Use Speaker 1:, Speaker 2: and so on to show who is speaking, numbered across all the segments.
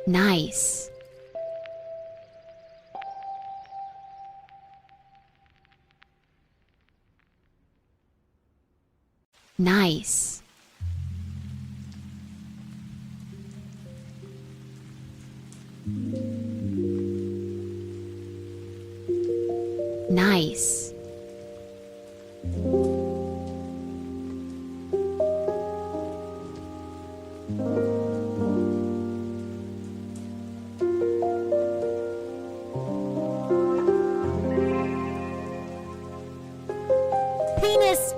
Speaker 1: Nice. Nice. Nice. Penis.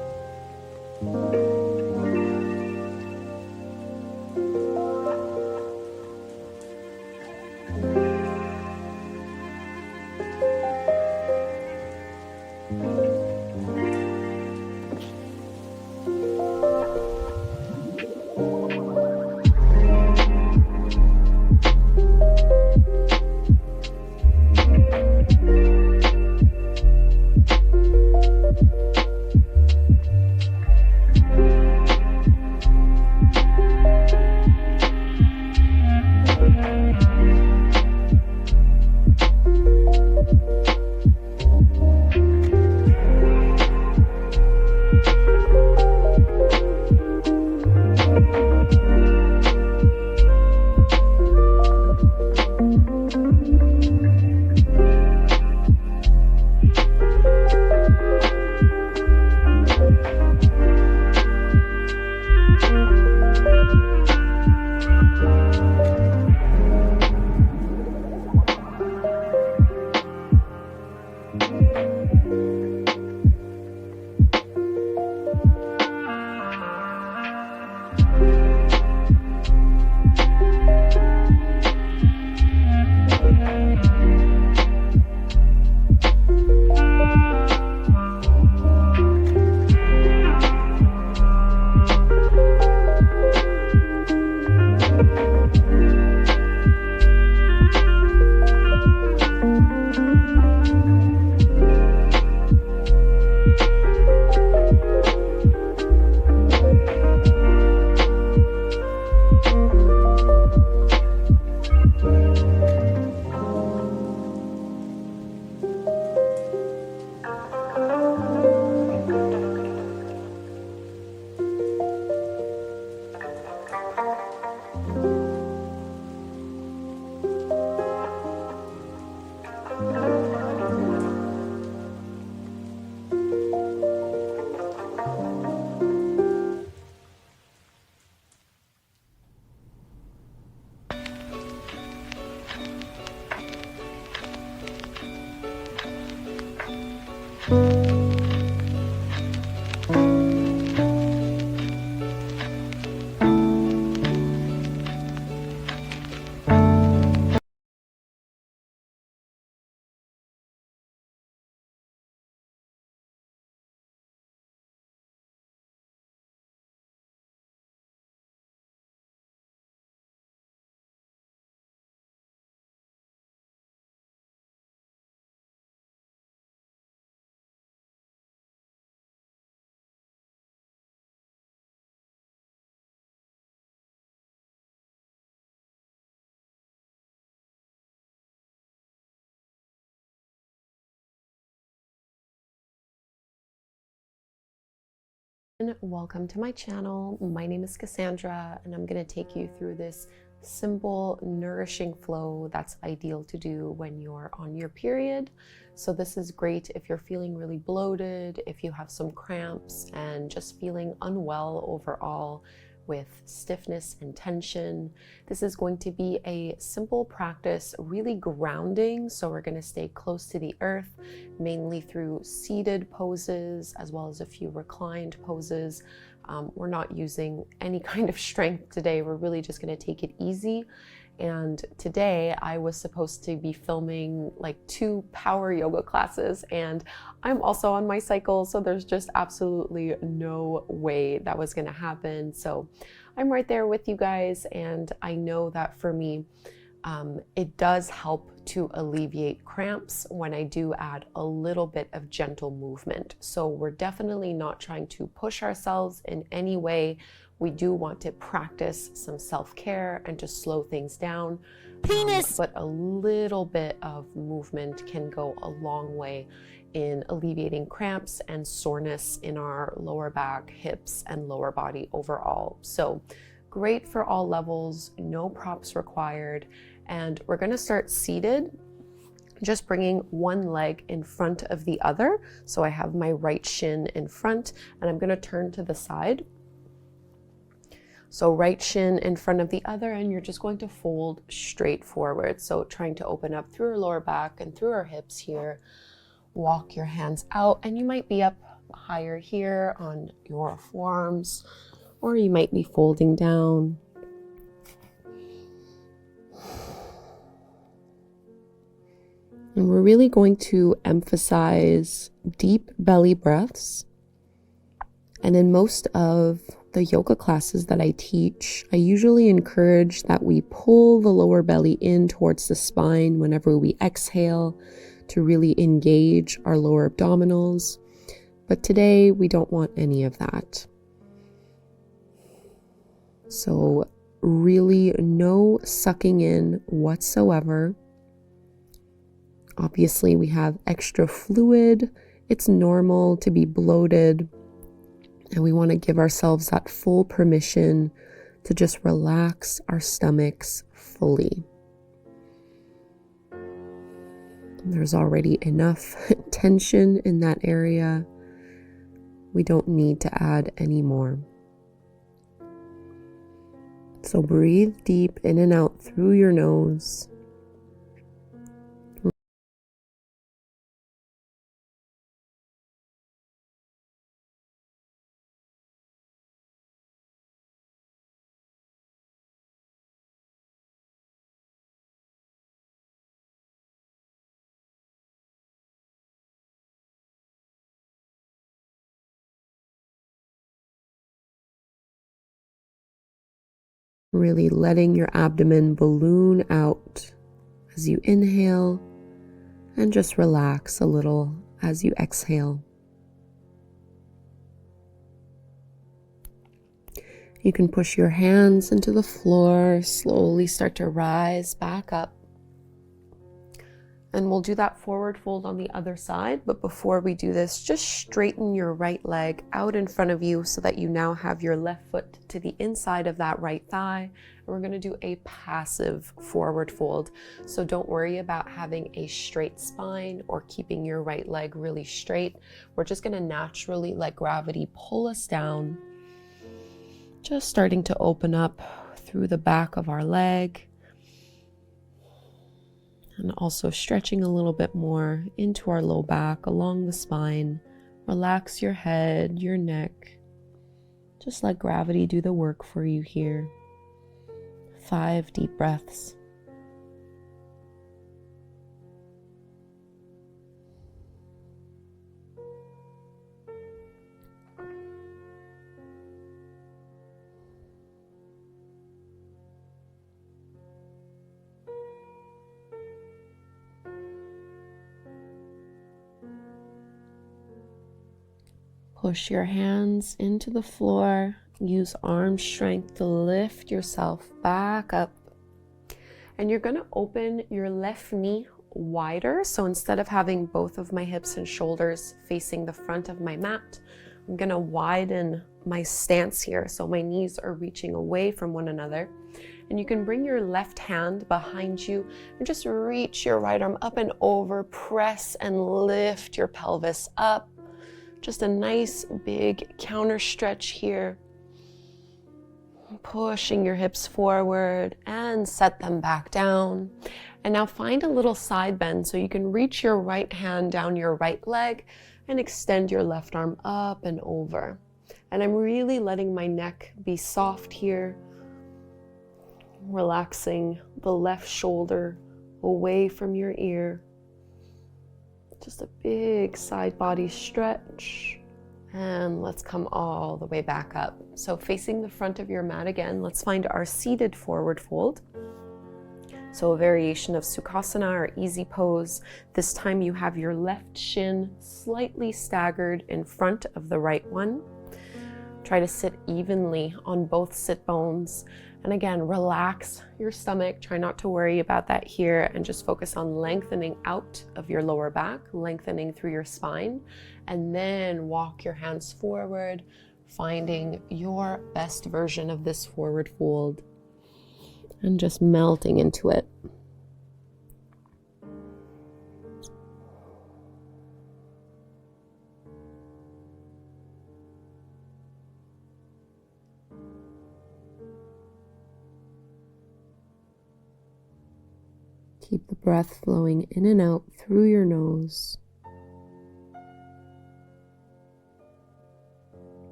Speaker 2: Welcome to my channel. My name is Cassandra, and I'm going to take you through this simple, nourishing flow that's ideal to do when you're on your period. So this is great if you're feeling really bloated, if you have some cramps, and just feeling unwell overall with stiffness and tension. This is going to be a simple practice, really grounding. So we're going to stay close to the earth, mainly through seated poses, as well as a few reclined poses. We're not using any kind of strength today. We're really just going to take it easy. And today I was supposed to be filming like 2 power yoga classes, and I'm also on my cycle, so there's just absolutely no way that was going to happen. So I'm right there with you guys, and I know that for me, it does help to alleviate cramps when I do add a little bit of gentle movement. So we're definitely not trying to push ourselves in any way. We do want to practice some self-care and to slow things down.
Speaker 1: Penis.
Speaker 2: But a little bit of movement can go a long way in alleviating cramps and soreness in our lower back, hips, and lower body overall. So great for all levels, no props required. And we're gonna start seated, just bringing one leg in front of the other. So I have my right shin in front, and I'm gonna turn to the side. So right shin in front of the other, and you're just going to fold straight forward. So trying to open up through our lower back and through our hips here. Walk your hands out, and you might be up higher here on your forearms, or you might be folding down. And we're really going to emphasize deep belly breaths. And in most of the yoga classes that I teach, I usually encourage that we pull the lower belly in towards the spine whenever we exhale to really engage our lower abdominals. But today we don't want any of that. So really no sucking in whatsoever. Obviously we have extra fluid. It's normal to be bloated. And we want to give ourselves that full permission to just relax our stomachs fully. There's already enough tension in that area. We don't need to add any more. So breathe deep in and out through your nose. Really letting your abdomen balloon out as you inhale, and just relax a little as you exhale. You can push your hands into the floor, slowly start to rise back up. And we'll do that forward fold on the other side. But before we do this, just straighten your right leg out in front of you so that you now have your left foot to the inside of that right thigh. And we're going to do a passive forward fold. So don't worry about having a straight spine or keeping your right leg really straight. We're just going to naturally let gravity pull us down. Just starting to open up through the back of our leg. And also stretching a little bit more into our low back, along the spine. Relax your head, your neck. Just let gravity do the work for you here. 5 deep breaths. Push your hands into the floor. Use arm strength to lift yourself back up. And you're going to open your left knee wider. So instead of having both of my hips and shoulders facing the front of my mat, I'm going to widen my stance here. So my knees are reaching away from one another. And you can bring your left hand behind you and just reach your right arm up and over. Press and lift your pelvis up. Just a nice big counter stretch here. Pushing your hips forward and set them back down. And now find a little side bend so you can reach your right hand down your right leg and extend your left arm up and over. And I'm really letting my neck be soft here. Relaxing the left shoulder away from your ear. Just a big side body stretch. And let's come all the way back up. So facing the front of your mat again, let's find our seated forward fold. So a variation of Sukhasana or easy pose. This time you have your left shin slightly staggered in front of the right one. Try to sit evenly on both sit bones. And again, relax your stomach. Try not to worry about that here and just focus on lengthening out of your lower back, lengthening through your spine, and then walk your hands forward, finding your best version of this forward fold and just melting into it. Keep the breath flowing in and out through your nose.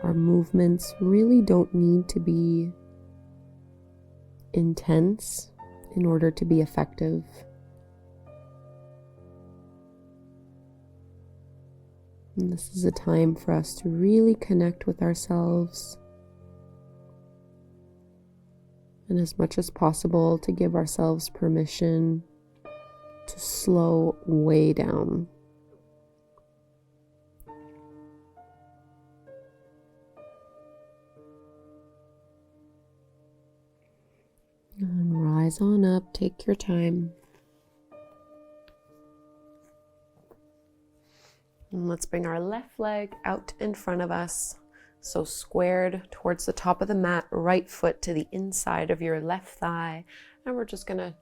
Speaker 2: Our movements really don't need to be intense in order to be effective. And this is a time for us to really connect with ourselves, and as much as possible to give ourselves permission to slow way down. And rise on up, take your time. And let's bring our left leg out in front of us. So squared towards the top of the mat, right foot to the inside of your left thigh. And we're just gonna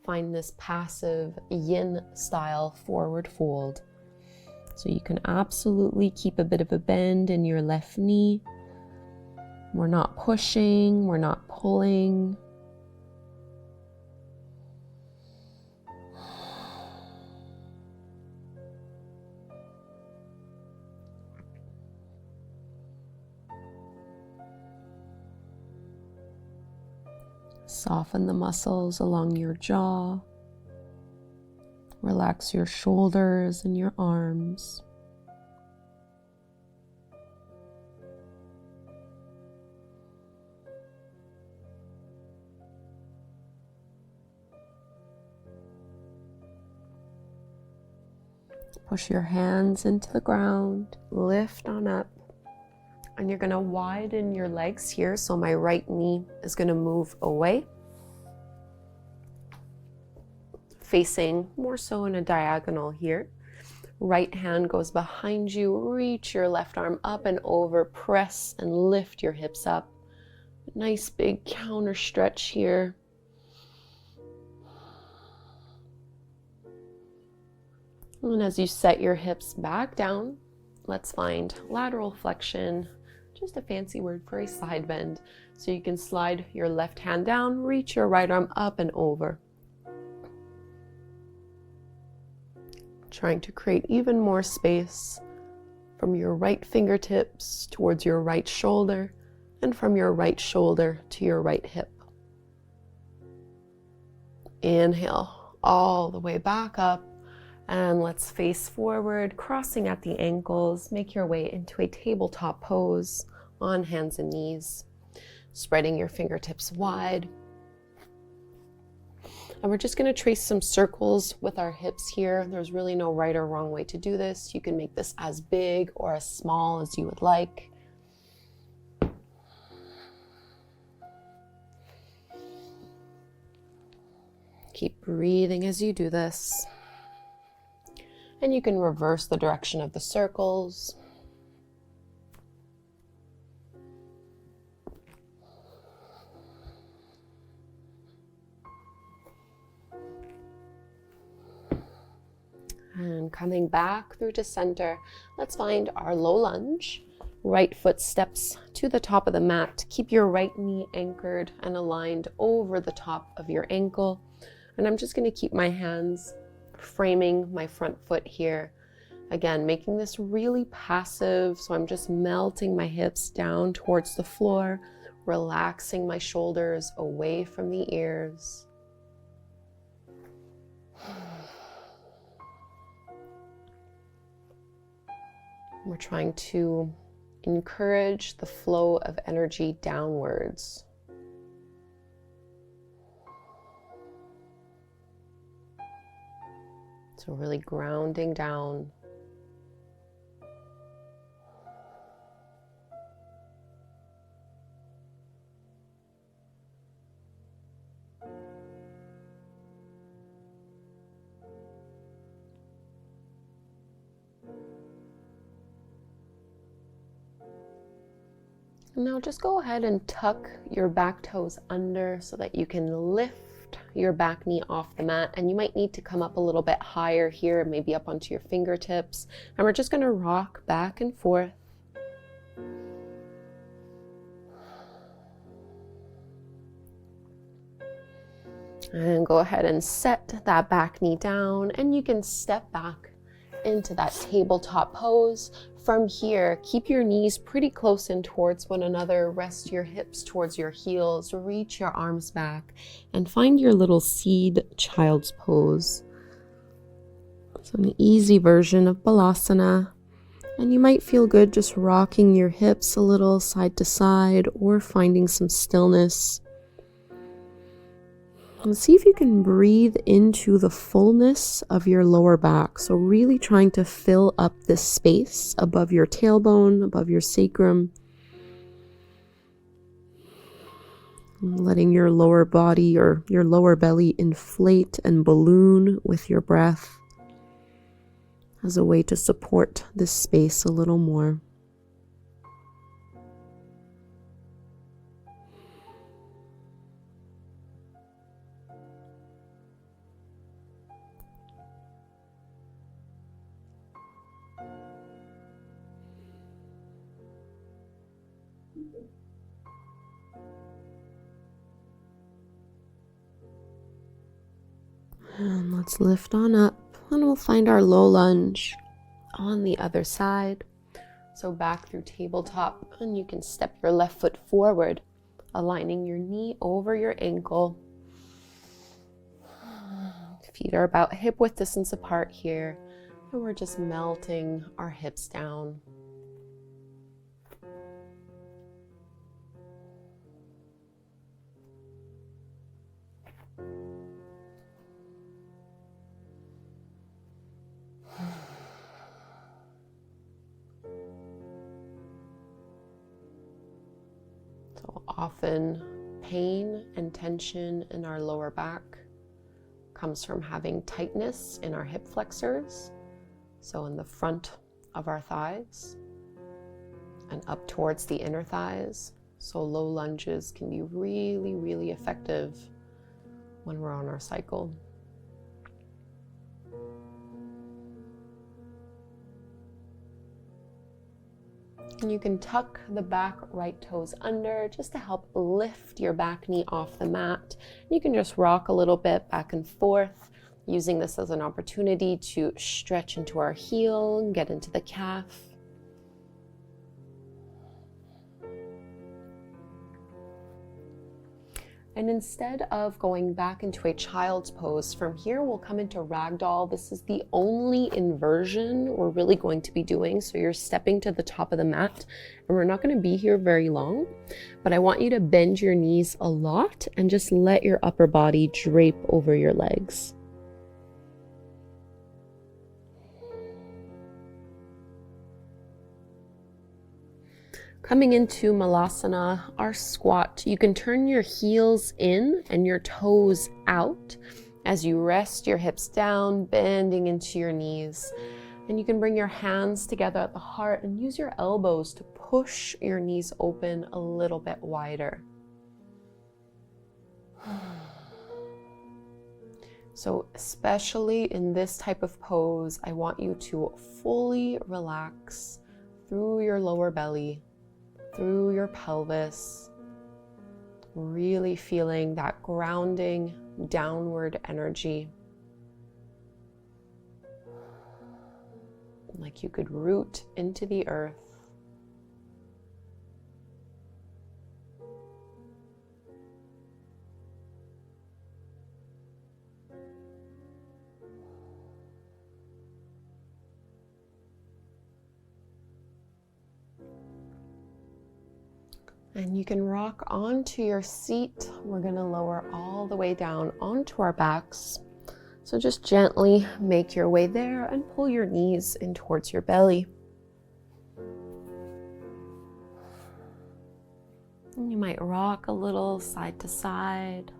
Speaker 2: find this passive yin style forward fold. So you can absolutely keep a bit of a bend in your left knee. We're not pushing, we're not pulling. Soften the muscles along your jaw. Relax your shoulders and your arms. Push your hands into the ground, lift on up. And you're gonna widen your legs here. So my right knee is gonna move away, facing more so in a diagonal here. Right hand goes behind you, reach your left arm up and over, press and lift your hips up. Nice big counter stretch here. And as you set your hips back down, let's find lateral flexion. Just a fancy word for a side bend. So you can slide your left hand down, reach your right arm up and over. Trying to create even more space from your right fingertips towards your right shoulder and from your right shoulder to your right hip. Inhale all the way back up. And let's face forward, crossing at the ankles. Make your way into a tabletop pose on hands and knees, spreading your fingertips wide. And we're just going to trace some circles with our hips here. There's really no right or wrong way to do this. You can make this as big or as small as you would like. Keep breathing as you do this. And you can reverse the direction of the circles. And coming back through to center, let's find our low lunge. Right foot steps to the top of the mat. Keep your right knee anchored and aligned over the top of your ankle. And I'm just going to keep my hands framing my front foot here. Again, making this really passive. So I'm just melting my hips down towards the floor, relaxing my shoulders away from the ears. We're trying to encourage the flow of energy downwards. So really grounding down Now just go ahead and tuck your back toes under so that you can lift your back knee off the mat. And you might need to come up a little bit higher here, maybe up onto your fingertips. And we're just going to rock back and forth. And go ahead and set that back knee down, and you can step back into that tabletop pose. From here, keep your knees pretty close in towards one another. Rest your hips towards your heels. Reach your arms back and find your little seed child's pose. So an easy version of Balasana. And you might feel good just rocking your hips a little side to side or finding some stillness. And see if you can breathe into the fullness of your lower back. So really trying to fill up this space above your tailbone, above your sacrum. Letting your lower body or your lower belly inflate and balloon with your breath as a way to support this space a little more. And let's lift on up, and we'll find our low lunge on the other side. So back through tabletop, and you can step your left foot forward, aligning your knee over your ankle. Feet are about hip width distance apart here, and we're just melting our hips down. So often pain and tension in our lower back comes from having tightness in our hip flexors, so in the front of our thighs and up towards the inner thighs. So low lunges can be really, really effective when we're on our cycle. And you can tuck the back right toes under just to help lift your back knee off the mat. You can just rock a little bit back and forth, using this as an opportunity to stretch into our heel and get into the calf. And instead of going back into a child's pose, from here we'll come into ragdoll. This is the only inversion we're really going to be doing. So you're stepping to the top of the mat, and we're not going to be here very long, but I want you to bend your knees a lot and just let your upper body drape over your legs. Coming into Malasana, our squat, you can turn your heels in and your toes out as you rest your hips down, bending into your knees. And you can bring your hands together at the heart and use your elbows to push your knees open a little bit wider. So especially in this type of pose, I want you to fully relax through your lower belly, through your pelvis, really feeling that grounding downward energy. Like you could root into the earth. And you can rock onto your seat. We're going to lower all the way down onto our backs. So just gently make your way there and pull your knees in towards your belly. And you might rock a little side to side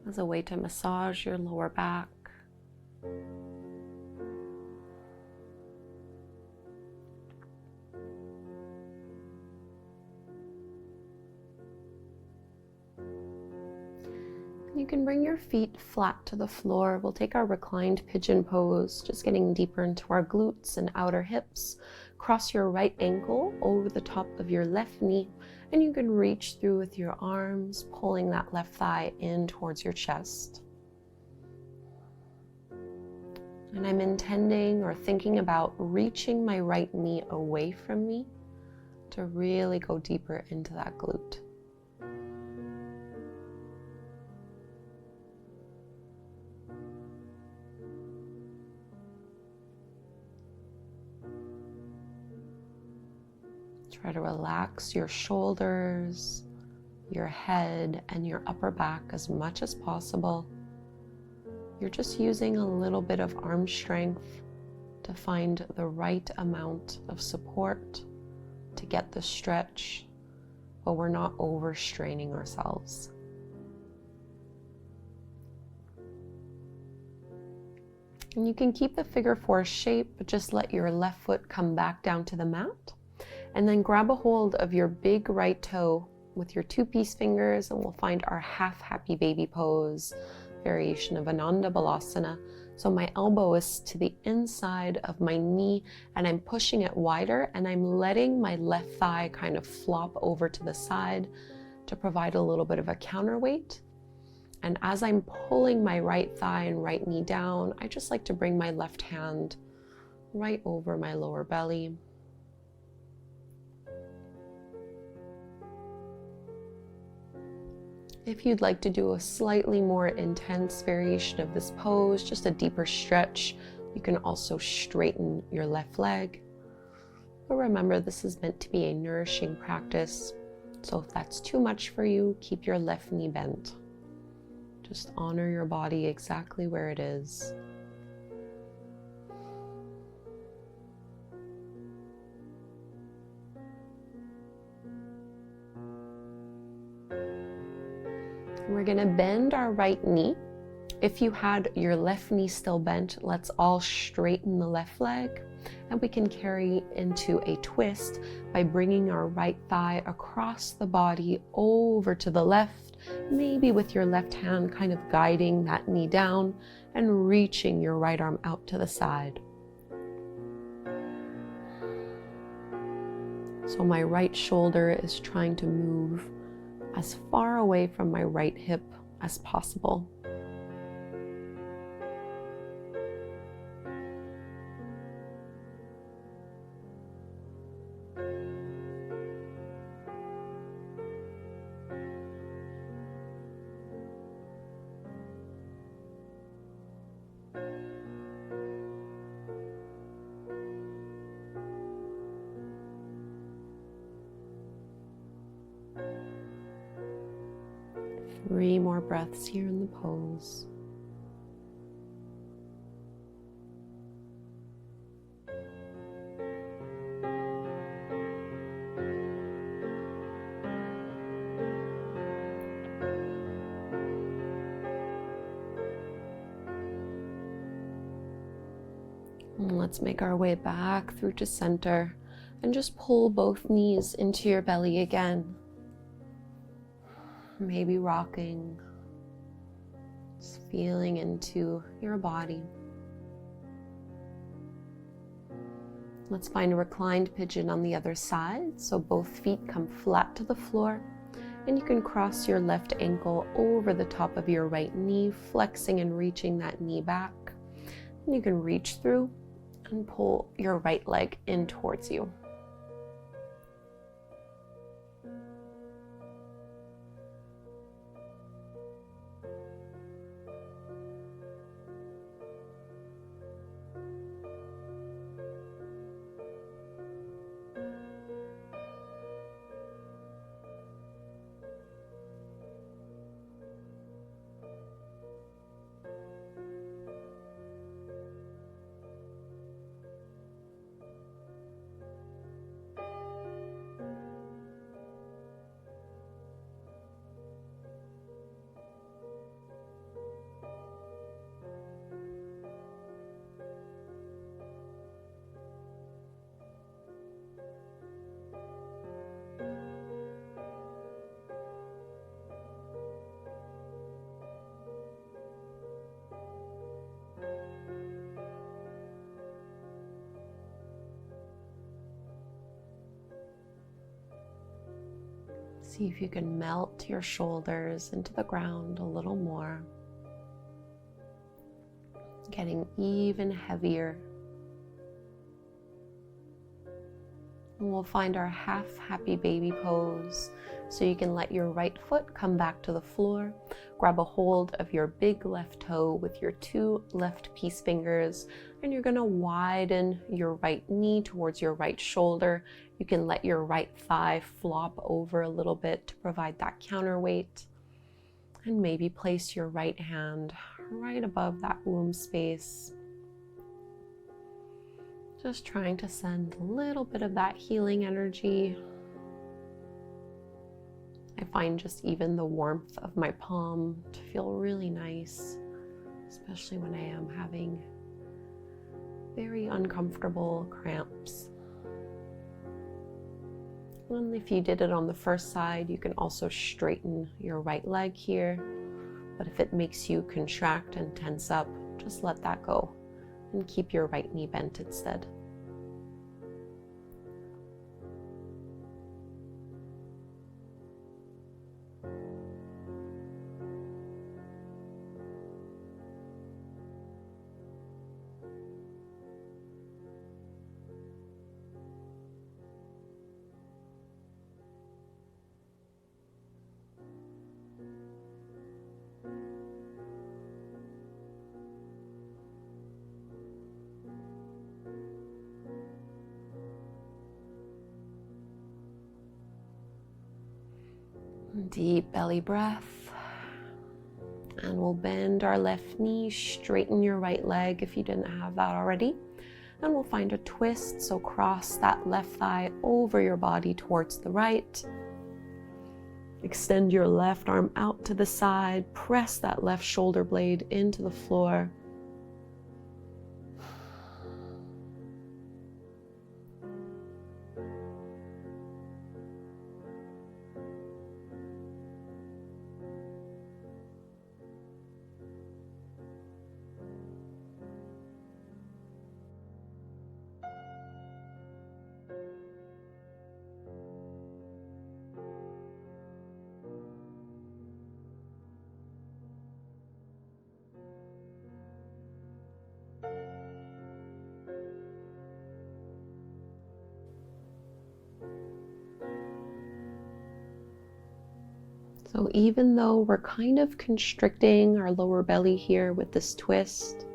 Speaker 2: as a way to massage your lower back. You can bring your feet flat to the floor. We'll take our reclined pigeon pose, just getting deeper into our glutes and outer hips. Cross your right ankle over the top of your left knee, and you can reach through with your arms, pulling that left thigh in towards your chest. And I'm intending or thinking about reaching my right knee away from me to really go deeper into that glute. Try to relax your shoulders, your head, and your upper back as much as possible. You're just using a little bit of arm strength to find the right amount of support to get the stretch, but we're not overstraining ourselves. And you can keep the figure four shape, but just let your left foot come back down to the mat. And then grab a hold of your big right toe with your two-piece fingers, and we'll find our half happy baby pose, variation of Ananda Balasana. So my elbow is to the inside of my knee, and I'm pushing it wider, and I'm letting my left thigh kind of flop over to the side to provide a little bit of a counterweight. And as I'm pulling my right thigh and right knee down, I just like to bring my left hand right over my lower belly. If you'd like to do a slightly more intense variation of this pose, just a deeper stretch, you can also straighten your left leg. But remember, this is meant to be a nourishing practice. So if that's too much for you, keep your left knee bent. Just honor your body exactly where it is. We're going to bend our right knee. If you had your left knee still bent, let's all straighten the left leg, and we can carry into a twist by bringing our right thigh across the body over to the left, maybe with your left hand kind of guiding that knee down and reaching your right arm out to the side. So my right shoulder is trying to move as far away from my right hip as possible. Three more breaths here in the pose. And let's make our way back through to center and just pull both knees into your belly again. Maybe rocking, just feeling into your body. Let's find a reclined pigeon on the other side. So both feet come flat to the floor, and you can cross your left ankle over the top of your right knee, flexing and reaching that knee back. And you can reach through and pull your right leg in towards you. See if you can melt your shoulders into the ground a little more, getting even heavier. And we'll find our half happy baby pose. So you can let your right foot come back to the floor, grab a hold of your big left toe with your 2 left peace fingers, and you're gonna widen your right knee towards your right shoulder. You can let your right thigh flop over a little bit to provide that counterweight, and maybe place your right hand right above that womb space. Just trying to send a little bit of that healing energy. I find just even the warmth of my palm to feel really nice, especially when I am having very uncomfortable cramps. And if you did it on the first side, you can also straighten your right leg here. But if it makes you contract and tense up, just let that go and keep your right knee bent instead. Deep belly breath, and we'll bend our left knee, straighten your right leg if you didn't have that already, and we'll find a twist. So cross that left thigh over your body towards the right. Extend your left arm out to the side, press that left shoulder blade into the floor. So even though we're kind of constricting our lower belly here with this twist,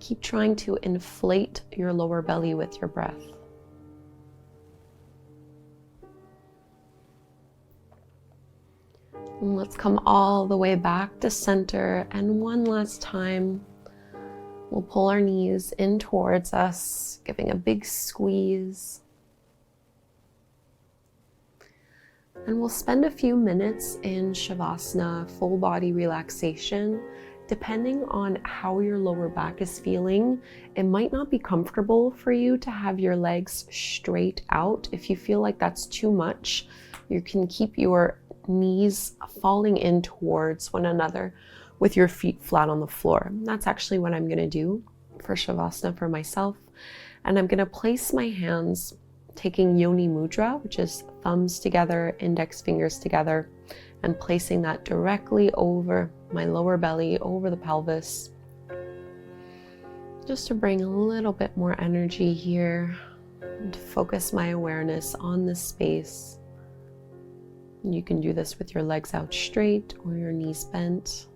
Speaker 2: keep trying to inflate your lower belly with your breath. And let's come all the way back to center, and one last time, we'll pull our knees in towards us, giving a big squeeze. And we'll spend a few minutes in Shavasana, full body relaxation. Depending on how your lower back is feeling, it might not be comfortable for you to have your legs straight out. If you feel like that's too much, you can keep your knees falling in towards one another with your feet flat on the floor. And that's actually what I'm going to do for Shavasana for myself. And I'm going to place my hands taking Yoni Mudra, which is thumbs together, index fingers together, and placing that directly over my lower belly, over the pelvis, just to bring a little bit more energy here and to focus my awareness on this space. And you can do this with your legs out straight or your knees bent.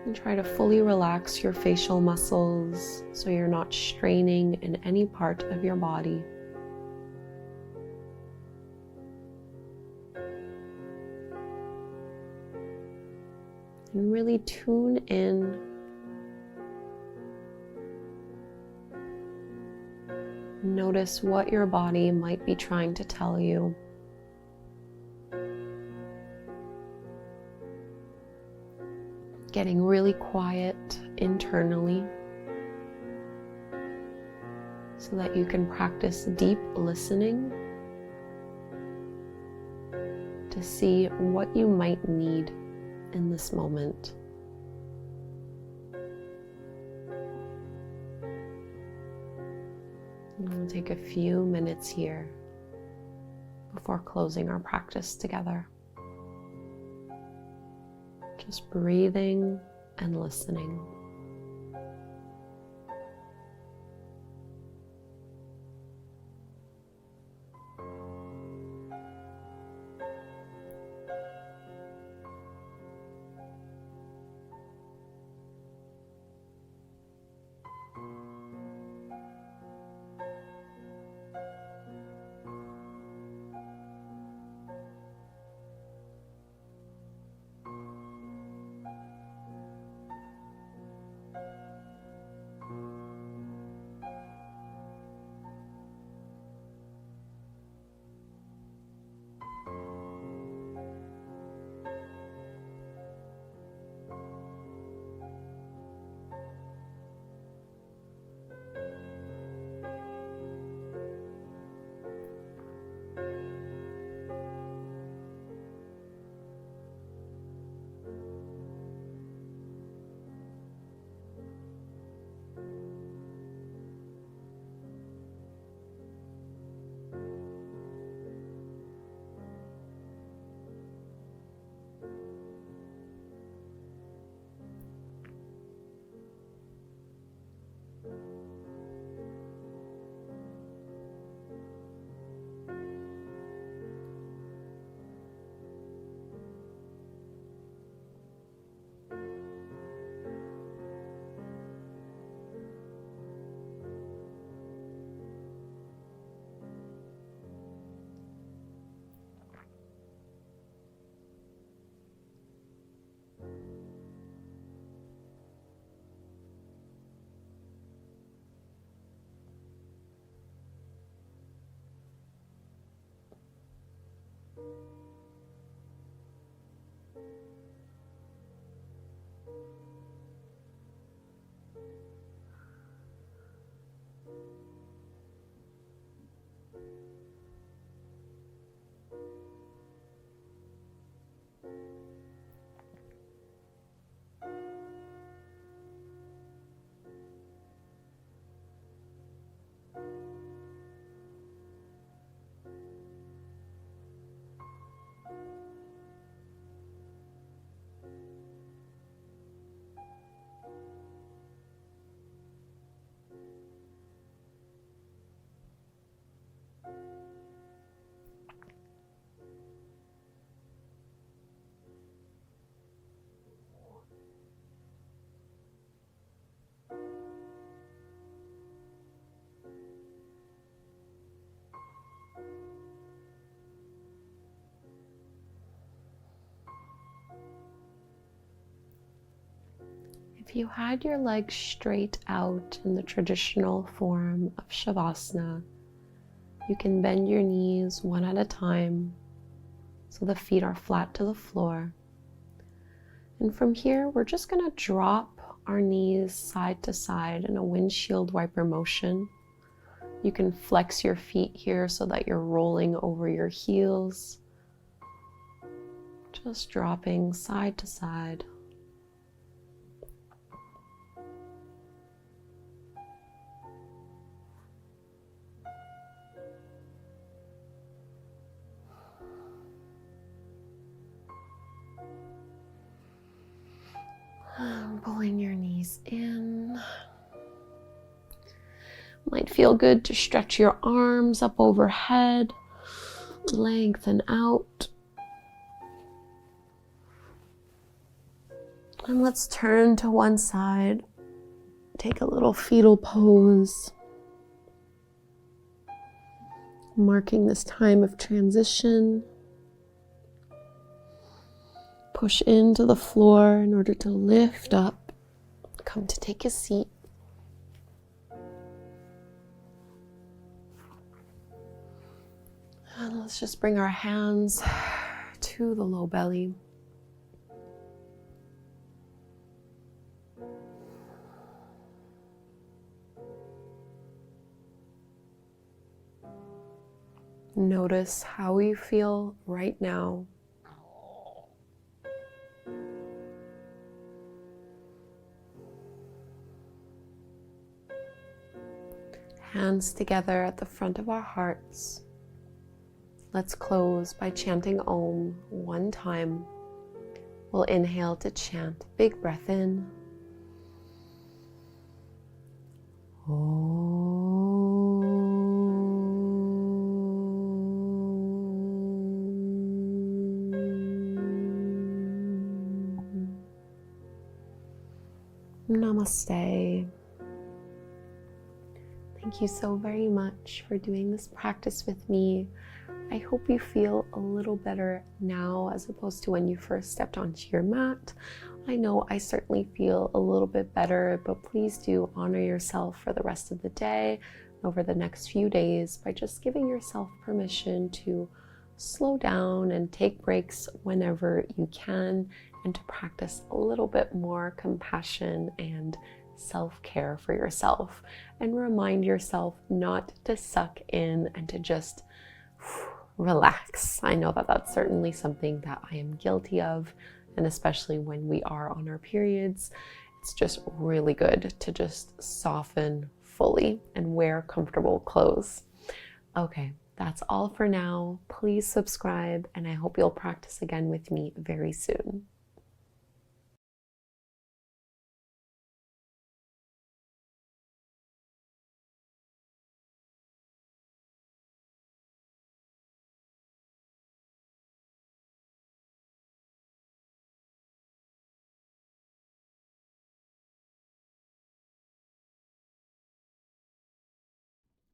Speaker 2: And try to fully relax your facial muscles so you're not straining in any part of your body. And really tune in. Notice what your body might be trying to tell you. Getting really quiet internally so that you can practice deep listening to see what you might need in this moment. And we'll take a few minutes here. before closing our practice together. Just breathing and listening. If you had your legs straight out in the traditional form of Shavasana, you can bend your knees one at a time so the feet are flat to the floor. And from here, we're just going to drop our knees side to side in a windshield wiper motion. You can flex your feet here so that you're rolling over your heels. Just dropping side to side. Pulling your knees in. Might feel good to stretch your arms up overhead, lengthen out. And let's turn to one side. Take a little fetal pose, marking this time of transition. Push into the floor in order to lift up. Come to take a seat. And let's just bring our hands to the low belly. Notice how you feel right now. Hands together at the front of our hearts. Let's close by chanting Om one time. We'll inhale to chant. Big breath in. Namaste. Thank you so very much for doing this practice with me. I hope you feel a little better now as opposed to when you first stepped onto your mat. I know I certainly feel a little bit better, but please do honor yourself for the rest of the day, over the next few days, by just giving yourself permission to slow down and take breaks whenever you can, and to practice a little bit more compassion and self-care for yourself, and remind yourself not to suck in and to just relax. I know that that's certainly something that I am guilty of, and especially when we are on our periods, it's just really good to just soften fully and wear comfortable clothes. Okay, that's all for now. Please subscribe, and I hope you'll practice again with me very soon.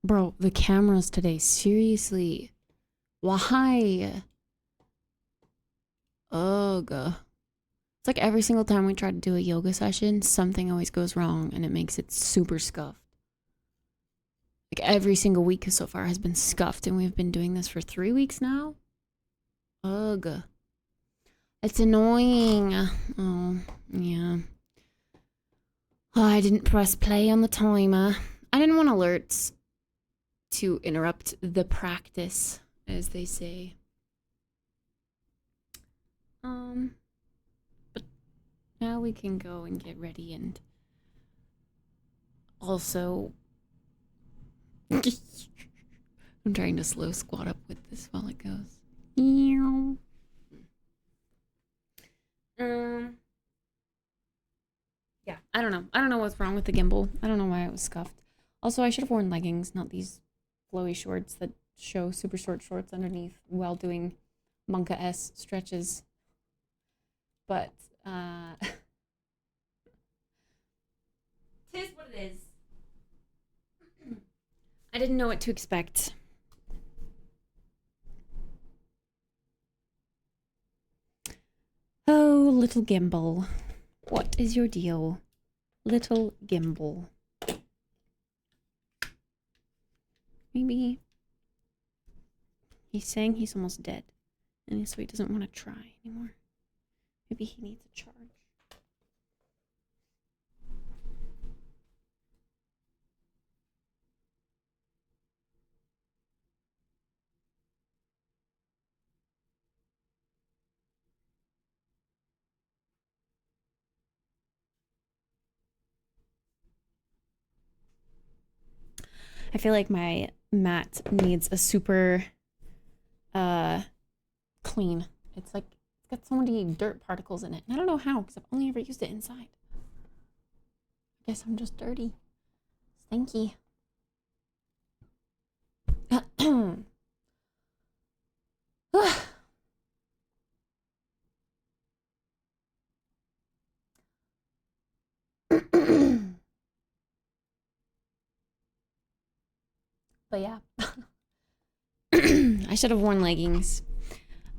Speaker 1: Bro, the cameras today, seriously. Why? Ugh. It's like every single time we try to do a yoga session, something always goes wrong and it makes it super scuffed. Like every single week so far has been scuffed, and we've been doing this for 3 weeks now. Ugh. It's annoying. Oh, yeah. Oh, I didn't press play on the timer. I didn't want alerts to interrupt the practice, as they say. But now we can go and get ready, and also I'm trying to slow squat up with this while it goes. Yeah, I don't know. I don't know what's wrong with the gimbal. I don't know why it was scuffed. Also, I should have worn leggings, not these flowy shorts that show super short shorts underneath while doing Monka S stretches. But, tis what it is. I didn't know what to expect. Oh, little gimbal. What is your deal? Little gimbal. Maybe he's saying he's almost dead, and so he doesn't want to try anymore. Maybe he needs a charge. I feel like my mat needs a super clean. It's like it's got so many dirt particles in it. And I don't know how, because I've only ever used it inside. I guess I'm just dirty. Stinky. But yeah. I should have worn leggings.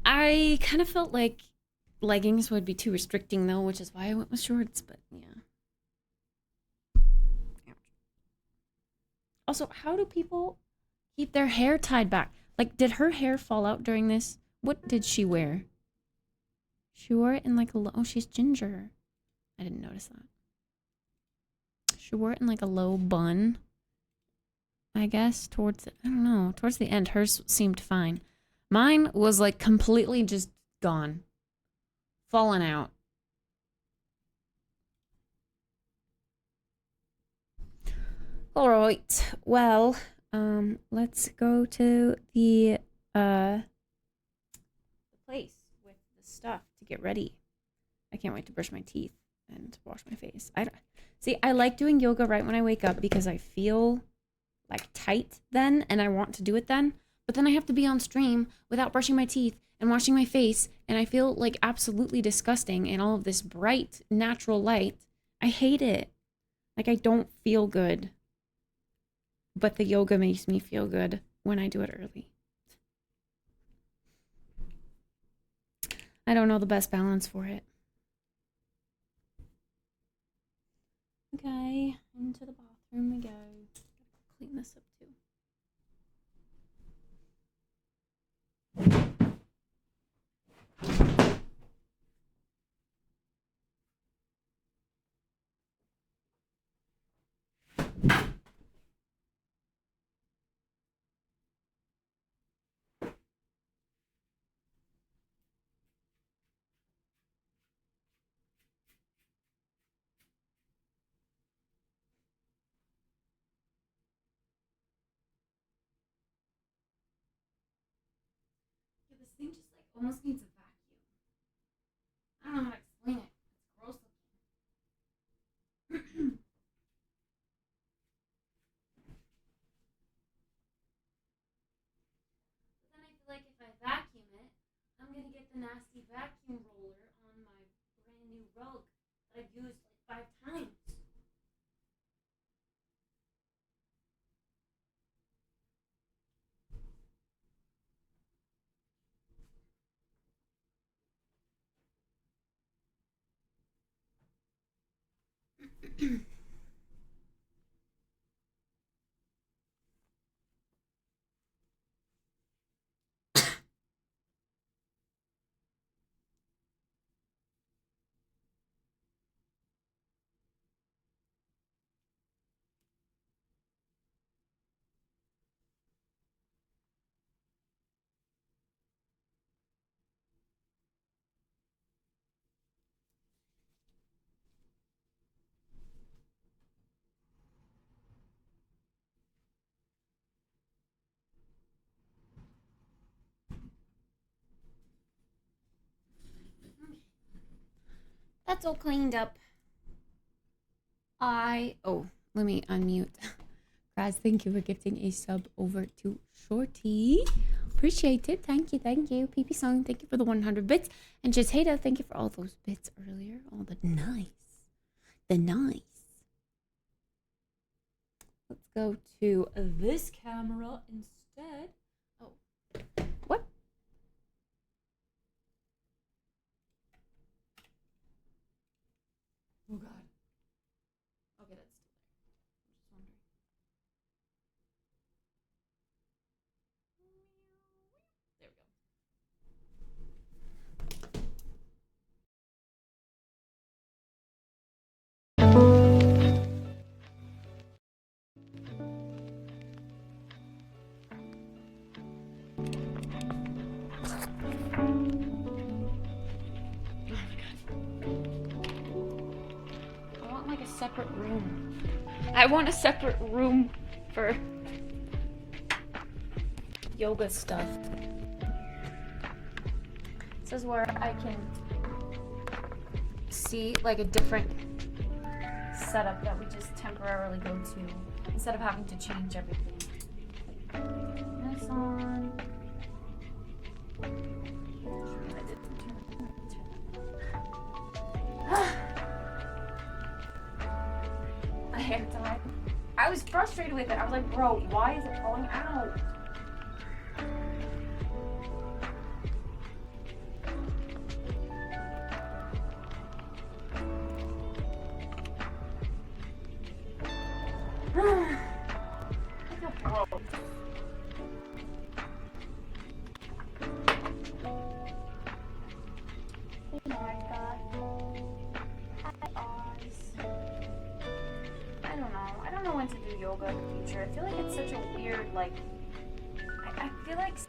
Speaker 1: I kind of felt like leggings would be too restricting though, which is why I went with shorts, but yeah. Also, how do people keep their hair tied back? Like, did her hair fall out during this? What did she wear? She wore it in like a low... Oh, she's ginger. I didn't notice that. She wore it in like a low bun, I guess, towards the... I don't know. Towards the end, hers seemed fine. Mine was like completely just gone. Fallen out. All right. Well, let's go to the the place with the stuff to get ready. I can't wait to brush my teeth and wash my face. I like doing yoga right when I wake up because I feel like tight then and I want to do it then. But then I have to be on stream without brushing my teeth and washing my face, and I feel like absolutely disgusting in all of this bright natural light. I hate it. Like, I don't feel good. But the yoga makes me feel good when I do it early. I don't know the best balance for it. Okay, into the bathroom we go. Clean this up too. This thing just like almost needs a vacuum. I don't know how to explain it. It's gross looking. But then I feel like if I vacuum it, I'm gonna get the nasty vacuum roller on my brand new rug that I've used like 5 times. That's all cleaned up. Let me unmute. Raz, thank you for gifting a sub over to Shorty. Appreciate it. Thank you. PP Song, thank you for the 100 bits. And Jatata, thank you for all those bits earlier. All the nice. Let's go to this camera instead. Oh. What? Oh, God. Okay, that's still there. I'm just wondering. There we go. I want like a separate room. I want a separate room for yoga stuff. This is where I can see like a different setup that we just temporarily go to instead of having to change everything. This on. The hair tie. I was frustrated with it. I was like, bro, why is it falling out?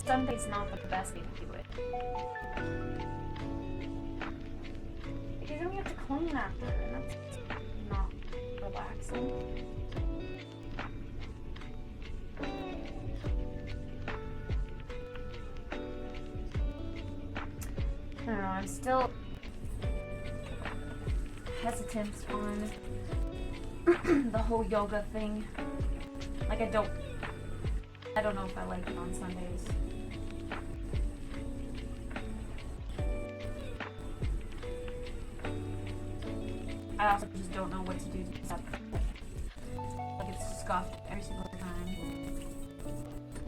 Speaker 1: Sunday's not the best way to do it. Because then we have to clean after, and that's not relaxing. don't know, I'm still hesitant on the whole yoga thing. Like, I don't know if I like it on Sundays. I also just don't know what to do to stop it. Like, it's scuffed every single time.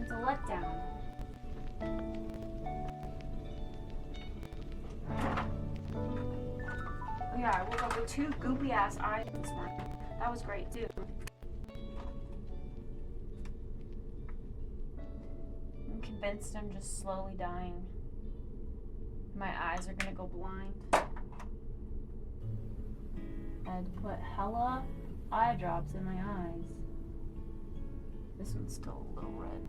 Speaker 1: It's a letdown. Oh yeah, I woke up with 2 goopy ass eyes this morning. That was great too. I'm convinced I'm just slowly dying. My eyes are gonna go blind. I had to put hella eye drops in my eyes. This one's still a little red.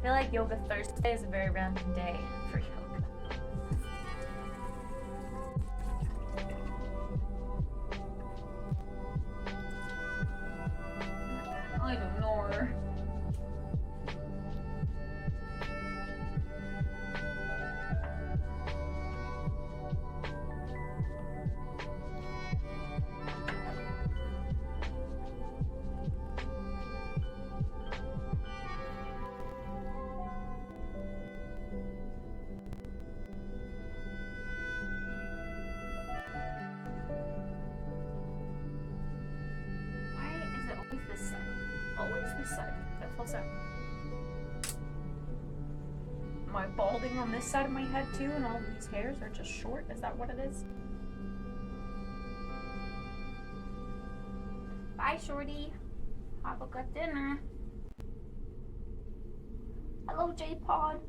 Speaker 1: feel like Yoga Thursday is a very random day for yoga.
Speaker 3: this side. Always this side. That falls out. Am I balding on this side of my head too, and all these hairs are just short? Is that what it is? Bye, shorty. Have a good dinner. Hello, J-Pod.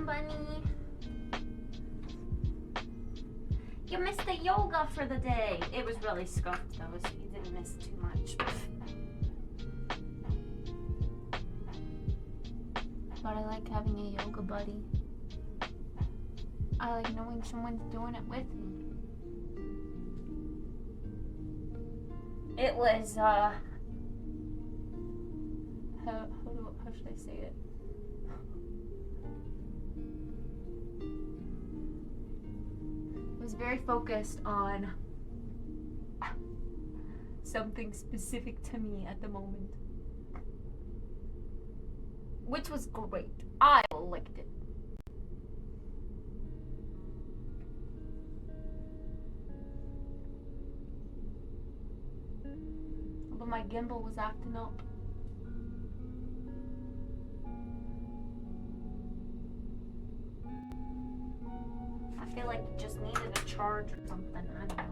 Speaker 3: Bunny. You missed the yoga for the day. It was really scuffed though, so you didn't miss too much. But I like having a yoga buddy. I like knowing someone's doing it with me. It was, how should I say it? Was very focused on something specific to me at the moment, which was great. I liked it. But my gimbal was acting up. I feel like it just needed a charge or something. I don't know.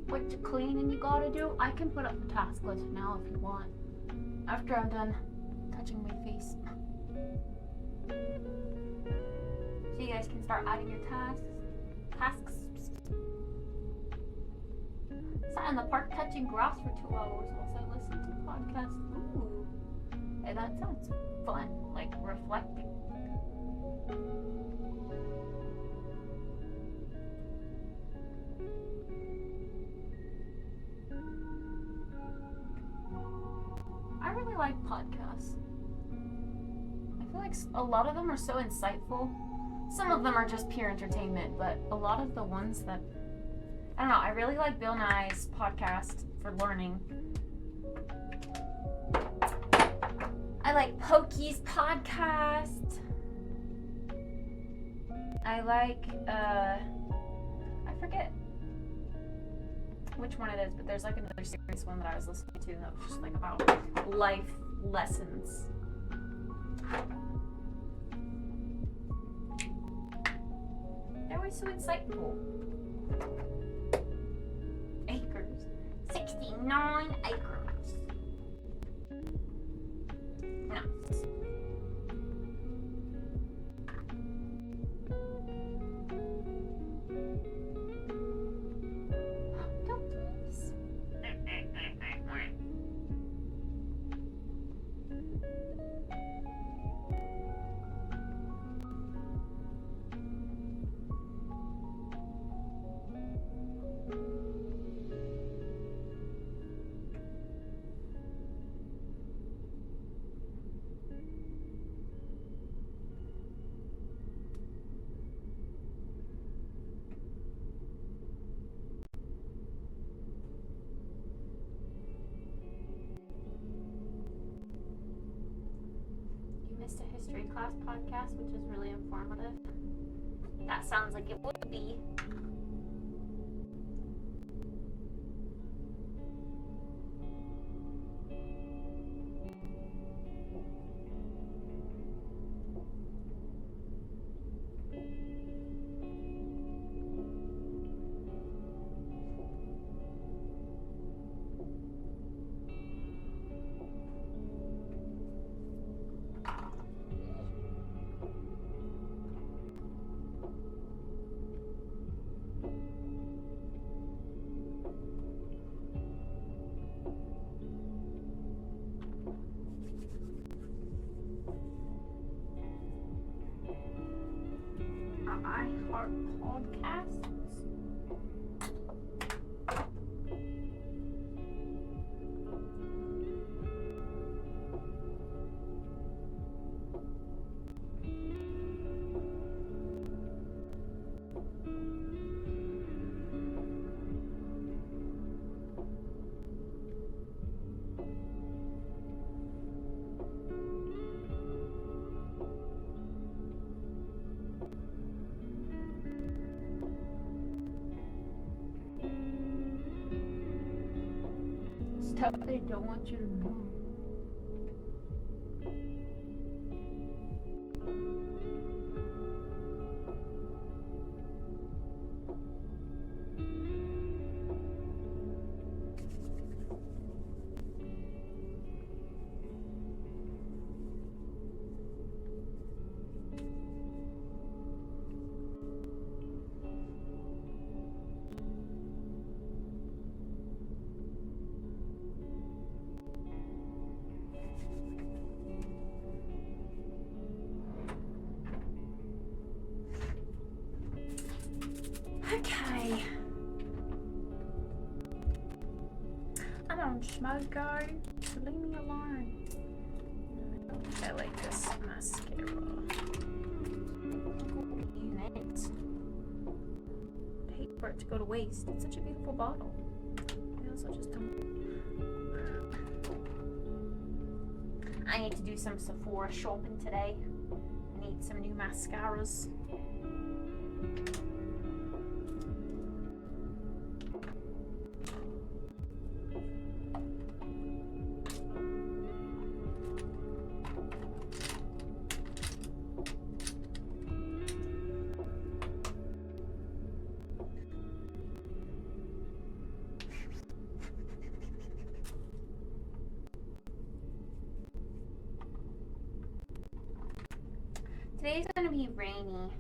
Speaker 3: What you cleaning you gotta do? I can put up the task list now if you want. After I'm done touching my face. So you guys can start adding your tasks. Sat in the park touching grass for 2 hours whilst I listened to podcasts. Ooh. Hey, that sounds fun. Like reflecting. I really like podcasts. I feel like a lot of them are so insightful. Some of them are just pure entertainment, but a lot of the ones that, I don't know, I really like Bill Nye's podcast for learning. I like Pokey's podcast. I like, I forget which one it is, but there's like another serious one that I was listening to that was just like about life lessons. always so insightful. Acres. 69 acres. Nice. Don't please. You missed a history class podcast, which is really informative. That sounds like it would be. I heart podcasts. Stuff they don't want you to know. Okay. I don't smoke, so leave me alone. I like this mascara. Unit. I hate for it to go to waste. It's such a beautiful bottle. I also just don't. I need to do some Sephora shopping today. I need some new mascaras. Today's gonna be rainy.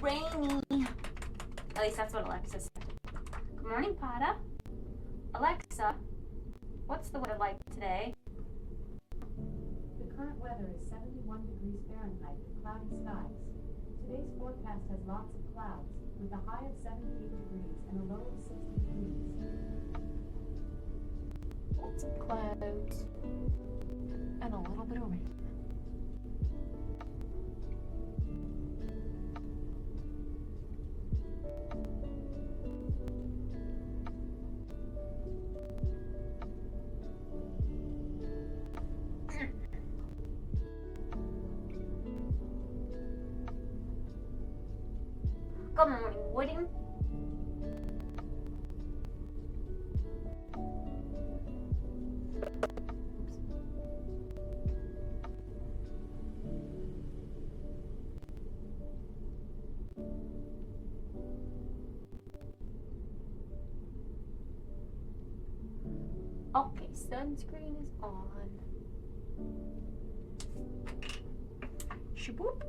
Speaker 3: Rainy. At least that's what Alexa said. Good morning, Pada. Alexa, what's the weather like today?
Speaker 4: The current weather is 71 degrees Fahrenheit with cloudy skies. Today's forecast has lots of clouds with a high of 78 degrees and a low of 60 degrees.
Speaker 3: Lots of clouds. And a little bit of rain. Good morning, Woody. Sunscreen is on. Shaboop.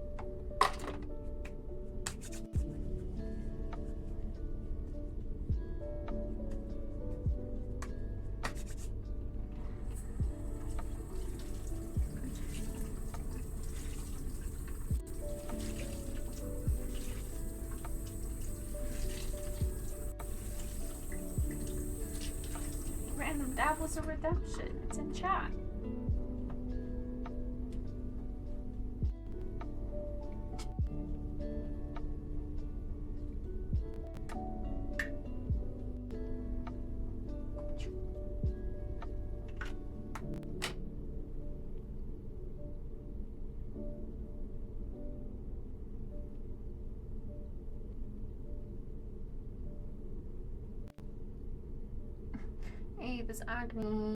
Speaker 3: Random Dabbles of Redemption. It's in chat. Hey, this acne.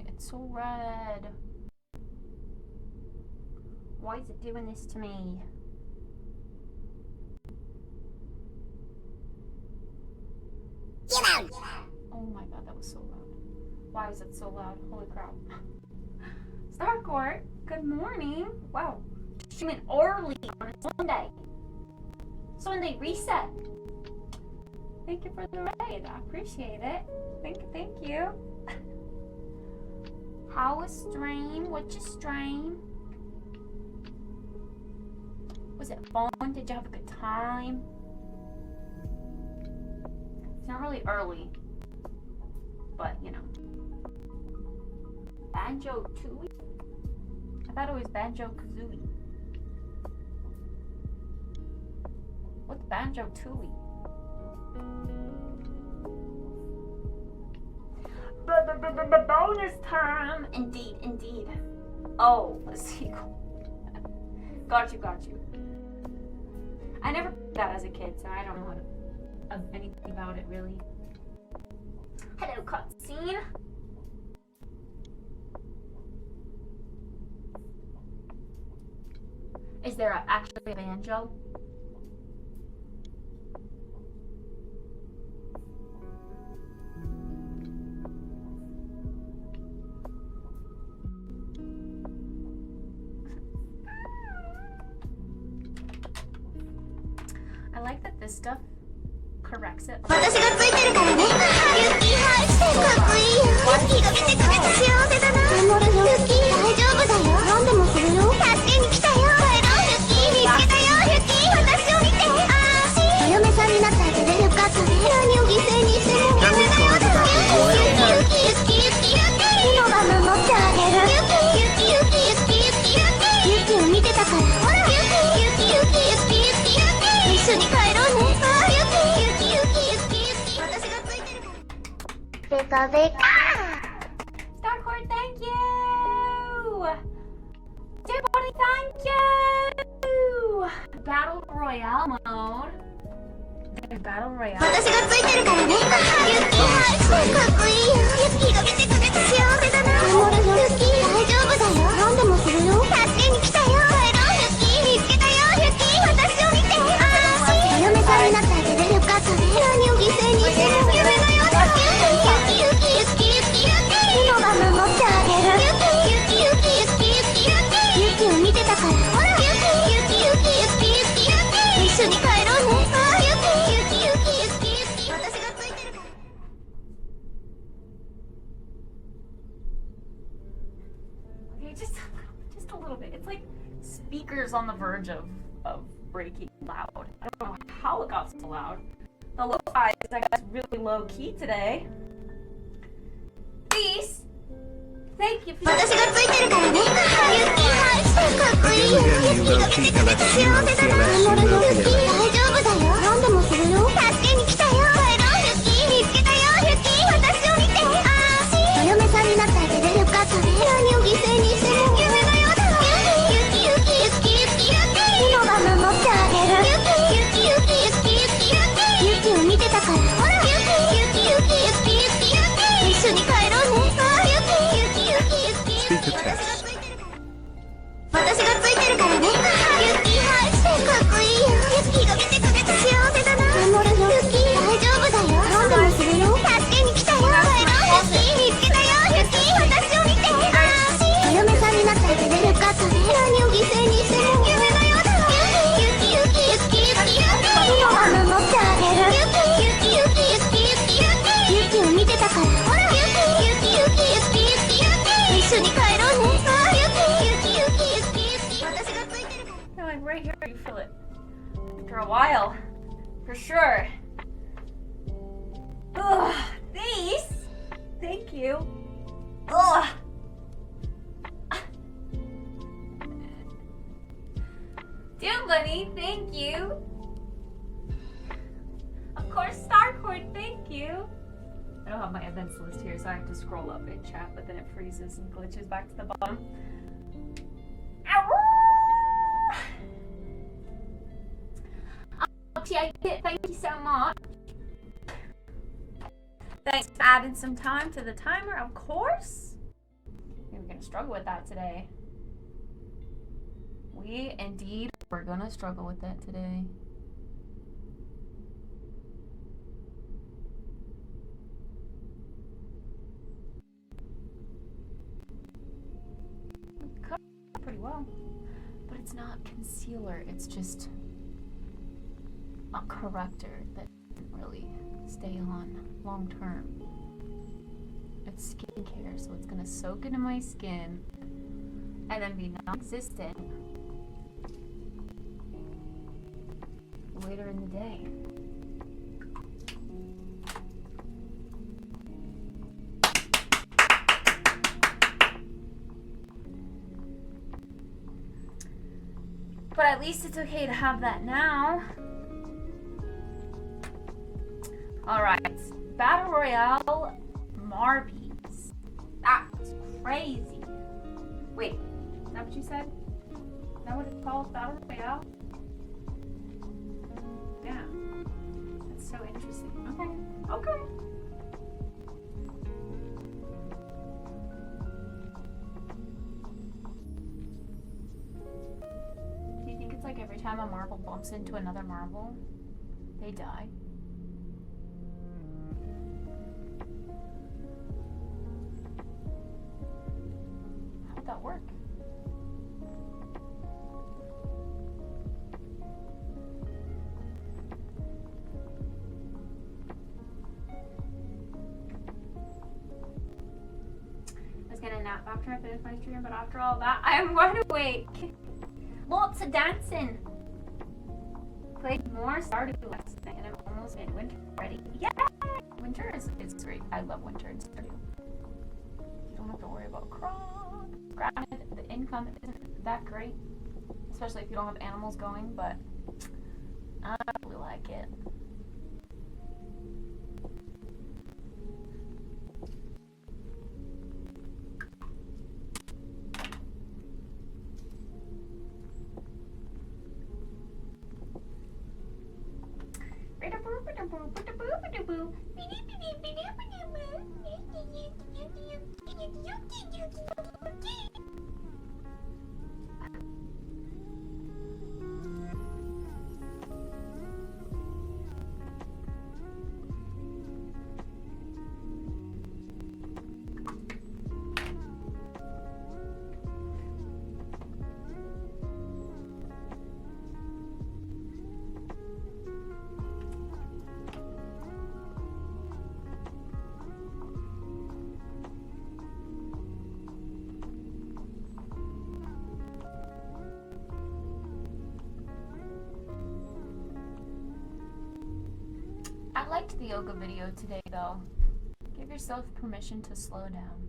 Speaker 3: It's so red. Why is it doing this to me? Oh my god, that was so loud. Why is it so loud? Holy crap. Starcourt, good morning. Wow. Streaming early on a Sunday. Sunday reset. Thank you for the raid. I appreciate it. Thank you. How was stream? What's your stream? Was it fun? Did you have a good time? It's not really early, but you know. Banjo Tooie? I thought it was Banjo Kazooie. What's Banjo Tooie? Bonus time! Indeed. Oh, a sequel. Got you. I never played that as a kid, so I don't know anything about it really. Hello, cutscene. Is there actually a banjo? I like that this stuff corrects it. Why is it so Starcourt, thank you! Everybody, thank you! Battle Royale mode. Battle Royale. Okay, just a little bit. It's like speakers on the verge of breaking loud. I don't know how it got so loud. The lo-fi is, I guess, really low key today. Peace. Thank you for
Speaker 5: Speaker test.
Speaker 6: 私がついてるからね。雪が見てくれて幸せだな。守るよ。
Speaker 3: to hear you feel it after a while, for sure. Ugh, these. Thank you. Ugh. Dear Bunny, thank you. Of course, Starcord, thank you. I don't have my events list here, so I have to scroll up in chat, but then it freezes and glitches back to the bottom. Thank you so much. Thanks for adding some time to the timer, of course. We're gonna struggle with that today. We indeed we're gonna struggle with that today. Pretty well, but it's not concealer, it's just a corrector that doesn't really stay on long term. It's skincare, so it's gonna soak into my skin and then be non-existent later in the day. But at least it's okay to have that now. Alright, Battle Royale Marbies. That's crazy. Wait, is that what you said? Is that what it's called? Battle Royale? Yeah. That's so interesting. Okay. Okay. Do you think it's like every time a marble bumps into another marble, they die? How would that work? I was gonna nap after I finished my stream, but after all that, I am wide awake. Lots of dancing. Played more Stardew last night, and I'm almost in winter already. Yeah, winter is great. I love winter in Stardew. You don't have to worry about crop. Granted, the income isn't that great, especially if you don't have animals going, but I really like it. I liked the yoga video today, though. Give yourself permission to slow down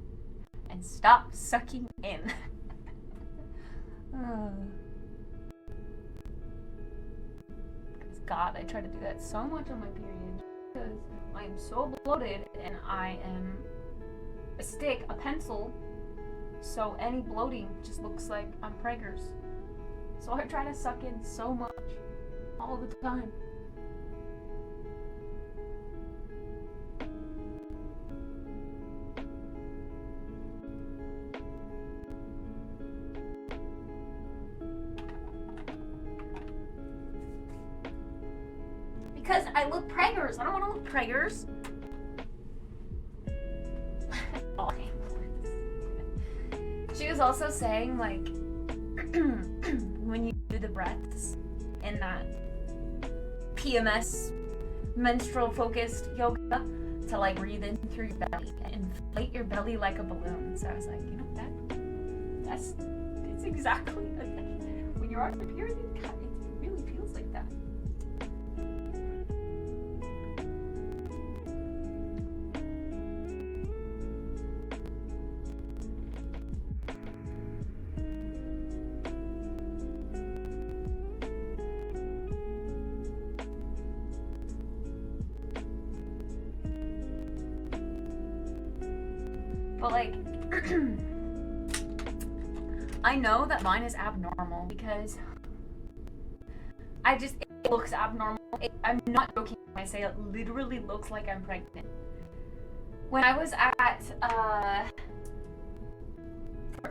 Speaker 3: and stop sucking in. God, I try to do that so much on my period because I am so bloated and I am a stick, a pencil, so any bloating just looks like I'm preggers. So I try to suck in so much all the time. Because I look preggers. I don't want to look preggers. She was also saying, like, when you do the breaths in that PMS, menstrual focused yoga, to like breathe in through your belly and inflate your belly like a balloon. So I was like, you know, that's exactly when you're on your period, God, it really feels like that. But like, I know that mine is abnormal because it looks abnormal. I'm not joking when I say it literally looks like I'm pregnant. When I was at,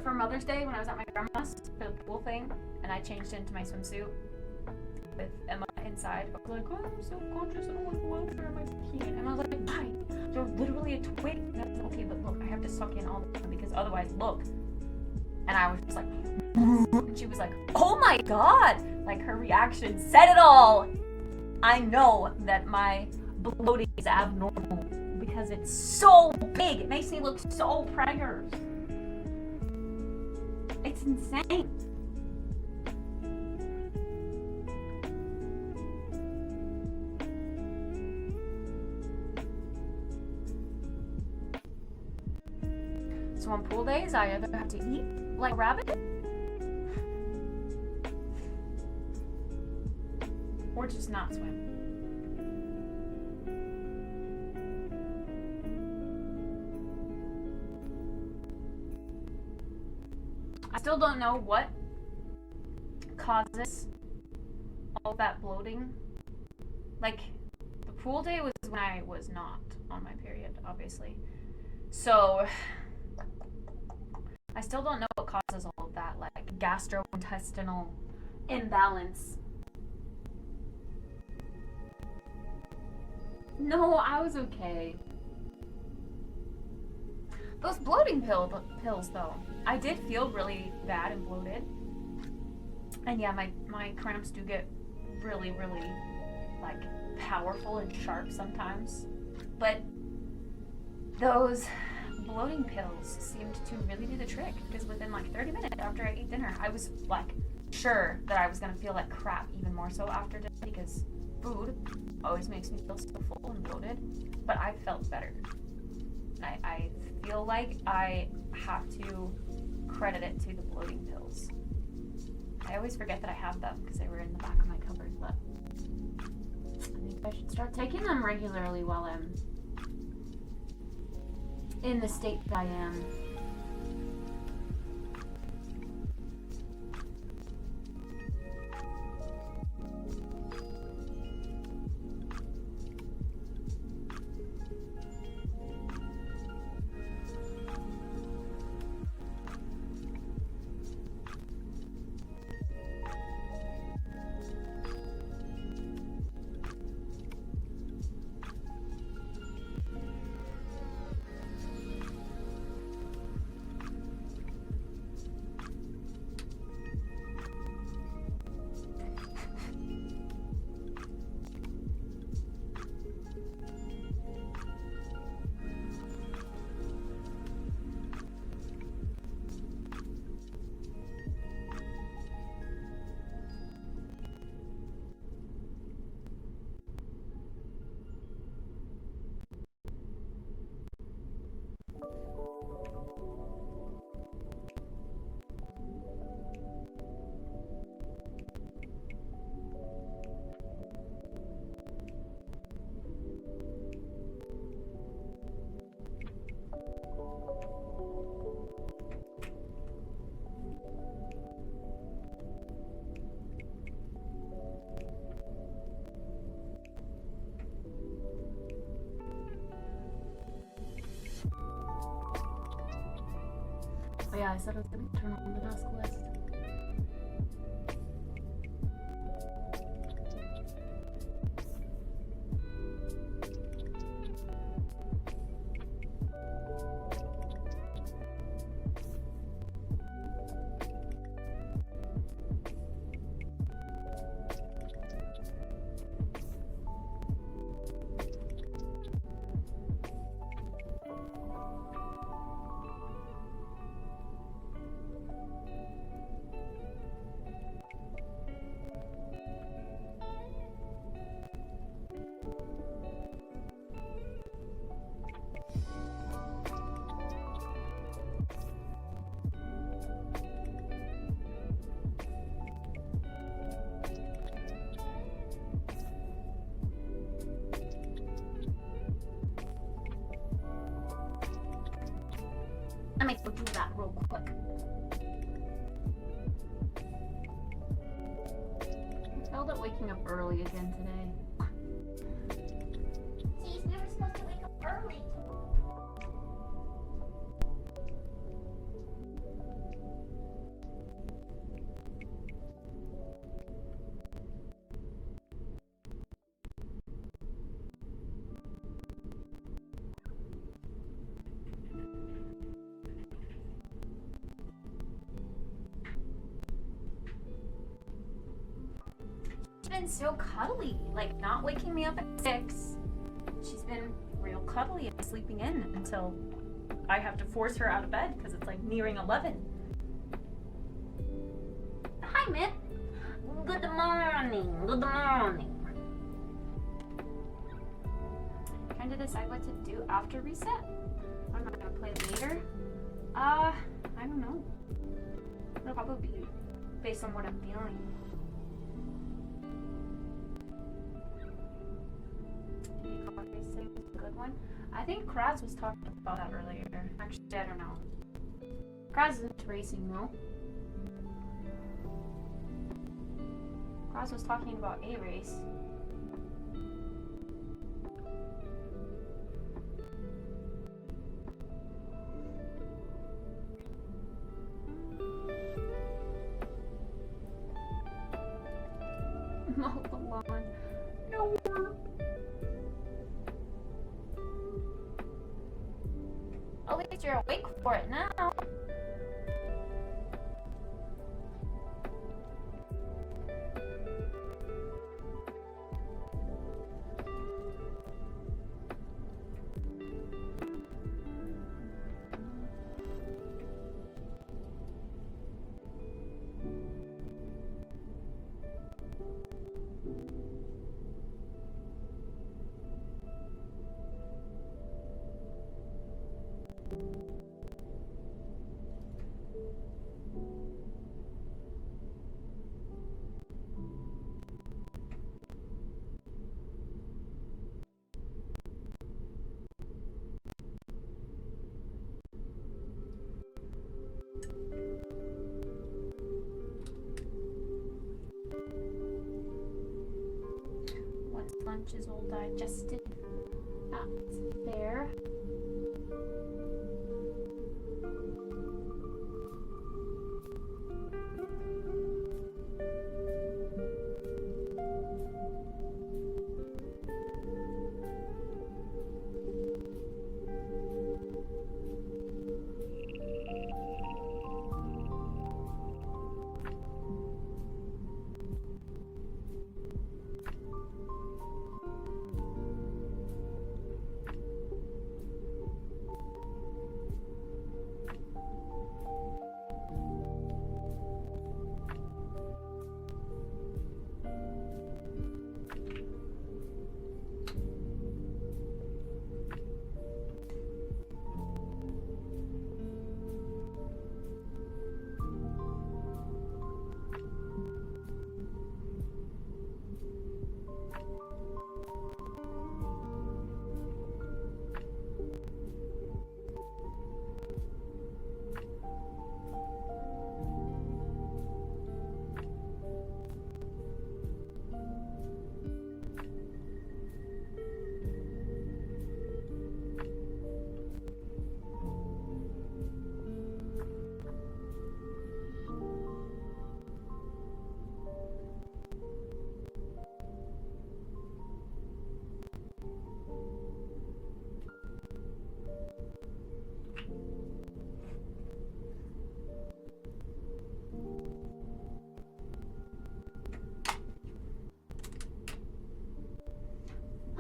Speaker 3: for Mother's Day, when I was at my grandma's for the pool thing, and I changed into my swimsuit with Emma inside, I was like, oh, I'm so conscious, I don't want to go out there in my bikini. And I was like, why? You're literally a twig. And I was like, okay, but look, I have to suck in all the time because otherwise, look. And I was just like, and she was like, oh my god! Like, her reaction said it all! I know that my bloating is abnormal because it's so big. It makes me look so preggers. It's insane. So on pool days, I either have to eat like a rabbit or just not swim. I still don't know what causes all that bloating. Like, the pool day was when I was not on my period, obviously. So I still don't know what causes all of that, like gastrointestinal imbalance. No, I was okay. Those bloating pills though, I did feel really bad and bloated. And yeah, my cramps do get really, really like powerful and sharp sometimes. But those bloating pills seemed to really do the trick because within like 30 minutes after I ate dinner, I was like sure that I was gonna feel like crap even more so after dinner because food always makes me feel so full and bloated, but I felt better. I feel like I have to credit it to the bloating pills. I always forget that I have them because they were in the back of my cupboard, but I think I should start taking them regularly while I'm in the state that I am. Oh yeah, I said I was going to turn on the dusk list. me go do that real quick. I failed at waking up early again today.
Speaker 6: Jeez, we were supposed to wake up early.
Speaker 3: Been so cuddly, like not waking me up at 6. She's been real cuddly and sleeping in until I have to force her out of bed because it's like nearing 11. Hi, Mitt. Good morning. Good morning. Trying to decide what to do after reset. I'm not gonna play it later. I don't know. It'll probably be based on what I'm feeling. Good one. I think Kraz was talking about that earlier. Actually, I don't know. Kraz isn't racing though. Kraz was talking about a race. Mow the lawn. No work. At least you're awake for it now. Once lunch is all digested, that's fair.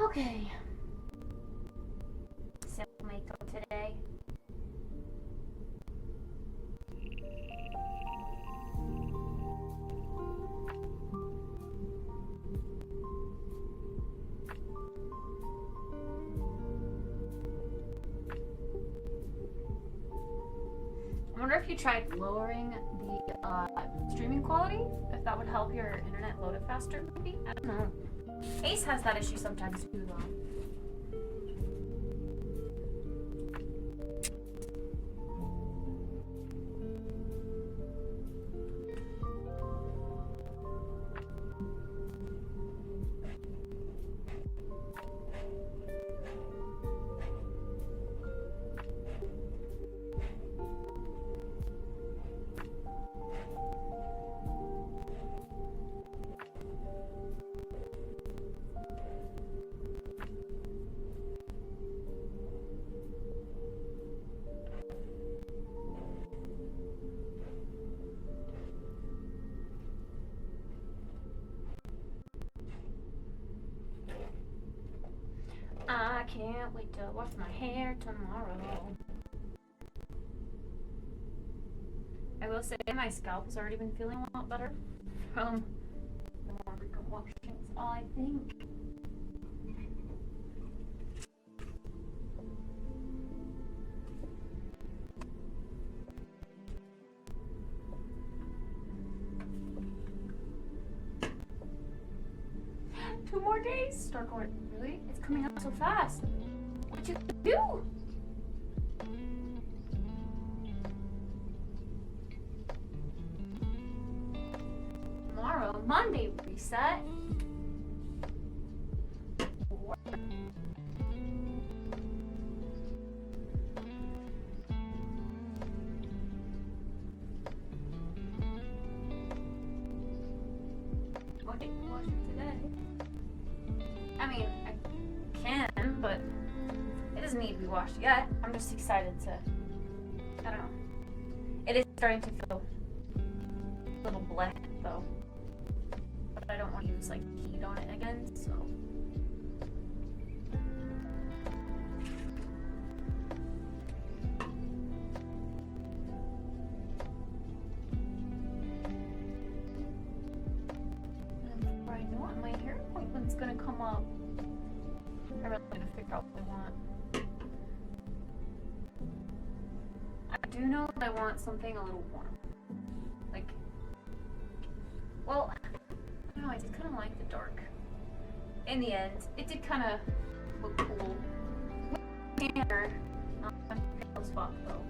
Speaker 3: Okay. Simple Mako today. I wonder if you tried lowering the streaming quality, if that would help your internet load it faster, maybe? I don't know. Ace has that issue sometimes too, though. I can't wait to wash my hair tomorrow. I will say my scalp has already been feeling a lot better from the more frequent washings, I think. Two more days? Start going, really? It's coming up so fast. What you do? Tomorrow, Monday reset. What was it today? I mean, I can, but it doesn't need to be washed yet. I'm just excited to, I don't know. It is starting to feel a little black though. But I don't want to use like heat on it again, so. And before I know it, my hair appointment's gonna come up. I really need to figure out what I want. I do know that I want something a little warm. Like, well, I don't know, I just kind of like the dark. In the end, it did kind of look cool. With hair, not a pale spot though.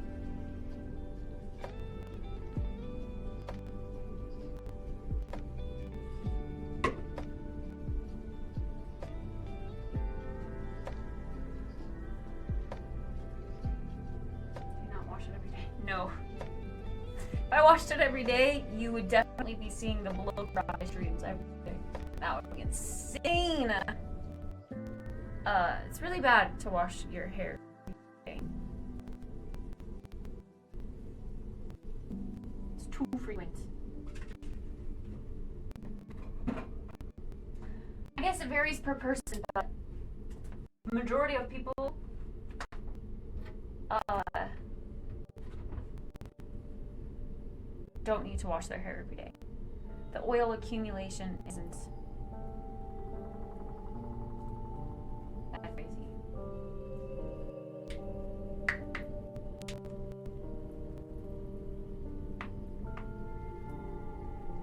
Speaker 3: No. If I watched it every day, you would definitely be seeing the blow dry streams every day. That would be insane. It's really bad to wash your hair every day. It's too frequent. I guess it varies per person, but the majority of people don't need to wash their hair every day. The oil accumulation isn't that crazy.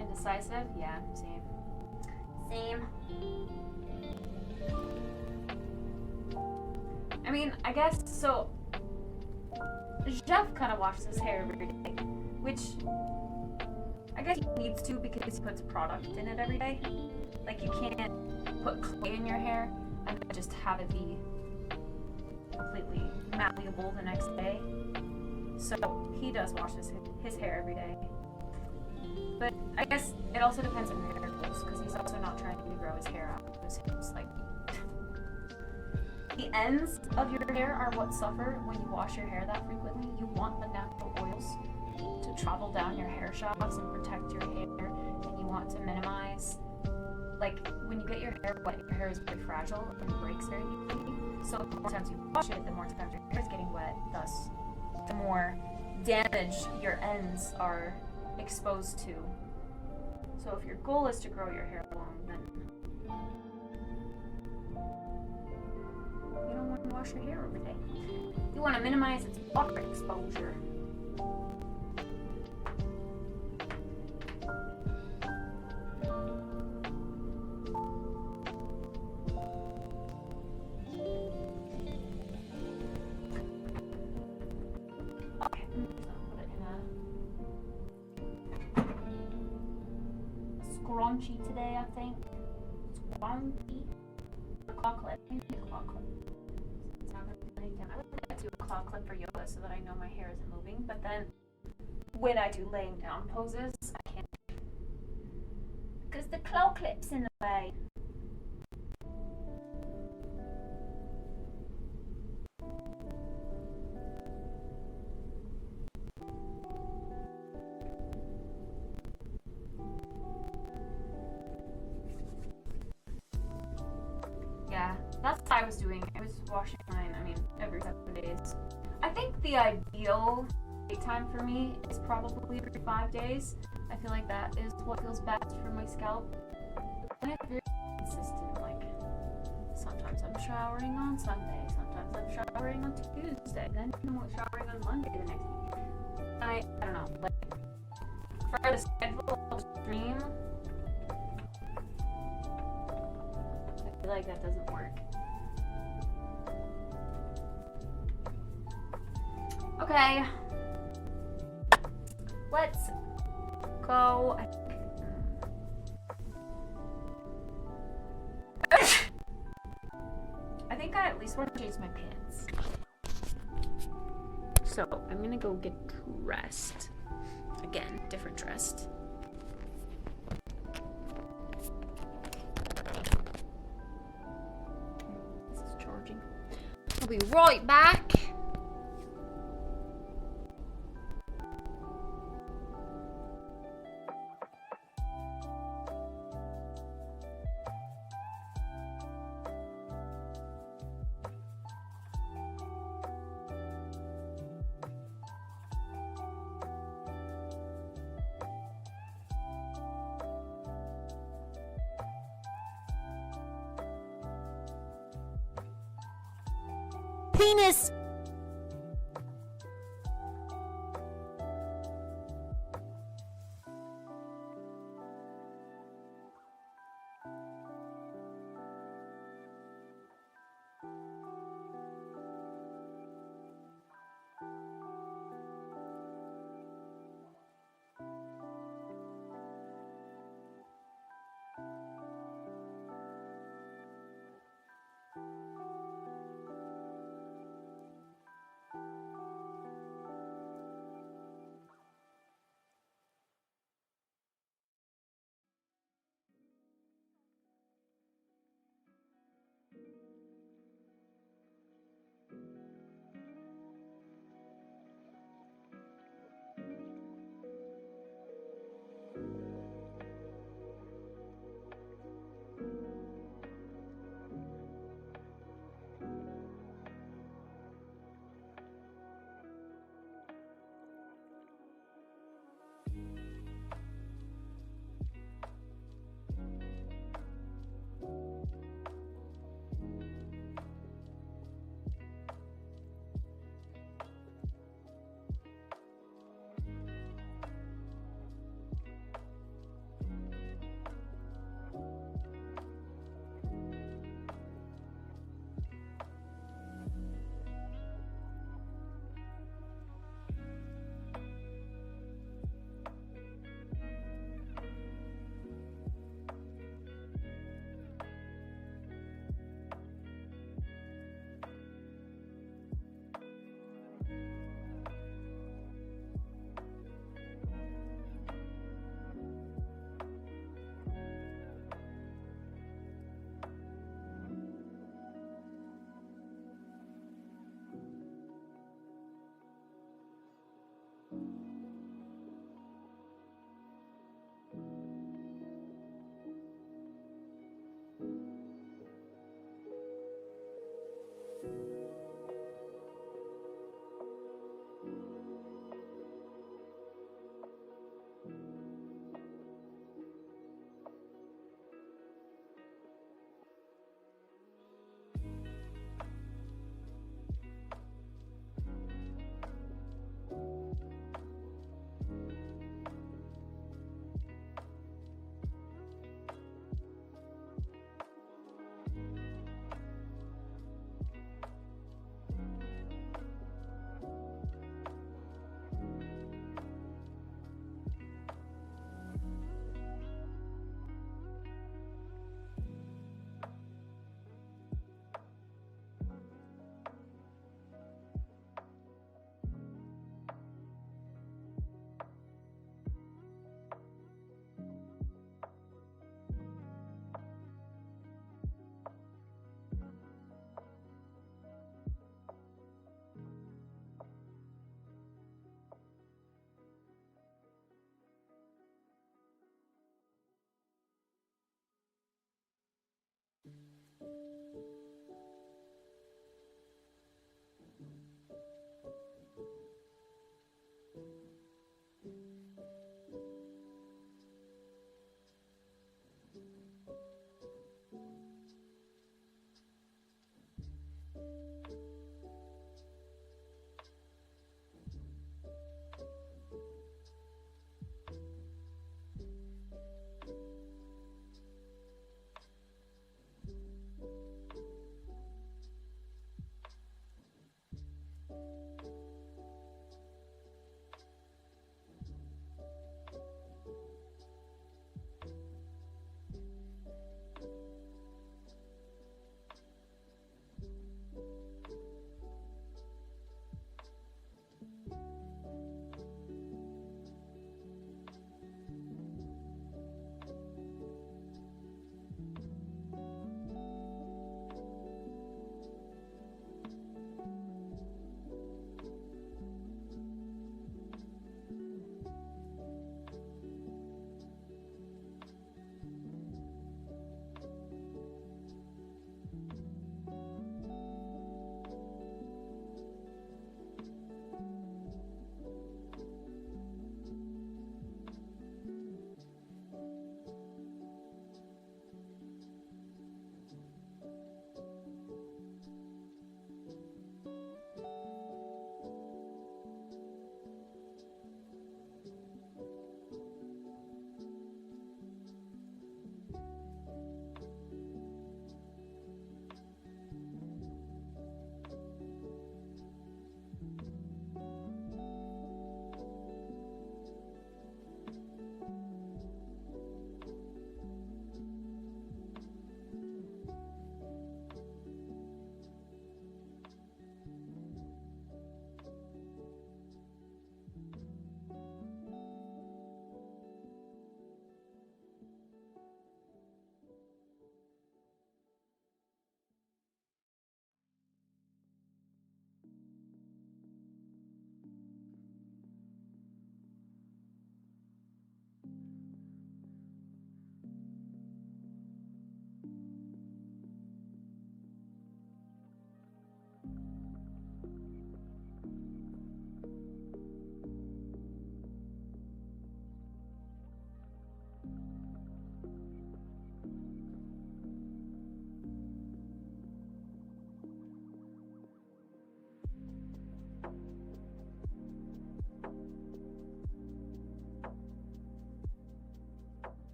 Speaker 3: Indecisive? Yeah, same. Same. I mean, I guess, so Jeff kind of washes his hair every day, which I guess he needs to because he puts product in it every day. Like, you can't put clay in your hair and then just have it be completely malleable the next day. So he does wash his hair every day. But I guess it also depends on your hair goals, because he's also not trying to grow his hair out of his hips. Like, the ends of your hair are what suffer when you wash your hair that frequently. You want the natural oils to travel down your hair shafts and protect your hair, and you want to minimize, like, when you get your hair wet, your hair is very fragile and breaks very easily. So the more times you wash it, the more times your hair is getting wet, thus the more damage your ends are exposed to. So if your goal is to grow your hair long, then you don't want to wash your hair every day. You want to minimize its water exposure. Okay, put it in a scrunchy today, I think. Scrunchy. A claw clip. Maybe a claw clip. It's not really laying down. I would like to do a claw clip for yoga so that I know my hair isn't moving, but then when I do laying down poses, I can't. Because the claw clip's in the way. Yeah, that's I was doing. I was washing mine, I mean, every 7 days. I think the ideal wait time for me is probably every 5 days. I feel like that is what feels best for my scalp. And it's very consistent, like, sometimes I'm showering on Sunday, sometimes I'm showering on Tuesday, then I'm showering on Monday the next week. I don't know, like, for the schedule of stream, I feel like that doesn't work. Okay. Let's go. I think I at least want to change my pants. So I'm gonna go get dressed. Again, different dressed. This is charging. I'll be right back.
Speaker 1: Penis!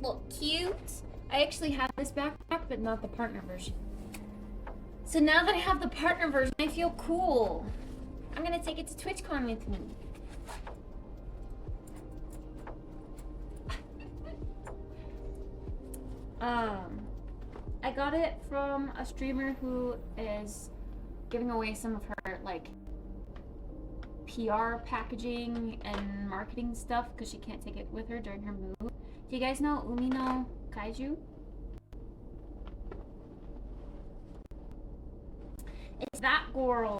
Speaker 3: look cute. I actually have this backpack, but not the partner version. So now that I have the partner version, I feel cool. I'm gonna take it to TwitchCon with me. I got it from a streamer who is giving away some of her like PR packaging and marketing stuff because she can't take it with her during her move. Do you guys know Umi no Kaiju? It's that girl.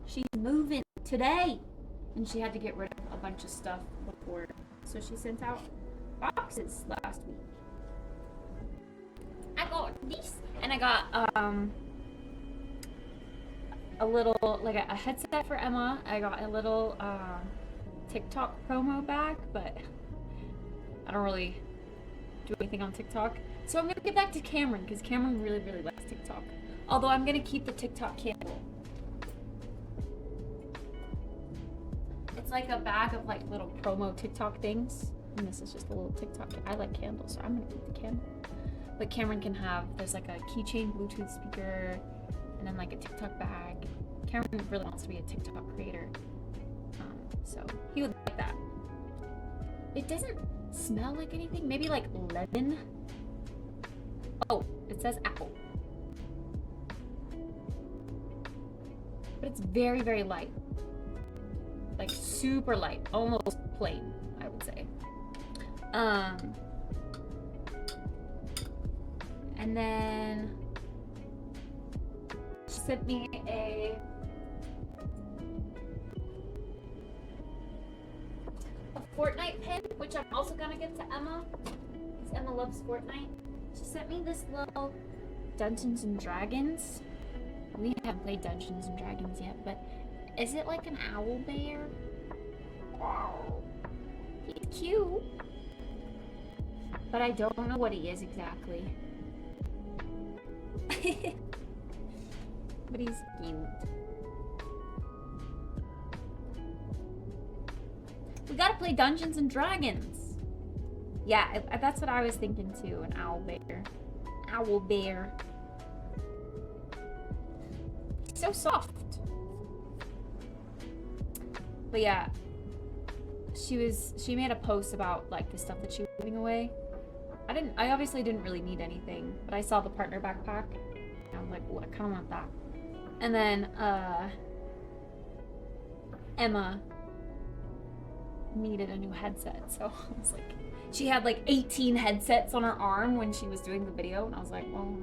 Speaker 3: She's moving today, and she had to get rid of a bunch of stuff before, so she sent out boxes last week. I got this, and I got a little, like a headset for Emma. I got a little TikTok promo bag, but I don't really do anything on TikTok. So I'm gonna get back to Cameron, because Cameron really, really likes TikTok. Although I'm gonna keep the TikTok candle. It's like a bag of like little promo TikTok things. And this is just a little TikTok. I like candles, so I'm gonna keep the candle. But Cameron can have, there's like a keychain Bluetooth speaker, and then like a TikTok bag. Cameron really wants to be a TikTok creator. So he would like that. It doesn't smell like anything, maybe like lemon. Oh, it says apple. But it's very, very light. Like super light, almost plain, I would say. And then she sent me a Fortnite pin, which I'm also gonna get to Emma, because Emma loves Fortnite. She sent me this little Dungeons and Dragons. We haven't played Dungeons and Dragons yet, but is it like an owl bear? Oh, he's cute. But I don't know what he is exactly. But he's cute. We gotta play Dungeons and Dragons. Yeah, that's what I was thinking too, an owl bear. Owl bear. He's so soft. But yeah, she made a post about like the stuff that she was giving away. I obviously didn't really need anything, but I saw the partner backpack and I was like, well, I kinda want that. And then Emma needed a new headset, so I was like, she had like 18 headsets on her arm when she was doing the video, and I was like, well,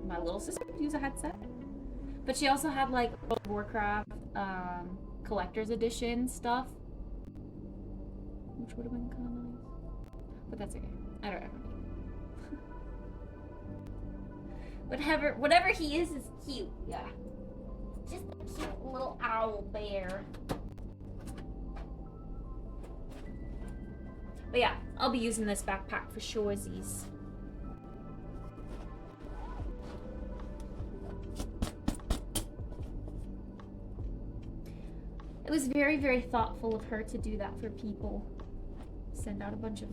Speaker 3: my little sister could use a headset. But she also had like World of Warcraft collector's edition stuff, which would have been kind of nice, but that's okay. I don't know. Whatever he is cute. Yeah, just a cute little owl bear. But yeah, I'll be using this backpack for shoresies. It was very, very thoughtful of her to do that for people. Send out a bunch of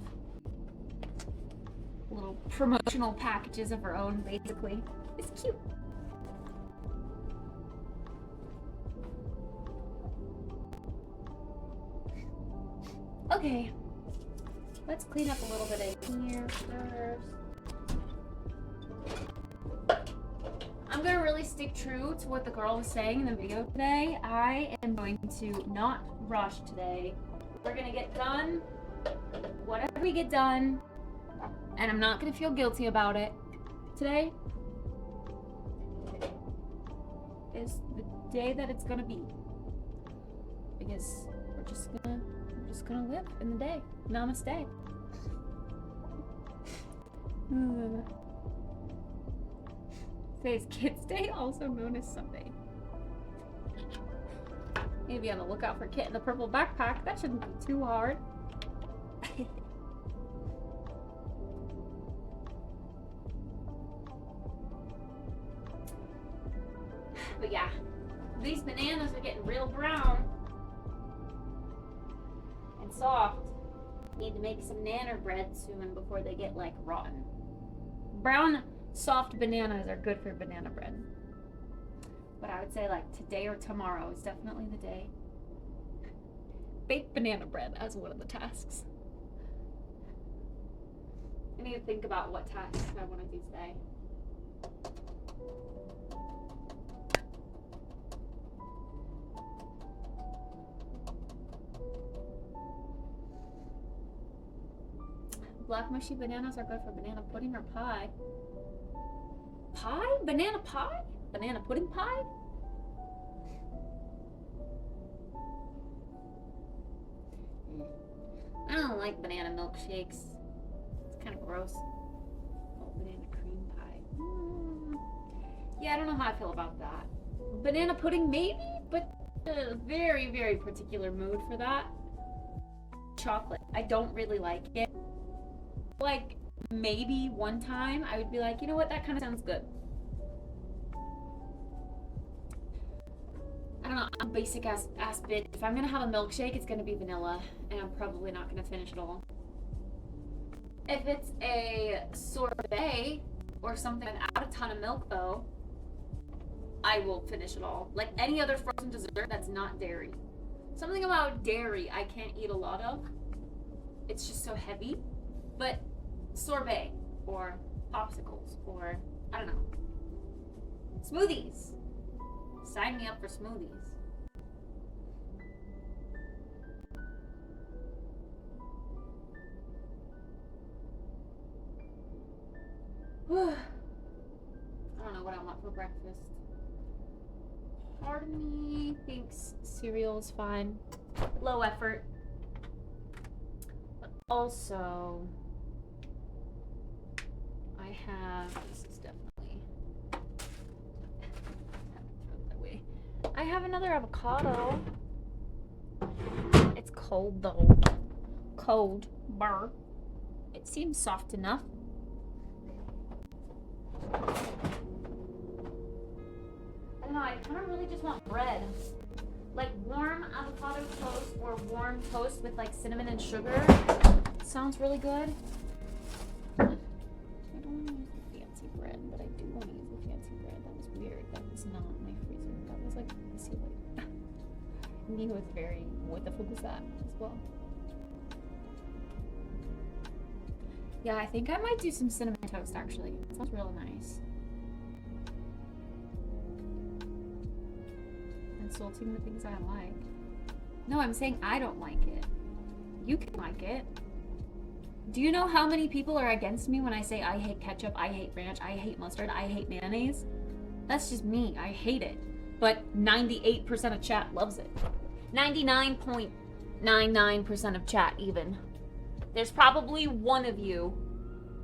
Speaker 3: little promotional packages of her own, basically. It's cute. Okay. Let's clean up a little bit of here first. I'm gonna really stick true to what the girl was saying in the video today. I am going to not rush today. We're gonna get done whatever we get done, and I'm not gonna feel guilty about it. Today is the day that it's gonna be, because we're just gonna live in the day. Namaste. Today's Kids Day, also known as Sunday. Maybe on the lookout for Kit in the purple backpack. That shouldn't be too hard. But yeah, these bananas are getting real brown and soft. Need to make some nanner bread soon before they get like rotten. Brown soft bananas are good for banana bread. But I would say like today or tomorrow is definitely the day. Bake banana bread as one of the tasks. I need to think about what tasks I want to do today. Black mushy bananas are good for banana pudding or pie. Pie? Banana pie? Banana pudding pie? I don't like banana milkshakes. It's kind of gross. Oh, banana cream pie. Yeah, I don't know how I feel about that. Banana pudding maybe, but a very, very particular mood for that. Chocolate. I don't really like it. Like, maybe one time I would be like, you know what, that kind of sounds good. I don't know, I'm basic ass bitch. If I'm gonna have a milkshake, it's gonna be vanilla, and I'm probably not gonna finish it all. If it's a sorbet or something without a ton of milk, though, I will finish it all. Like any other frozen dessert that's not dairy. Something about dairy I can't eat a lot of. It's just so heavy. But sorbet or popsicles or, I don't know, smoothies. Sign me up for smoothies. I don't know what I want for breakfast. Part of me thinks cereal is fine. Low effort. But also, I have, this is definitely, throw that away. I have another avocado. It's cold though. Cold. Burr. It seems soft enough. I don't know, I kind of really just want bread. Like warm avocado toast or warm toast with like cinnamon and sugar. Sounds really good. I don't want to use the fancy bread, but I do want to use the fancy bread. That was weird. That was not my freezer. That was like a ceiling. Me was very, what the fuck was that as well? Yeah, I think I might do some cinnamon toast actually. It sounds real nice. Insulting the things I like. No, I'm saying I don't like it. You can like it. Do you know how many people are against me when I say I hate ketchup, I hate ranch, I hate mustard, I hate mayonnaise? That's just me. I hate it. But 98% of chat loves it. 99.99% of chat even. There's probably one of you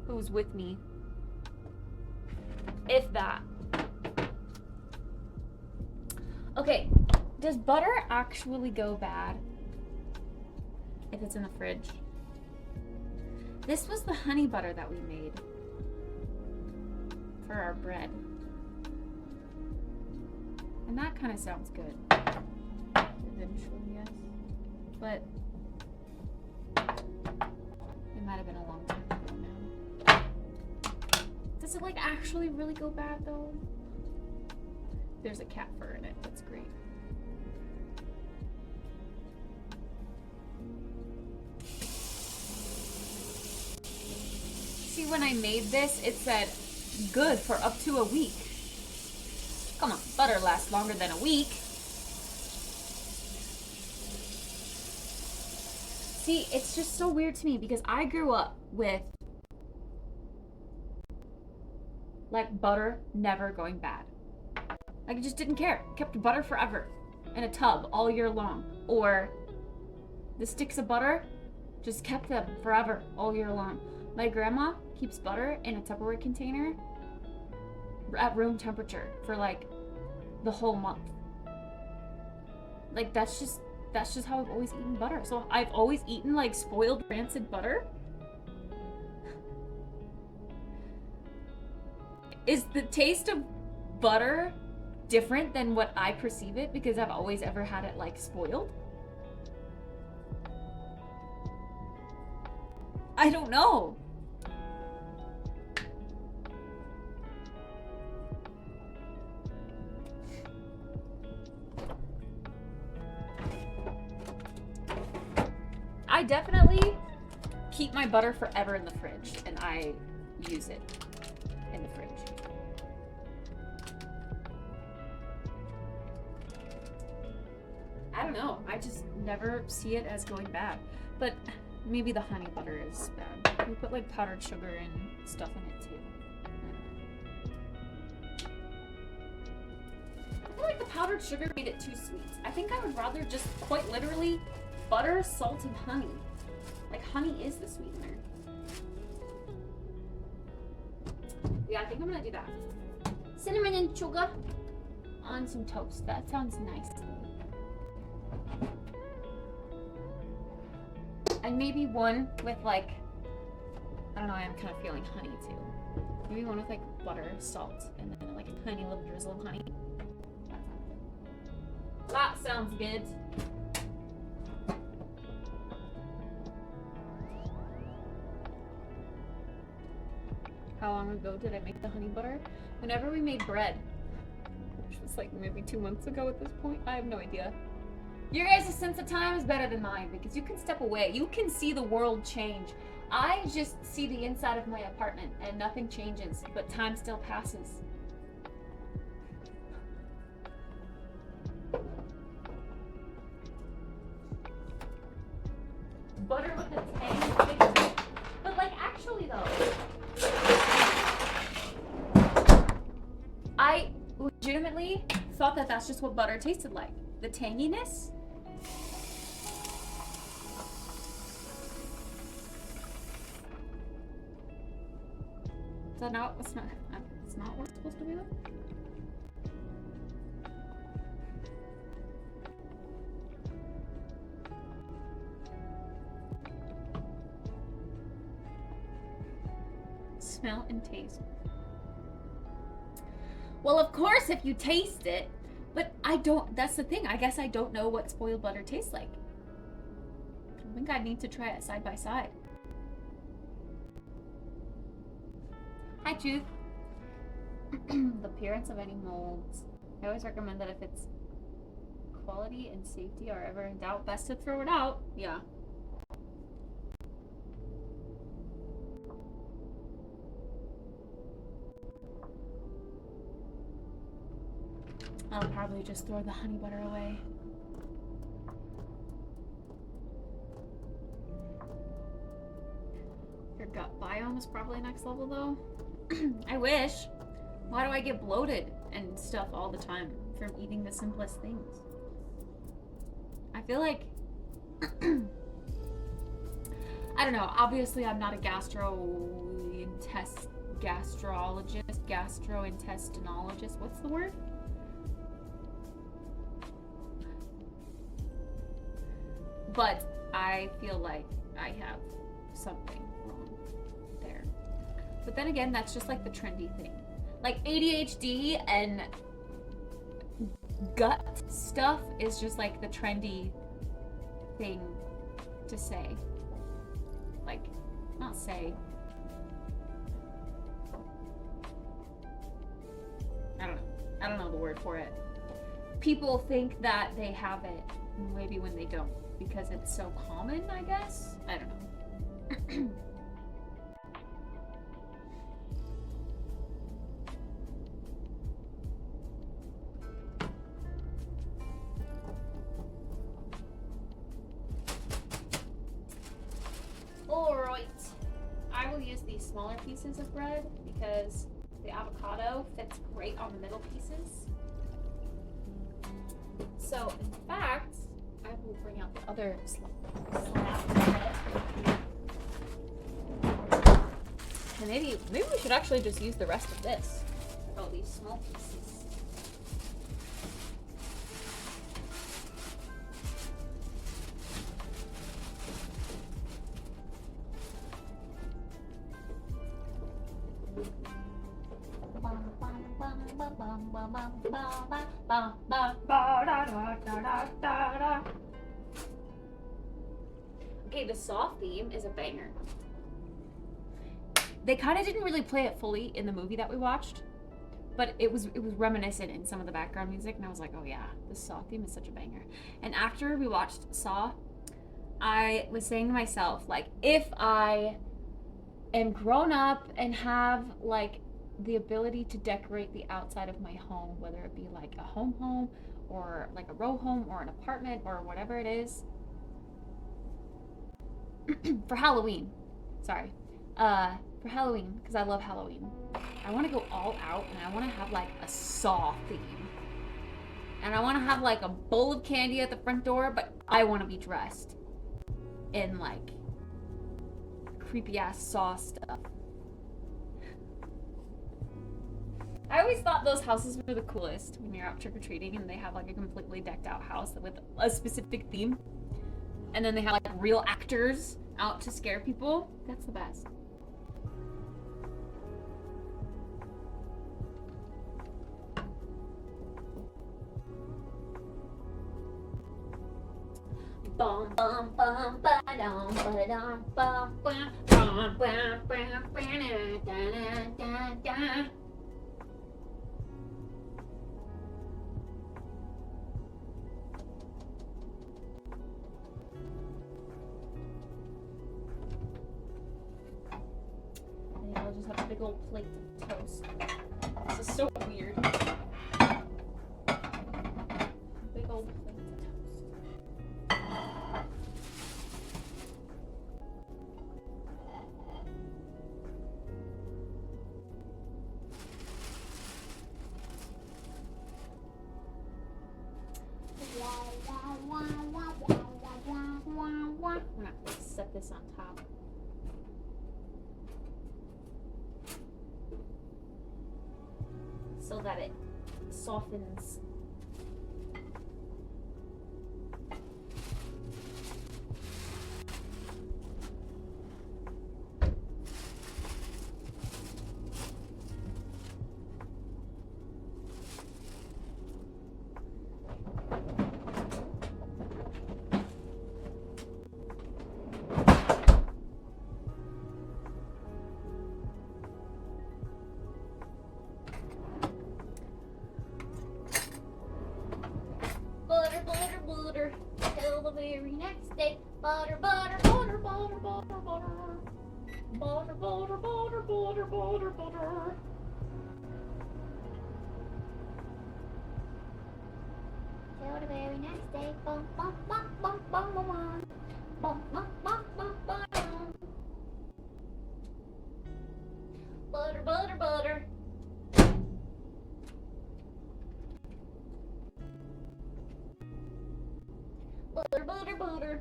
Speaker 3: who's with me. If that. Okay, does butter actually go bad if it's in the fridge? This was the honey butter that we made for our bread. And that kind of sounds good. Eventually, yes. But it might have been a long time ago now. Does it like actually really go bad though? There's a cat fur in it. That's great. See, when I made this, it said good for up to a week. Come on, butter lasts longer than a week. See, it's just so weird to me because I grew up with like butter never going bad. Like I just didn't care. Kept butter forever in a tub all year long. Or the sticks of butter, just kept them forever all year long. My grandma keeps butter in a Tupperware container at room temperature for like the whole month. Like that's just how I've always eaten butter. So I've always eaten like spoiled rancid butter. Is the taste of butter different than what I perceive it because I've always ever had it like spoiled?
Speaker 5: I don't know. I definitely keep my butter forever in the fridge, and I use it in the fridge. I don't know. I just never see it as going bad. But maybe the honey butter is bad. We put like powdered sugar and stuff in it too. I feel like the powdered sugar made it too sweet. I think I would rather just quite literally butter, salt, and honey. Like honey is the sweetener. Yeah, I think I'm gonna do that. Cinnamon and sugar on some toast. That sounds nice. And maybe one with like, I don't know, I'm kind of feeling honey too. Maybe one with like butter, salt, and then like a tiny little drizzle of honey. That sounds good. How long ago did I make the honey butter? Whenever we made bread, which was like maybe 2 months ago at this point. I have no idea. Your guys' sense of time is better than mine because you can step away. You can see the world change. I just see the inside of my apartment and nothing changes, but time still passes. Butter with a tang. But like actually though, I legitimately thought that that's just what butter tasted like. The tanginess. Is that not, it's not what it's supposed to be like? Smell and taste. Well, of course, if you taste it, but I don't, that's the thing. I guess I don't know what spoiled butter tastes like. I think I need to try it side by side. Hi, Truth. The appearance of any molds. I always recommend that if it's quality and safety are ever in doubt, best to throw it out. Yeah. I'll probably just throw the honey butter away. Your gut biome is probably next level though. I wish. Why do I get bloated and stuff all the time from eating the simplest things? I feel like I don't know. Obviously, I'm not a gastroenterologist. What's the word? But I feel like I have something wrong there. But then again, that's just like the trendy thing. Like ADHD and gut stuff is just like the trendy thing to say. Like, not say. I don't know the word for it. People think that they have it maybe when they don't because it's so common, I guess. I don't know. Alright, I will use these smaller pieces of bread because the avocado fits great on the middle pieces. So, in fact, I will bring out the other slab of bread. And maybe we should actually just use the rest of this. Oh, these small pieces. Okay, the soft theme is a banger. they kind of didn't really play it fully in the movie that we watched, but it was reminiscent in some of the background music, and I was like, oh yeah, the Saw theme is such a banger. And after we watched Saw, I was saying to myself, like, if I am grown up and have like the ability to decorate the outside of my home, whether it be like a home or like a row home or an apartment or whatever it is, for Halloween, sorry, for Halloween, because I love Halloween, I want to go all out and I want to have like a Saw theme. And I want to have like a bowl of candy at the front door, but I want to be dressed in like creepy ass Saw stuff. I always thought those houses were the coolest when you're out trick-or-treating and they have like a completely decked out house with a specific theme. And then they have like real actors out to scare people. That's the best. Bum bum bum ba dum ba dum bum bum bum bum bum da da da. And I'll just have a big old plate of toast. This is so weird. Big old plate of toast. I'm gonna set this on top. So that it softens. Butter, butter, butter, till the very next day. Butter, butter, butter, butter, butter, butter. Butter, butter, butter, butter, butter, butter. Till the very next day. Bum, bum, bum, bum, bum, bum, bum. Bum, bum, bum, bum, bum. Butter, butter, butter. Butter, butter, butter.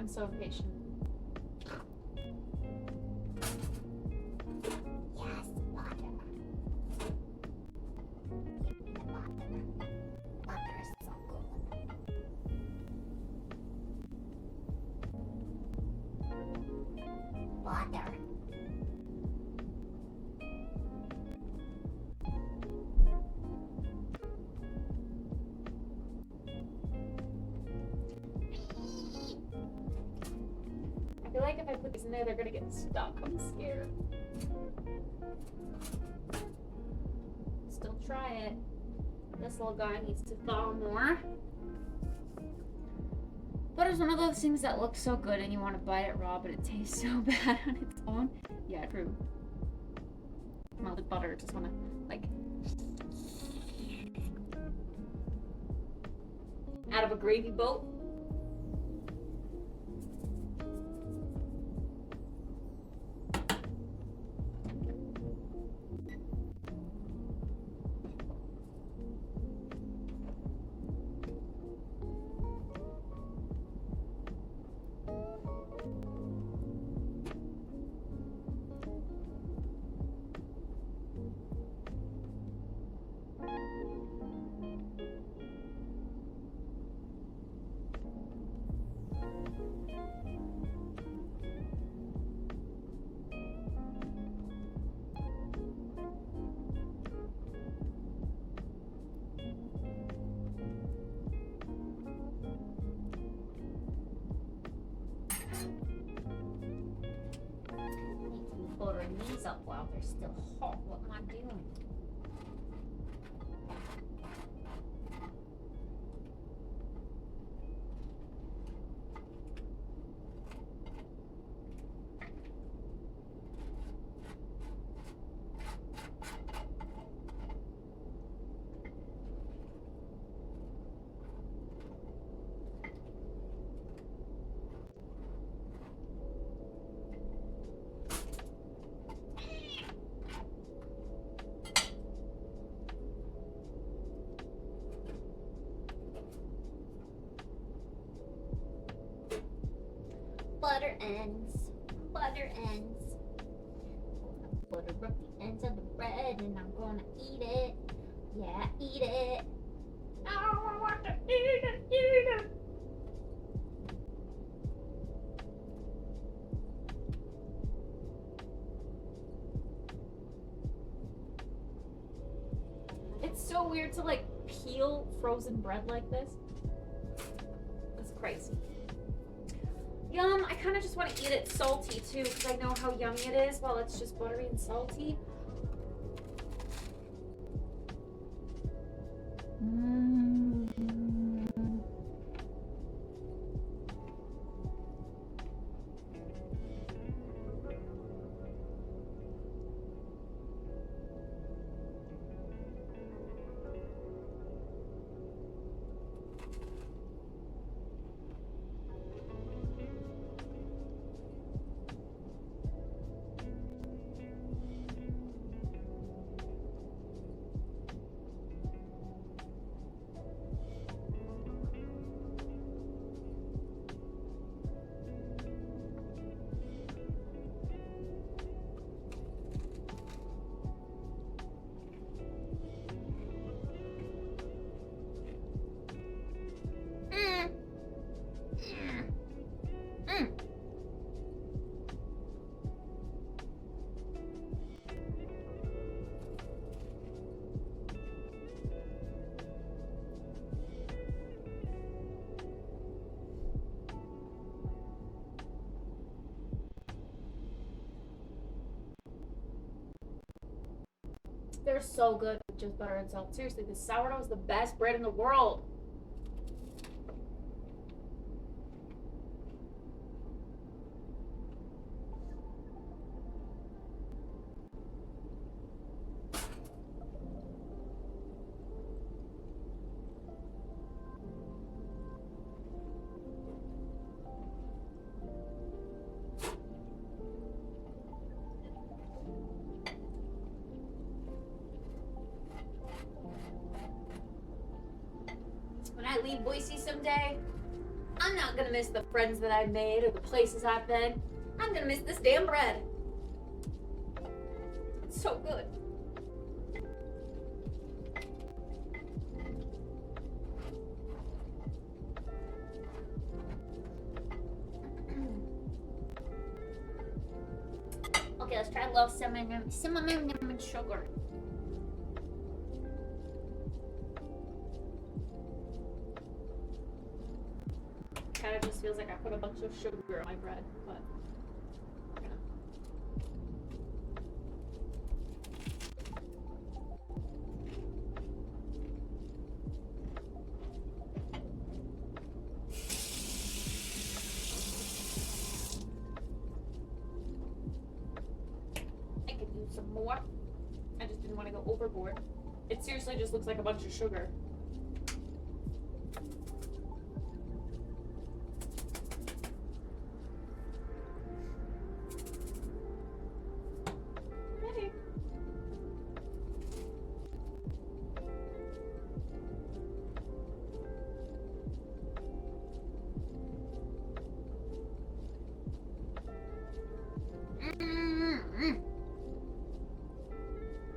Speaker 5: I'm so impatient.
Speaker 6: Yes, butter. Give me the butter. Butter is so good. Butter.
Speaker 5: I feel like if I put these in there, they're gonna get stuck. I'm scared. Still try it. This little guy needs to thaw more. Butter's one of those things that looks so good and you want to bite it raw, but it tastes so bad on its own. Yeah, true. Melted butter, just wanna like out of a gravy boat. knees up while they're still hot. What am I doing? Butter ends. Butter ends. Butter up the ends of the bread and I'm gonna eat it. Yeah, eat it. Oh, I want to eat it, eat it. It's so weird to like peel frozen bread like this. It's crazy. Yum, I kind of just want to eat it salty too because I know how yummy it is while it's just buttery and salty. They're so good with just butter and salt. Seriously, the sourdough is the best bread in the world. When I leave Boise someday, I'm not gonna miss the friends that I've made or the places I've been. I'm gonna miss this damn bread. It's so good. Okay, let's try a little cinnamon and sugar. Kind of just feels like I put a bunch of sugar on my bread, but you know. I could use some more. I just didn't want to go overboard. It seriously just looks like a bunch of sugar.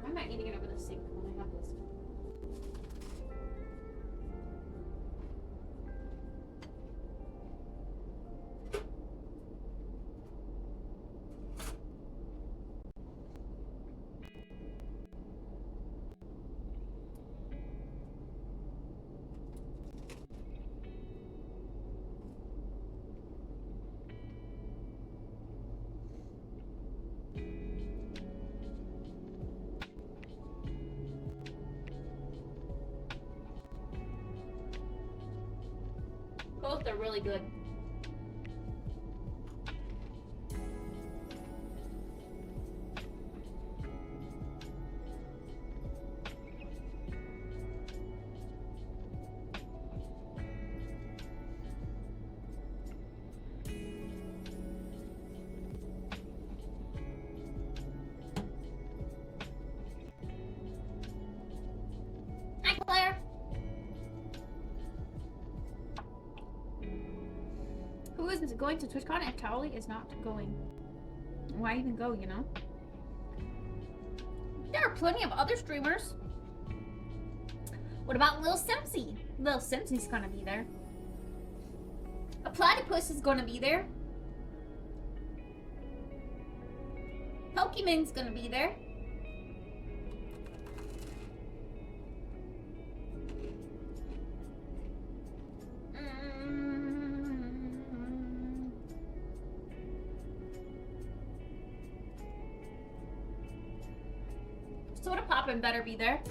Speaker 5: Why am I eating it over the sink when I have this? really good. Hi, Claire. Who is going to TwitchCon if Charlie is not going? Why even go, you know? There are plenty of other streamers. What about Lil Simpsy? Lil Simpsy's gonna be there. A platypus is gonna be there. Pokemon's gonna be there. Soda Poppin' better be there.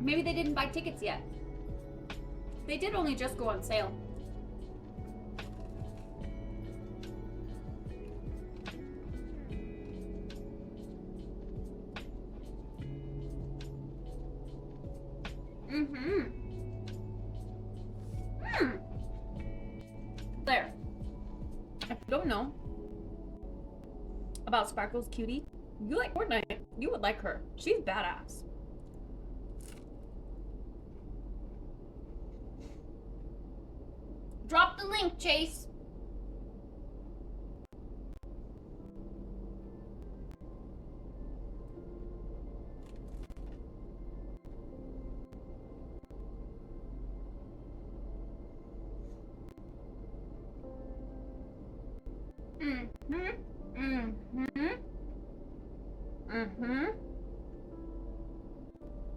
Speaker 5: Maybe they didn't buy tickets yet. They did only just go on sale. There. If you don't know about Sparkle's Cutie, you like Fortnite, you would like her. She's badass. Drop the link, Chase.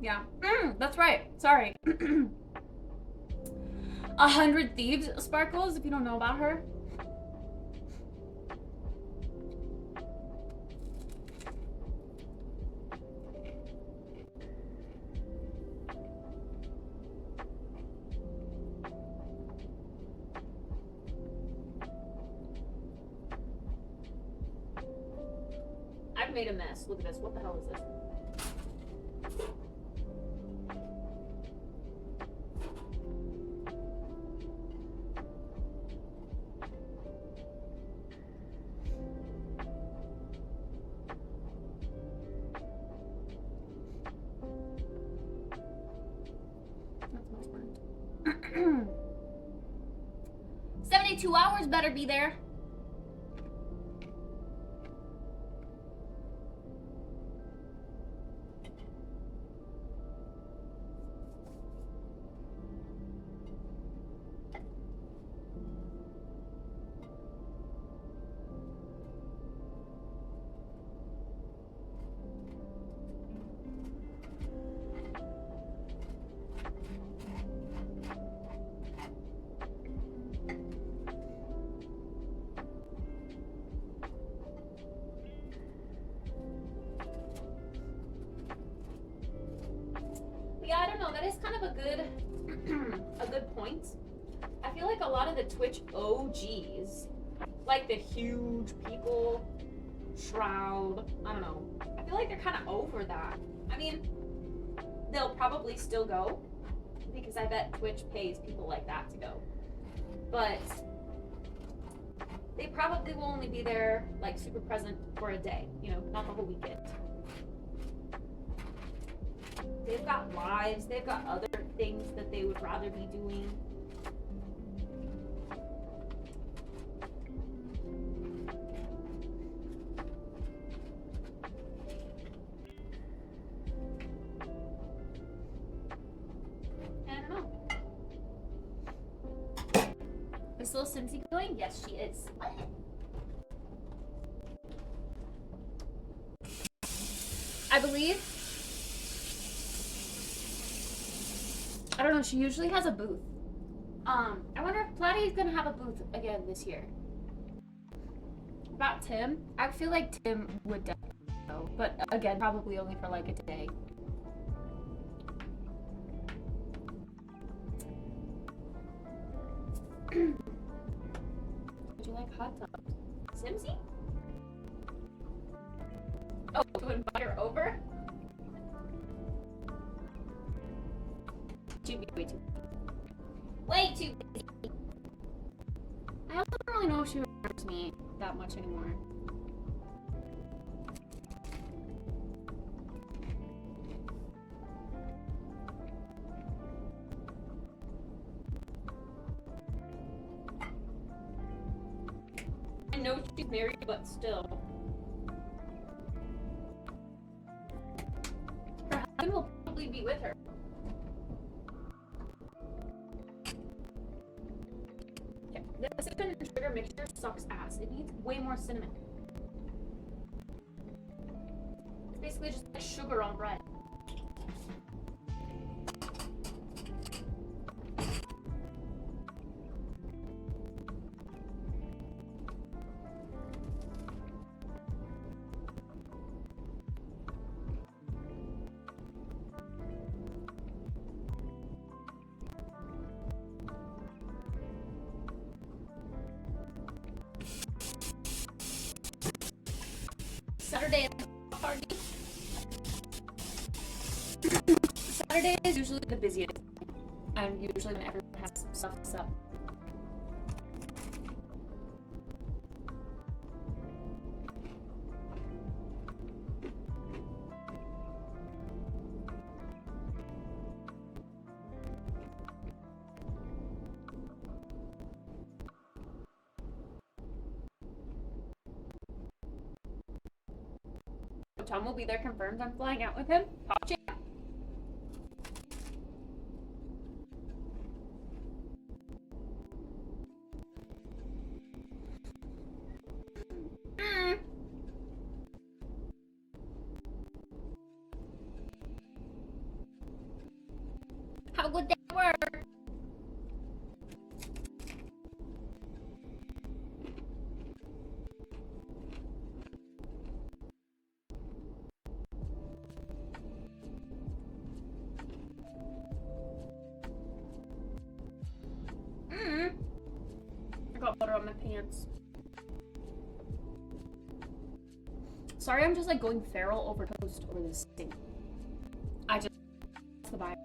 Speaker 5: Yeah. That's right. Sorry. 100 Thieves Sparkles, if you don't know about her. I've made a mess. Look at this. What the hell is this? That's not burnt. 72 hours better be there. Yeah, I don't know. That is kind of a good point. I feel like a lot of the Twitch OGs, like the huge people, Shroud, I don't know. I feel like they're kind of over that. I mean, they'll probably still go because I bet Twitch pays people like that to go. But they probably will only be there like super present for a day, you know, not the whole weekend. They've got lives, they've got other things that they would rather be doing. I don't know. Is Lil Simpsy going? Yes, she is. I believe. I don't know, she usually has a booth. I wonder if Platty's gonna have a booth again this year. About Tim, I feel like Tim would definitely go, but again, probably only for like a day. Would you like hot tubs? Simsy? Oh, to invite her over? She'd be way too busy. Way too busy. I also don't really know if she remembers me that much anymore. I know she's married, but still. Her husband will probably be with her. Okay, the cinnamon and sugar mixture sucks ass. It needs way more cinnamon. It's basically just like sugar on bread. Saturday party. Saturday is usually the busiest, and usually when everyone has stuff to sell. Tom will be there confirmed. I'm flying out with him. Pop chat. How would that work? I got butter on my pants. Sorry, I'm just like going feral over toast over this thing. That's the vibe.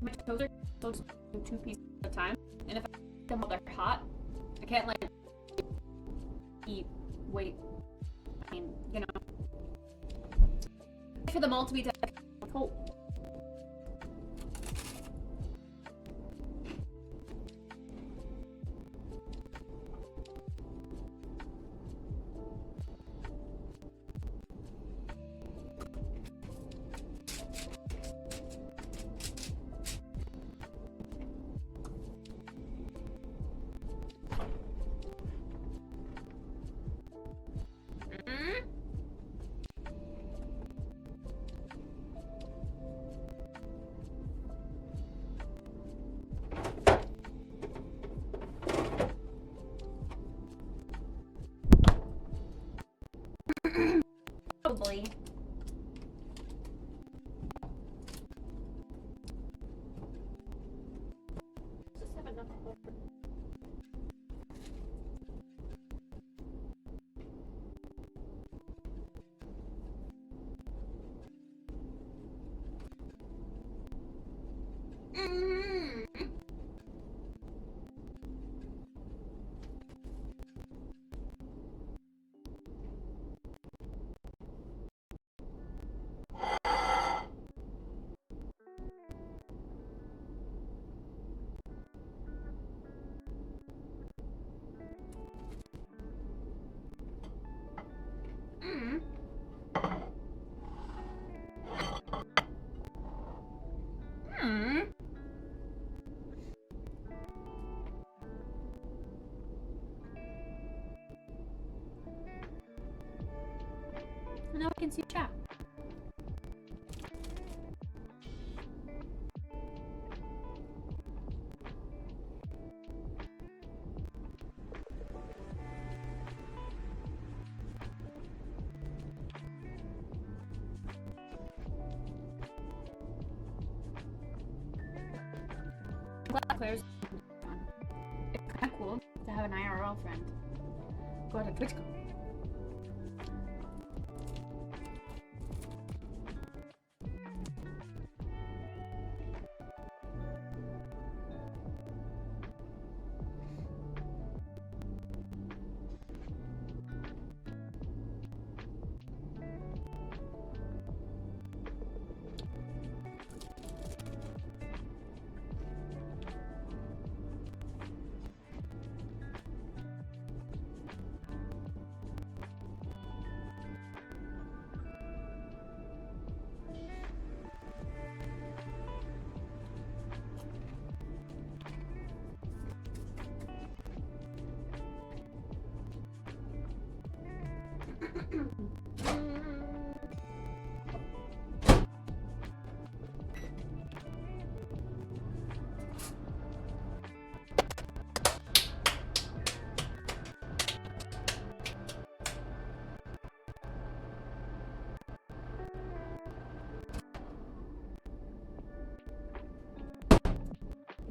Speaker 5: My toes are toast in 2 pieces at a time, and if I eat them while they're hot, I can't like wait. I mean, you know, for them all to be cold. Probably. Just have enough butter. Now I can see chat. Glad Claire's fun. It's kind of cool to have an IRL friend. Go to TwitchCon.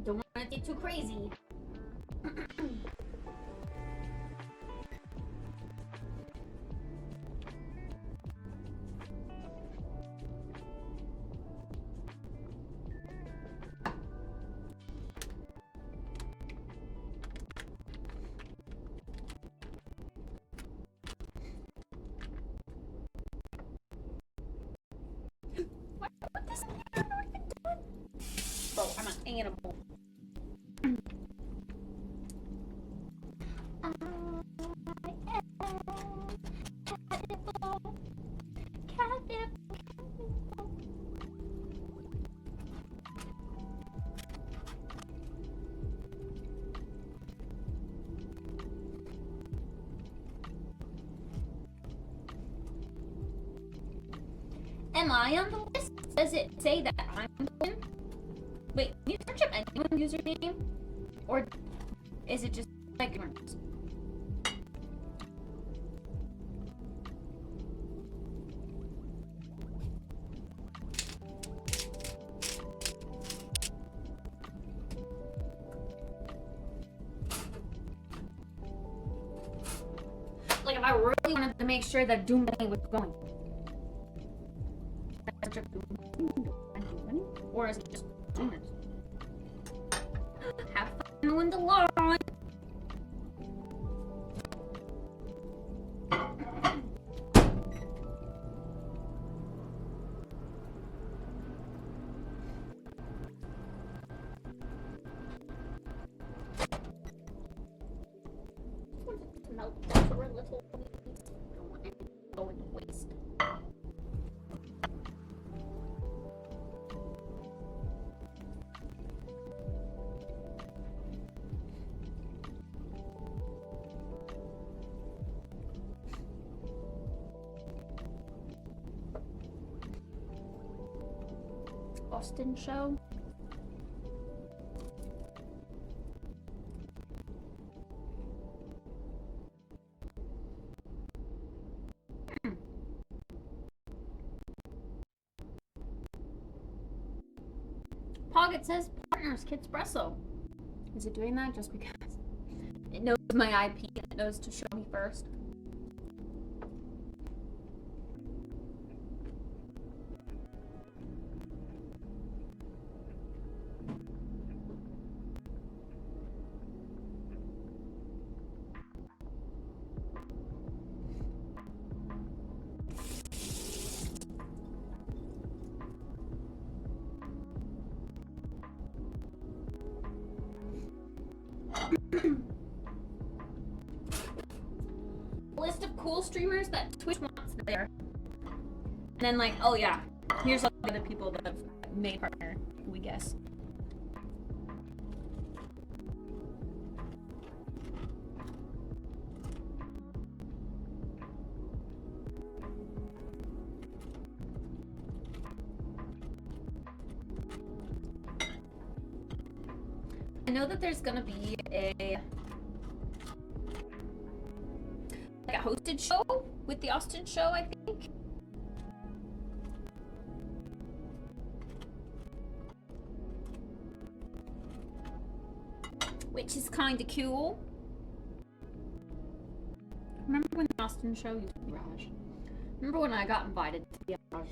Speaker 5: Don't want to get too crazy. What this? Bro, I'm an animal. Am I on the list? Does it say that I'm the one? Wait, can you search up anyone's username? Or is it just like yours? Like if I really wanted to make sure that Doom Money was going. Or is it just Doomers? Have fun in the lawn. Melt down for a little. I don't want it to go in waste. Austin show. Pog, it says partners, Kittspresso. Is it doing that just because it knows my IP and it knows to show me first? List of cool streamers that Twitch wants there. And then like, oh yeah, here's all the other people that have made partner, we guess. know that there's gonna be a hosted show with the Austin show, I think. Which is kind of cool. Remember when the Austin show used to be Raj? Remember when I got invited to be Raj?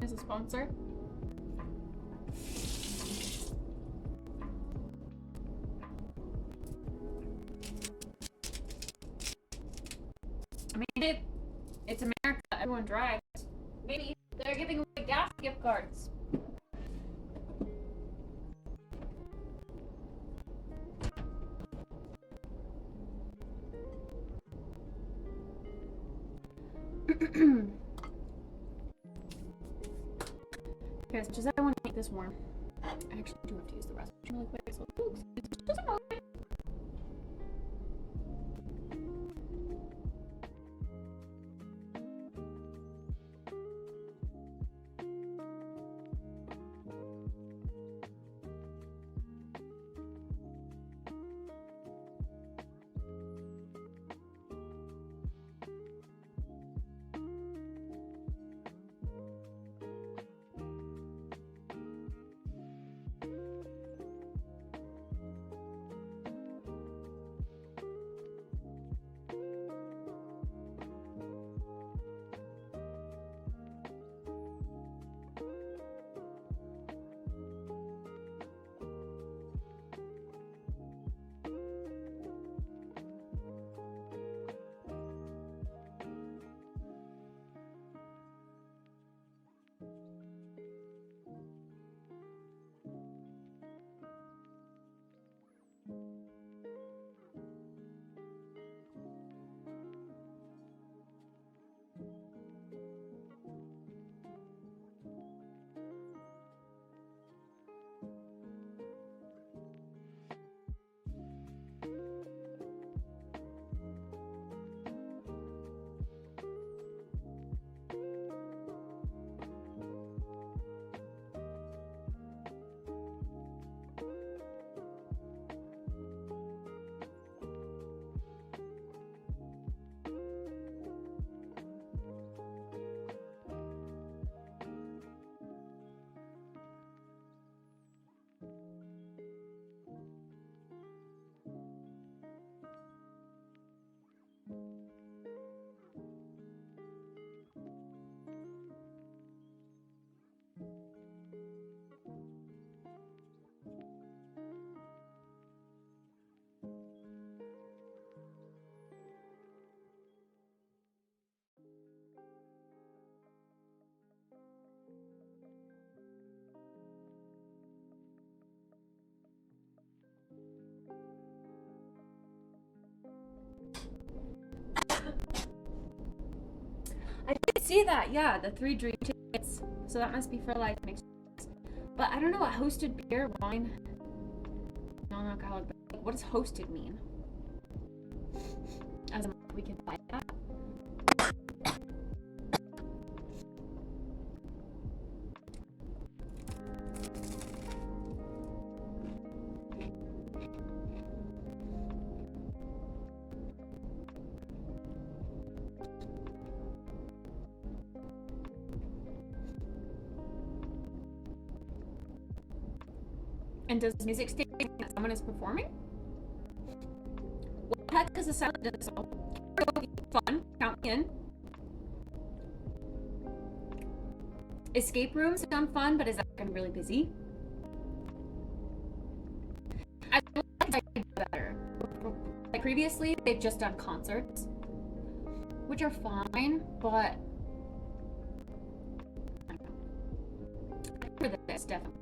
Speaker 5: As a sponsor. I mean, it's America. Everyone drives. Maybe they're giving away gas gift cards. Okay, as much as I want to make this warm, I actually do have to use the restroom really quick, so it's just a moment. I did see that, yeah, the 3 dream tickets. So that must be for like next year. But I don't know what hosted beer, wine, non-alcoholic. Like, what does hosted mean? As in, we can buy that. And does music stay when someone is performing? What the heck is a silent disco? Fun, count me in. Escape rooms sound fun, but is that getting really busy? I feel like I could do better. Like previously, they've just done concerts. which are fine, but for this definitely.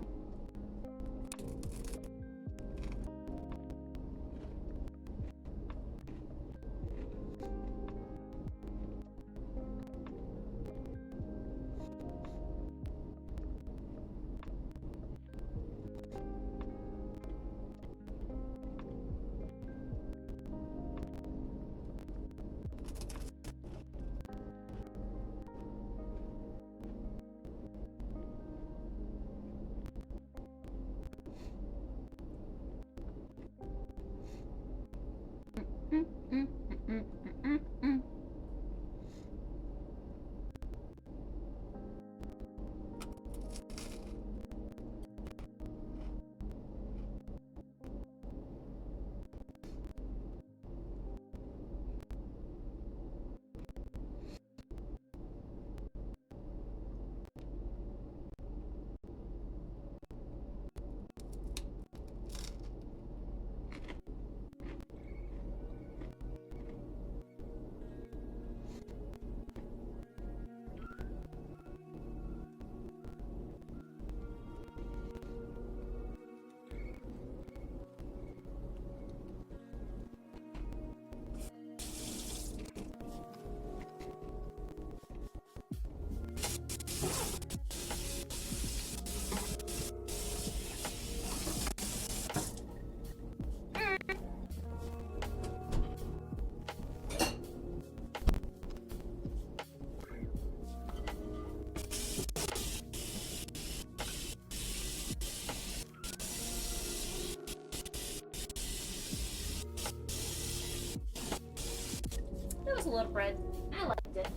Speaker 5: That was a lot of bread. I liked it.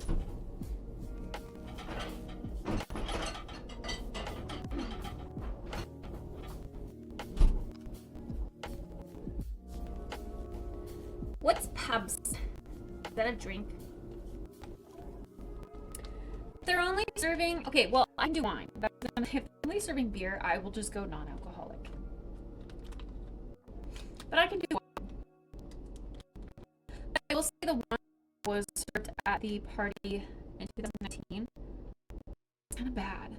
Speaker 5: What's pubs? Is that a drink? They're only serving. Okay, well, I can do wine, but if they're only serving beer, I will just go non-alcoholic. But I can do wine. I will say the wine was served at the party in 2019. It's kind of bad.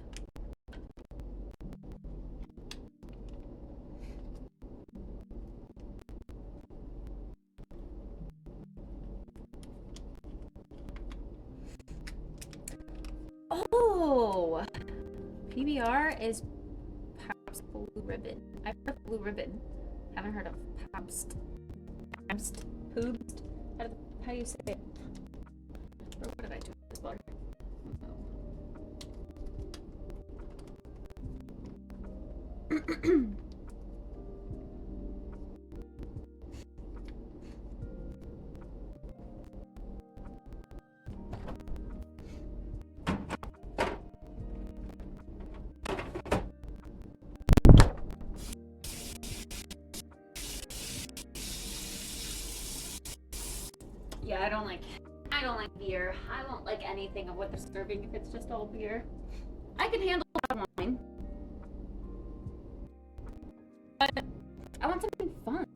Speaker 5: Oh, PBR is Pabst Blue Ribbon. I've heard of Blue Ribbon. Haven't heard of Pabst. Pabst. Poobst. How do you say it? Or what did I do with this bar? Yeah, I don't like beer. I won't like anything of what they're serving if it's just all beer. I can handle wine. But I want something fun.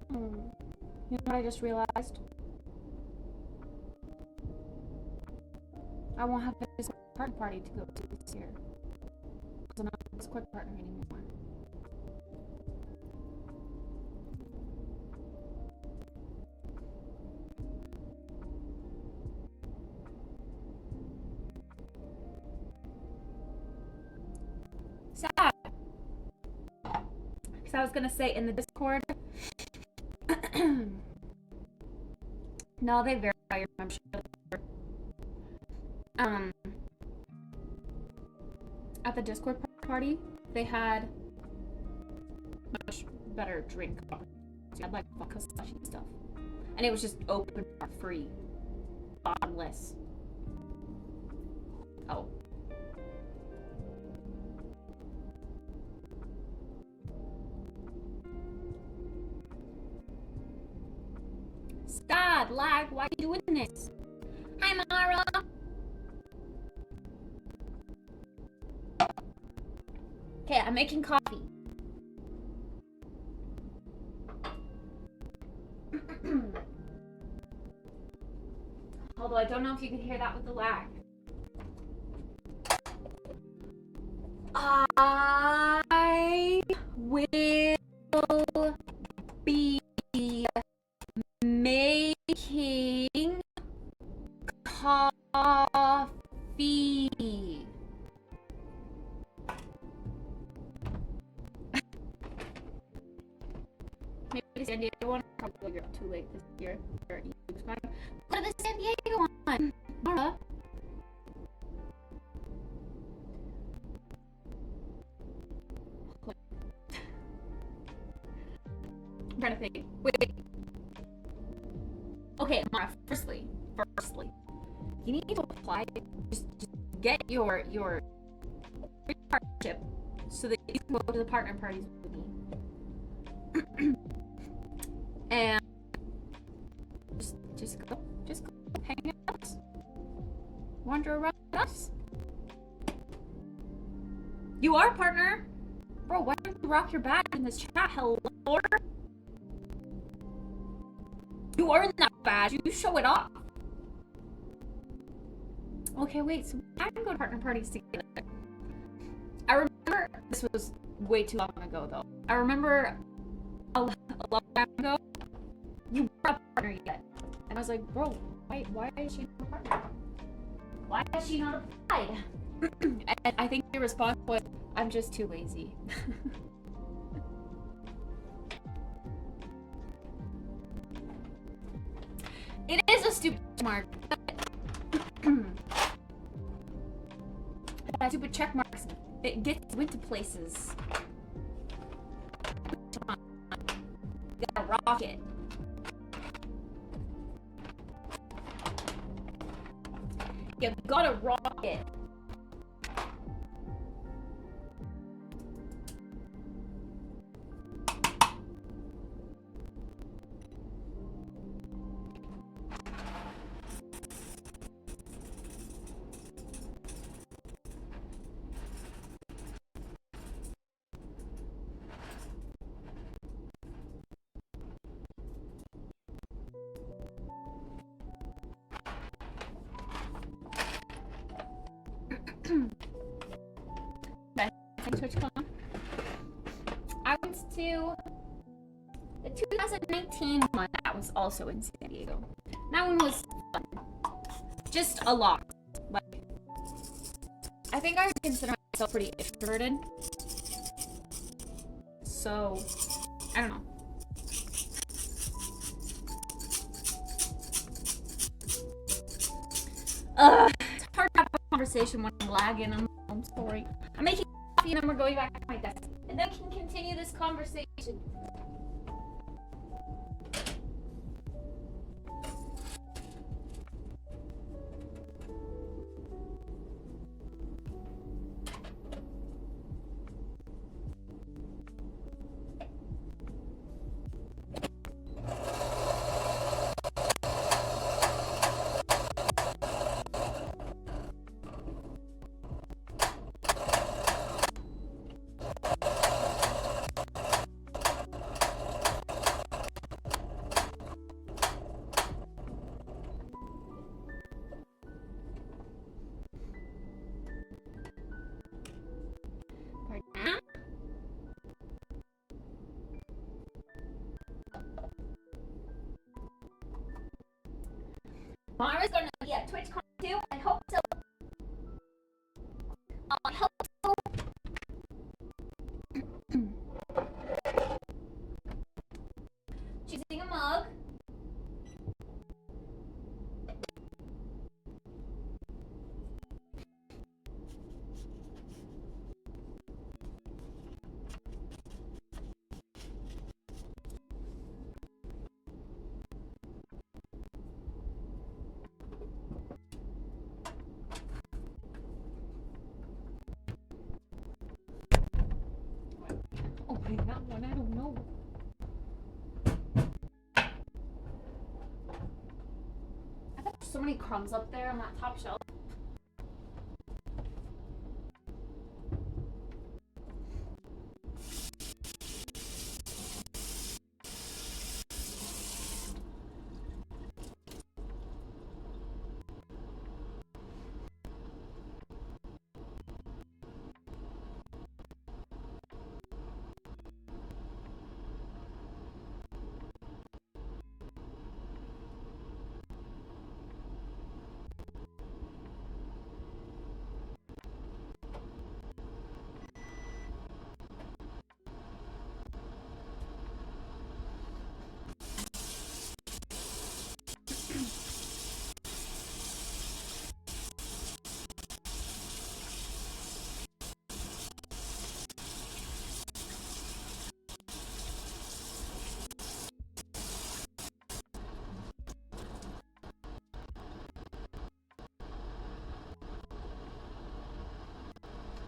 Speaker 5: You know what I just realized? I won't have a Discord party to go to this year. Because I'm not a Discord partner anymore. Sad. Because I was gonna say in the Discord. No, they verify your membership. At the Discord party, they had much better drink. I had like vodka slushy stuff, and it was just open bar free, bottomless. Oh. Scott, lag, why are you doing this? Hi, Mara. Okay, I'm making coffee. Although I don't know if you can hear that with the lag. I will be making coffee. Maybe the San Diego one. Probably you're too late this year. What are the San Diego one? Mara. I'm trying to think. Wait. Okay, Mara. Firstly, you need to apply. Just get your partnership so that you can go to the partner parties with me. And just go hang out, wander around with us. You are a partner, bro. Why don't you rock your back in this chat? Hello. You earned that badge. You show it off. Okay, wait. So I can go to partner parties together. I remember this was way too long ago, though. I remember a long time ago, you weren't a partner yet, and I was like, bro, why is she not a partner? Why has she not applied? And I think your response was, I'm just too lazy. It is a stupid mark. That stupid check marks, it gets you into places. You gotta rock it. You gotta rock it. TwitchCon. I went to the 2019 one that was also in San Diego. That one was fun. Just a lot. Like, I think I would consider myself pretty introverted. So, I don't know. It's hard to have a conversation when I'm lagging. I'm sorry. I'm making coffee and then we're going back to my desk. And then we can continue this conversation. Mara's gonna be at TwitchCon too. I hope so. I hope so. She's using a mug. That one, I don't know. I thought there's so many crumbs up there on that top shelf.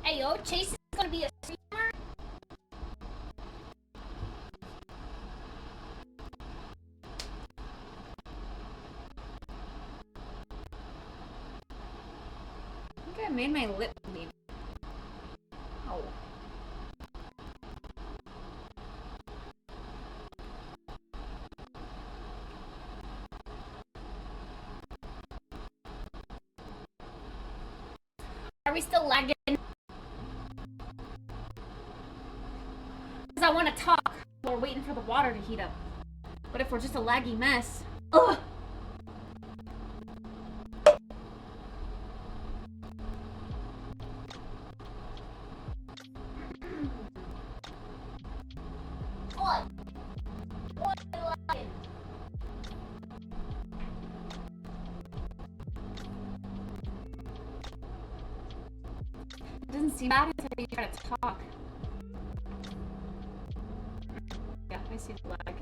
Speaker 5: Hey yo, Chase is gonna be a streamer? I think I made my lip bleed. Ow. Are we still lagging? Because I want to talk while we're waiting for the water to heat up. But if we're just a laggy mess, ugh! What? What are you lagging? It doesn't seem bad until you try to talk. Yeah, I see the lag.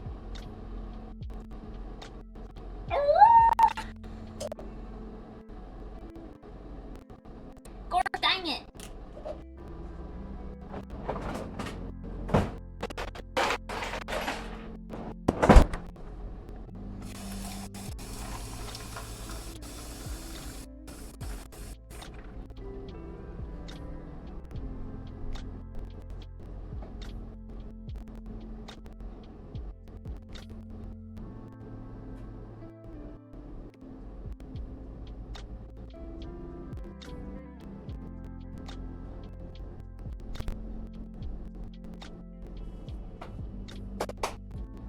Speaker 5: Gosh dang it!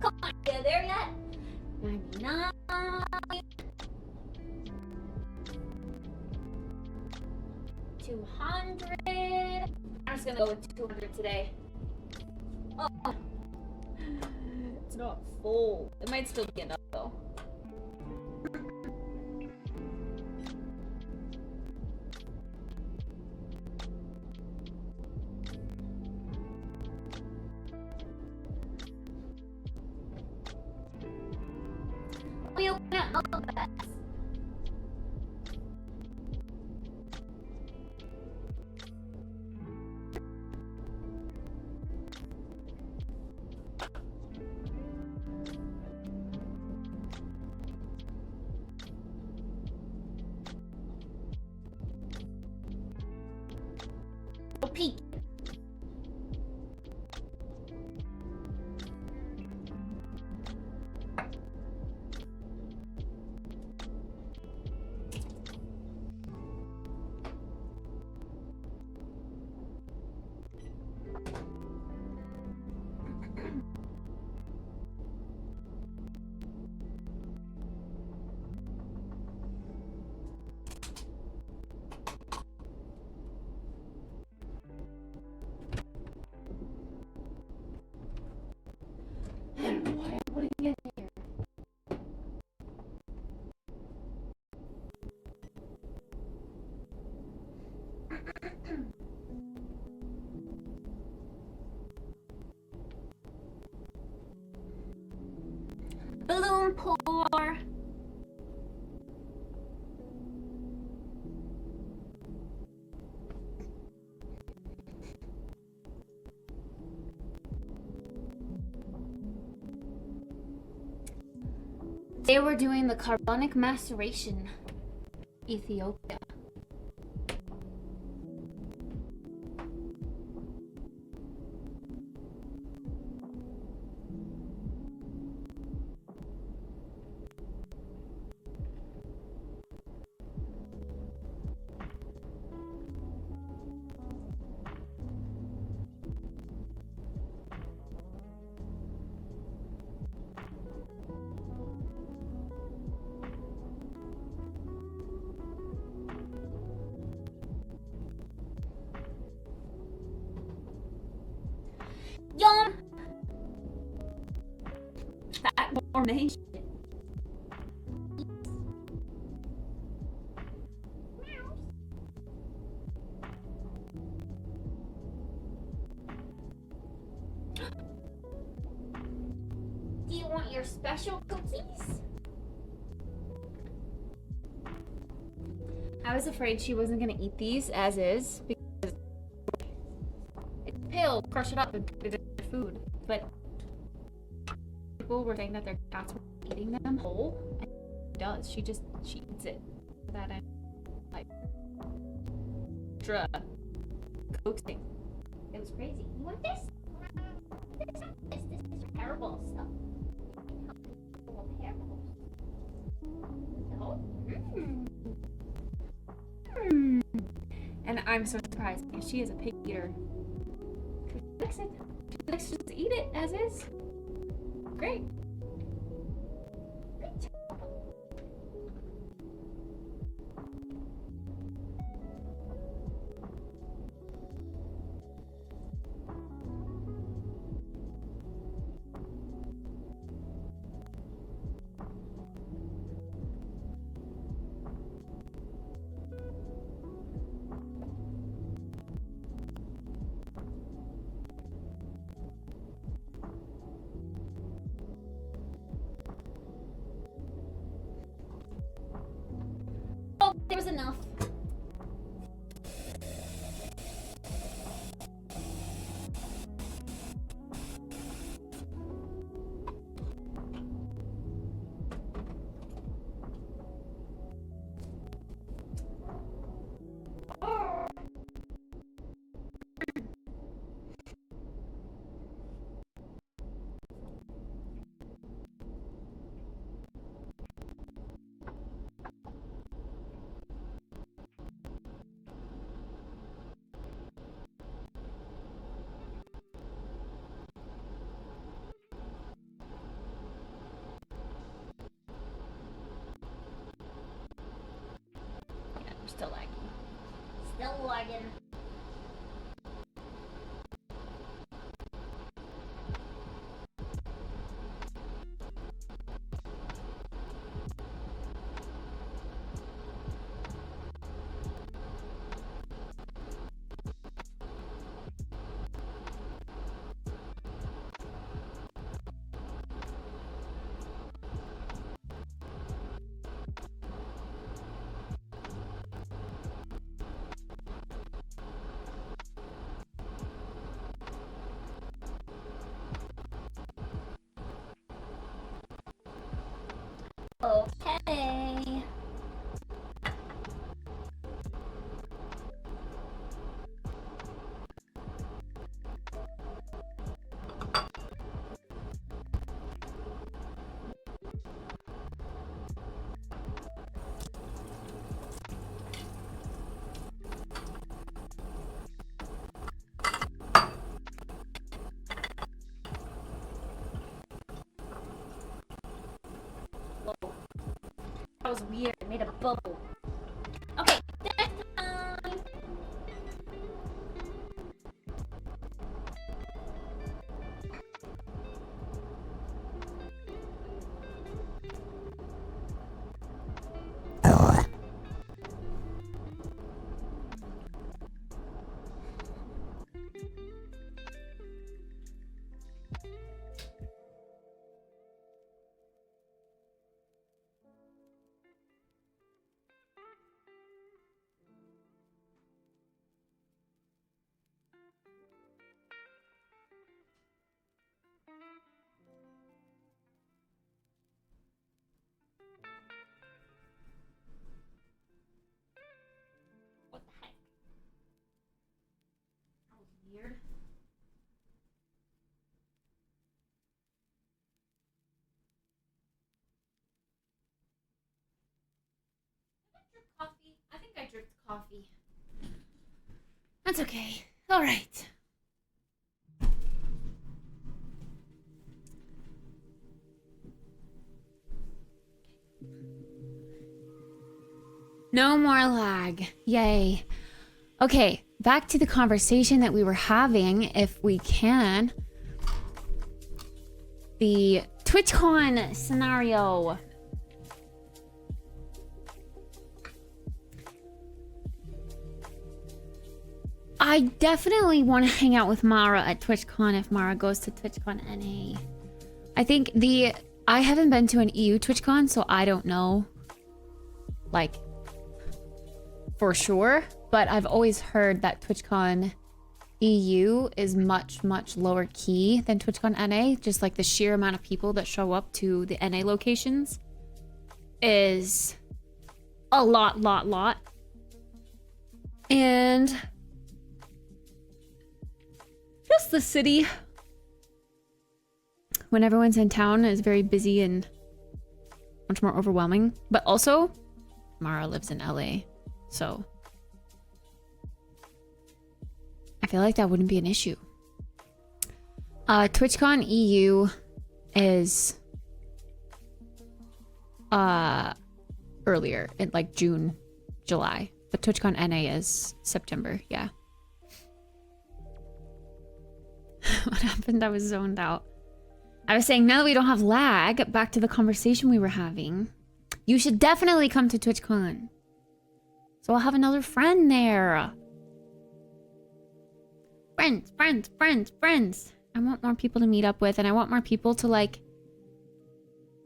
Speaker 5: Come on, you there yet? 99. $200. I'm just gonna go with 200 today. Oh, it's not full. It might still be enough though. We open up all of that. Peek. What are you getting here? Balloon pour. They were doing the carbonic maceration. Ethiopia. Yum! Fat formation. Do you want your special cookies? I was afraid she wasn't gonna eat these as is because crush it up and put it in their food. But people were saying that their cats were eating them whole. And she does. She eats it. That and like extra coaxing.
Speaker 6: It was crazy. You want this? This is terrible stuff. Terrible.
Speaker 5: And I'm so surprised because she is a pig eater. She likes it. She likes to just eat it as is. Great.
Speaker 6: Oh, there was enough.
Speaker 5: Yeah, we're still lagging.
Speaker 6: Still lagging. Okay.
Speaker 5: That was weird.
Speaker 6: It made a bubble. Okay, next time. What the heck? That was weird.
Speaker 1: Coffee. I think I dripped coffee. That's okay. All right. No more lag. Yay. Okay, back to the conversation that we were having, if we can. The TwitchCon scenario. I definitely want to hang out with Mara at TwitchCon if Mara goes to TwitchCon NA. I think I haven't been to an EU TwitchCon, so I don't know, like, for sure. But I've always heard that TwitchCon EU is much, much lower key than TwitchCon NA. Just like the sheer amount of people that show up to the NA locations is a lot. And just the city, when everyone's in town, is very busy and much more overwhelming. But also, Mara lives in LA, so I feel like that wouldn't be an issue. TwitchCon EU is earlier in like June, July, but TwitchCon NA is September. Yeah. What happened? I was zoned out. I was saying, now that we don't have lag, back to the conversation we were having, you should definitely come to TwitchCon. So I'll have another friend there. Friends. I want more people to meet up with, and I want more people to like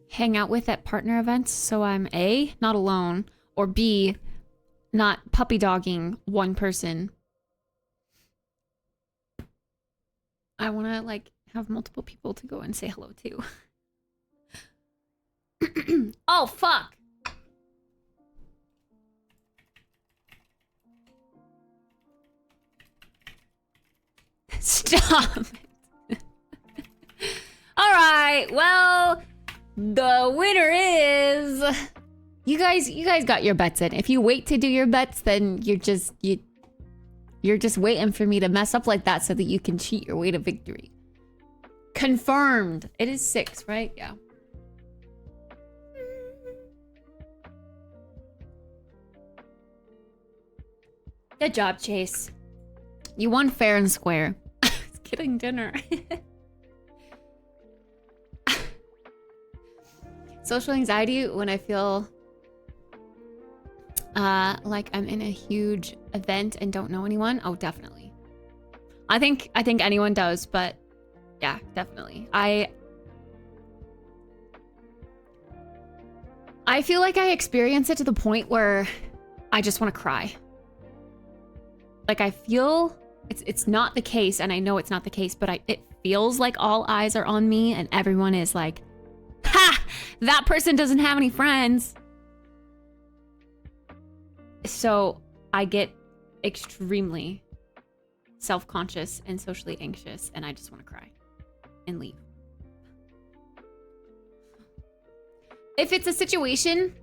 Speaker 1: hang out with at partner events, so I'm A, not alone, or B, not puppy dogging one person. I want to like have multiple people to go and say hello to. Oh, fuck. Stop it. All right, well, the winner is you guys got your bets in. If you wait to do your bets, then you're just waiting for me to mess up like that so that you can cheat your way to victory. Confirmed. It is 6, right? Yeah. Good job, Chase. You won fair and square. I was getting dinner. Social anxiety when I feel like I'm in a huge event and don't know anyone. Oh, definitely. I think anyone does, but yeah, definitely. I feel like I experience it to the point where I just want to cry. Like I feel it's not the case, and I know it's not the case, but it feels like all eyes are on me and everyone is like, ha! That person doesn't have any friends. So I get extremely self-conscious and socially anxious, and I just want to cry and leave. If it's a situation,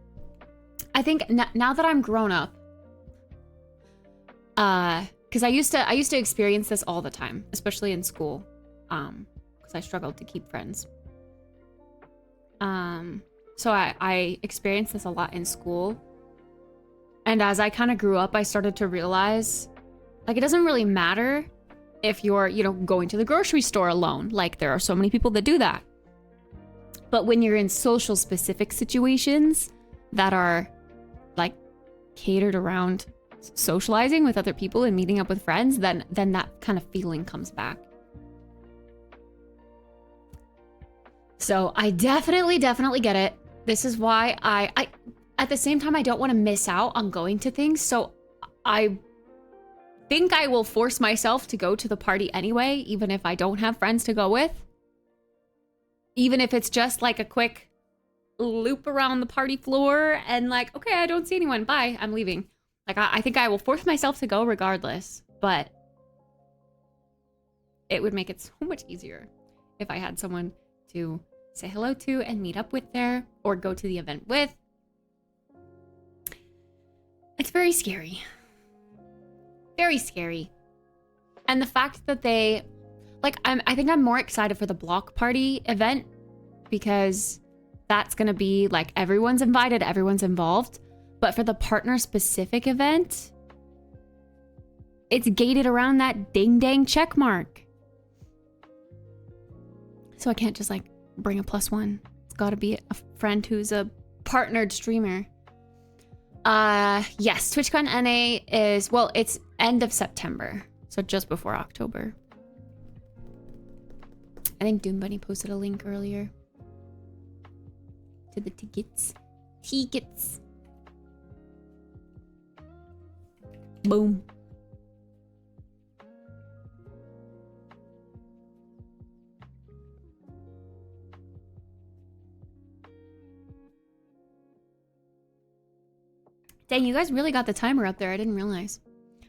Speaker 1: I think now that I'm grown up, because I used to experience this all the time, especially in school, because I struggled to keep friends. So I experienced this a lot in school. And as I kind of grew up, I started to realize, like, it doesn't really matter if you're, going to the grocery store alone. Like, there are so many people that do that. But when you're in social specific situations that are, like, catered around socializing with other people and meeting up with friends, then that kind of feeling comes back. So I definitely get it. This is why I at the same time, I don't want to miss out on going to things. So I think I will force myself to go to the party anyway, even if I don't have friends to go with. Even if it's just like a quick loop around the party floor and like, okay, I don't see anyone. Bye, I'm leaving. Like, I think I will force myself to go regardless, but it would make it so much easier if I had someone to say hello to and meet up with there or go to the event with. It's very scary. Very scary. And the fact that they, like, I think I'm more excited for the block party event because that's going to be like everyone's invited, everyone's involved. But for the partner specific event, it's gated around that ding dang check mark. So I can't just like bring a +1. It's got to be a friend who's a partnered streamer. Yes, TwitchCon NA is, well, it's end of September. So just before October. I think Doom Bunny posted a link earlier to the tickets. Tickets. Boom. Dang, you guys really got the timer up there. I didn't realize.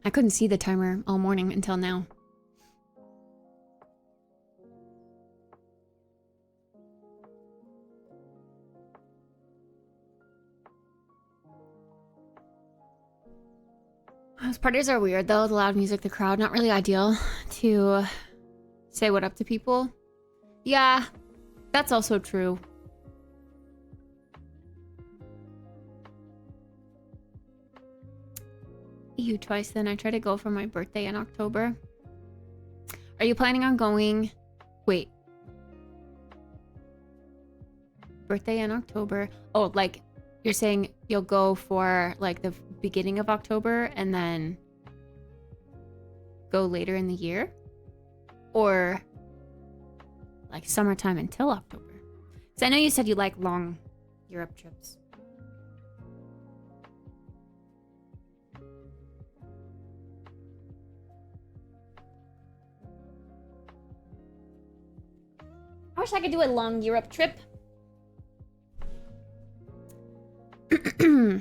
Speaker 1: I couldn't see the timer all morning until now. Those parties are weird though, the loud music, the crowd, not really ideal to say what up to people. Yeah, that's also true. You twice then. I try to go for my birthday in October. Are you planning on going? Wait. Birthday in October. Oh, like you're saying you'll go for like the beginning of October and then go later in the year? Or like summertime until October? Because I know you said you like long Europe trips. I wish I could do a long Europe trip. I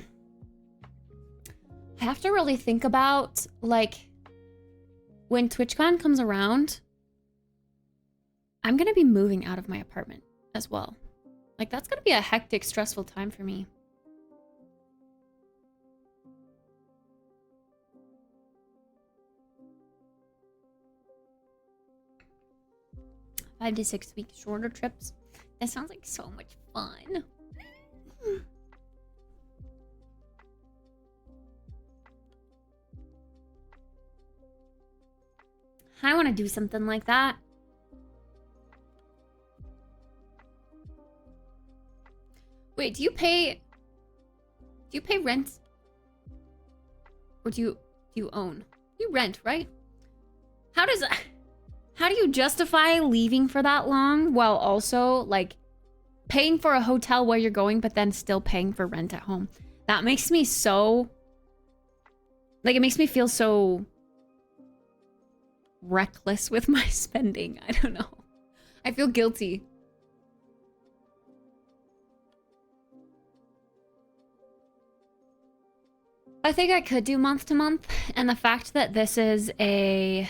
Speaker 1: have to really think about, like, when TwitchCon comes around, I'm going to be moving out of my apartment as well. Like, that's going to be a hectic, stressful time for me. Five to 6 week shorter trips. That sounds like so much fun. I want to do something like that. Wait, do you pay rent? Or do you own? You rent, right? How do you justify leaving for that long while also like paying for a hotel where you're going but then still paying for rent at home? That makes me so, like, it makes me feel so reckless with my spending. I don't know. I feel guilty. I think I could do month to month, and the fact that this is a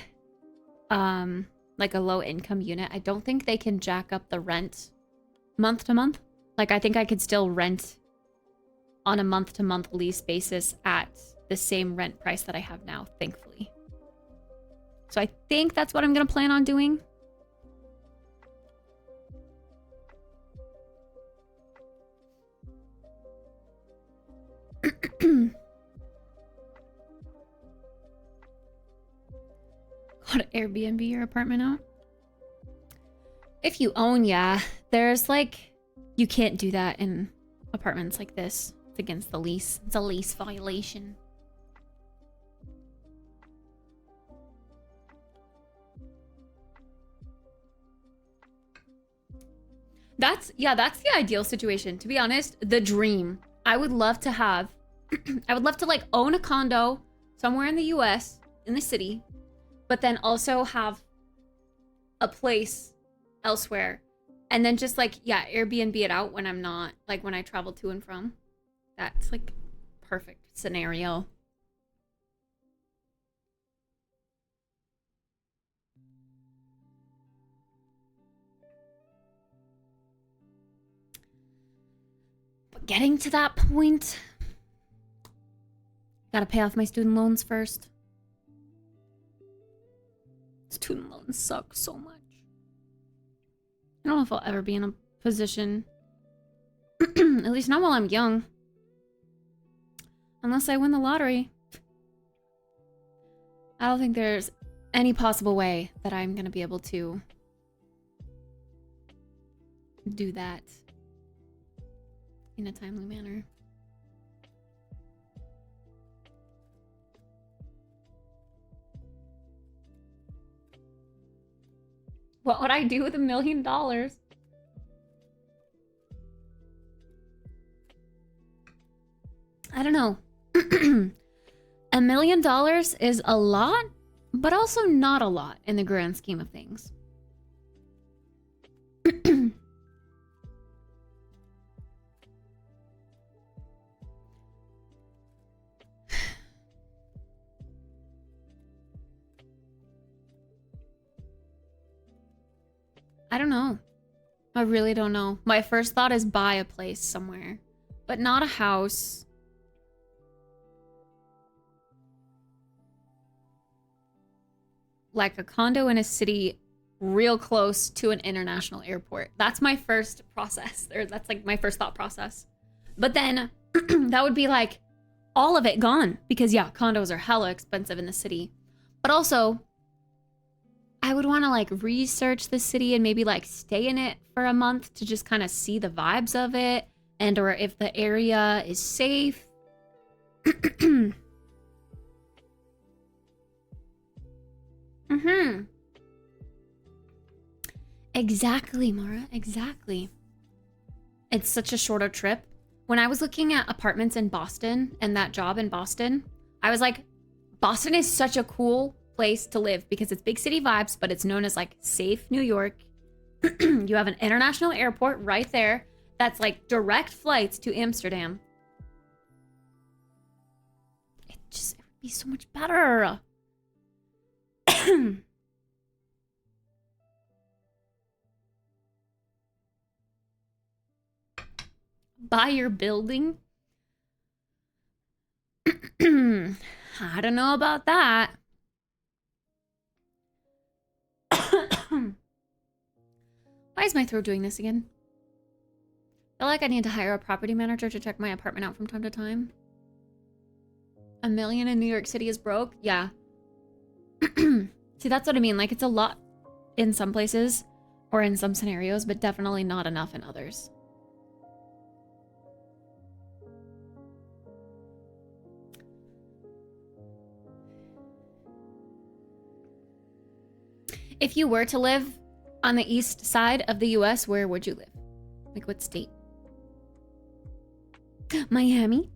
Speaker 1: like a low income unit, I don't think they can jack up the rent month to month. Like, I think I could still rent on a month to month lease basis at the same rent price that I have now, thankfully. So I think that's what I'm gonna plan on doing. Gotta Airbnb your apartment out? If you own, yeah. There's like, you can't do that in apartments like this. It's against the lease. It's a lease violation. That's the ideal situation. To be honest, the dream. I would love to have, I would love to like own a condo somewhere in the US, in the city, but then also have a place elsewhere. And then just like, yeah, Airbnb it out when I'm not, like when I travel to and from. That's like perfect scenario. But getting to that point, gotta pay off my student loans first. Student loans suck so much. I don't know if I'll ever be in a position, at least not while I'm young. Unless I win the lottery. I don't think there's any possible way that I'm gonna be able to do that in a timely manner. What would I do with $1 million? I don't know. $1 million is a lot, but also not a lot in the grand scheme of things. I don't know. I really don't know. My first thought is buy a place somewhere, but not a house. Like a condo in a city real close to an international airport. That's my first process. Or that's like my first thought process. But then that would be like all of it gone because yeah, condos are hella expensive in the city. But also I would want to like research the city and maybe like stay in it for a month to just kind of see the vibes of it and or if the area is safe. Exactly, Mara. Exactly. It's such a shorter trip. When I was looking at apartments in Boston and that job in Boston, I was like, Boston is such a cool place to live because it's big city vibes, but it's known as like safe New York. You have an international airport right there that's like direct flights to Amsterdam. It would be so much better. Buy your building? I don't know about that. Why is my throat doing this again? I feel like I need to hire a property manager to check my apartment out from time to time. $1 million in New York City is broke? Yeah. See, that's what I mean. Like, it's a lot in some places or in some scenarios, but definitely not enough in others. If you were to live on the east side of the US, where would you live? Like what state? Miami?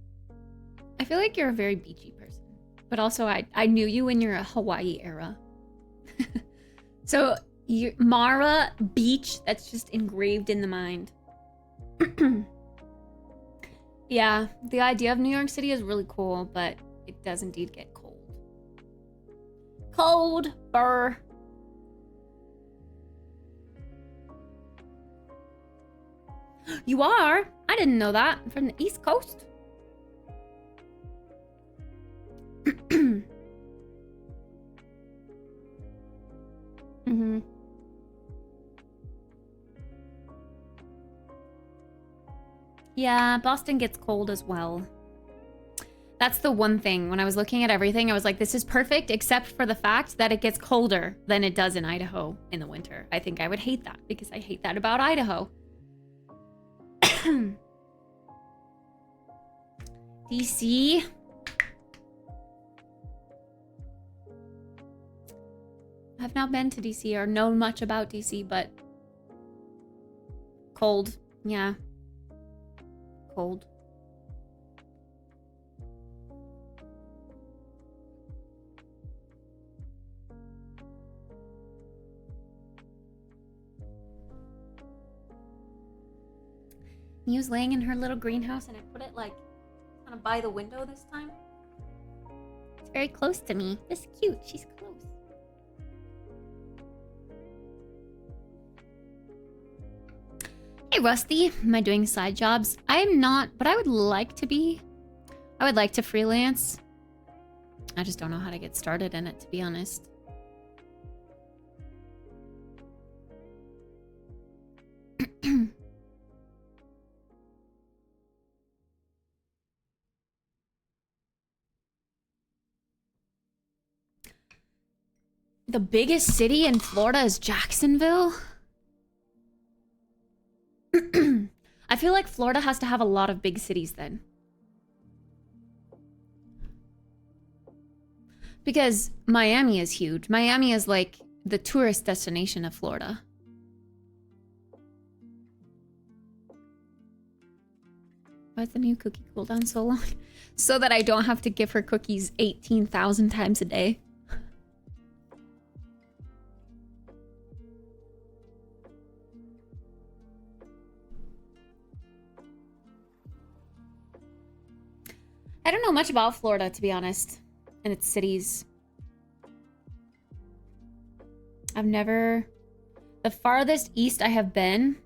Speaker 1: I feel like you're a very beachy person. But also I knew you in your Hawaii era. So Mara Beach, that's just engraved in the mind. Yeah, the idea of New York City is really cool, but it does indeed get cold. Cold, burr. You are? I didn't know that. From the East Coast? Yeah, Boston gets cold as well. That's the one thing. When I was looking at everything, I was like, this is perfect, except for the fact that it gets colder than it does in Idaho in the winter. I think I would hate that because I hate that about Idaho. DC. I've not been to DC or known much about DC, but cold. Yeah. Cold. Mia's laying in her little greenhouse and I put it like kind of by the window this time. It's very close to me. This is cute. She's close. Hey Rusty, am I doing side jobs? I am not, but I would like to be. I would like to freelance. I just don't know how to get started in it, to be honest. The biggest city in Florida is Jacksonville? I feel like Florida has to have a lot of big cities then. Because Miami is huge. Miami is like the tourist destination of Florida. Why is the new cookie cooldown so long? So that I don't have to give her cookies 18,000 times a day. I don't know much about Florida, to be honest, and its cities. I've never The farthest east I have been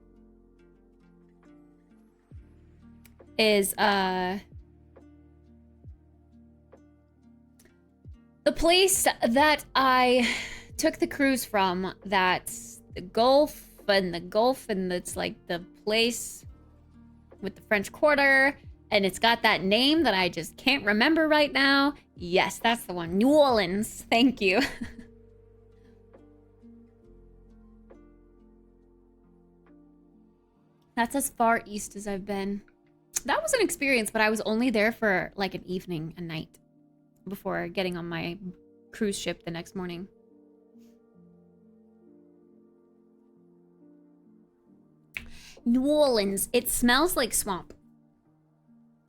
Speaker 1: is the place that I took the cruise from. That's the Gulf, and it's like the place with the French Quarter, and it's got that name that I just can't remember right now. Yes, that's the one. New Orleans. Thank you. That's as far east as I've been. That was an experience, but I was only there for like an evening, a night, before getting on my cruise ship the next morning. New Orleans. It smells like swamp.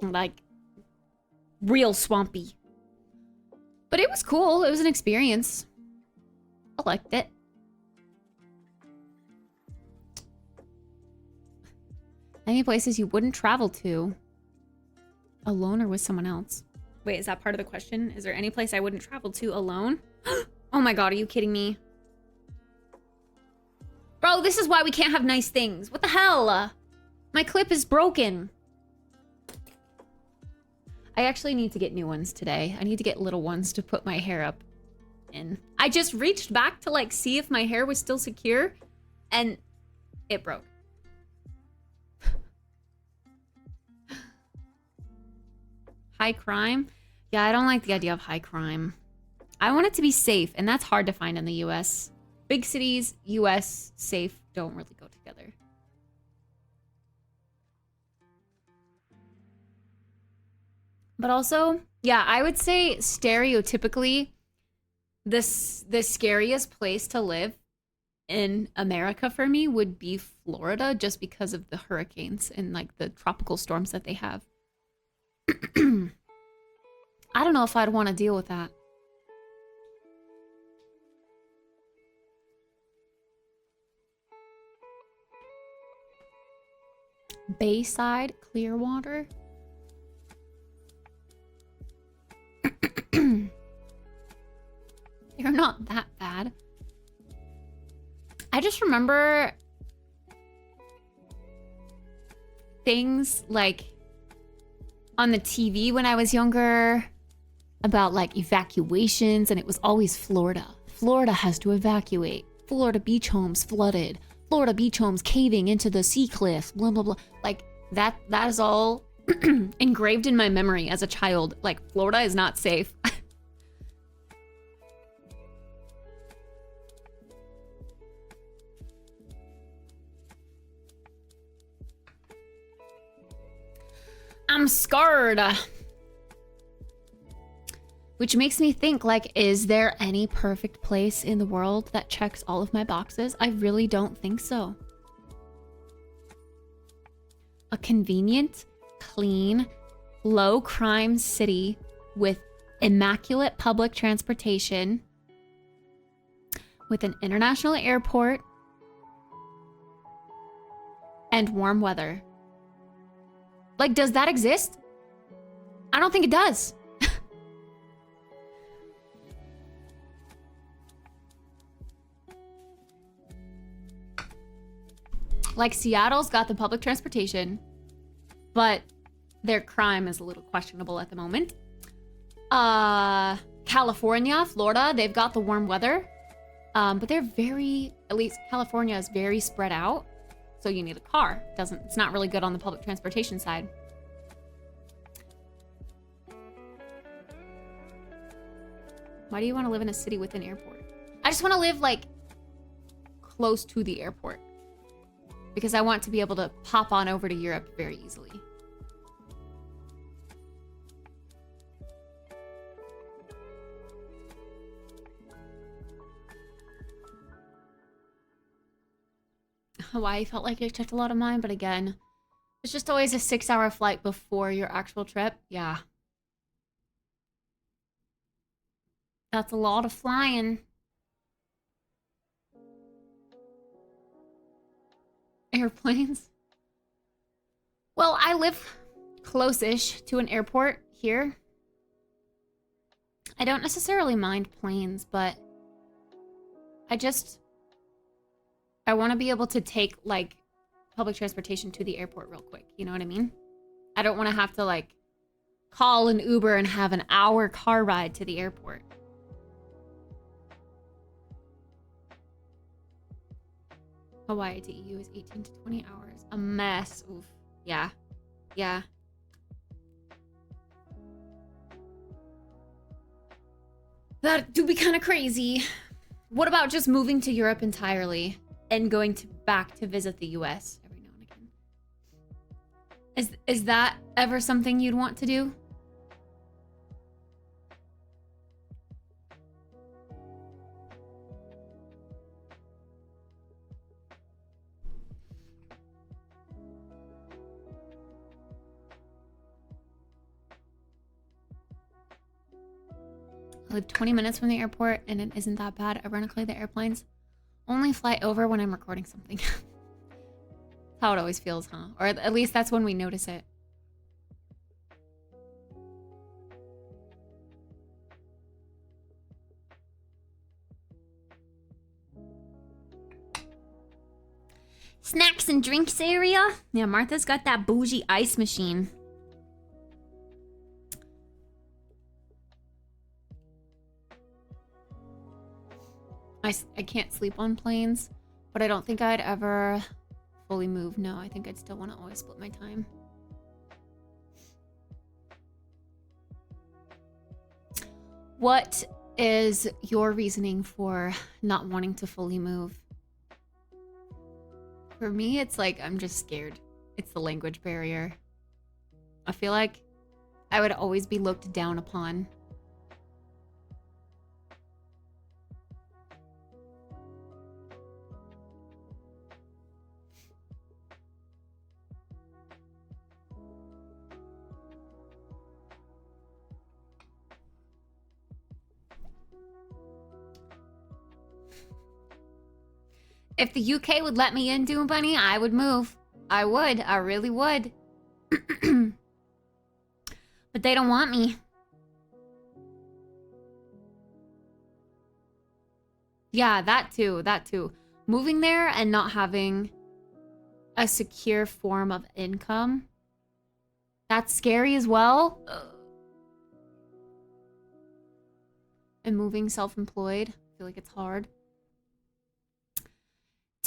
Speaker 1: Like, real swampy. But it was cool. It was an experience. I liked it. Any places you wouldn't travel to alone or with someone else? Wait, is that part of the question? Is there any place I wouldn't travel to alone? Oh my god, are you kidding me? Bro, this is why we can't have nice things. What the hell? My clip is broken. I actually need to get new ones today. I need to get little ones to put my hair up in. I just reached back to like see if my hair was still secure and it broke. High crime? Yeah, I don't like the idea of high crime. I want it to be safe, and that's hard to find in the US. Big cities, US, safe, don't really go together. But also, yeah, I would say stereotypically, the scariest place to live in America for me would be Florida, just because of the hurricanes and like the tropical storms that they have. I don't know if I'd want to deal with that. Bayside, Clearwater. They're not that bad. I just remember things like on the TV when I was younger about like evacuations, and it was always Florida. Florida has to evacuate. Florida beach homes flooded. Florida beach homes caving into the sea cliffs, blah, blah, blah. Like that is all engraved in my memory as a child. Like Florida is not safe. I'm scared. Which makes me think, like, is there any perfect place in the world that checks all of my boxes? I really don't think so. A convenient, clean, low crime city with immaculate public transportation, with an international airport, and warm weather. Like, does that exist? I don't think it does. Like, Seattle's got the public transportation, but their crime is a little questionable at the moment. California, Florida, they've got the warm weather, but they're at least California is very spread out, so you need a car. It's not really good on the public transportation side. Why do you want to live in a city with an airport? I just want to live, like, close to the airport, because I want to be able to pop on over to Europe very easily. Hawaii felt like it checked a lot of mine, but again, it's just always a 6-hour flight before your actual trip. Yeah. That's a lot of flying. Airplanes. Well, I live close-ish to an airport here. I don't necessarily mind planes, but I want to be able to take like public transportation to the airport real quick. You know what I mean? I don't want to have to like call an Uber and have an hour car ride to the airport. Hawaii to EU is 18 to 20 hours. A mess. Oof. Yeah. Yeah. That do be kind of crazy. What about just moving to Europe entirely and going back to visit the US every now and again? Is that ever something you'd want to do? I live 20 minutes from the airport and it isn't that bad. Ironically, the airplanes only fly over when I'm recording something. That's how it always feels, huh? Or at least that's when we notice it. Snacks and drinks area? Yeah, Martha's got that bougie ice machine. I can't sleep on planes, but I don't think I'd ever fully move. No, I think I'd still want to always split my time. What is your reasoning for not wanting to fully move? For me, it's like I'm just scared. It's the language barrier. I feel like I would always be looked down upon. If the UK would let me in, Doom Bunny, I would move. I would. I really would. But they don't want me. Yeah, that too. That too. Moving there and not having a secure form of income. That's scary as well. And moving self-employed. I feel like it's hard.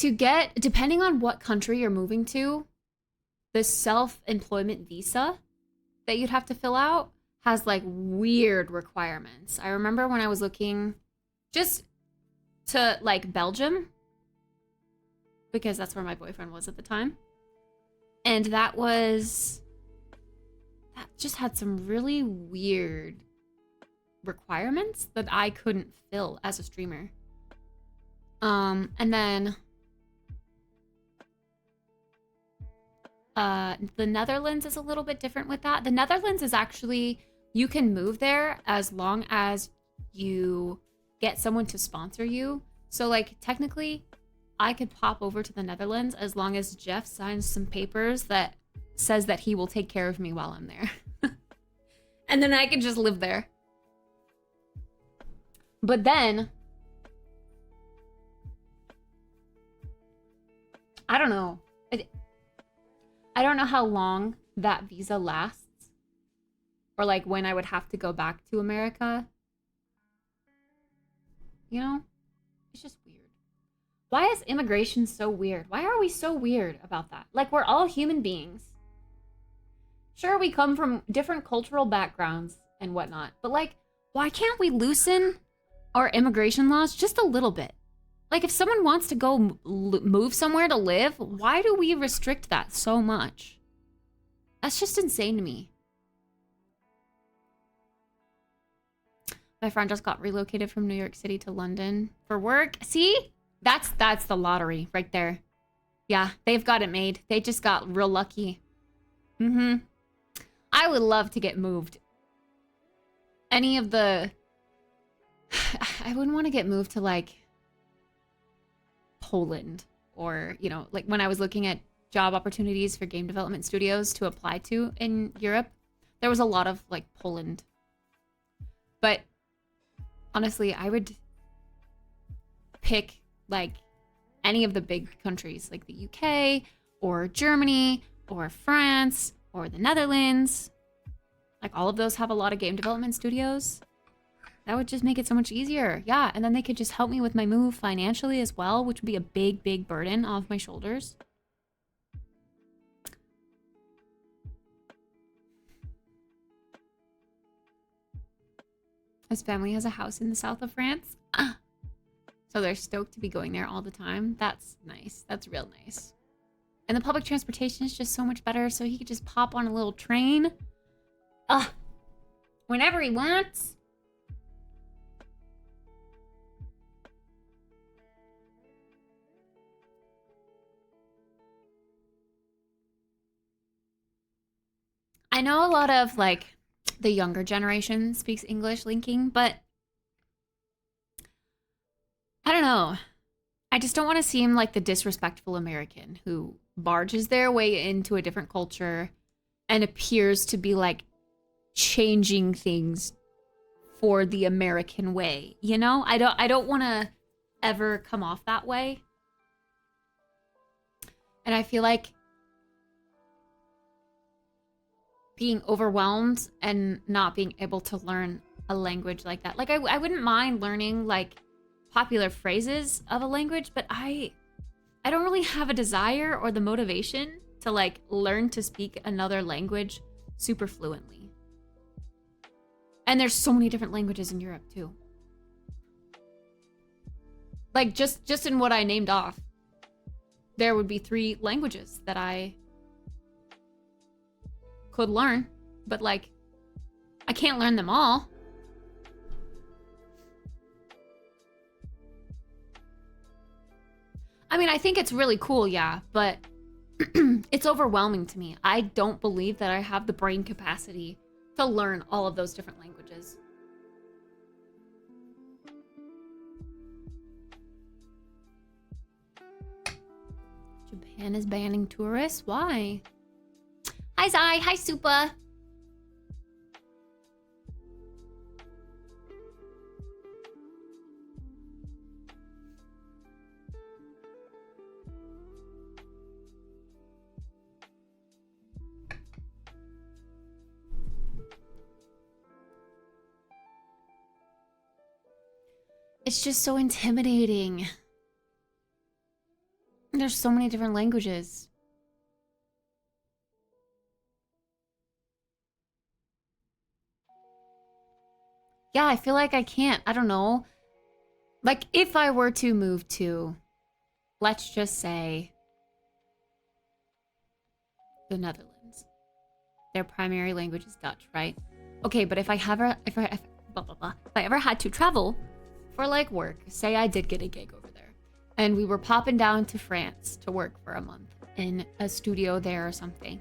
Speaker 1: To get, depending on what country you're moving to, the self-employment visa that you'd have to fill out has like weird requirements. I remember when I was looking just to like Belgium, because that's where my boyfriend was at the time. And that just had some really weird requirements that I couldn't fill as a streamer. And then the Netherlands is a little bit different with that. The Netherlands is actually, you can move there as long as you get someone to sponsor you. So like technically I could pop over to the Netherlands as long as Jeff signs some papers that says that he will take care of me while I'm there. And then I can just live there. But then I don't know. I don't know how long that visa lasts, or like when I would have to go back to America. You know, it's just weird. Why is immigration so weird? Why are we so weird about that? Like, we're all human beings. Sure, we come from different cultural backgrounds and whatnot, but like, why can't we loosen our immigration laws just a little bit? Like, if someone wants to go move somewhere to live, why do we restrict that so much? That's just insane to me. My friend just got relocated from New York City to London for work. See? That's the lottery right there. Yeah, they've got it made. They just got real lucky. I would love to get moved. Any of the... I wouldn't want to get moved to, like, Poland, or, you know, like when I was looking at job opportunities for game development studios to apply to in Europe, there was a lot of like Poland. But honestly, I would pick like any of the big countries like the UK or Germany or France or the Netherlands. Like all of those have a lot of game development studios. That would just make it so much easier. Yeah, and then they could just help me with my move financially as well, which would be a big, big burden off my shoulders. His family has a house in the south of France. So they're stoked to be going there all the time. That's nice. That's real nice. And the public transportation is just so much better, so he could just pop on a little train. Whenever he wants. I know a lot of, like, the younger generation speaks English linking, but I don't know. I just don't want to seem like the disrespectful American who barges their way into a different culture and appears to be, like, changing things for the American way, you know? I don't want to ever come off that way. And I feel like being overwhelmed and not being able to learn a language like that. Like, I wouldn't mind learning, like, popular phrases of a language, but I don't really have a desire or the motivation to, like, learn to speak another language super fluently. And there's so many different languages in Europe, too. Like, just in what I named off, there would be 3 languages that I could learn, but, like, I can't learn them all. I mean, I think it's really cool, yeah, but it's overwhelming to me. I don't believe that I have the brain capacity to learn all of those different languages. Japan is banning tourists? Why? Hi, Zai. Hi, Supa. It's just so intimidating. There's so many different languages. Yeah, I feel like I can't. I don't know. Like, if I were to move to, let's just say, the Netherlands. Their primary language is Dutch, right? Okay, but if I ever had to travel for, like, work, say I did get a gig over there, and we were popping down to France to work for a month in a studio there or something,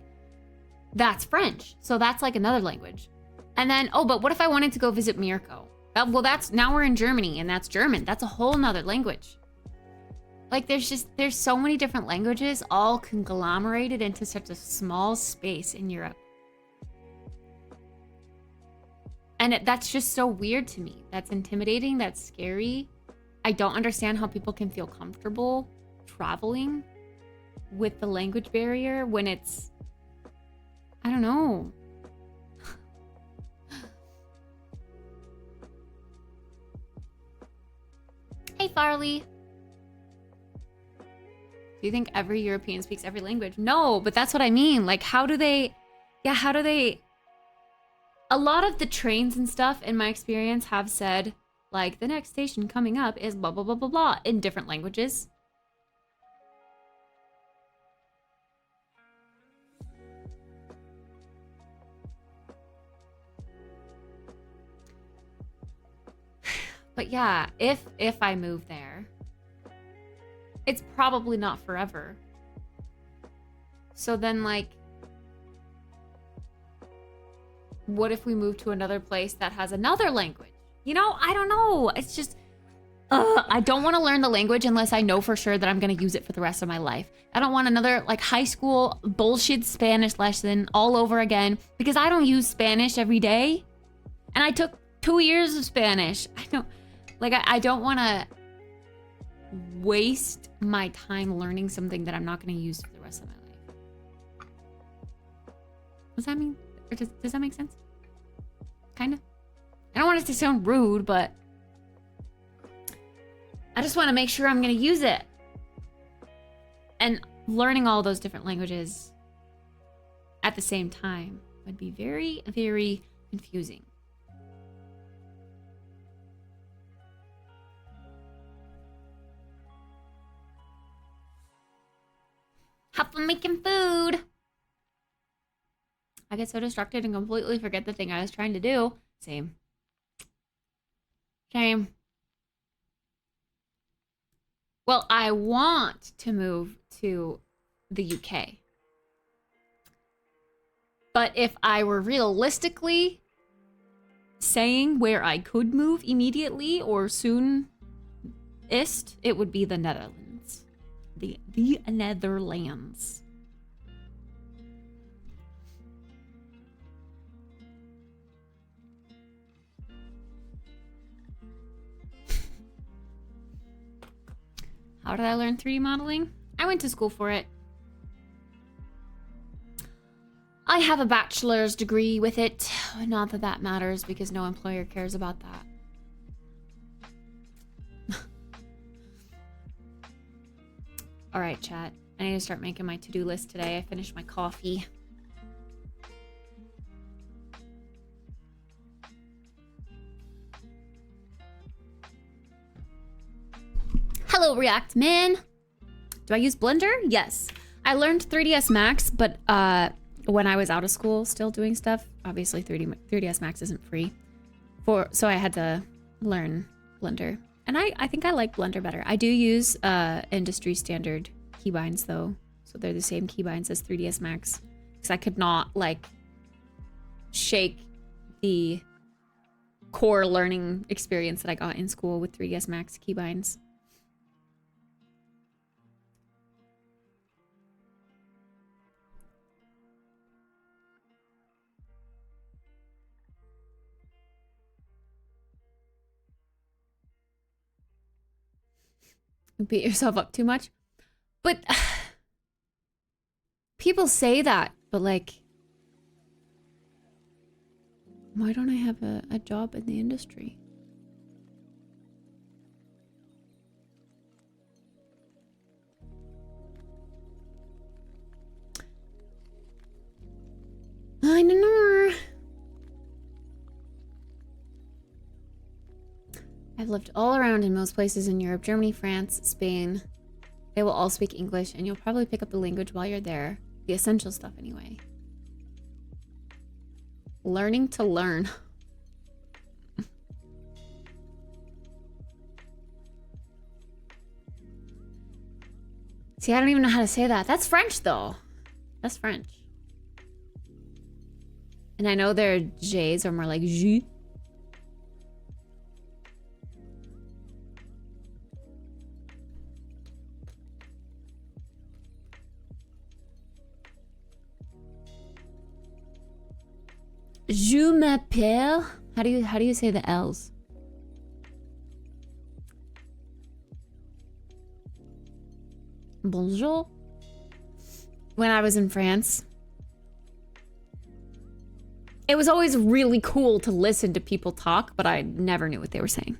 Speaker 1: that's French. So that's like another language. And then, oh, but what if I wanted to go visit Mirko? Well, that's, now we're in Germany and that's German. That's a whole nother language. Like, there's so many different languages all conglomerated into such a small space in Europe. And that's just so weird to me. That's intimidating. That's scary. I don't understand how people can feel comfortable traveling with the language barrier when it's, I don't know. Hey, Farley. Do you think every European speaks every language? No, but that's what I mean. Like, how do they... A lot of the trains and stuff, in my experience, have said, like, the next station coming up is blah, blah, blah, blah, blah, in different languages. But yeah, if I move there, it's probably not forever. So then, like, what if we move to another place that has another language? You know, I don't know. It's just, I don't want to learn the language unless I know for sure that I'm going to use it for the rest of my life. I don't want another, like, high school bullshit Spanish lesson all over again because I don't use Spanish every day. And I took 2 years of Spanish. I don't want to waste my time learning something that I'm not going to use for the rest of my life. Does that mean, or does that make sense? Kind of. I don't want it to sound rude, but I just want to make sure I'm going to use it. And learning all those different languages at the same time would be very, very confusing. Have fun making food. I get so distracted and completely forget the thing I was trying to do. Same. Same. Well, I want to move to the UK. But if I were realistically saying where I could move immediately or soon-ist, it would be the Netherlands. The Netherlands. How did I learn 3D modeling? I went to school for it. I have a bachelor's degree with it. Not that that matters because no employer cares about that. All right, chat. I need to start making my to-do list today. I finished my coffee. Hello, React Man. Do I use Blender? Yes. I learned 3ds Max, but when I was out of school still doing stuff, obviously 3ds Max isn't free. So I had to learn Blender. And I think I like Blender better. I do use industry standard keybinds though. So they're the same keybinds as 3ds Max. Because I could not like shake the core learning experience that I got in school with 3ds Max keybinds. You beat yourself up too much. But people say that, but like, why don't I have a job in the industry? I don't know. I've lived all around in most places in Europe, Germany, France, Spain. They will all speak English, and you'll probably pick up the language while you're there. The essential stuff, anyway. Learning to learn. See, I don't even know how to say that. That's French, though. That's French. And I know their J's are more like J. Je m'appelle. How do you say the L's? Bonjour. When I was in France, it was always really cool to listen to people talk, but I never knew what they were saying.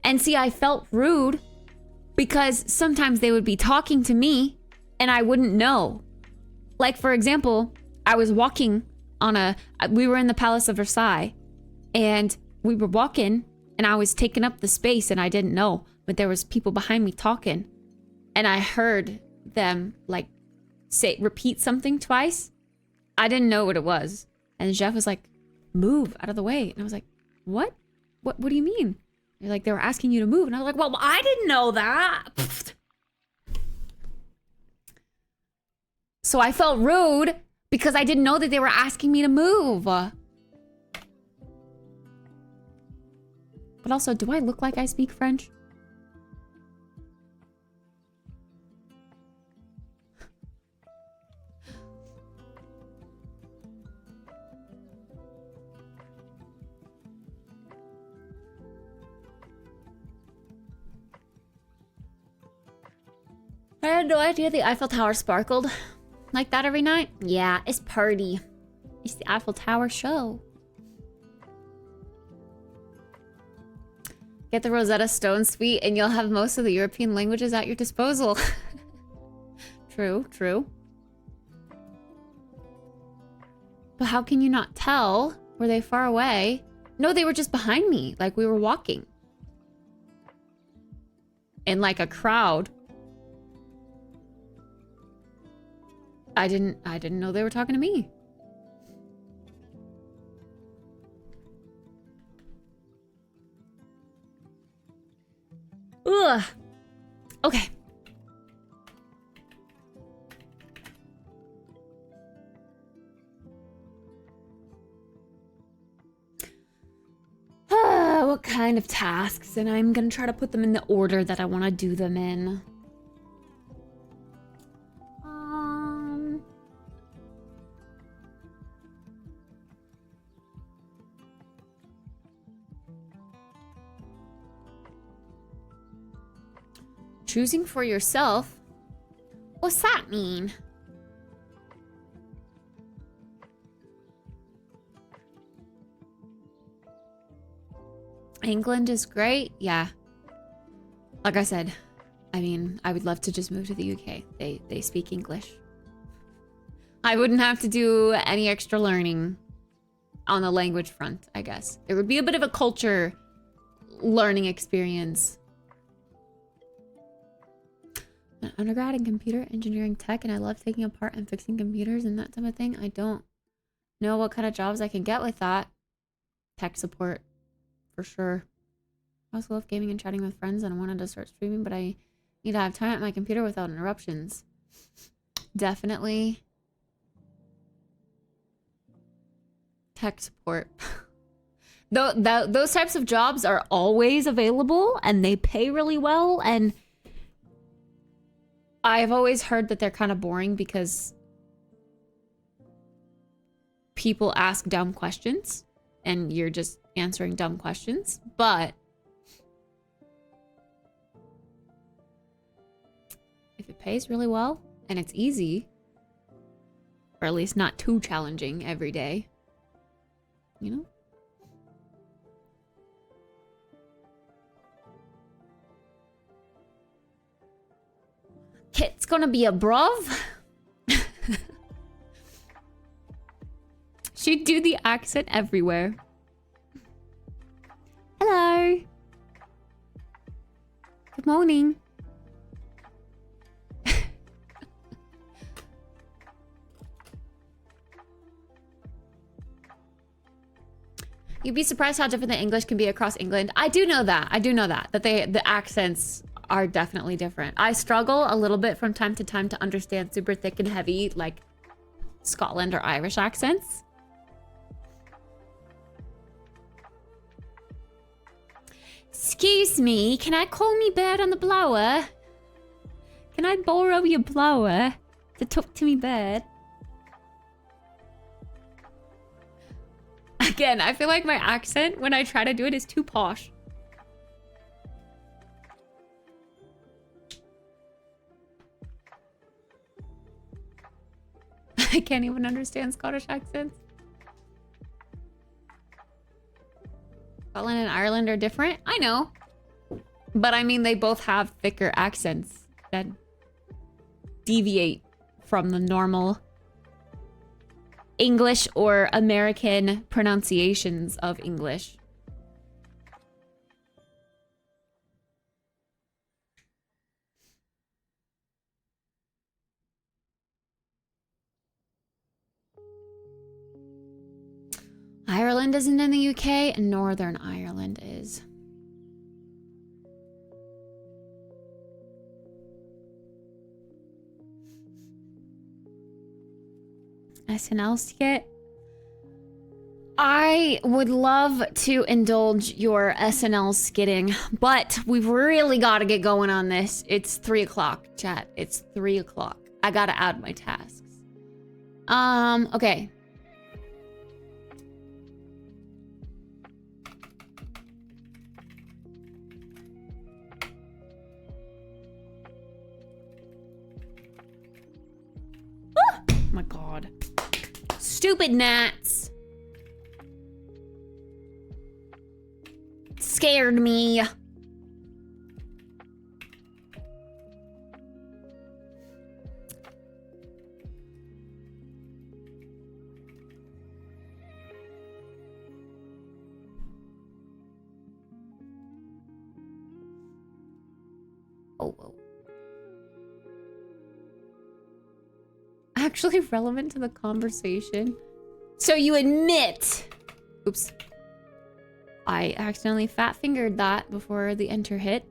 Speaker 1: And see, I felt rude because sometimes they would be talking to me and I wouldn't know. Like, for example, I was walking we were in the Palace of Versailles and we were walking and I was taking up the space and I didn't know, but there was people behind me talking and I heard them like repeat something twice. I didn't know what it was. And Jeff was like, move out of the way. And I was like, what do you mean? They're like, they were asking you to move. And I was like, well, I didn't know that. So I felt rude because I didn't know that they were asking me to move. But also, do I look like I speak French? I had no idea the Eiffel Tower sparkled like that every night. Yeah, it's party. It's the Eiffel Tower show. Get the Rosetta Stone suite and you'll have most of the European languages at your disposal. True, true. But how can you not tell? Were they far away? No, they were just behind me. Like we were walking. In like a crowd. I didn't know they were talking to me. Ugh. Okay. What kind of tasks? And I'm gonna try to put them in the order that I want to do them in. Choosing for yourself? What's that mean? England is great. Yeah. Like I said, I mean, I would love to just move to the UK. They speak English. I wouldn't have to do any extra learning on the language front, I guess. It would be a bit of a culture learning experience. An undergrad in computer engineering tech, and I love taking apart and fixing computers and that type of thing. I don't know what kind of jobs I can get with that. Tech support. For sure. I also love gaming and chatting with friends, and I wanted to start streaming, but I need to have time at my computer without interruptions. Definitely. Tech support. Those types of jobs are always available, and they pay really well, and I've always heard that they're kind of boring because people ask dumb questions, and you're just answering dumb questions, but if it pays really well and it's easy, or at least not too challenging every day, you know? Kit's gonna be a bruv. She'd do the accent everywhere. Hello. Good morning. You'd be surprised how different the English can be across England. I do know that. That the accents are definitely different. I struggle a little bit from time to time to understand super thick and heavy, like Scotland or Irish accents. Excuse me, can I call me bird on the blower? Can I borrow your blower to talk to me bird? Again, I feel like my accent, when I try to do it, is too posh. I can't even understand Scottish accents. Scotland and Ireland are different. I know. But I mean, they both have thicker accents that deviate from the normal English or American pronunciations of English. Ireland isn't in the UK, and Northern Ireland is. SNL skit. I would love to indulge your SNL skitting, but we've really got to get going on this. It's 3 o'clock, chat. It's 3 o'clock. I gotta add my tasks. Okay. Stupid gnats. Scared me. Oh. Actually relevant to the conversation. So you admit. Oops. I accidentally fat fingered that before the enter hit.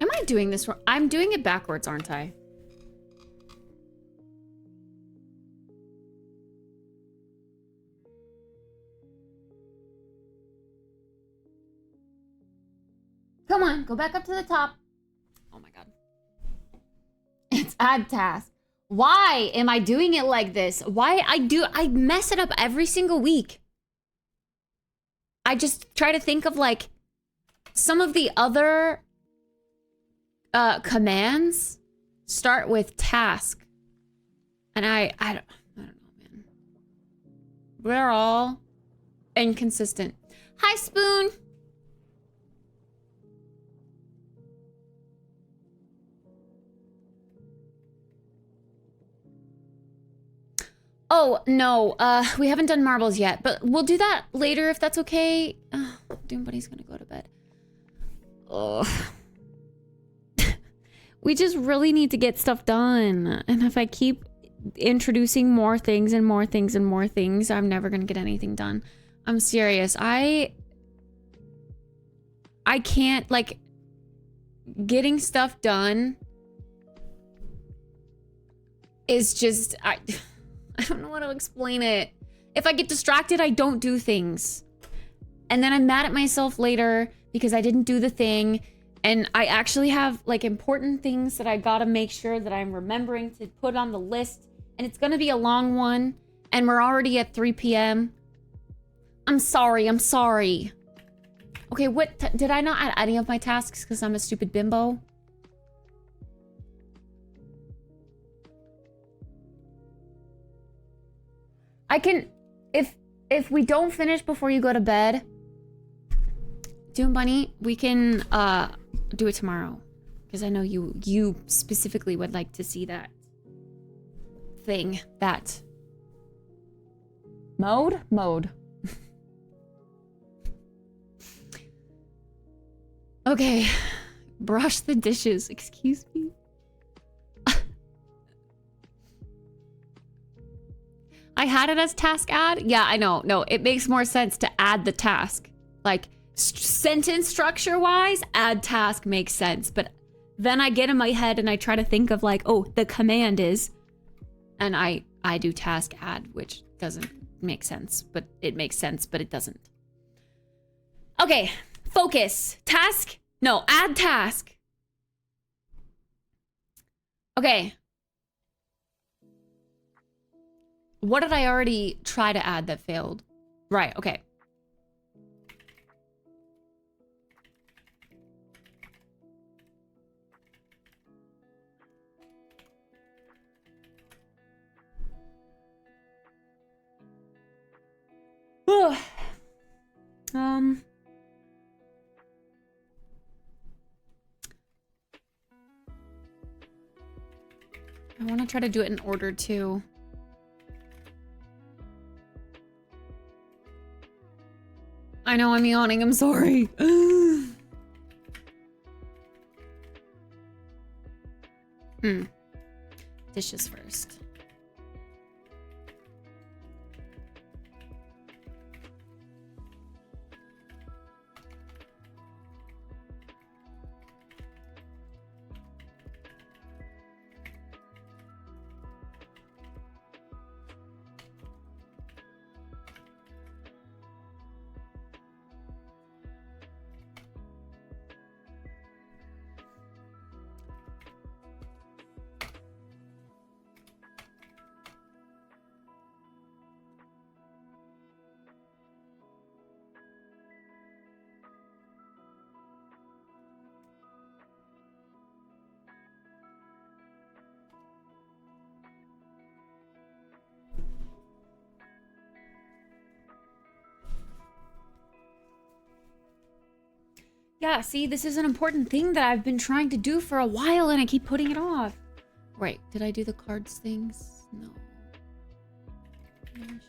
Speaker 1: Am I doing this wrong? I'm doing it backwards, aren't I? Come on, go back up to the top. Oh my god. It's add task. Why am I doing it like this? I mess it up every single week. I just try to think of like some of the other commands start with task. And I don't know, man. We're all inconsistent. Hi, Spoon. Oh, no, we haven't done marbles yet, but we'll do that later if that's okay. Doom Buddy's gonna go to bed. Ugh. We just really need to get stuff done. And if I keep introducing more things and more things and more things, I'm never gonna get anything done. I'm serious. I can't, like, getting stuff done is just, I don't know how to explain it. If I get distracted, I don't do things. And then I'm mad at myself later because I didn't do the thing. And I actually have like important things that I gotta make sure that I'm remembering to put on the list. And it's gonna be a long one. And we're already at 3 p.m. I'm sorry. Okay, did I not add any of my tasks because I'm a stupid bimbo? I can, if we don't finish before you go to bed, Doom Bunny, we can do it tomorrow. Because I know you specifically would like to see that thing, that mode. Okay, brush the dishes, excuse me. I had it as task add. Yeah, I know. No, it makes more sense to add the task. Like, sentence structure wise, add task makes sense. But then I get in my head and I try to think of like, oh, the command is, and I do task add, which doesn't make sense, but it makes sense, but it doesn't. Okay, focus. Task? No, add task. Okay. What did I already try to add that failed? Right, okay. I want to try to do it in order too. I know I'm yawning, I'm sorry. Did dishes first. Yeah, see, this is an important thing that I've been trying to do for a while and I keep putting it off. Right, did I do the cards things? No. Gosh.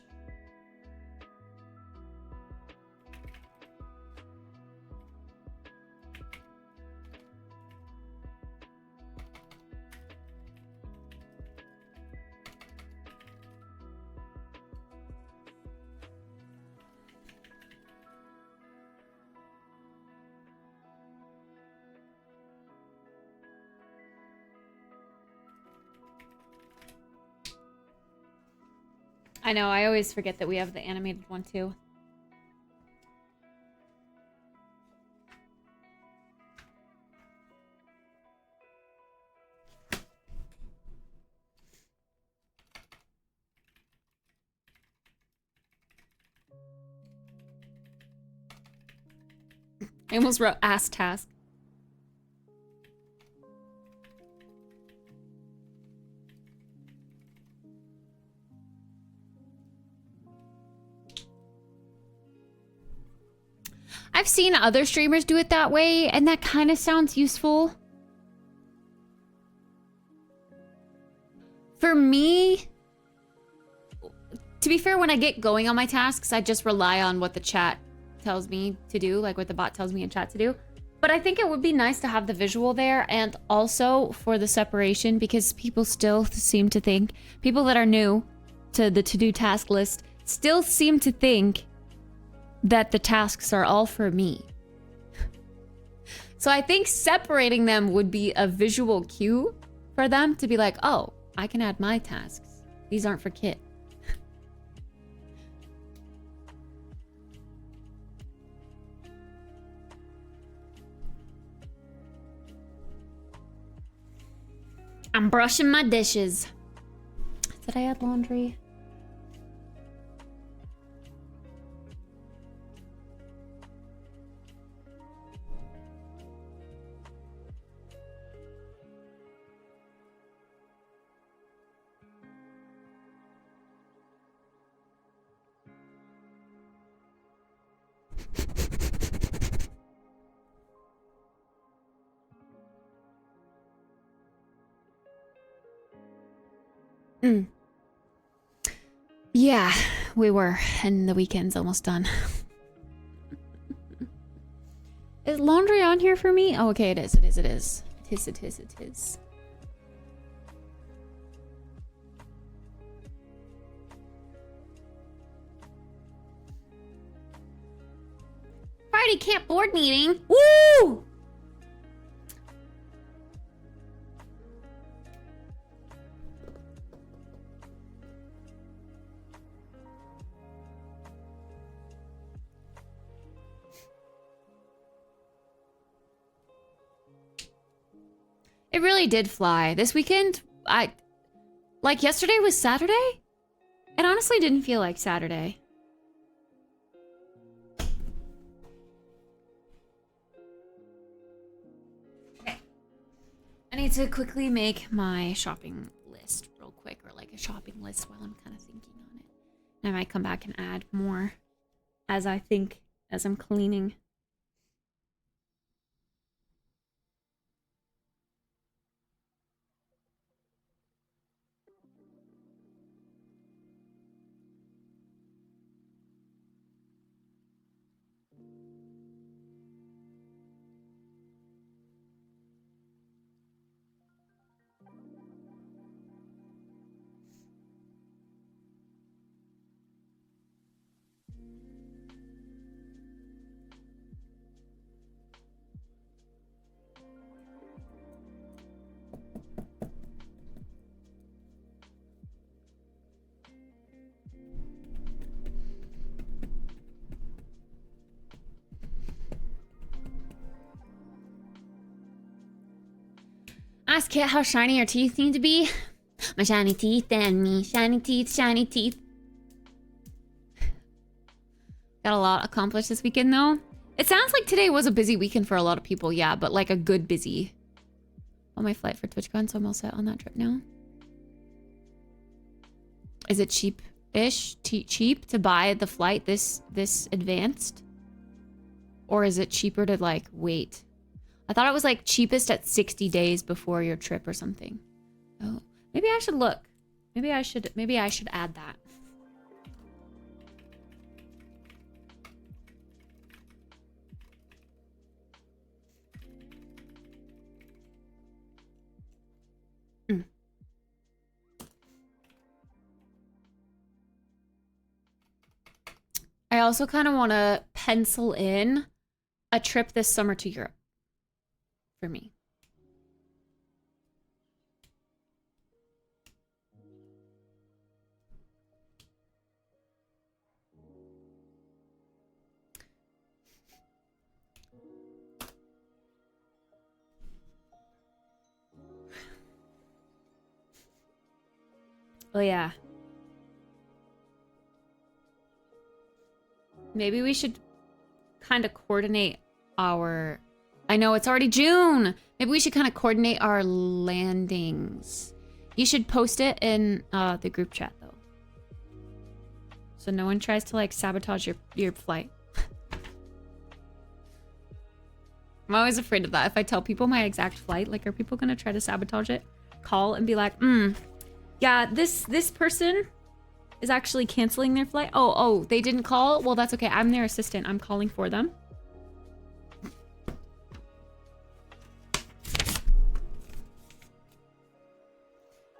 Speaker 1: I know, I always forget that we have the animated one too. I almost wrote ass task. I've seen other streamers do it that way, and that kind of sounds useful. For me, to be fair, when I get going on my tasks, I just rely on what the chat tells me to do, like what the bot tells me in chat to do. But I think it would be nice to have the visual there, and also for the separation, because people still seem to think, people that are new to the to-do task list still seem to think that the tasks are all for me. So I think separating them would be a visual cue for them to be like, oh, I can add my tasks. These aren't for Kit. I'm brushing my dishes. Did I add laundry? Yeah, we were, and the weekend's almost done. Is laundry on here for me? Oh, okay, it is, it is, it is. It is, it is, it is. Friday camp board meeting. Woo! It really did fly. This weekend, like yesterday was Saturday? It honestly didn't feel like Saturday. Okay. I need to quickly make my shopping list real quick, or like a shopping list while I'm kind of thinking on it. And I might come back and add more as I think, as I'm cleaning. ask Kit how shiny your teeth need to be? My shiny teeth and me. Shiny teeth, shiny teeth. Got a lot accomplished this weekend though. It sounds like today was a busy weekend for a lot of people, yeah, but like a good busy. On my flight for TwitchCon, so I'm all set on that trip now. Is it cheap-ish? Cheap to buy the flight this advanced? Or is it cheaper to like wait? I thought it was like cheapest at 60 days before your trip or something. Oh, maybe I should look. Maybe I should add that. I also kind of want to pencil in a trip this summer to Europe for me. Oh yeah. Maybe we should kind of coordinate our... I know it's already June. Maybe we should kind of coordinate our landings. You should post it in the group chat though. So no one tries to like sabotage your flight. I'm always afraid of that. If I tell people my exact flight, like are people gonna try to sabotage it? Call and be like, yeah, this person is actually canceling their flight. Oh, they didn't call? Well, that's okay. I'm their assistant. I'm calling for them.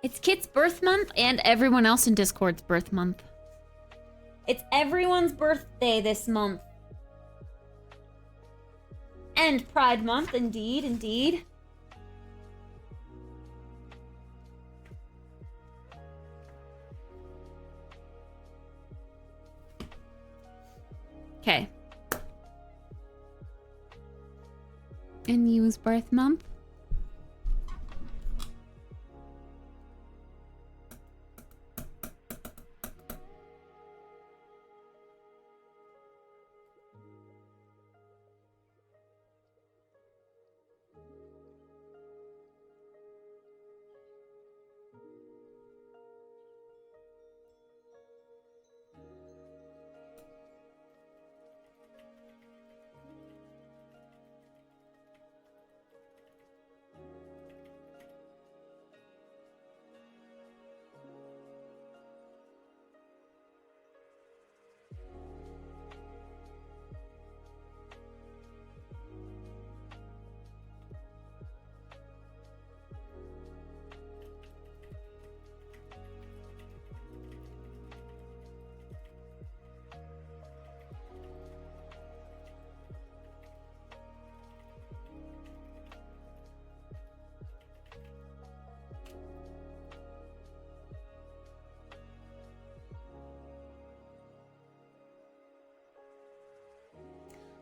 Speaker 1: It's Kit's birth month and everyone else in Discord's birth month. It's everyone's birthday this month. And Pride month, indeed, indeed. Okay. And Yu's birth month.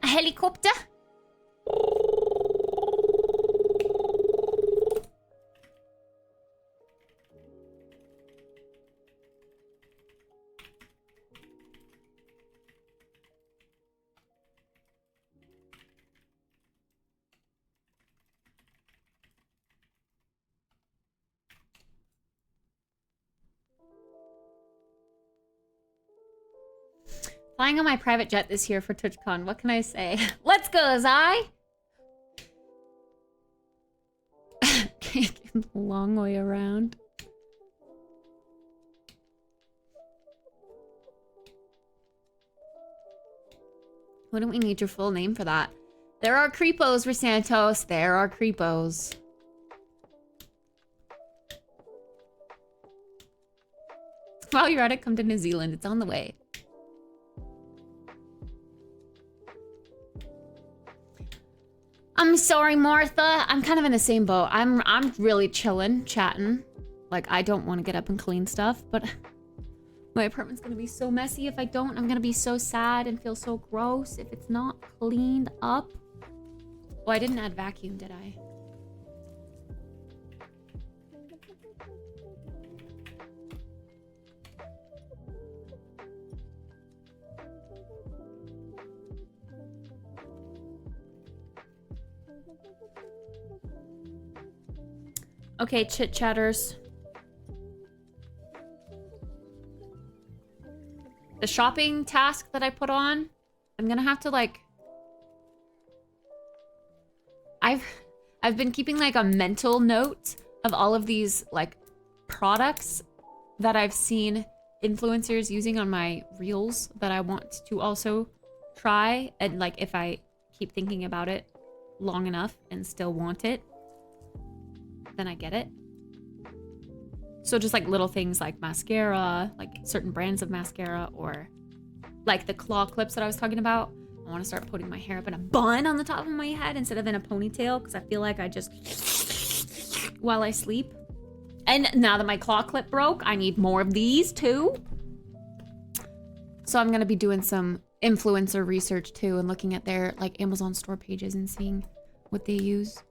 Speaker 1: A helicopter? Flying on my private jet this year for TwitchCon. What can I say? Let's go, Zai! The long way around. Wouldn't we need your full name for that? There are creepos, Rosantos. There are creepos. While you're at it, come to New Zealand. It's on the way. I'm sorry, Martha. I'm kind of in the same boat. I'm really chilling, chatting. Like, I don't want to get up and clean stuff, but my apartment's gonna be so messy if I don't. I'm gonna be so sad and feel so gross if it's not cleaned up. Oh, I didn't add vacuum, did I? Okay, chit chatters. The shopping task that I put on, I'm gonna have to like... I've been keeping like a mental note of all of these like products that I've seen influencers using on my reels that I want to also try. And like if I keep thinking about it long enough and still want it, then I get it. So just like little things like mascara, like certain brands of mascara, or like the claw clips that I was talking about. I want to start putting my hair up in a bun on the top of my head instead of in a ponytail, because I feel like I just while I sleep. And now that my claw clip broke, I need more of these too. So I'm gonna be doing some influencer research too and looking at their like Amazon store pages and seeing what they use.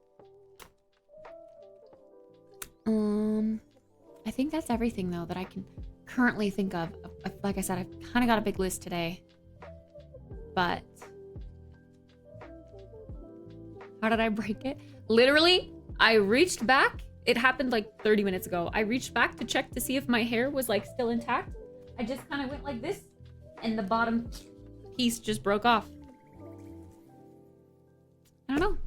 Speaker 1: I think that's everything though that I can currently think of. Like I said, I've kind of got a big list today. But how did I break it? Literally, I reached back. It happened like 30 minutes ago. I reached back to check to see if my hair was like still intact. I just kind of went like this and the bottom piece just broke off. I don't know.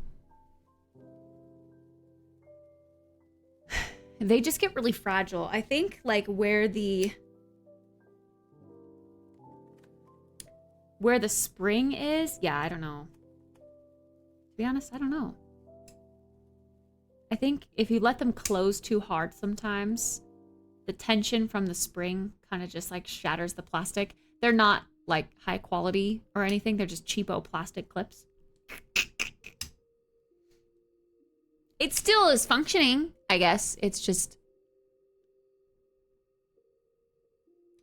Speaker 1: They just get really fragile. I think like where the spring is, yeah, I don't know. To be honest, I don't know. I think if you let them close too hard sometimes, the tension from the spring kind of just like shatters the plastic. They're not like high quality or anything. They're just cheapo plastic clips. It still is functioning, I guess. It's just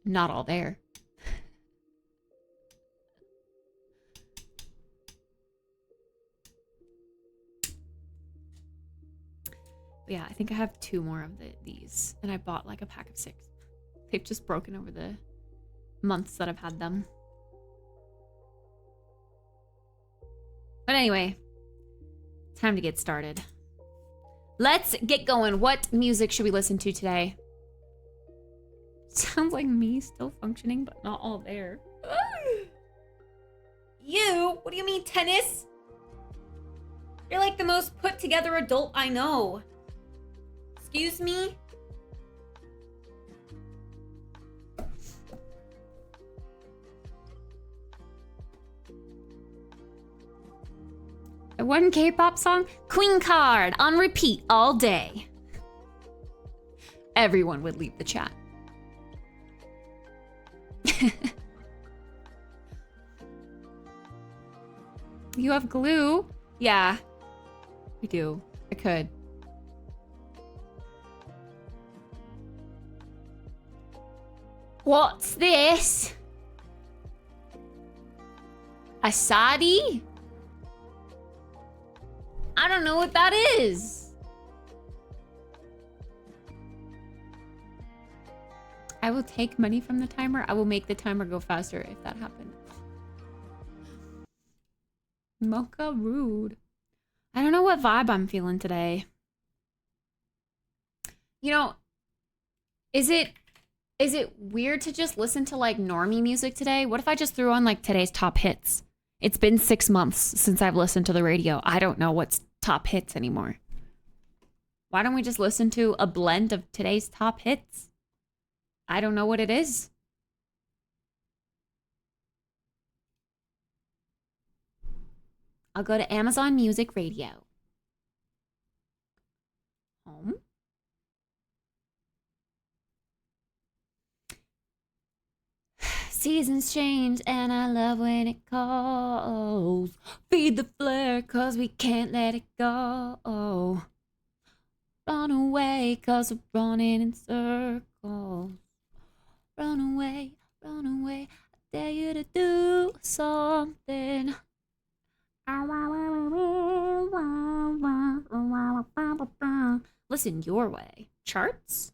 Speaker 1: not all there. But yeah, I think I have 2 more of these, and I bought like a pack of 6. They've just broken over the months that I've had them. But anyway, time to get started. Let's get going. What music should we listen to today? Sounds like me still functioning, but not all there. You? What do you mean, tennis? You're like the most put together adult I know. Excuse me? One K-pop song? Queen Card on repeat all day. Everyone would leave the chat. You have glue? Yeah, I do. I could. What's this? A sari? I don't know what that is. I will take money from the timer. I will make the timer go faster if that happened. Mocha rude. I don't know what vibe I'm feeling today. You know, is it weird to just listen to like normie music today? What if I just threw on like today's top hits? It's been 6 months since I've listened to the radio. I don't know what's top hits anymore. Why don't we just listen to a blend of today's top hits? I don't know what it is. I'll go to Amazon Music Radio. Home. Seasons change and I love when it calls. Feed the flare cause we can't let it go. Run away cause we're running in circles. Run away, I dare you to do something. Listen your way. Charts?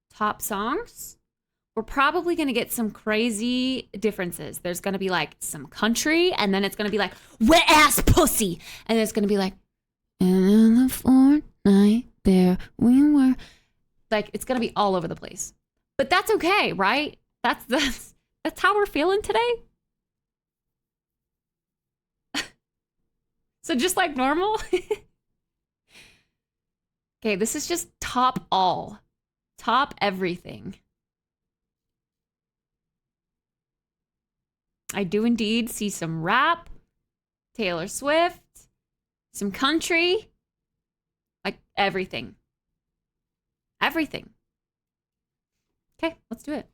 Speaker 1: Top songs? we're probably going to get some crazy differences. There's going to be like some country, and then it's going to be like wet ass pussy. And then it's going to be like, and in the fortnight there we were. Like, it's going to be all over the place. But that's okay, right? That's how we're feeling today. So just like normal. Okay, this is just top all. Top everything. I do indeed see some rap, Taylor Swift, some country, like everything. Everything. Okay, let's do it.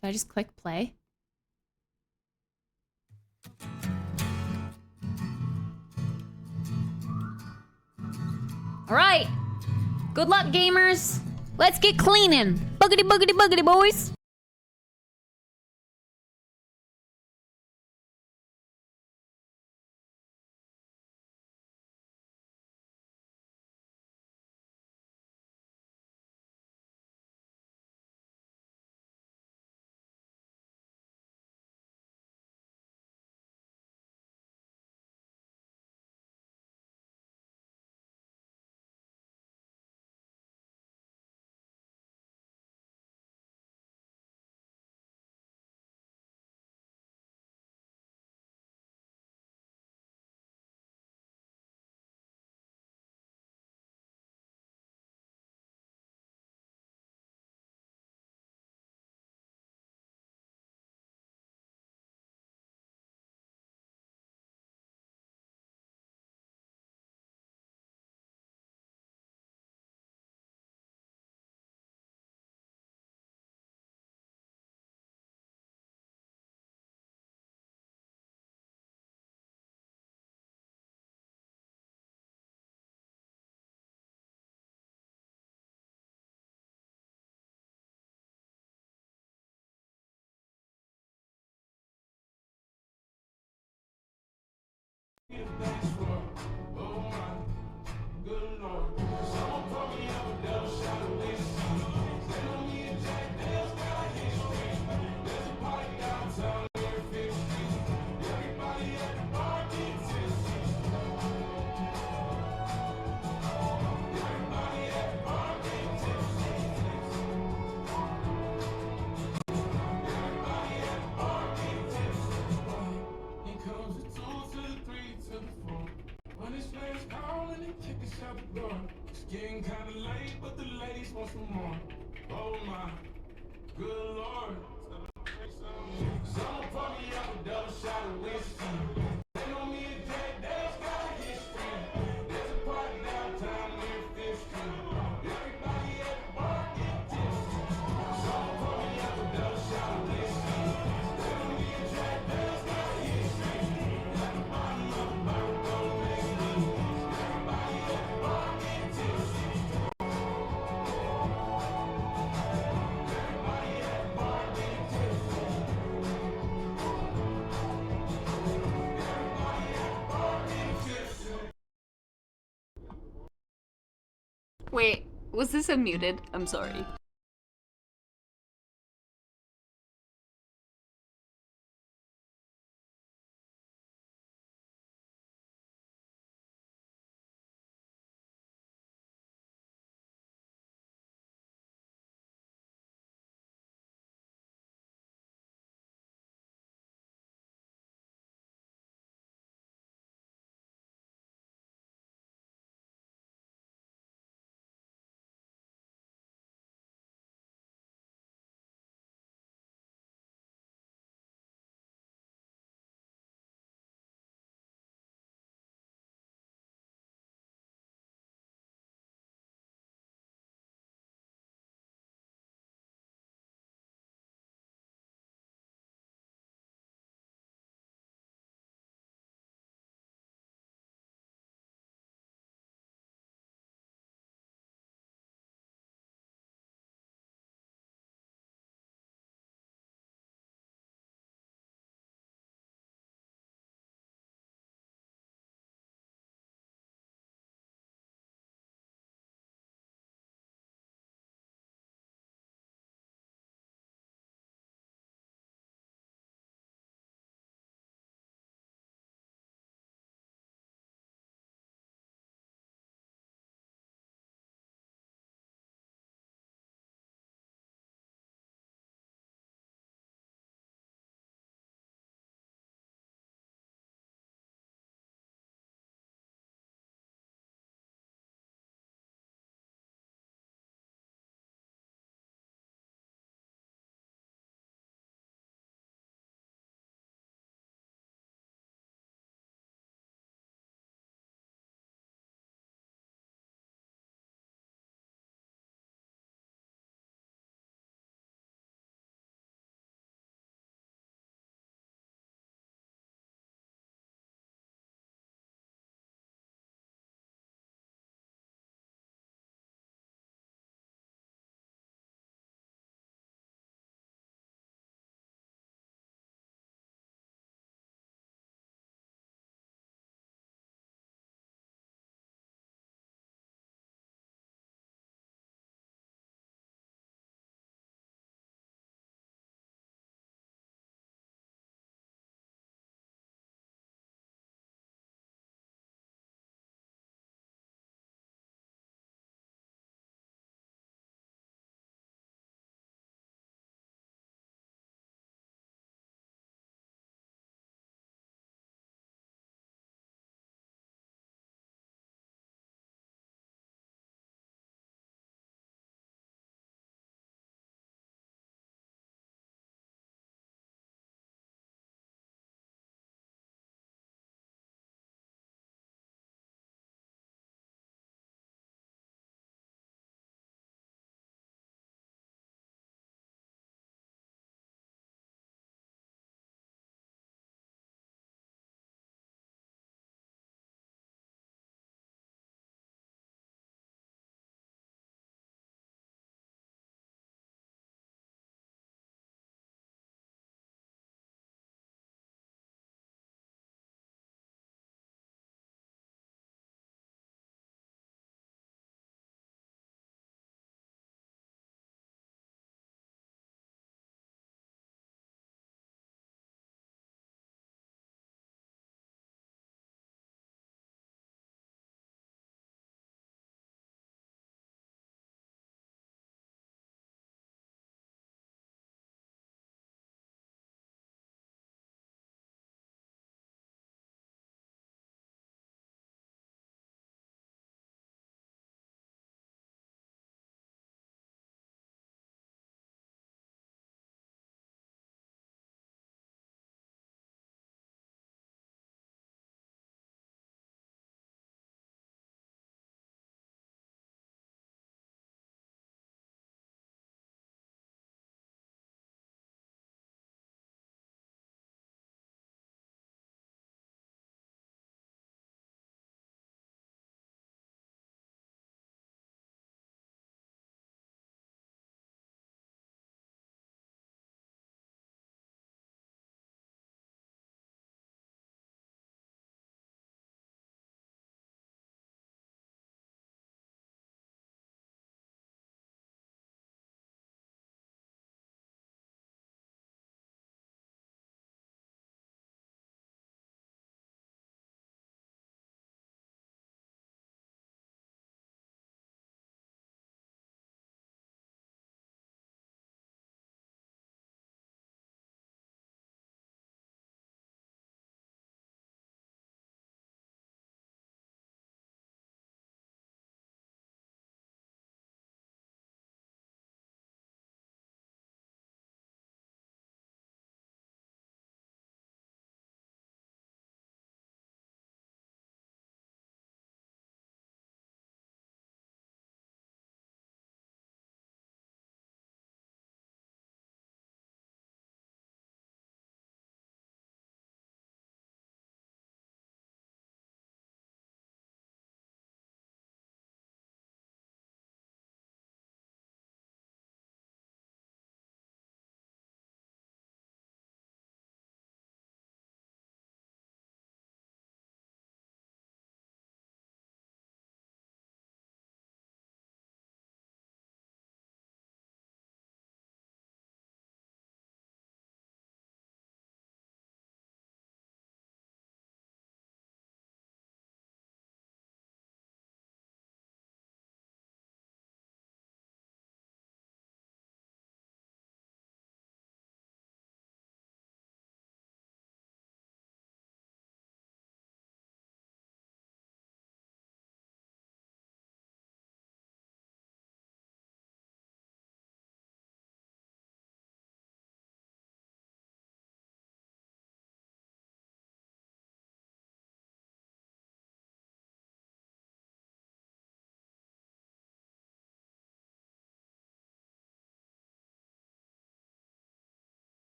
Speaker 1: Did I just click play? All right. Good luck, gamers. Let's get cleaning. Buggity, buggity, buggity, boys.
Speaker 7: Getting kinda late, but the ladies want some more. Oh my, good lord. Someone pour me up a double shot of whiskey. They know me and Jack Dale's got a history. There's a party downtown near Fifth Street. Everybody at the bar get tipsy. Someone pour me up a double shot of whiskey. They know me and Jack Dale's got a history. At the bottom of the barrel, go next to me. Everybody at the bar get tipsy.
Speaker 5: Wait, was this unmuted? I'm sorry.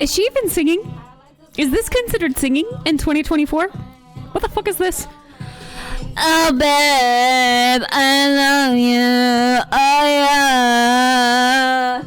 Speaker 8: Is she even singing? Is this considered singing in 2024? What the fuck is this? Oh, babe, I love you. Oh, yeah.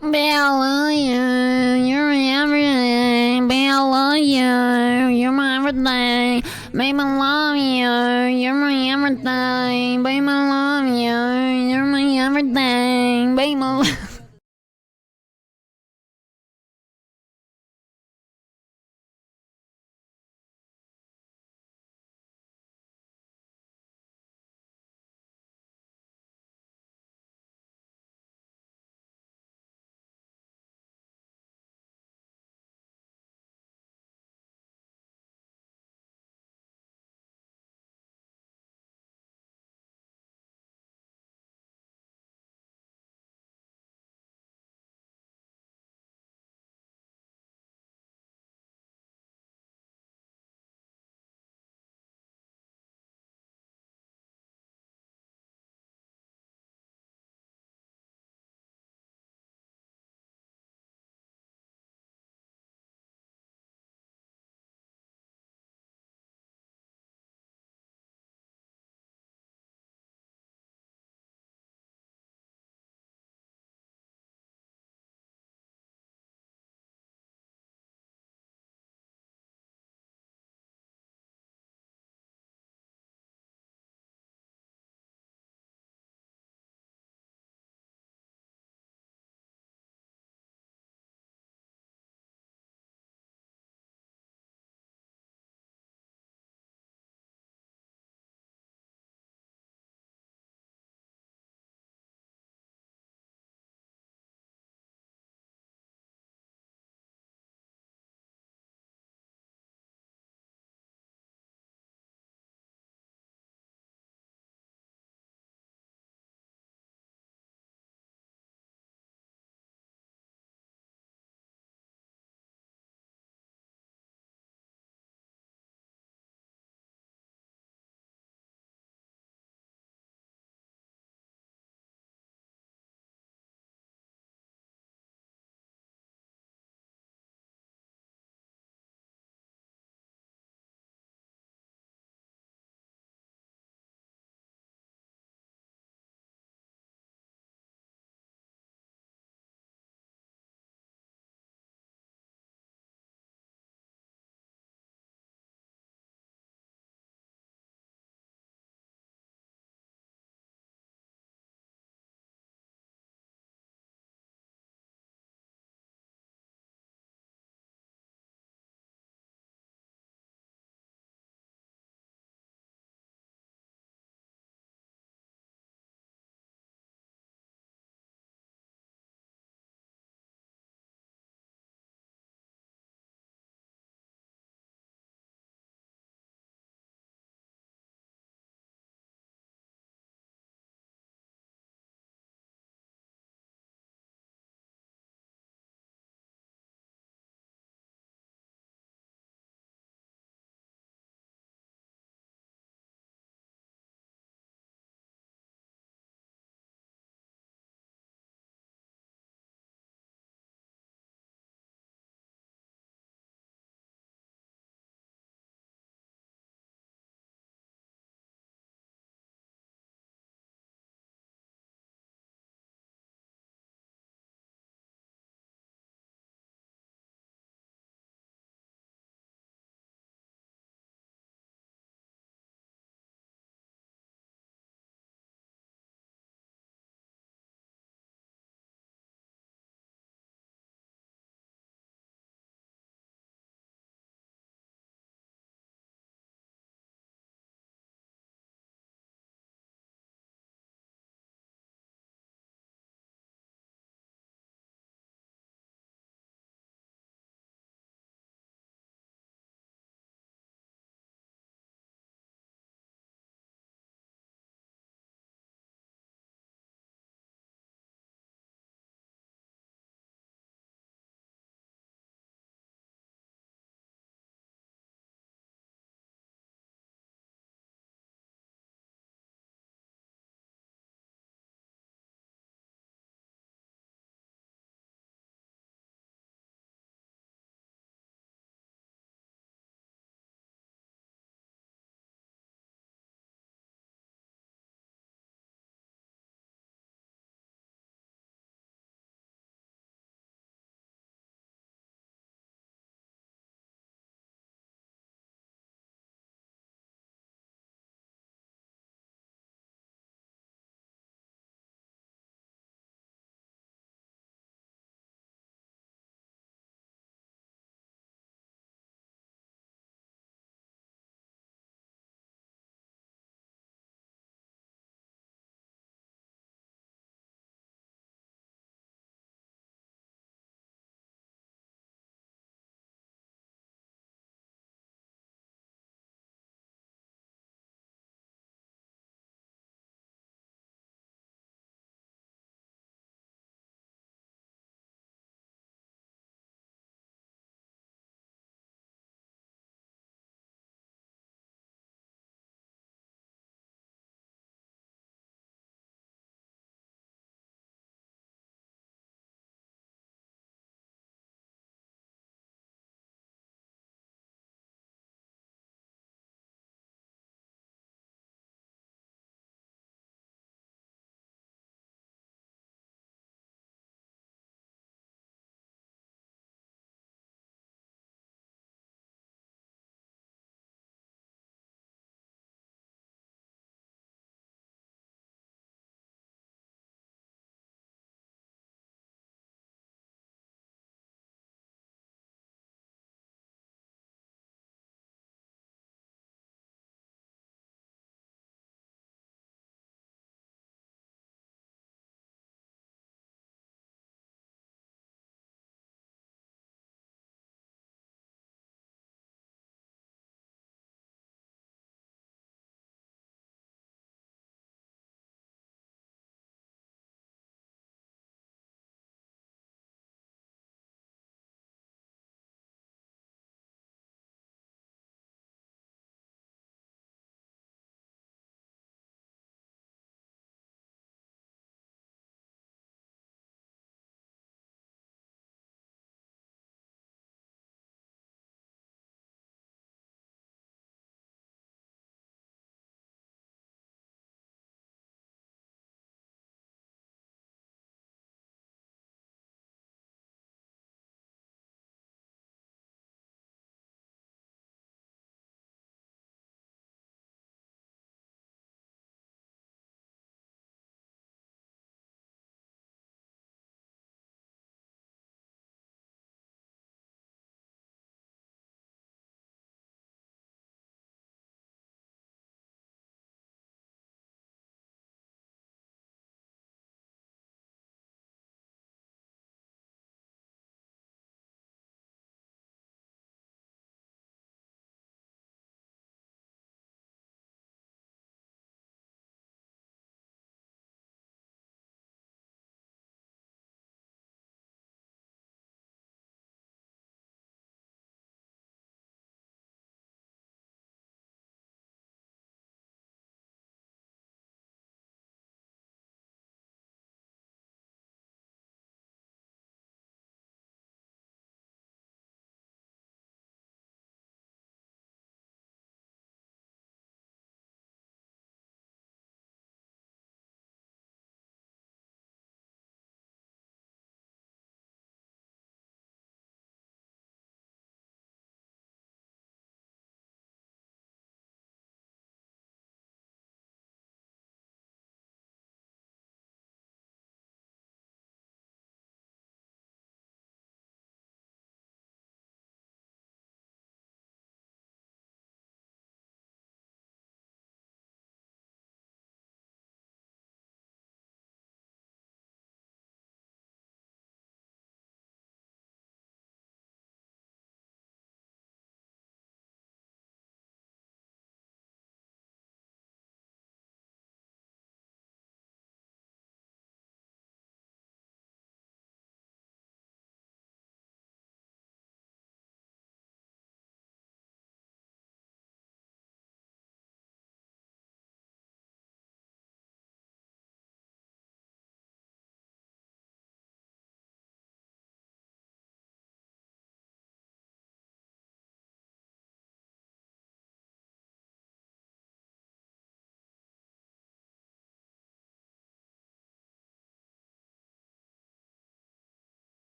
Speaker 1: Babe, I love you. You're my everything. Babe, I love you. You're my everything. Babe, I love you. You're my everything. Babe, I love you. You're my everything. Babe, I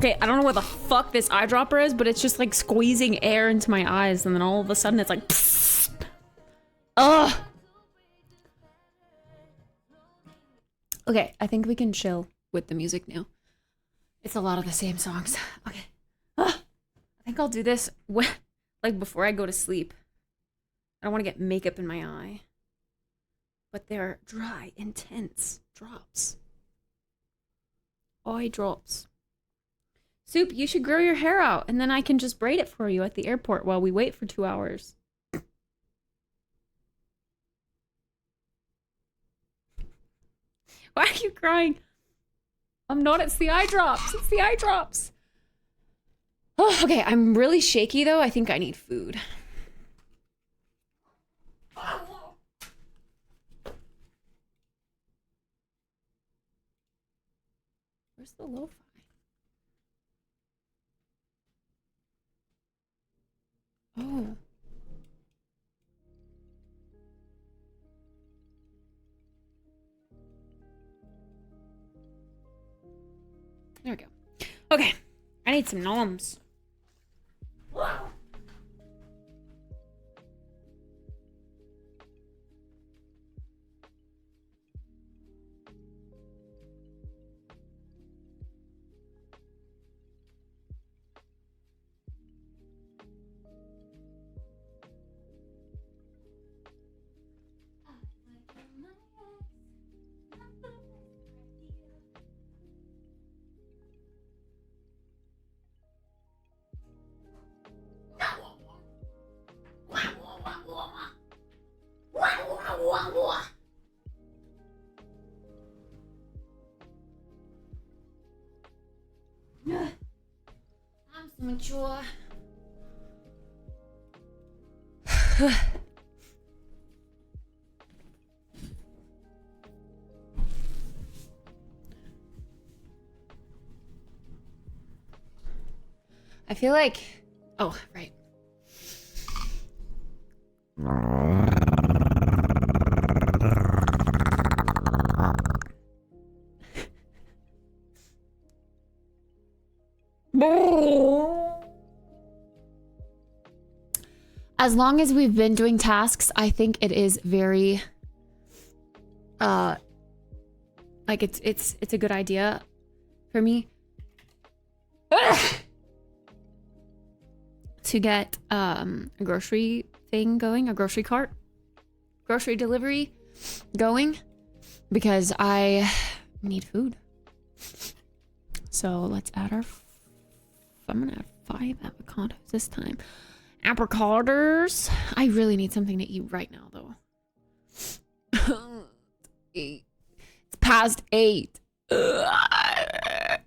Speaker 8: Okay, I don't know what the fuck this eyedropper is, but it's just like squeezing air into my eyes, and then all of a sudden it's like, psst. Ugh. Okay, I think we can chill with the music now. It's a lot of the same songs. Okay. I think I'll do this like before I go to sleep. I don't want to get makeup in my eye. But they're dry, intense drops. Eye drops. Soup, you should grow your hair out, and then I can just braid it for you at the airport while we wait for 2 hours. Why are you crying? I'm not, it's the eye drops. It's the eye drops. Oh, okay, I'm really shaky though. I think I need food. Where's the lo-fi? Oh. There we go. Okay. I need some noms.
Speaker 1: I'm so mature. I feel like, oh, right. As long as we've been doing tasks, I think it is very, like it's a good idea for me to get a grocery thing going, a grocery cart, grocery delivery going, because I need food. So let's add our, I'm gonna add 5 avocados this time. Apricoters. I really need something to eat right now though. 8. It's past 8. Do I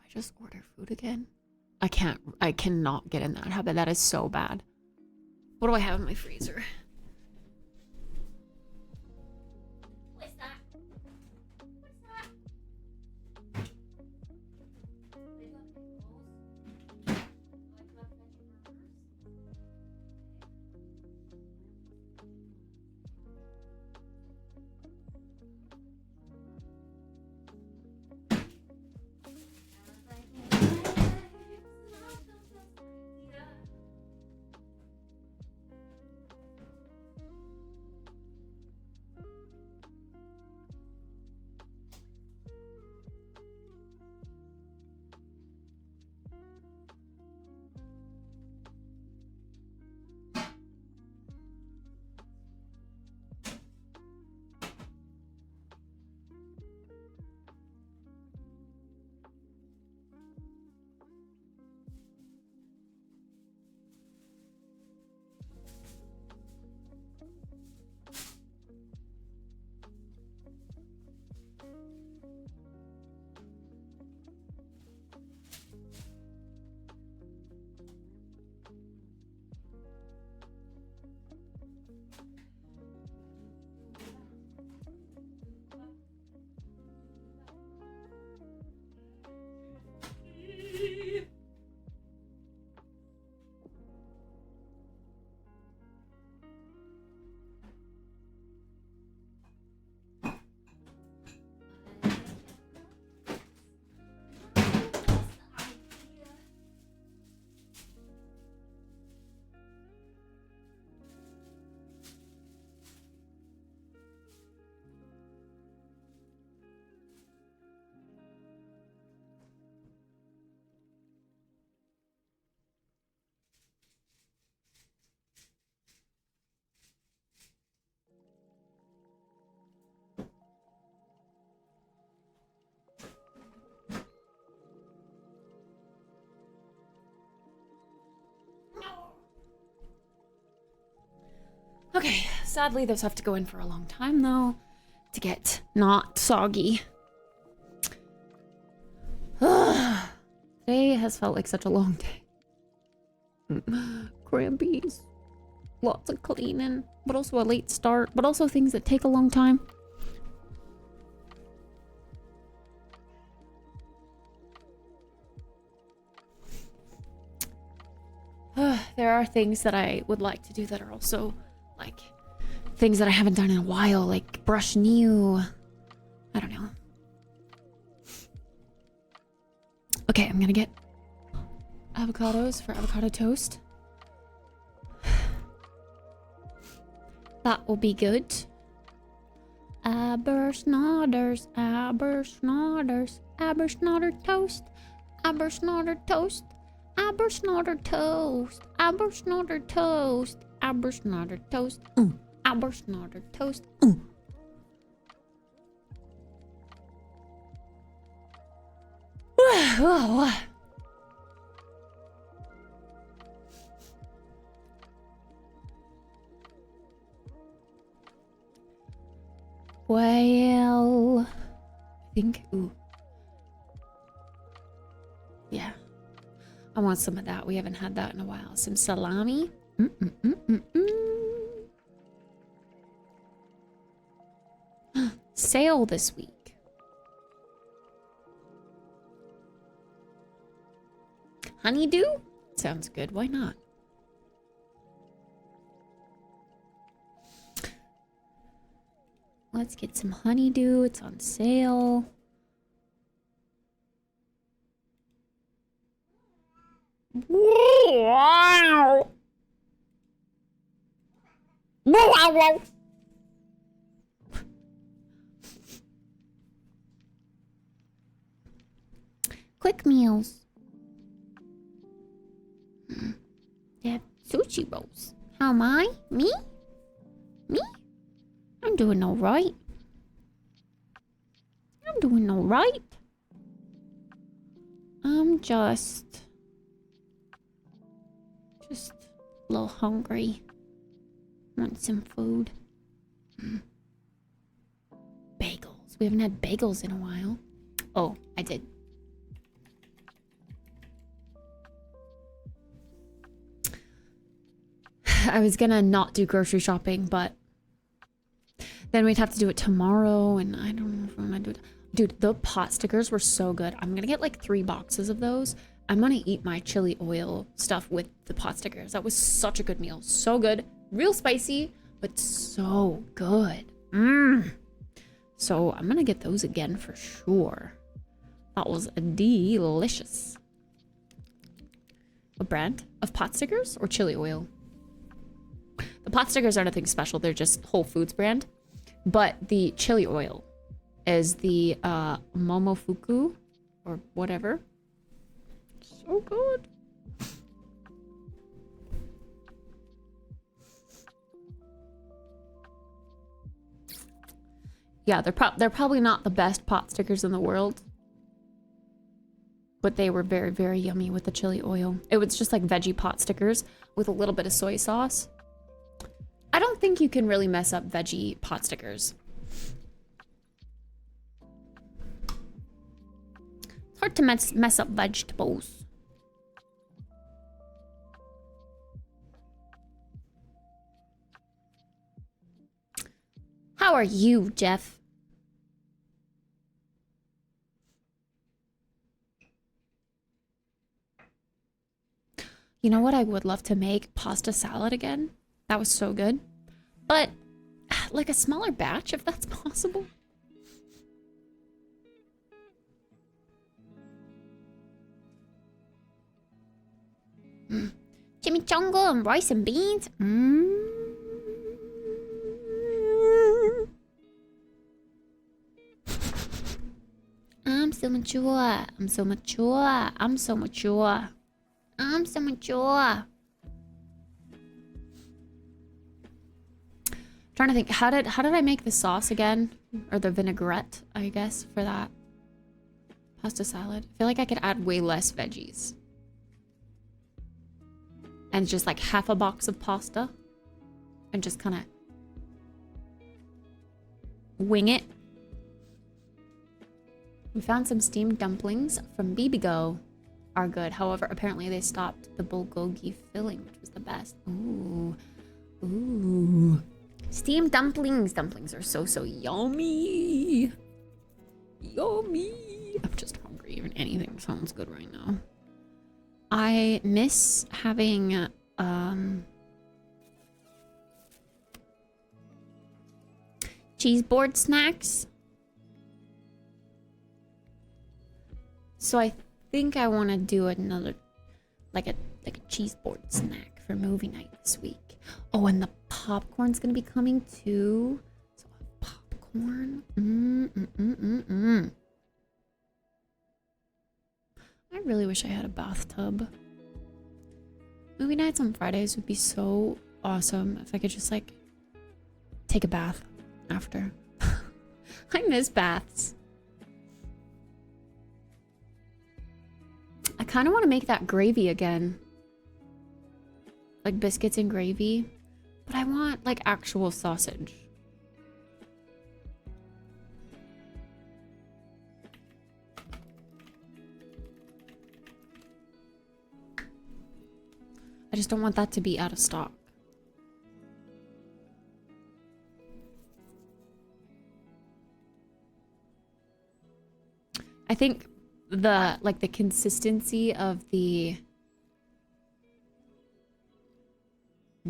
Speaker 1: just order food again? I cannot get in that habit. That is so bad. What do I have in my freezer? What's that? What's that? Okay, sadly those have to go in for a long time though to get not soggy. Today has felt like such a long day. Crampies. Lots of cleaning, but also a late start, but also things that take a long time. There are things that I would like to do that are also like things that I haven't done in a while, like brush new. I don't know. Okay, I'm gonna get avocados for avocado toast. That will be good. Abersnodders, Abersnodders, Abersnodder toast, Abersnodder toast, Abersnodder toast, Abersnodder toast, Abersnodder toast, Abersnodder toast. Well, I think, yeah. I want some of that. We haven't had that in a while. Some salami. Sale this week. Honeydew? Sounds good. Why not? Let's get some honeydew. It's on sale. Wow. Quick meals. They have sushi rolls. How am I? Me? Me? I'm doing all right. I'm doing all right. I'm just a little hungry. Want some food. Bagels. We haven't had bagels in a while. Oh, I did. I was gonna not do grocery shopping, but then we'd have to do it tomorrow, and I don't know if I'm gonna do it. Dude, the pot stickers were so good. I'm gonna get like 3 boxes of those. I'm gonna eat my chili oil stuff with the pot stickers. That was such a good meal. So good. Real spicy, but so good. So I'm gonna get those again for sure. That was delicious. A brand of pot stickers or chili oil? The pot stickers are nothing special. They're just Whole Foods brand. But the chili oil is the Momofuku or whatever. So good. Yeah, they're probably not the best pot stickers in the world. But they were very, very yummy with the chili oil. It was just like veggie pot stickers with a little bit of soy sauce. I don't think you can really mess up veggie pot stickers. It's hard to mess up vegetables. How are you, Jeff? You know what I would love to make? Pasta salad again. That was so good. But like a smaller batch, if that's possible. Chimichanga and rice and beans. I'm so mature. I'm so mature. I'm so mature. I'm so mature. Trying to think, how did I make the sauce again? Or the vinaigrette, I guess, for that pasta salad. I feel like I could add way less veggies. And just like half a box of pasta. And just kind of wing it. We found some steamed dumplings from Bibigo. Are good. However, apparently they stopped the bulgogi filling, which was the best. Ooh. Ooh. Steamed dumplings. Dumplings are so yummy. Yummy. I'm just hungry. Even anything sounds good right now. I miss having cheese board snacks. So I think I want to do another like a cheese board snack for movie night this week. Oh, and the popcorn's gonna be coming too. So popcorn. I really wish I had a bathtub. Movie nights on Fridays would be so awesome if I could just like take a bath after. I miss baths. I kind of want to make that gravy again. Like biscuits and gravy. But I want like actual sausage. I just don't want that to be out of stock. I think the consistency of the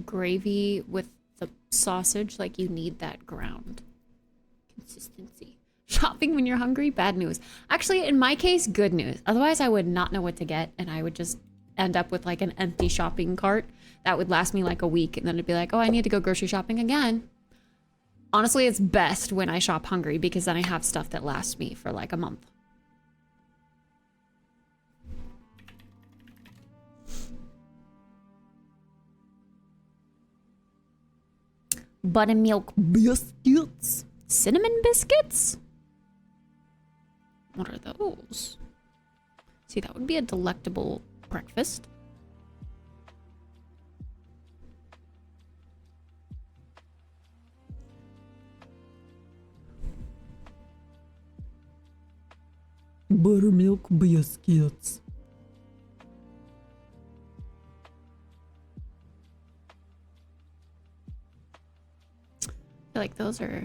Speaker 1: gravy with the sausage, like you need that ground consistency. Shopping when you're hungry, bad news. Actually, in my case, good news. Otherwise, I would not know what to get and I would just end up with like an empty shopping cart that would last me like a week and then it'd be like, oh, I need to go grocery shopping again. Honestly, it's best when I shop hungry because then I have stuff that lasts me for like a month. Buttermilk biscuits. Cinnamon biscuits? What are those? See, that would be a delectable breakfast. Buttermilk biscuits. I feel like those are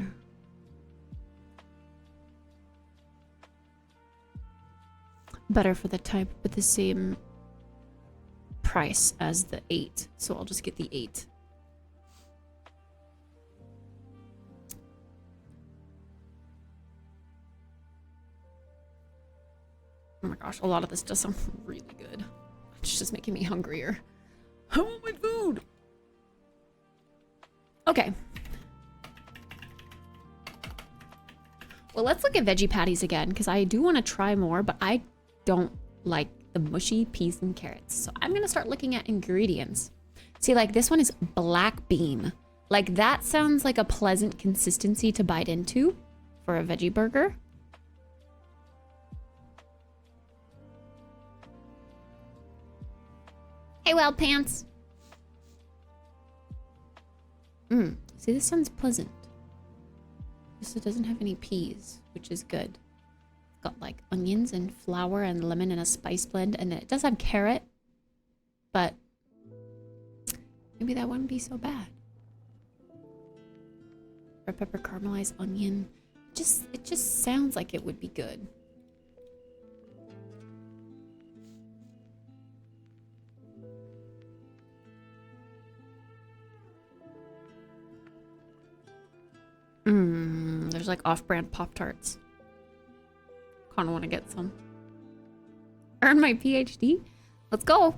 Speaker 1: better for the type, but the same price as the 8. So I'll just get the 8. Oh my gosh, a lot of this does sound really good. It's just making me hungrier. I want my food. Okay. Well, let's look at veggie patties again, because I do want to try more, but I don't like the mushy peas and carrots. So I'm going to start looking at ingredients. See, like this one is black bean. Like that sounds like a pleasant consistency to bite into for a veggie burger. Hey, Wild Pants. See, this sounds pleasant. This doesn't have any peas, which is good. It's got like onions and flour and lemon and a spice blend, and it does have carrot, but maybe that wouldn't be so bad. Red pepper, caramelized onion. It just sounds like it would be good. There's like off-brand Pop-Tarts. Kind of want to get some. Earn my PhD? Let's go.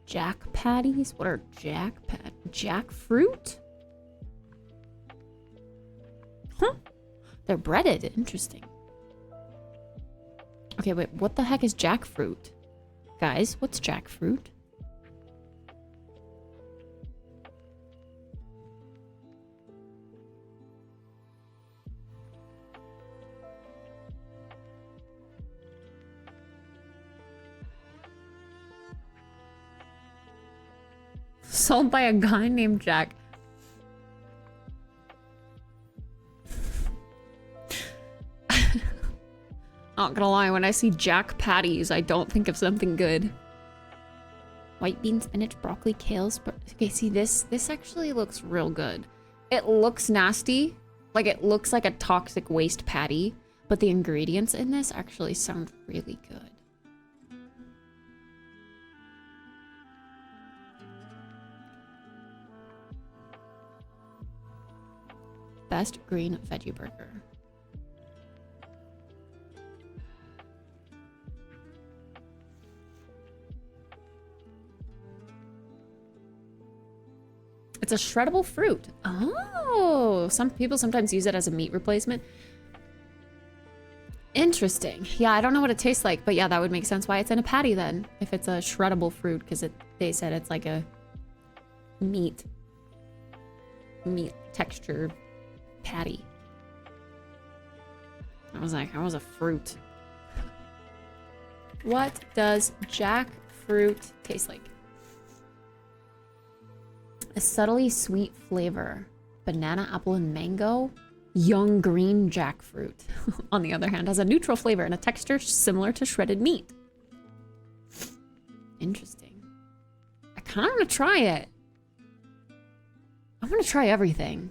Speaker 1: Jack patties? What are jackfruit? Huh? They're breaded. Interesting. Okay, wait. What the heck is jackfruit? Guys, what's jackfruit?
Speaker 8: sold by a guy named Jack. Not gonna lie, when I see Jack patties, I don't think of something good. White beans, spinach, broccoli, kale. Okay, see this? This actually looks real good. It looks nasty. Like it looks like a toxic waste patty. But the ingredients in this actually sound really good. Best green veggie burger. It's a shreddable fruit. Oh, some people sometimes use it as a meat replacement. Interesting. Yeah, I don't know what it tastes like, but yeah, that would make sense why it's in a patty then. If it's a shreddable fruit, because they said it's like a meat texture patty. I was like, how was a fruit? What does jackfruit taste like? A subtly sweet flavor. Banana, apple, and mango. Young green jackfruit, on the other hand, has a neutral flavor and a texture similar to shredded meat. Interesting. I kind of want to try it. I want to try everything.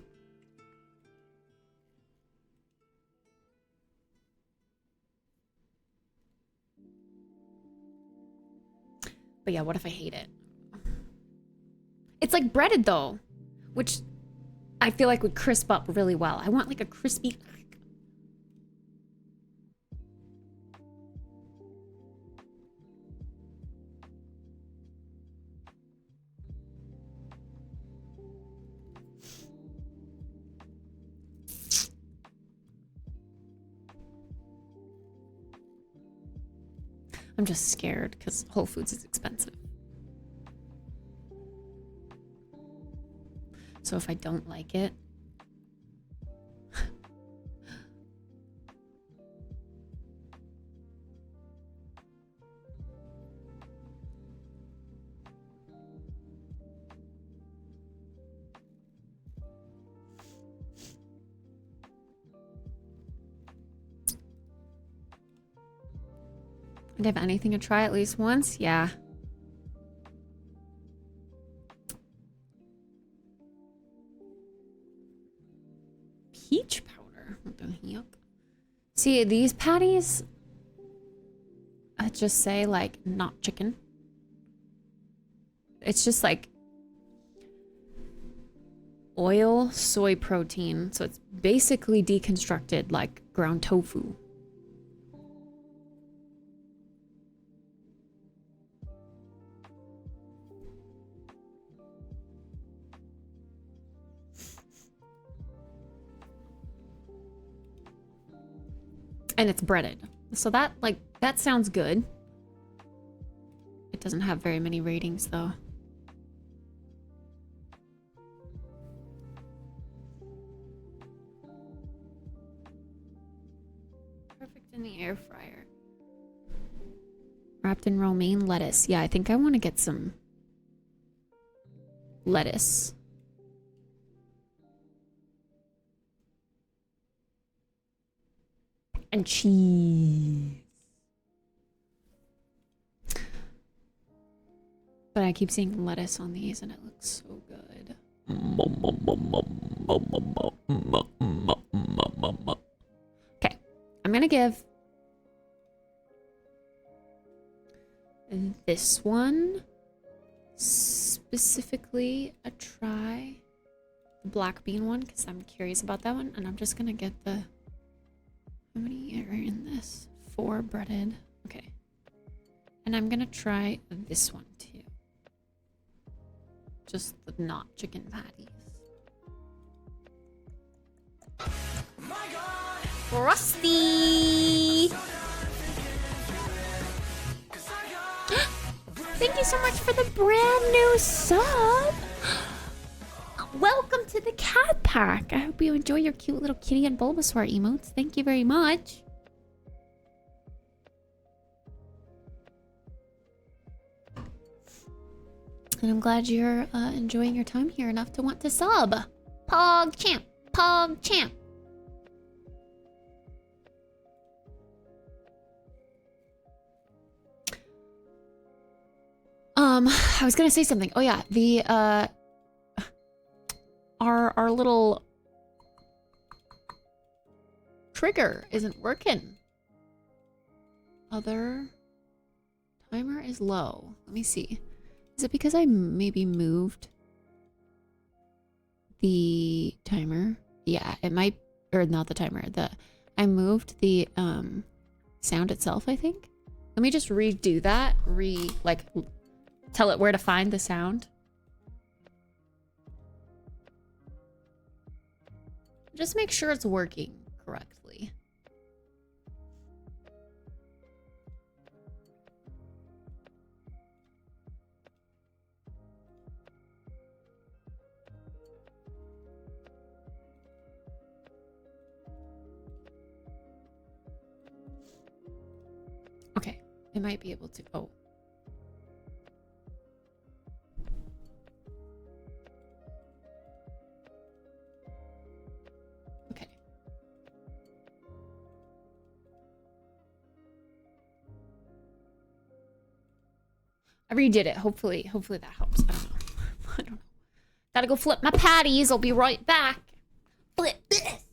Speaker 8: But yeah, what if I hate it? It's like breaded though, which I feel like would crisp up really well. I want like a crispy... I'm just scared because Whole Foods is expensive. So if I don't like it, and if anything, I try at least once, yeah. Peach powder. What the heck? See, these patties, I just say like not chicken. It's just like oil, soy protein. So it's basically deconstructed like ground tofu. And it's breaded. So that, like, that sounds good. It doesn't have very many ratings, though. Perfect in the air fryer. Wrapped in romaine lettuce. Yeah, I think I want to get some lettuce. And cheese. But I keep seeing lettuce on these and it looks so good. Okay, I'm gonna give this one specifically a try. The black bean one, because I'm curious about that one. And I'm just gonna get the... How many are in this? 4 breaded. Okay. And I'm gonna try this one too. Just the not chicken patties. Frosty! Thank you so much for the brand new sub! Welcome to the cat pack. I hope you enjoy your cute little kitty and Bulbasaur emotes. Thank you very much.
Speaker 1: And I'm glad you're enjoying your time here enough to want to sub. Pog champ. Pog champ. I was gonna say something. Oh yeah, the our little trigger isn't working. Other timer is low. Let me see. Is it because I maybe moved the timer? Yeah, it might, or not the timer. I moved the sound itself, I think. Let me just redo that. Tell it where to find the sound. Just make sure it's working correctly. Okay, I might be able to. Oh. Okay. I redid it. Hopefully that helps. I don't know. I don't know. Gotta go flip my patties. I'll be right back. Flip this.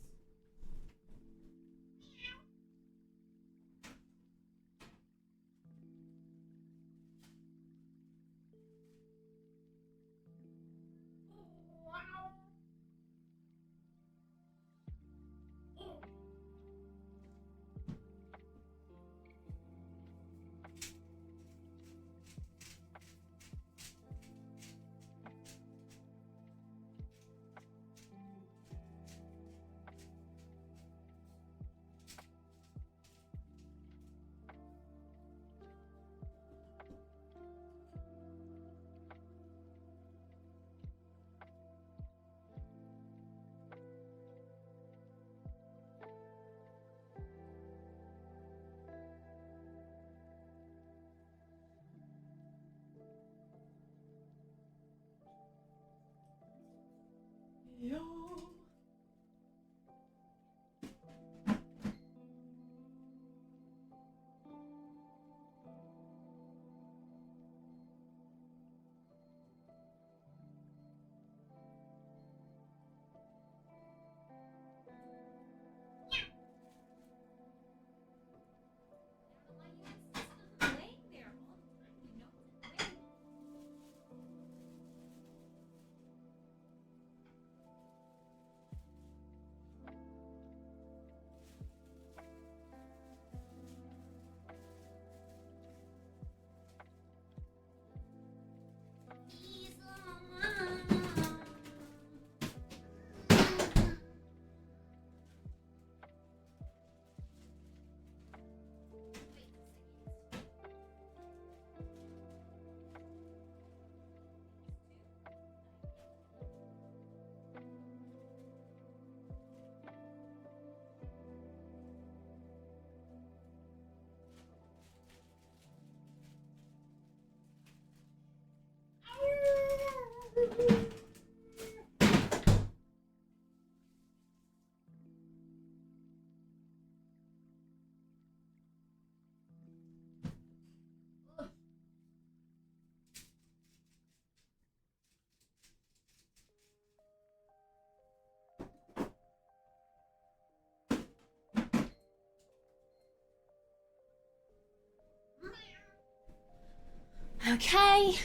Speaker 1: Okay.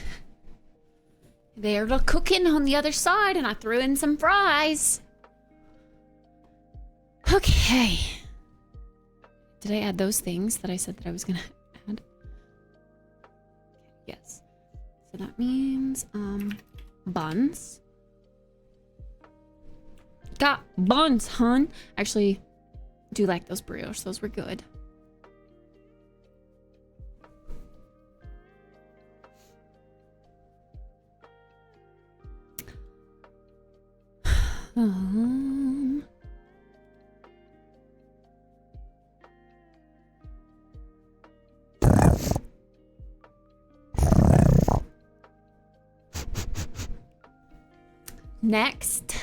Speaker 1: They're cooking on the other side, and I threw in some fries. Okay. Did I add those things that I said that I was gonna add? Yes. So that means, buns. Got buns, hun. Actually, do like those brioches. Those were good. Next.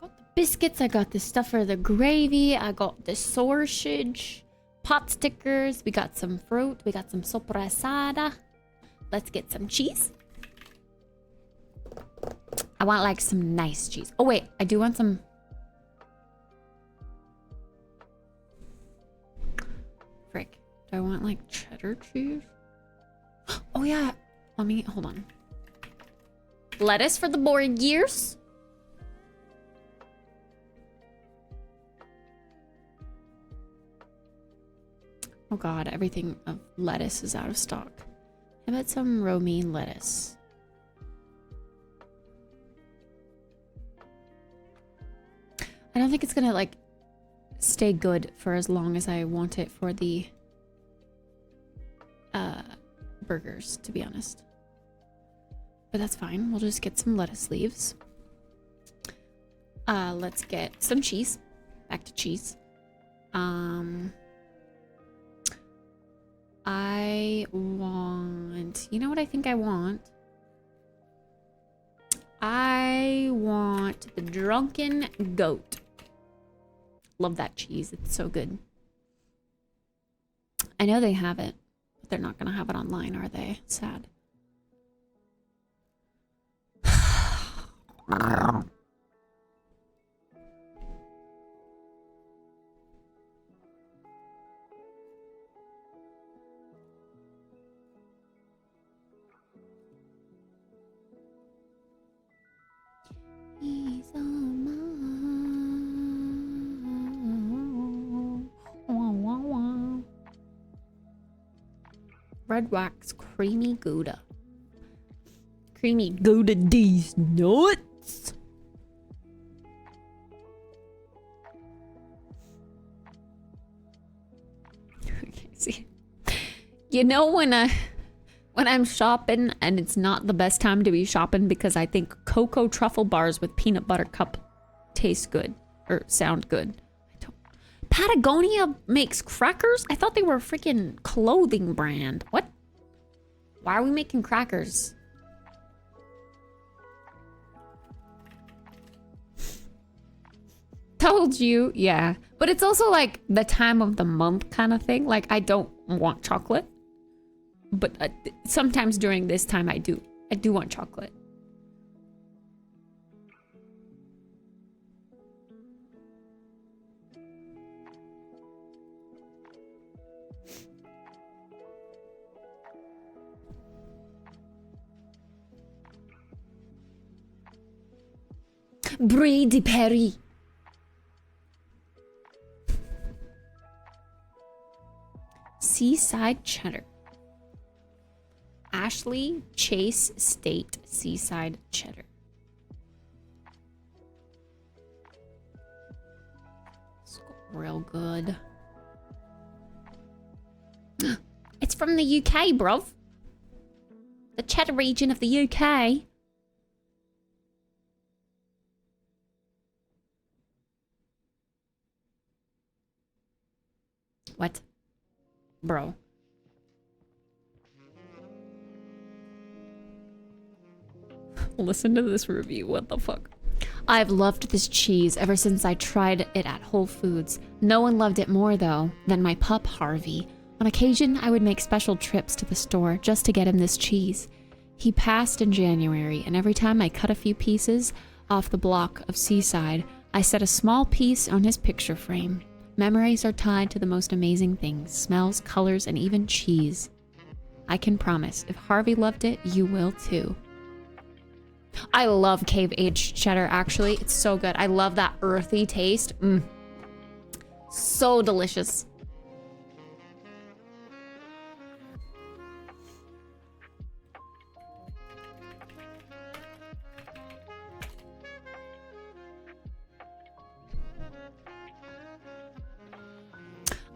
Speaker 1: Got the biscuits, I got the stuff for the gravy, I got the sausage, pot stickers, we got some fruit, we got some sopressata. Let's get some cheese. I want like some nice cheese. Oh wait, I do want some. Frick. Do I want like cheddar cheese? Oh yeah. Let me, hold on. Lettuce for the board years. Oh god, everything of lettuce is out of stock. How about some romaine lettuce? I don't think it's gonna like stay good for as long as I want it for the burgers, to be honest. But that's fine. We'll just get some lettuce leaves. Let's get some cheese. Back to cheese. I want... You know what I think I want? I want the drunken goat. Love that cheese. It's so good. I know they have it, but they're not going to have it online, are they? Sad. He's a mom. Red wax creamy Gouda. Creamy Gouda these nuts. Okay, see. You know when I'm shopping and it's not the best time to be shopping because I think cocoa truffle bars with peanut butter cup taste good or sound good. Patagonia makes crackers? I thought they were a freaking clothing brand. What? Why are we making crackers? Told you, yeah. But it's also like the time of the month kind of thing. Like I don't want chocolate. But sometimes during this time I do want chocolate. Brie de Paris. Seaside cheddar. Ashley Chase State Seaside Cheddar. It's real good. It's from the UK, bruv. The cheddar region of the UK. What? Bro. Listen to this review. What the fuck? I've loved this cheese ever since I tried it at Whole Foods. No one loved it more, though, than my pup, Harvey. On occasion, I would make special trips to the store just to get him this cheese. He passed in January, and every time I cut a few pieces off the block of Seaside, I set a small piece on his picture frame. Memories are tied to the most amazing things, smells, colors, and even cheese. I can promise, if Harvey loved it, you will too. I love cave-aged cheddar, actually. It's so good. I love that earthy taste. So delicious.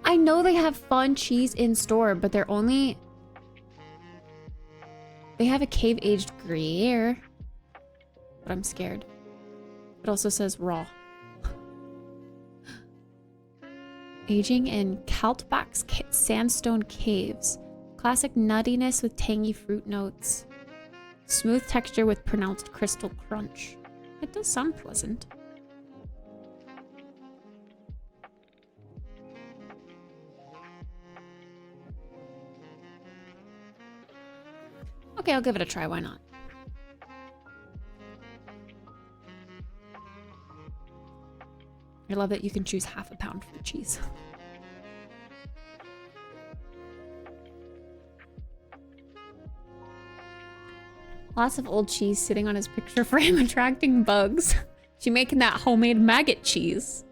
Speaker 1: I know they have fun cheese in store, but they're only... They have a cave-aged Gruyere. But I'm scared. It also says raw. Aging in Kaltbach's sandstone caves. Classic nuttiness with tangy fruit notes. Smooth texture with pronounced crystal crunch. It does sound pleasant. Okay, I'll give it a try. Why not? I love that you can choose half a pound for cheese. Lots of old cheese sitting on his picture frame, attracting bugs. She making that homemade maggot cheese.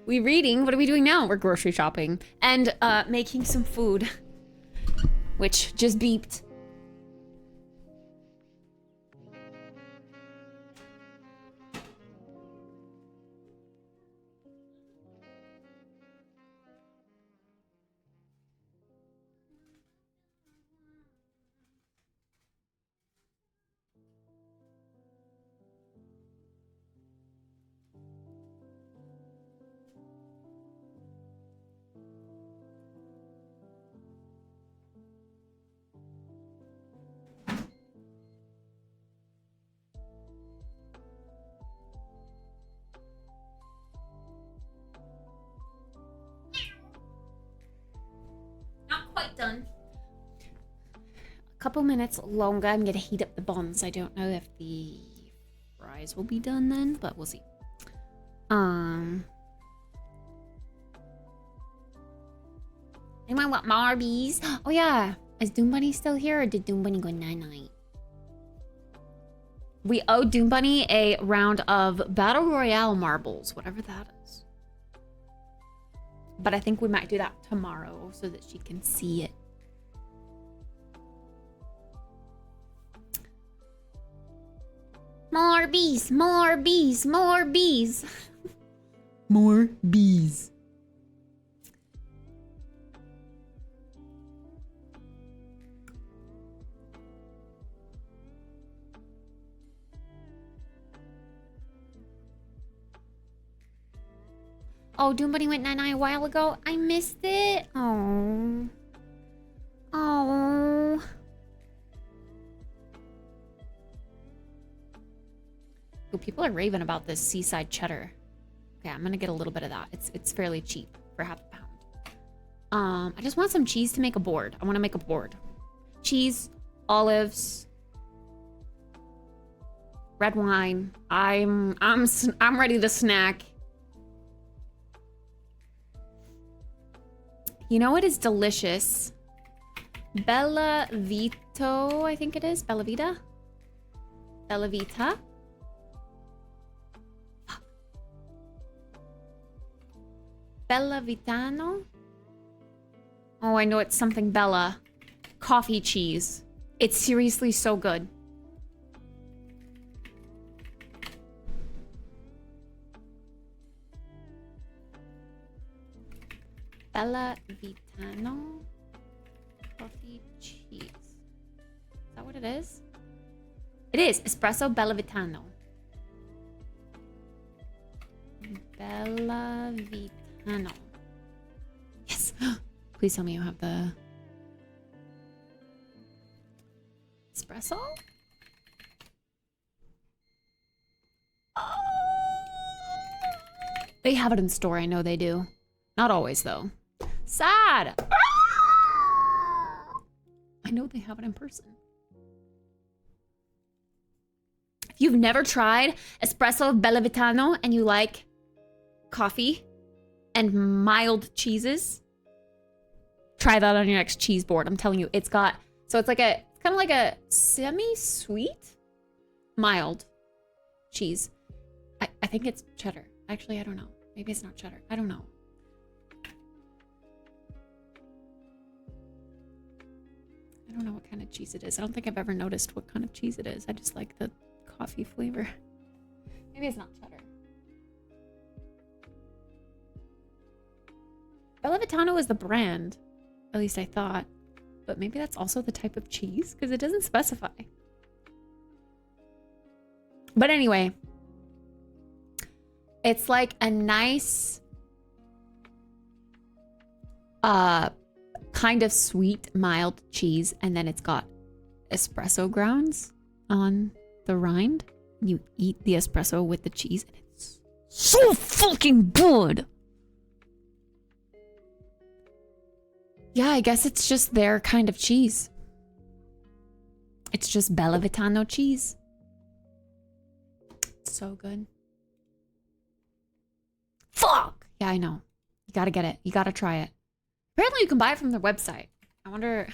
Speaker 1: We reading? What are we doing now? We're grocery shopping and making some food, which just beeped. Done. A couple minutes longer. I'm gonna heat up the buns. I don't know if the fries will be done then, but we'll see. Anyone want Marbies? Oh yeah. Is Doom Bunny still here, or did Doom Bunny go night-night? We owe Doom Bunny a round of Battle Royale marbles, whatever that is. But I think we might do that tomorrow so that she can see it. More bees, more bees, more bees. More bees. Oh, Doom Bunny went 9-9 a while ago. I missed it. Oh. Oh. Ooh, people are raving about this seaside cheddar. Okay, I'm gonna get a little bit of that. It's fairly cheap for half a pound. I just want some cheese to make a board. I want to make a board. Cheese, olives, red wine. I'm ready to snack. You know what is delicious? Bella Vito, I think it is. Bella Vita? Bella Vita? Bella Vitano? Oh, I know it's something Bella. Coffee cheese. It's seriously so good. Bella Vitano coffee cheese. Is that what it is? It is espresso Bella Vitano. Bella Vitano. Yes. Please tell me you have the espresso. They have it in store. I know they do. Not always though. Sad. I know they have it in person. If you've never tried espresso Bella Vitano and you like coffee and mild cheeses, try that on your next cheese board. I'm telling you, it's got, so it's like a, it's kind of like a semi-sweet, mild cheese. I think it's cheddar. Actually, I don't know. Maybe it's not cheddar. I don't know. I don't know what kind of cheese it is. I don't think I've ever noticed what kind of cheese it is. I just like the coffee flavor. Maybe it's not cheddar. Bella Vitano is the brand. At least I thought. But maybe that's also the type of cheese because it doesn't specify. But anyway, it's like a nice kind of sweet, mild cheese, and then it's got espresso grounds on the rind. You eat the espresso with the cheese, and it's so fucking good. Yeah, I guess it's just their kind of cheese. It's just Bella Vitano cheese. It's so good. Fuck! Yeah, I know. You gotta get it. You gotta try it. Apparently you can buy it from their website. I wonder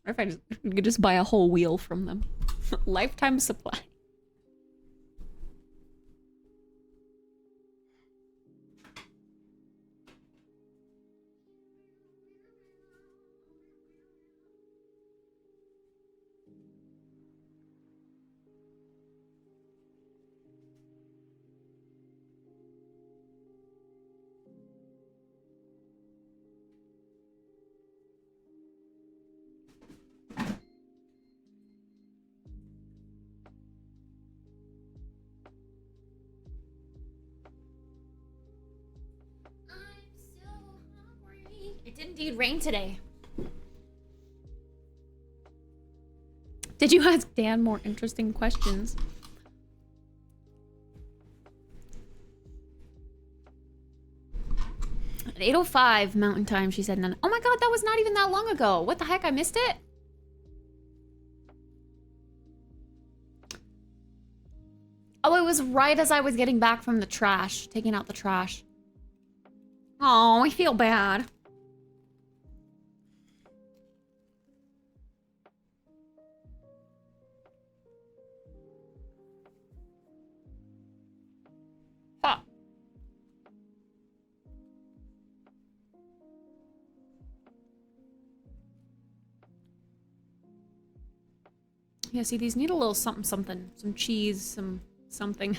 Speaker 1: if I could just buy a whole wheel from them. Lifetime supply.
Speaker 8: It did indeed rain today.
Speaker 1: Did you ask Dan more interesting questions? At 8:05 Mountain Time, she said none. Oh my god, that was not even that long ago. What the heck? I missed it? Oh, it was right as I was getting back from the trash, taking out the trash. Oh, I feel bad. Fuck. Yeah, see, these need a little something something. Some cheese, some something.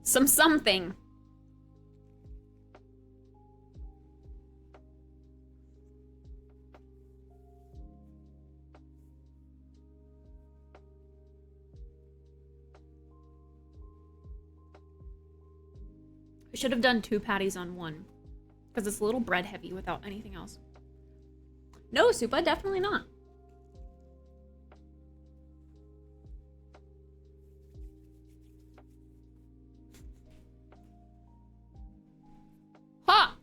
Speaker 1: Some something. I should have done 2 patties on one. Because it's a little bread heavy without anything else. No, Supa, definitely not. Ha!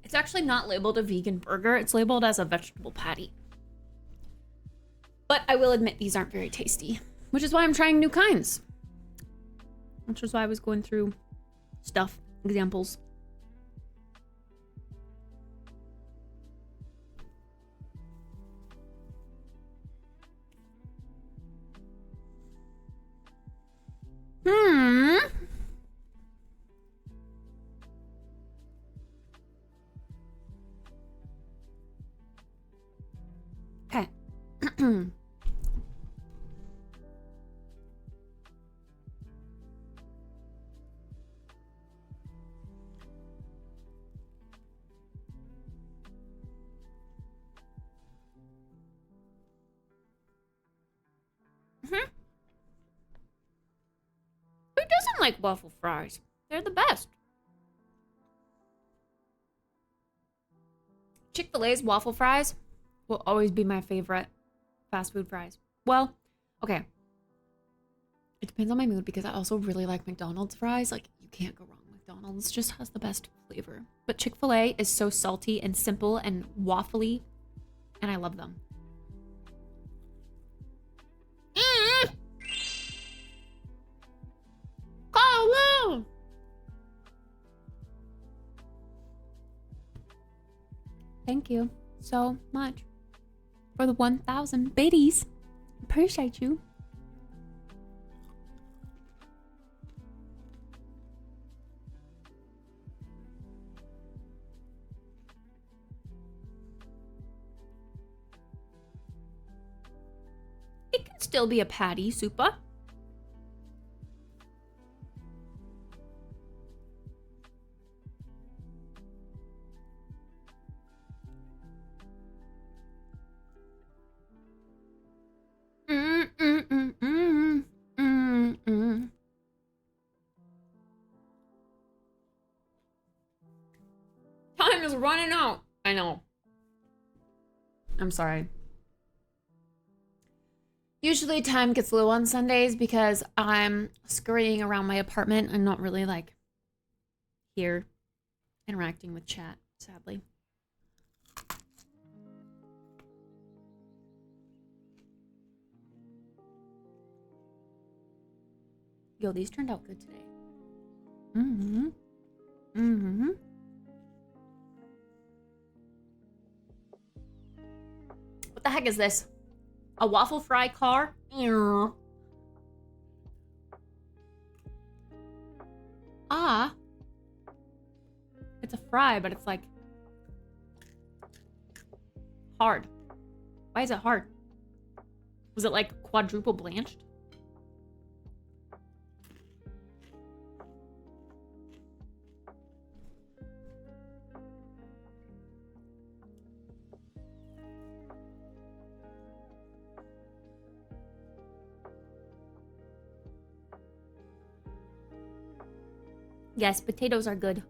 Speaker 1: It's actually not labeled a vegan burger. It's labeled as a vegetable patty. But I will admit these aren't very tasty, which is why I'm trying new kinds. Which is why I was going through stuff, examples. Okay. Who doesn't like waffle fries? They're the best. Chick-fil-A's waffle fries will always be my favorite fast food fries. Well, okay. It depends on my mood because I also really like McDonald's fries. Like, you can't go wrong. McDonald's just has the best flavor. But Chick-fil-A is so salty and simple and waffly, and I love them. Carlo! Thank you.
Speaker 8: so much for the 1,000 biddies. Appreciate you. It can still be a patty, Supa. Time is running out. I know. I'm sorry. Usually time gets low on Sundays because I'm scurrying around my apartment and not really like here interacting with chat, sadly. Yo, these turned out good today. Mm-hmm. Mm-hmm. What the heck is this? A waffle fry car? Ah. It's a fry, but it's like hard. Why is it hard? Was it like quadruple blanched? Yes, potatoes are good.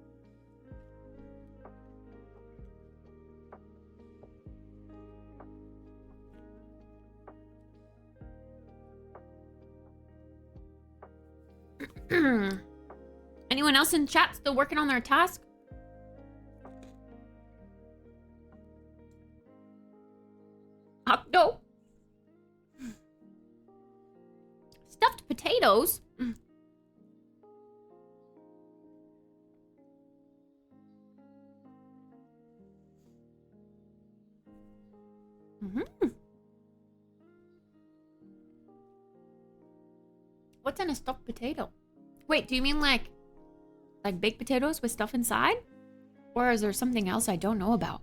Speaker 8: Anyone else in chat still working on their task? No. Stuffed potatoes? What's in a stuffed potato? Wait, do you mean like baked potatoes with stuff inside? Or is there something else I don't know about?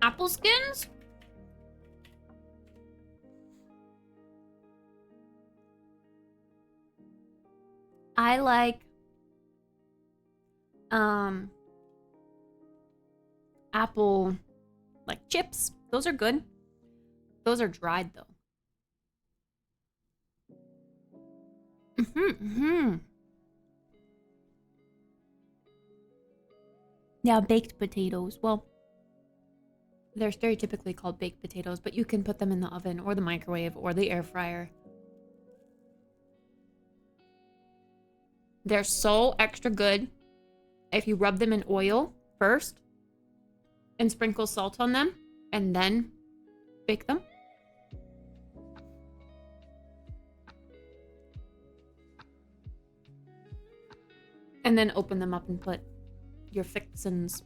Speaker 8: Apple skins? I like apple like chips. Those are good. Those are dried though. Yeah, baked potatoes. Well, they're stereotypically called baked potatoes, but you can put them in the oven or the microwave or the air fryer. They're so extra good if you rub them in oil first and sprinkle salt on them and then bake them. And then open them up and put your fixins.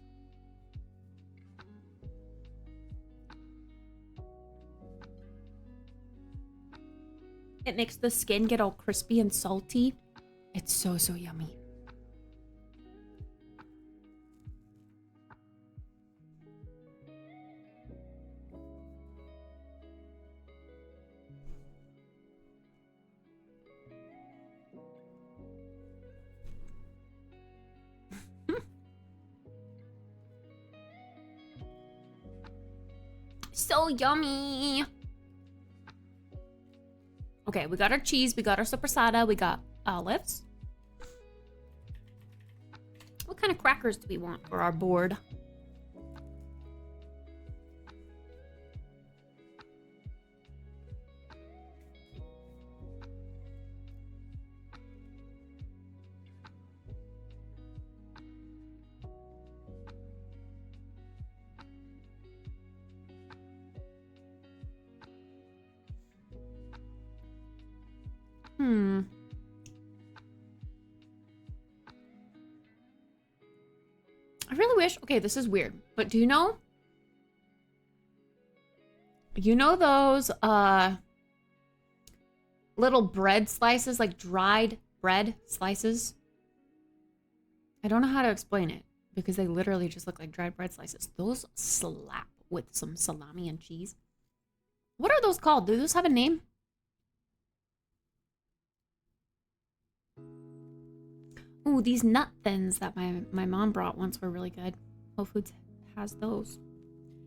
Speaker 8: It makes the skin get all crispy and salty. It's so, so yummy. So yummy. Okay, we got our cheese, we got our sopressata, we got olives. What kind of crackers do we want for our board?
Speaker 1: really wish, okay, this is weird, but do you know those little bread slices, like dried bread slices? I don't know how to explain it because they literally just look like dried bread slices. Those slap with some salami and cheese. What are those called? Do those have a name? Ooh, these nut thins that my mom brought once were really good. Whole Foods has those.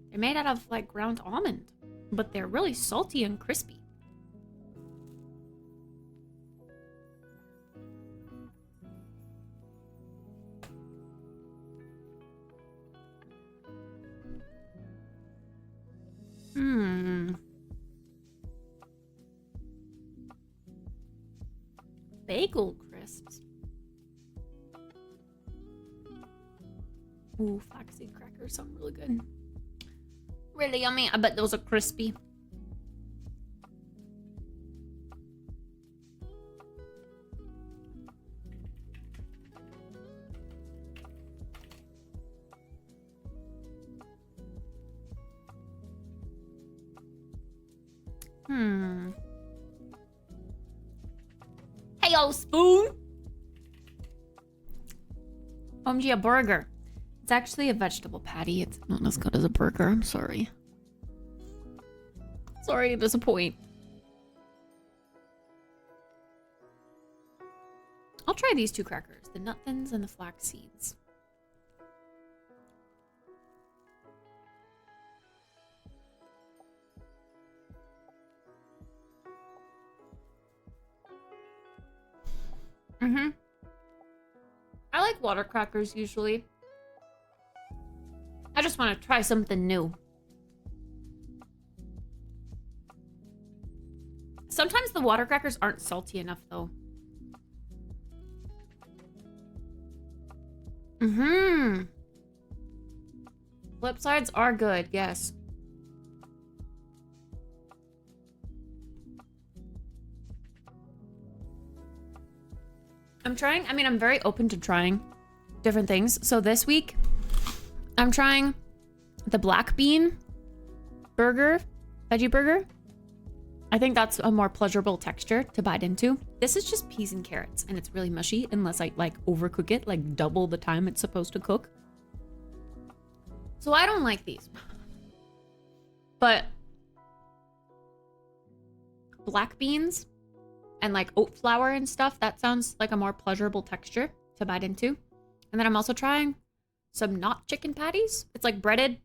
Speaker 1: They're made out of like ground almond, but they're really salty and crispy. Bagel crisps. Ooh, flaxseed crackers sound really good. Really yummy. I bet those are crispy. Hey, yo, spoon. OMG, a burger. It's actually a vegetable patty. It's not as good as a burger. I'm sorry. Sorry to disappoint. I'll try these two crackers. The nut thins and the flax seeds. I like water crackers usually. I just want to try something new. Sometimes the water crackers aren't salty enough though. Flip sides are good, yes. I'm very open to trying different things. So this week, I'm trying the black bean burger, veggie burger. I think that's a more pleasurable texture to bite into. This is just peas and carrots, and it's really mushy unless I like overcook it, like double the time it's supposed to cook. So I don't like these. But black beans and like oat flour and stuff, that sounds like a more pleasurable texture to bite into. And then I'm also trying some not chicken patties. It's like breaded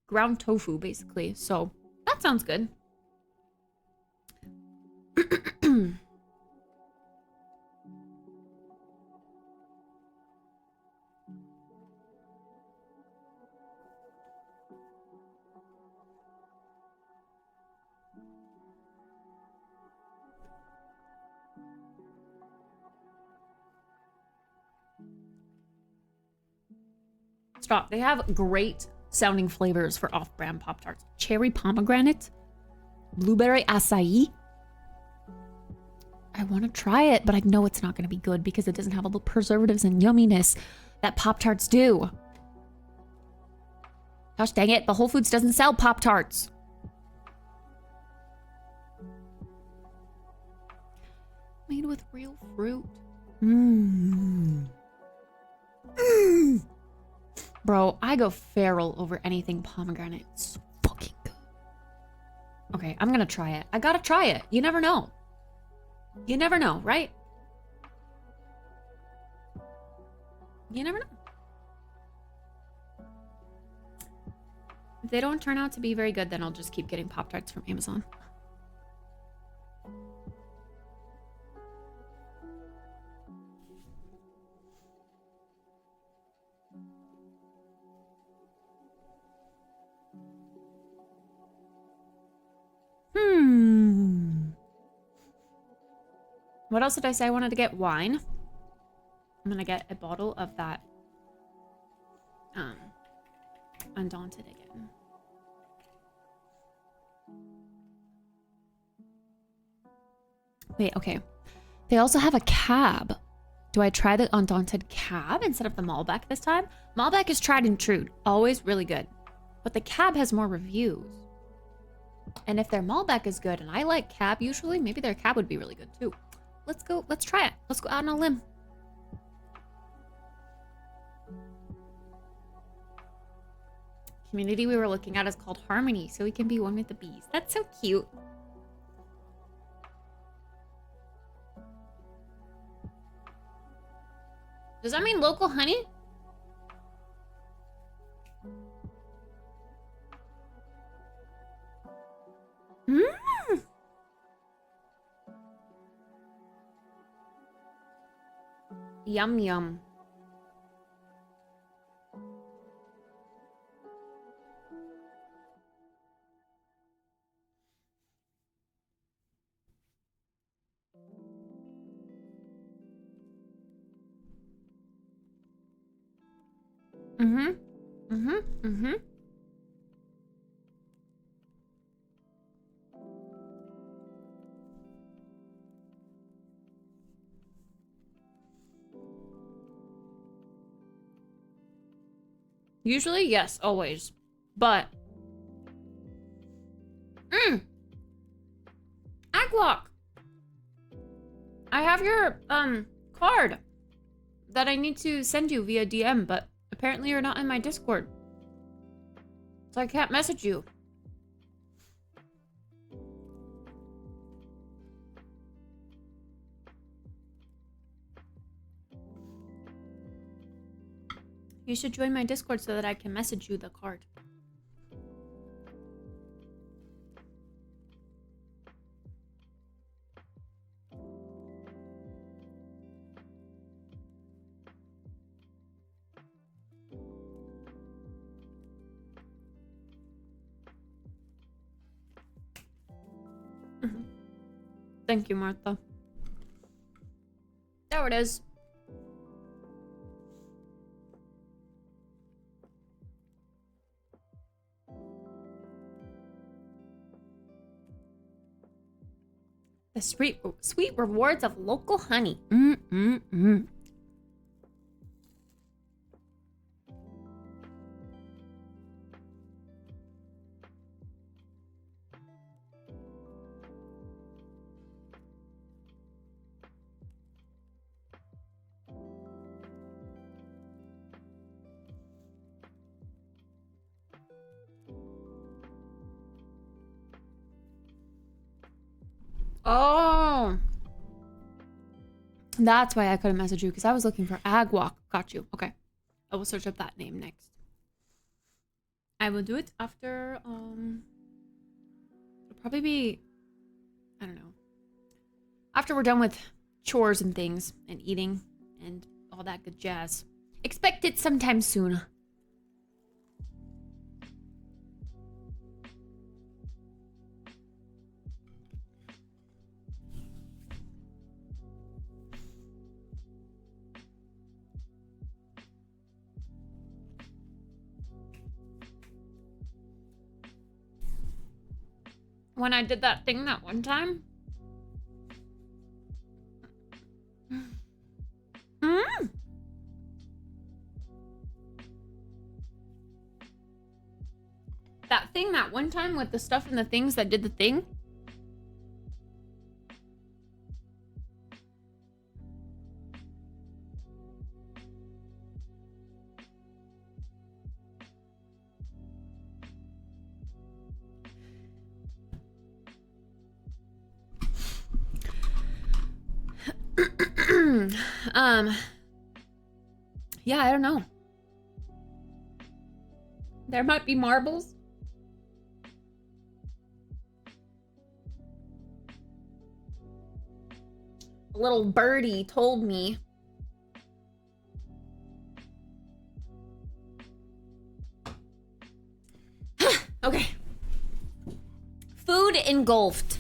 Speaker 1: ground tofu basically. So that sounds good. Stop. They have great sounding flavors for off-brand Pop-Tarts. Cherry pomegranate, blueberry acai. I want to try it, but I know it's not going to be good because it doesn't have all the preservatives and yumminess that Pop-Tarts do. Gosh dang it, the Whole Foods doesn't sell Pop-Tarts. Made with real fruit. Bro, I go feral over anything pomegranate. It's so fucking good. Okay, I'm gonna try it. I gotta try it. You never know. You never know, right? You never know. If they don't turn out to be very good, then I'll just keep getting Pop-Tarts from Amazon. What else did I say? I wanted to get wine. I'm gonna get a bottle of that Undaunted again. Wait, okay. They also have a cab Do I try the Undaunted Cab instead of the Malbec this time? Malbec is tried and true, always really good. But the Cab has more reviews. And if their Malbec is good, and I like Cab usually, maybe their Cab would be really good too. Let's try it. Let's go out on a limb. Community we were looking at is called Harmony, so we can be one with the bees. That's so cute. Does that mean local honey? Mmm. Yum yum. Mm-hmm. Mm-hmm. Mm-hmm. Usually, yes, always. But Aglock. I have your card that I need to send you via DM, but apparently you're not in my Discord. So I can't message you. You should join my Discord so that I can message you the card. Thank you, Martha. There it is. The sweet rewards of local honey. Oh, that's why I couldn't message you, because I was looking for Agwalk. Got you. Okay, I will search up that name next. I will do it after it'll probably be, I don't know, after we're done with chores and things and eating and all that good jazz. Expect it sometime soon. When I did that thing that one time. That thing that one time with the stuff and the things that did the thing. Yeah, I don't know. There might be marbles. A little birdie told me. Okay. Food engulfed.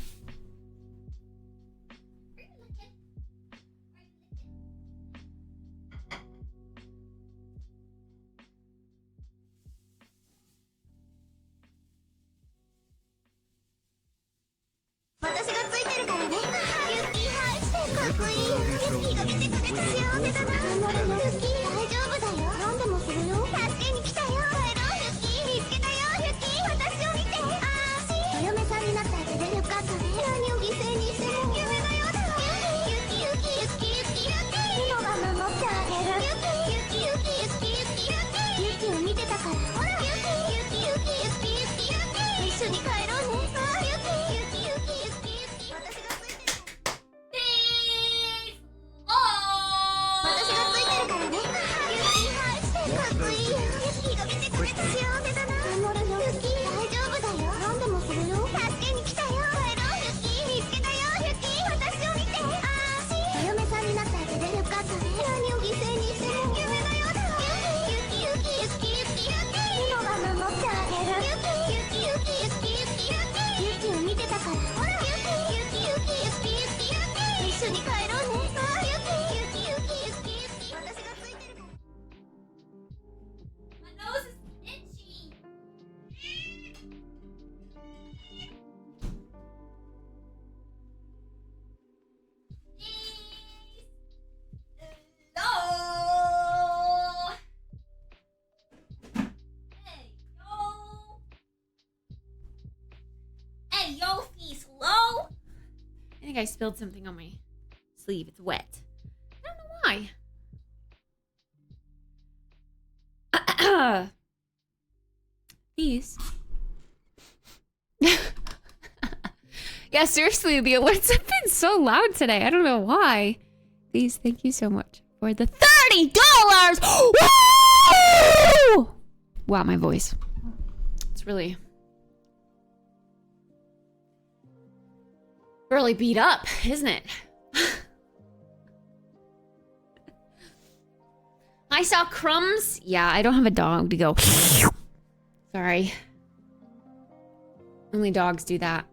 Speaker 8: I think I spilled something on my sleeve. It's wet. I don't know why. These. Yeah, seriously, the alerts have been so loud today. I don't know why. These, thank you so much for the $30. Woo! Wow, my voice. It's really beat up, isn't it? I saw crumbs. Yeah, I don't have a dog to go. Sorry. Only dogs do that.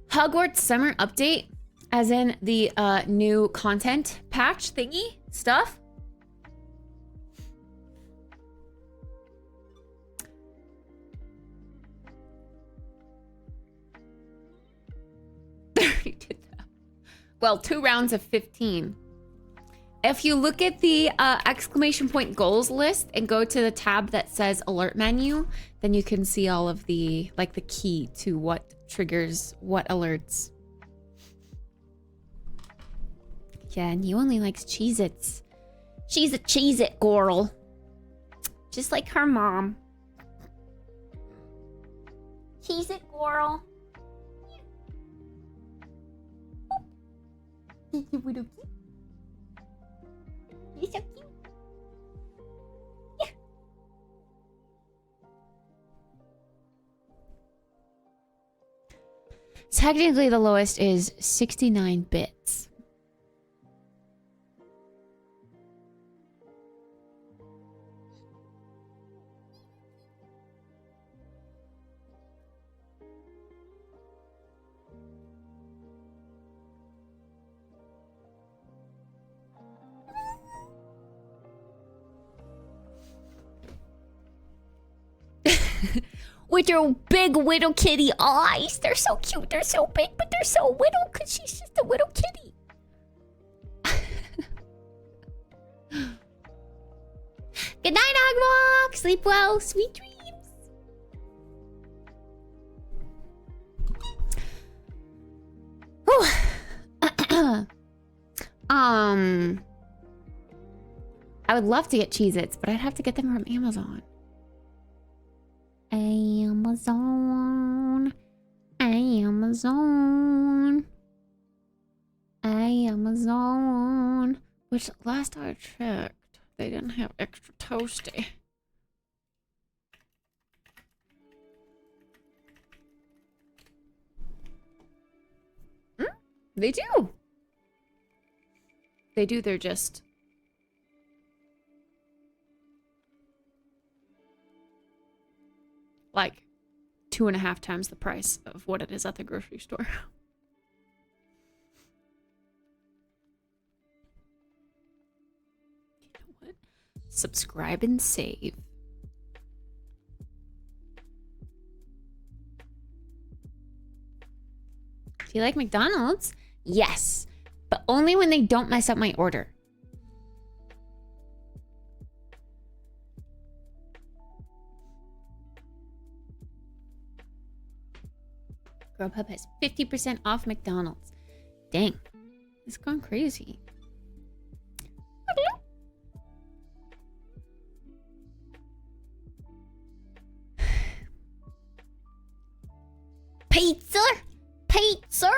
Speaker 8: Hogwarts summer update, as in the new content patch thingy stuff. Well, 2 rounds of 15. If you look at the exclamation point goals list and go to the tab that says alert menu, then you can see all of the, like, the key to what triggers what alerts. Yeah, and you only likes Cheez-Its. She's a Cheez-It girl. Just like her mom. Cheez-It girl. You're so cute. Yeah. Technically, the lowest is 69 bits. With her big little kitty eyes. They're so cute. They're so big, but they're so little because she's just a little kitty. Good night, Agwalk. Sleep well. Sweet dreams. I would love to get Cheez-Its, but I'd have to get them from Amazon. Amazon. Which last I checked, they didn't have extra toasty. They do. They do, they're just... like 2.5 times the price of what it is at the grocery store. You know what? Subscribe and save.
Speaker 1: Do you like McDonald's? Yes, but only when they don't mess up my order. Grubhub has 50% off McDonald's. Dang, it's gone crazy. Pizza? Pizza?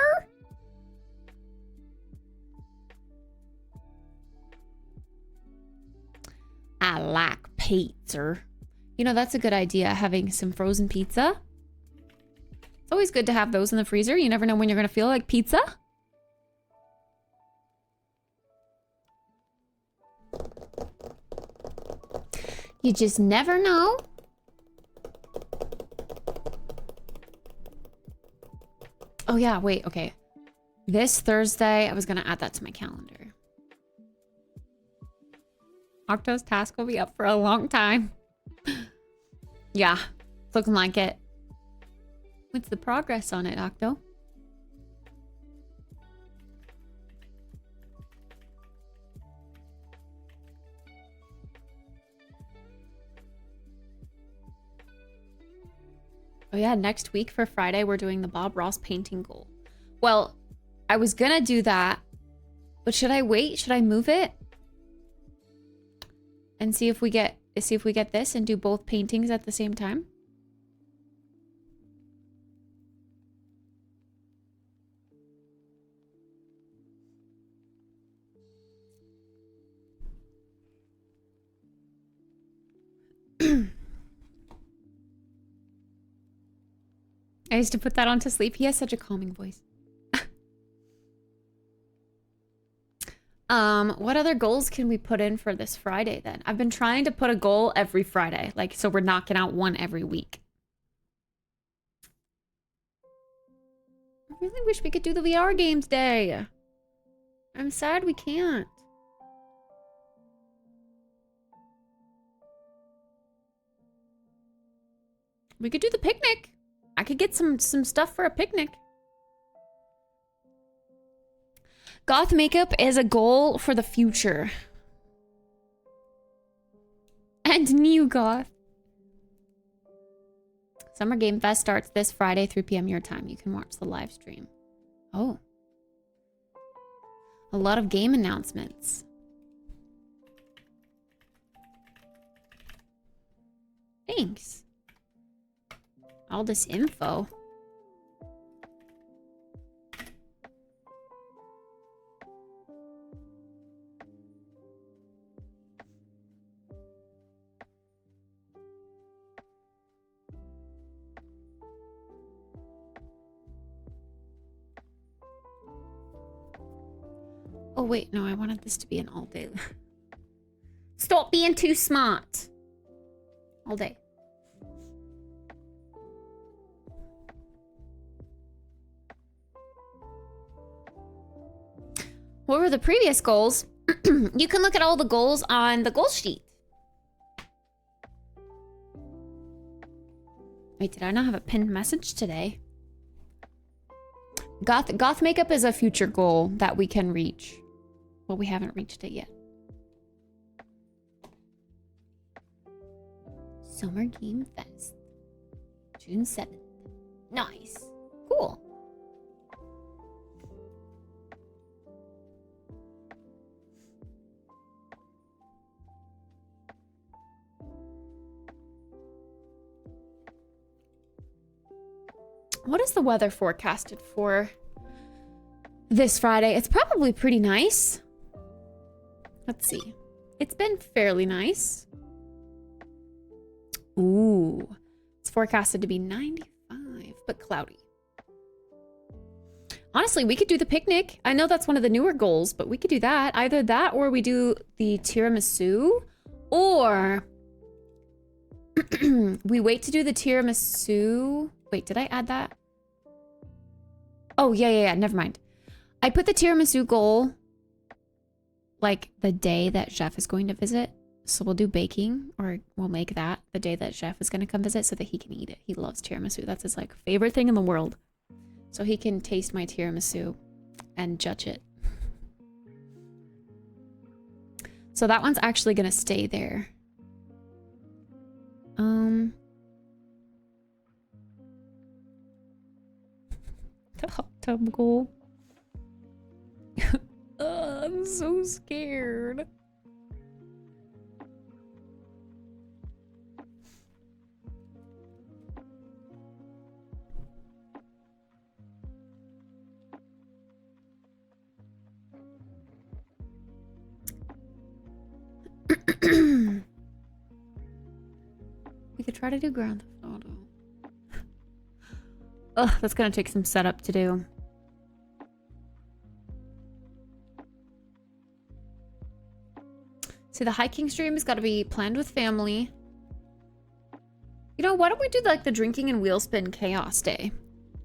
Speaker 1: I like pizza. You know, that's a good idea, having some frozen pizza. It's always good to have those in the freezer. You never know when you're going to feel like pizza. You just never know. Oh yeah, wait, okay. This Thursday, I was gonna add that to my calendar. Octo's task will be up for a long time. Yeah, it's looking like it. What's the progress on it, Octo? Oh yeah, next week for Friday, we're doing the Bob Ross painting goal. Well, I was gonna do that, but should I wait? Should I move it? And see if we get this and do both paintings at the same time? I used to put that on to sleep. He has such a calming voice. What other goals can we put in for this Friday then? I've been trying to put a goal every Friday, like, so we're knocking out one every week. I really wish we could do the VR games day. I'm sad we can't. We could do the picnic. I could get some stuff for a picnic. Goth makeup is a goal for the future. And new goth. Summer Game Fest starts this Friday, 3 p.m. your time. You can watch the live stream. Oh. A lot of game announcements. Thanks. All this info. Oh wait, no, I wanted this to be an all day. Stop being too smart. All day. What were the previous goals? You can look at all the goals on the goal sheet. Wait, did I not have a pinned message today? Goth makeup is a future goal that we can reach. Well, we haven't reached it yet. Summer Game Fest. June 7th. Nice. Cool. What is the weather forecasted for this Friday? It's probably pretty nice. Let's see. It's been fairly nice. Ooh. It's forecasted to be 95, but cloudy. Honestly, we could do the picnic. I know that's one of the newer goals, but we could do that. Either that or we do the tiramisu, or we wait to do the tiramisu. Wait, did I add that? Oh, yeah. Never mind. I put the tiramisu goal like the day that Chef is going to visit. So we'll do baking, or we'll make that the day that Chef is going to come visit so that he can eat it. He loves tiramisu. That's his like favorite thing in the world. so he can taste my tiramisu and judge it. So that one's actually gonna stay there. The hot tub goal. I'm so scared. We could try to do Grand Theft Auto. Ugh, that's gonna take some setup to do. See, the hiking stream has got to be planned with family. You know, why don't we do like the drinking and wheel spin chaos day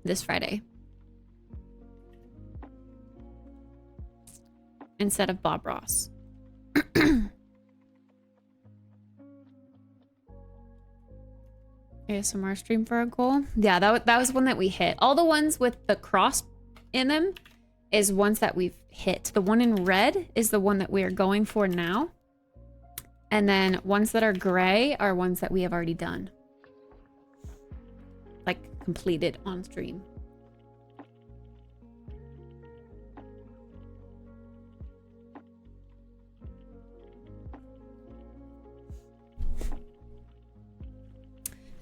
Speaker 1: this Friday? Instead of Bob Ross. ASMR stream for a goal. Yeah, that was one that we hit. All the ones with the cross in them is ones that we've hit. The one in red is the one that we are going for now. And then ones that are gray are ones that we have already done. Like completed on stream.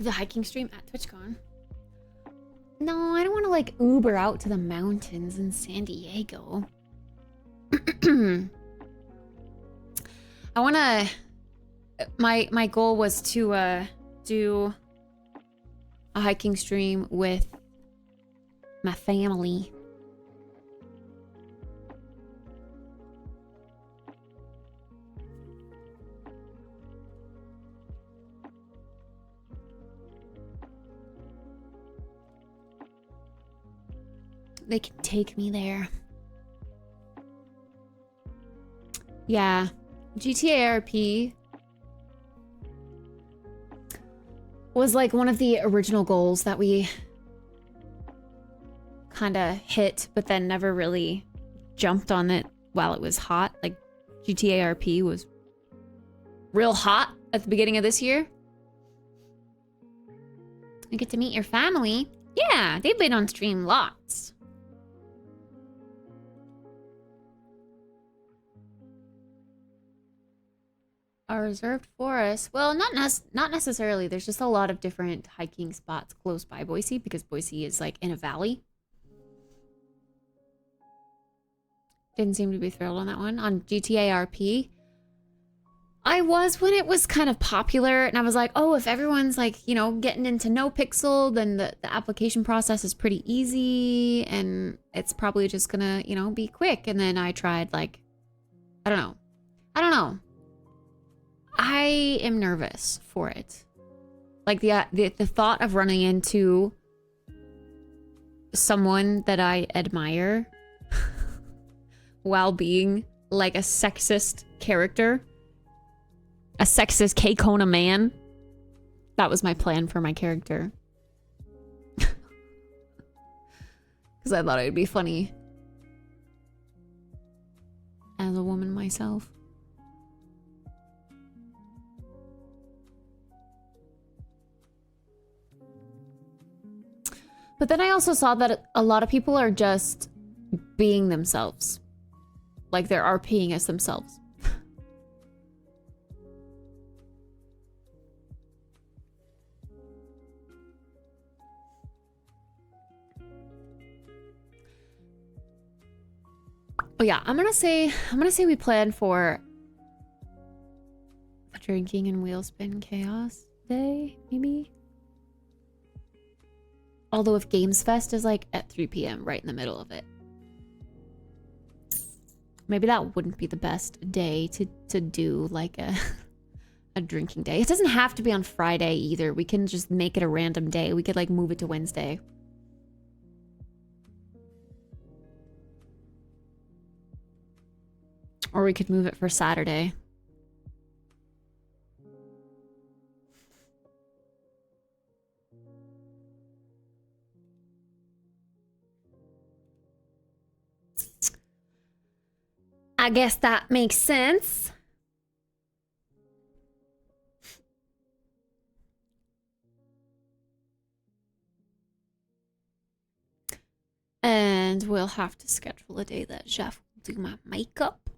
Speaker 1: The hiking stream at TwitchCon. No, I don't want to like Uber out to the mountains in San Diego. I want to... My goal was to do a hiking stream with my family. They can take me there. Yeah. GTA RP was like one of the original goals that we kind of hit, but then never really jumped on it while it was hot. Like GTA RP was real hot at the beginning of this year. You get to meet your family. Yeah, they've been on stream lots. A reserved forest. Well, not necessarily. There's just a lot of different hiking spots close by Boise because Boise is like in a valley. Didn't seem to be thrilled on that one. On GTA RP, I was when it was kind of popular, and I was like, oh, if everyone's like, you know, getting into no pixel, then the application process is pretty easy, and it's probably just gonna, you know, be quick. And then I tried like, I don't know. I am nervous for it. Like the thought of running into someone that I admire while being like a sexist character, a sexist K-Kona man. That was my plan for my character. Because I thought it would be funny as a woman myself. But then I also saw that a lot of people are just being themselves. Like they're RPing as themselves. Oh yeah, I'm gonna say we plan for a drinking and wheel spin chaos day, maybe. Although if Games Fest is like at 3 p.m. right in the middle of it. Maybe that wouldn't be the best day to do like a drinking day. It doesn't have to be on Friday either. We can just make it a random day. We could like move it to Wednesday. Or we could move it for Saturday.
Speaker 8: I guess that makes sense.
Speaker 1: And we'll have to schedule a day that Jeff will do my makeup.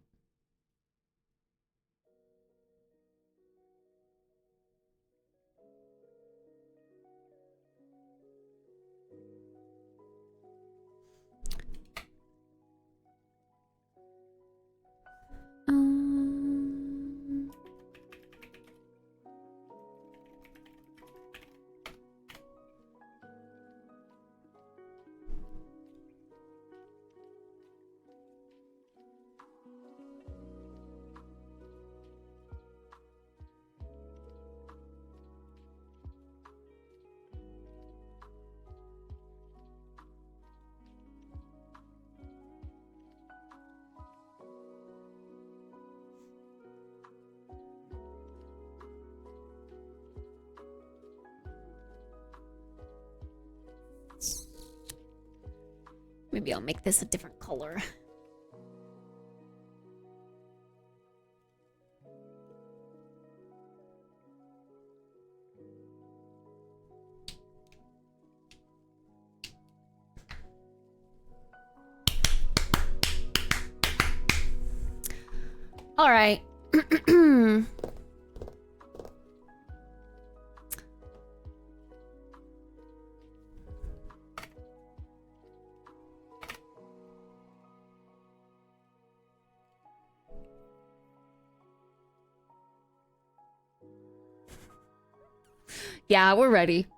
Speaker 1: Maybe I'll make this a different color. All right. Yeah, we're ready.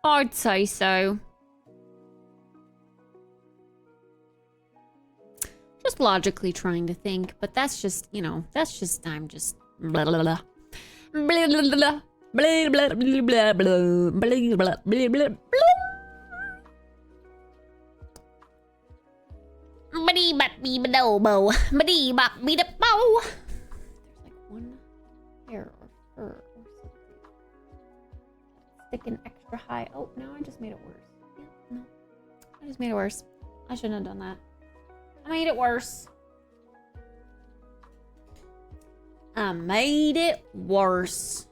Speaker 1: I'd say so. Just logically trying to think, but that's just, you know, that's just, I'm just blah blah blah. Blah blah blah. Blah blah blah blah blah blah blah blah blah. Biddy bop bee do bow. Biddy bop bee da bow. There's like one hair or fur or something sticking extra high. Oh, now I just made it worse. Yeah, no, I just made it worse. I shouldn't have done that. I made it worse. I made it worse.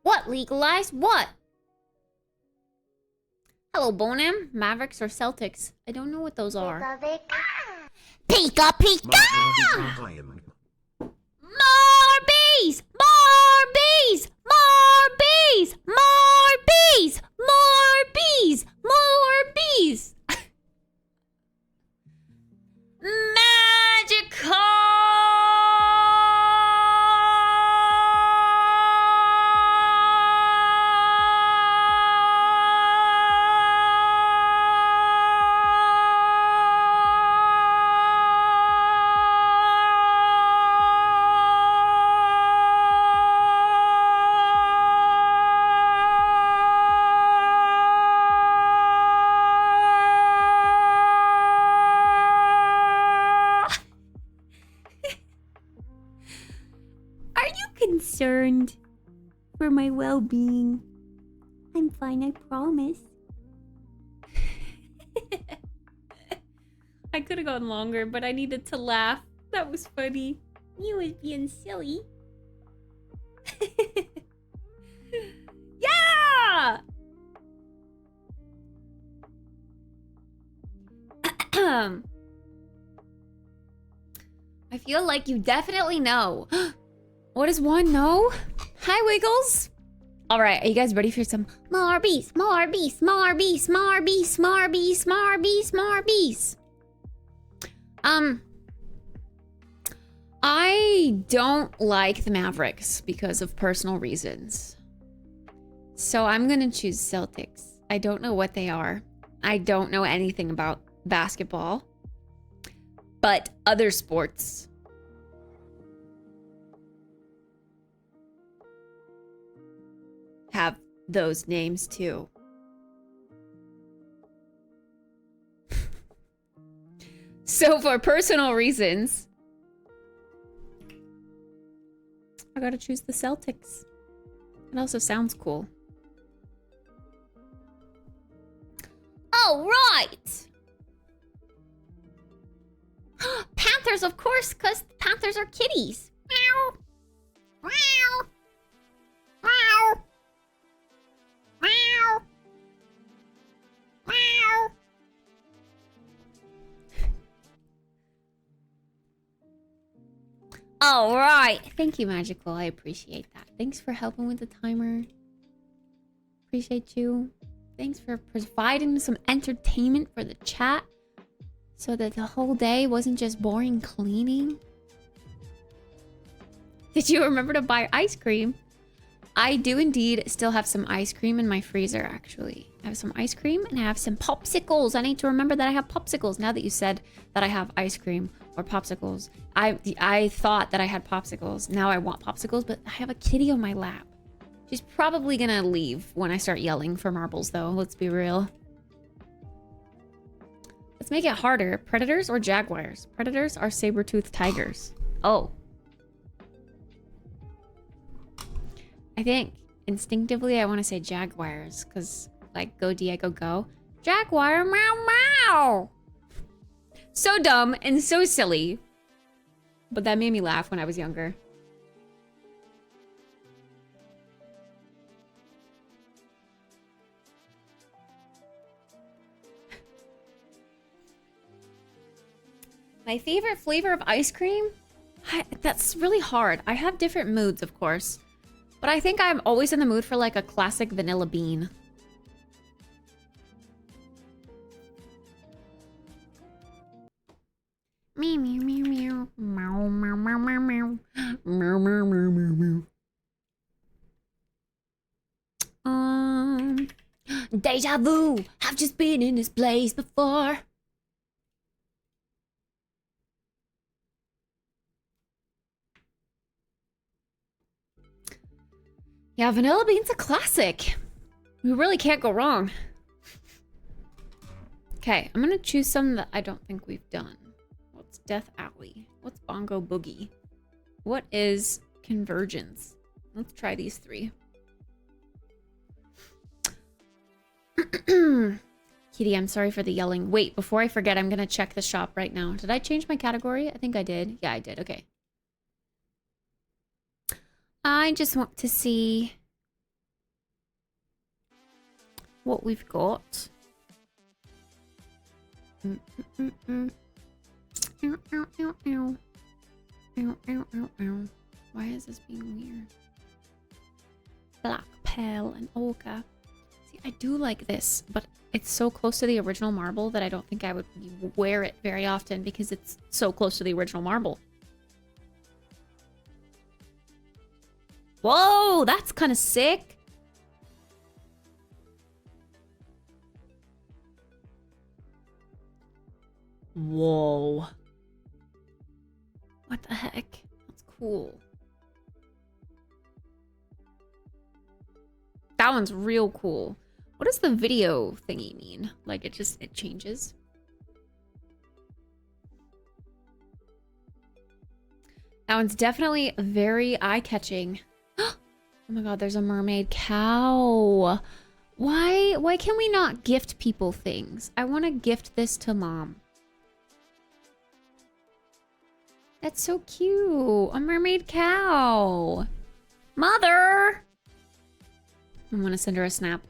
Speaker 1: What? Legalized? What? Hello, Bonham. Mavericks or Celtics? I don't know what those are. Pika Pika! More bees! More bees! More bees! More bees! More bees! More bees! Magical! Concerned for my well-being. I'm fine, I promise. I could have gone longer, but I needed to laugh. That was funny. You was being silly. Yeah! I feel like you definitely know. What does one know? Hi, Wiggles. All right, are you guys ready for some more bees, more bees, more bees, more bees, more bees, more bees, more bees? I don't like the Mavericks because of personal reasons. So I'm gonna choose Celtics. I don't know what they are. I don't know anything about basketball, but other sports. Have those names too. So for personal reasons, I gotta choose the Celtics. It also sounds cool. right. Panthers, of course, because panthers are kitties. Meow. Meow. Meow. Meow. Meow. All right. Thank you, Magical. I appreciate that. Thanks for helping with the timer. Appreciate you. Thanks for providing some entertainment for the chat so that the whole day wasn't just boring cleaning. Did you remember to buy ice cream? I do indeed still have some ice cream in my freezer, actually. I have some ice cream and I have some popsicles. I need to remember that I have popsicles. Now that you said that I have ice cream or popsicles, I thought that I had popsicles. Now I want popsicles, but I have a kitty on my lap. She's probably gonna leave when I start yelling for marbles, though. Let's be real. Let's make it harder. Predators or jaguars? Predators are saber-toothed tigers. Oh. I think instinctively I want to say jaguars, because, like, go Diego go. Jaguar, meow meow! So dumb and so silly. But that made me laugh when I was younger. My favorite flavor of ice cream? That's really hard. I have different moods, of course. But I think I'm always in the mood for like a classic vanilla bean. Meow meow meow meow meow meow meow meow meow meow meow meow meow. Deja vu. I've just been in this place before. Yeah, vanilla bean's a classic. We really can't go wrong. Okay, I'm gonna choose some that I don't think we've done. What's Death Alley? What's Bongo Boogie? What is Convergence? Let's try these three. Kitty, I'm sorry for the yelling. Wait, before I forget, I'm gonna check the shop right now. Did I change my category? I think I did. Yeah, I did. Okay. I just want to see what we've got. Why is this being weird? Black, pale, and ochre. See, I do like this, but it's so close to the original marble that I don't think I would wear it very often because it's so close to the original marble. Whoa, that's kind of sick. Whoa. What the heck? That's cool. That one's real cool. What does the video thingy mean? Like it changes? That one's definitely very eye-catching. Oh my god, there's a mermaid cow. Why can we not gift people things? I want to gift this to Mom. That's so cute. A mermaid cow. Mother! I want to send her a snap.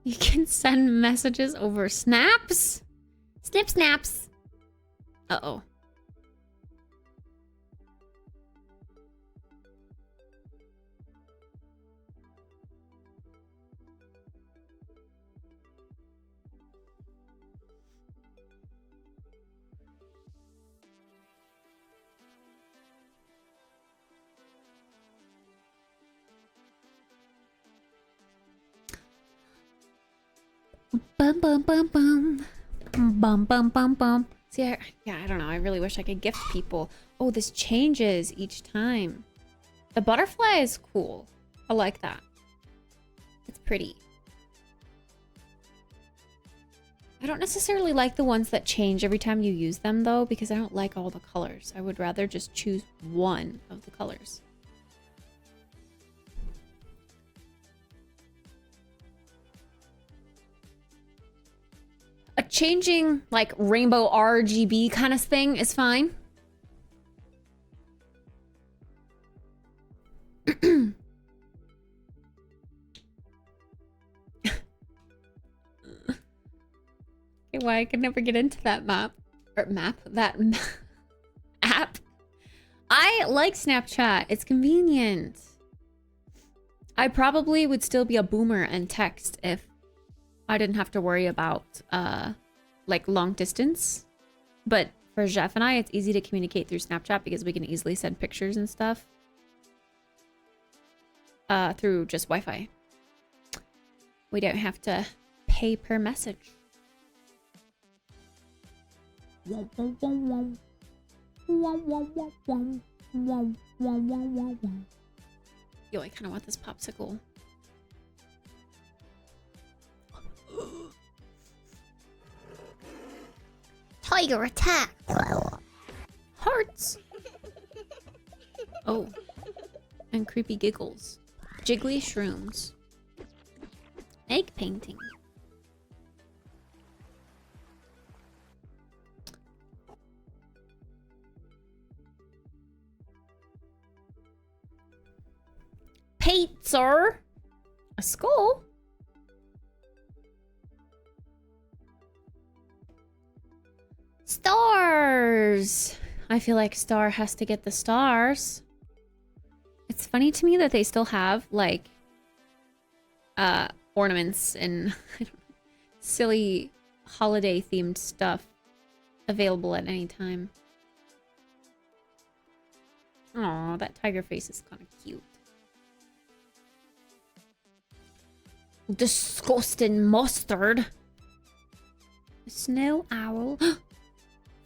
Speaker 1: You can send messages over snaps? Snip snaps. Uh-oh. Bum bum bum bum.
Speaker 8: Bum bum bum bum. See, yeah, I don't know. I really wish I could gift people. Oh, this changes each time. The butterfly is cool. I like that. It's pretty. I don't necessarily like the ones that change every time you use them, though, because I don't like all the colors. I would rather just choose one of the colors. A changing, like, rainbow RGB kind of thing is fine. Why I could never get into that app. I like Snapchat. It's convenient. I probably would still be a boomer and text if I didn't have to worry about like long distance. But for Jeff and I, it's easy to communicate through Snapchat because we can easily send pictures and stuff through just Wi-Fi. We don't have to pay per message. Yo, I kind of want this popsicle.
Speaker 6: Tiger attack!
Speaker 8: Hearts! Oh. And creepy giggles. Jiggly shrooms. Egg painting. Pizza. A skull. Stars. I feel like Star has to get the stars. It's funny to me that they still have like ornaments and silly holiday themed stuff available at any time. Aw, that tiger face is kind of cute. Disgusting mustard. Snow owl.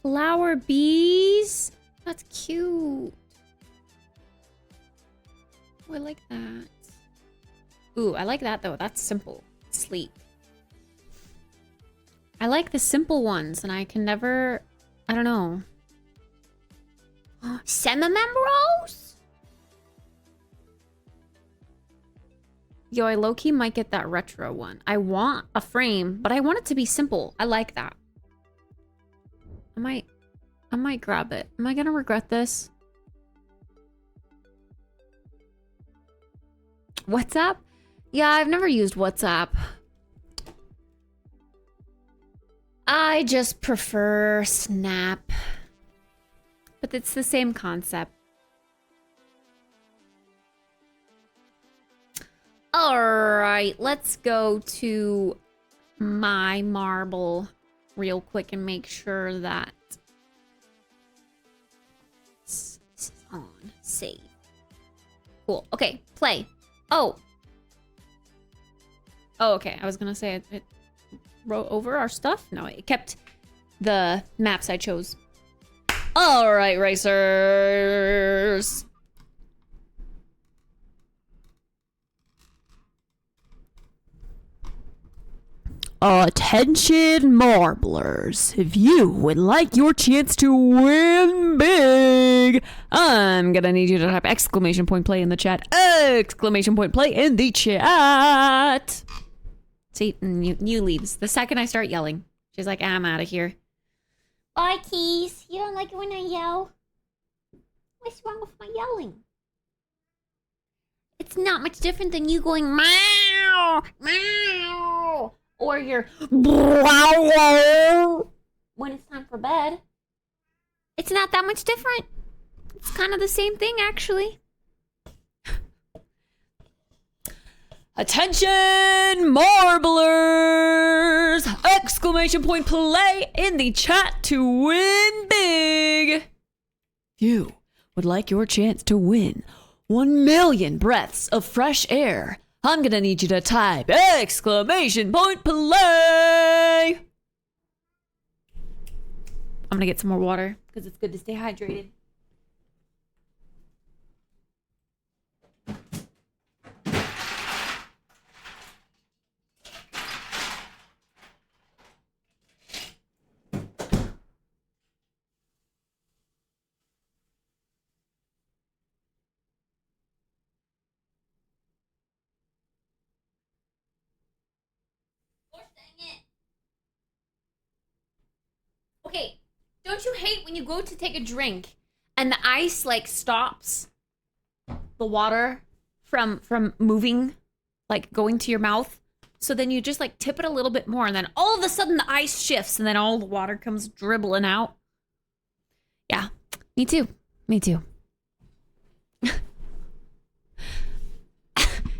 Speaker 8: Flower bees. That's cute. Oh, I like that. Ooh, I like that though. That's simple. Sleek. I like the simple ones and I can never... I don't know. Semimembros? Yo, I low-key might get that retro one. I want a frame, but I want it to be simple. I like that. I might grab it. Am I gonna regret this? WhatsApp? Yeah, I've never used WhatsApp. I just prefer Snap. But it's the same concept. Alright, let's go to my marble real quick and make sure that this is on. Save. Cool. Okay, play. Oh. Oh, okay. I was gonna say it wrote over our stuff. No, it kept the maps I chose. Alright, racers. Attention marblers, if you would like your chance to win big, I'm gonna need you to type exclamation point play in the chat. Exclamation point play in the chat. See, New leaves. The second I start yelling, she's like, I'm out of here.
Speaker 6: Bye, Keys. You don't like it when I yell? What's wrong with my yelling? It's not much different than you going meow, meow. Or your when it's time for bed. It's not that much different. It's kind of the same thing, actually.
Speaker 8: Attention marblers! Exclamation point play in the chat to win big. You would like your chance to win 1 million breaths of fresh air. I'm gonna need you to type exclamation point play. I'm gonna get some more water because it's good to stay hydrated. Okay, don't you hate when you go to take a drink and the ice like stops the water from moving, like going to your mouth? So then you just like tip it a little bit more and then all of a sudden the ice shifts and then all the water comes dribbling out. Yeah, me too. Me too.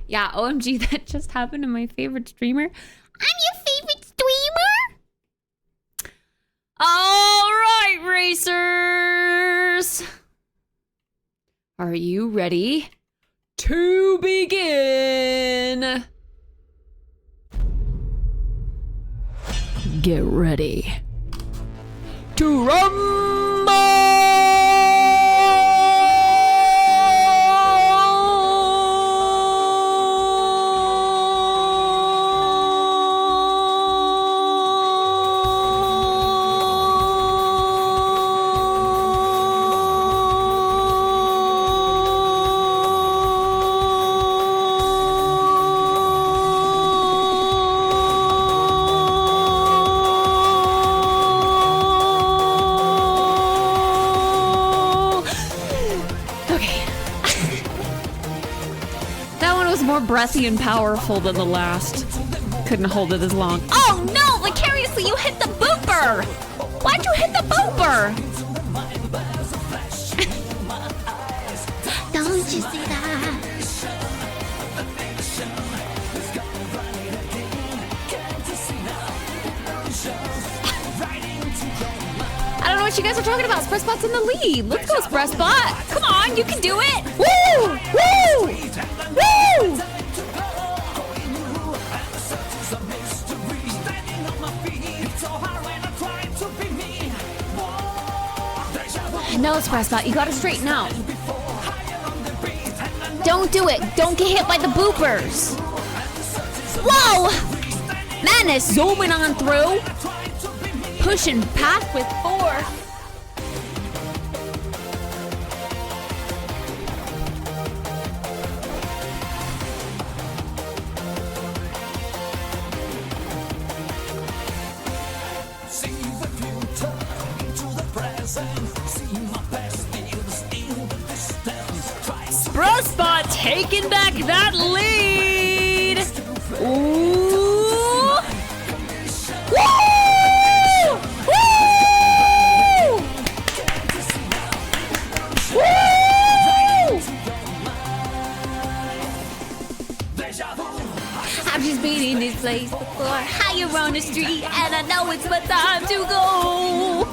Speaker 8: Yeah, OMG, that just happened to my favorite streamer. I'm your favorite streamer? All right, racers. Are you ready to begin? Get ready to rumble! More breathy and powerful than the last. Couldn't hold it as long. Oh no! Vicariously, you hit the booper! Why'd you hit the booper?
Speaker 6: Don't you see that?
Speaker 8: I don't know what you guys are talking about. Spreadspot's in the lead. Let's go, Spreadspot. Come on, you can do it. Woo! Woo! Woo! No, Spreadspot, you gotta straighten out. Don't do it. Don't get hit by the boopers. Whoa! Madness zooming on through. Pushing past with 4. Spreadspot taking back that lead. Ooh. Woo! I've just been in this place before. Higher on the street, and I know it's my time to go.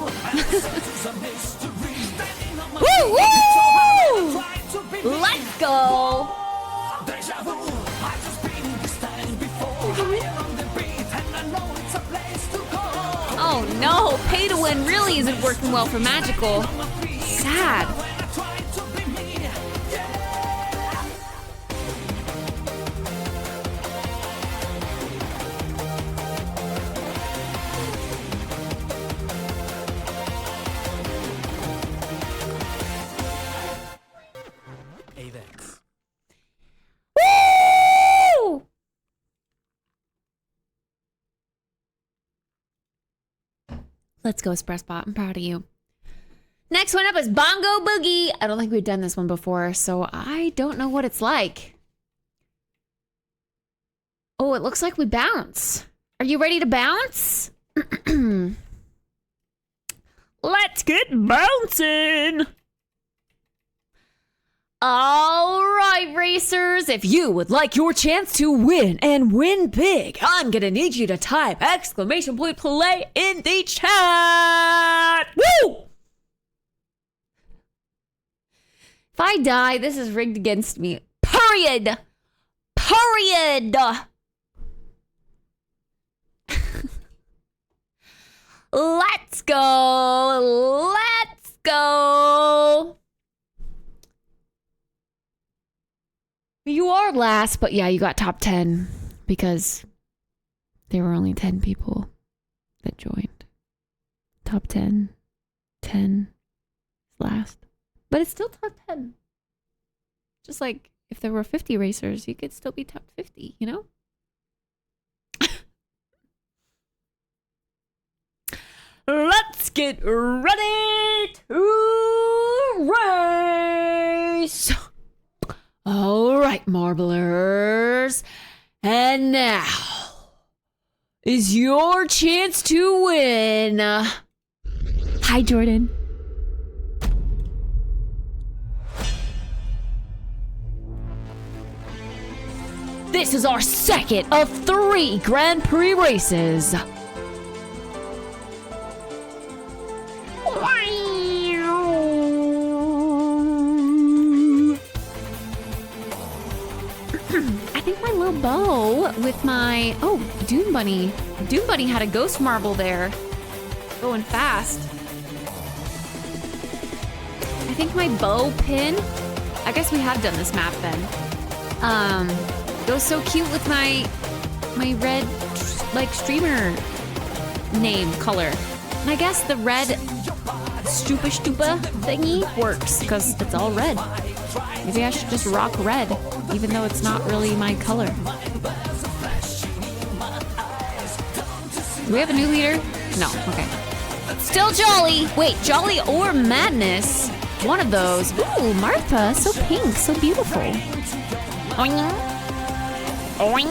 Speaker 8: Woo woo! Let's go. Oh no, pay to win really isn't working well for Magical. Sad. Woo! Let's go, Spreadspot. I'm proud of you. Next one up is Bongo Boogie. I don't think we've done this one before, so I don't know what it's like. Oh, it looks like we bounce. Are you ready to bounce? Let's get bouncing. All right, racers, if you would like your chance to win and win big, I'm gonna need you to type !play in the chat. Woo! If I die, this is rigged against me. Period. Period.
Speaker 1: Let's go. Let's go. You are last, but yeah, you got top 10 because there were only 10 people that joined. Top 10. 10 last. But it's still top 10. Just like if there were 50 racers, you could still be top 50, you know? Let's get ready to race! All right, marblers. And now is your chance to win. Hi, Jordan. This is our second of 3 Grand Prix races. I think my little bow with my... Oh, Dune Bunny. Dune Bunny had a ghost marble there. Going fast. I think my bow pin... I guess we have done this map then. Goes so cute with my red, like, streamer name color. And I guess the red stupa thingy works because it's all red. Maybe I should just rock red, even though it's not really my color. Do we have a new leader? No, okay. Still Jolly! Wait, Jolly or Madness? One of those. Ooh, Martha, so pink, so beautiful. Oing. Oing.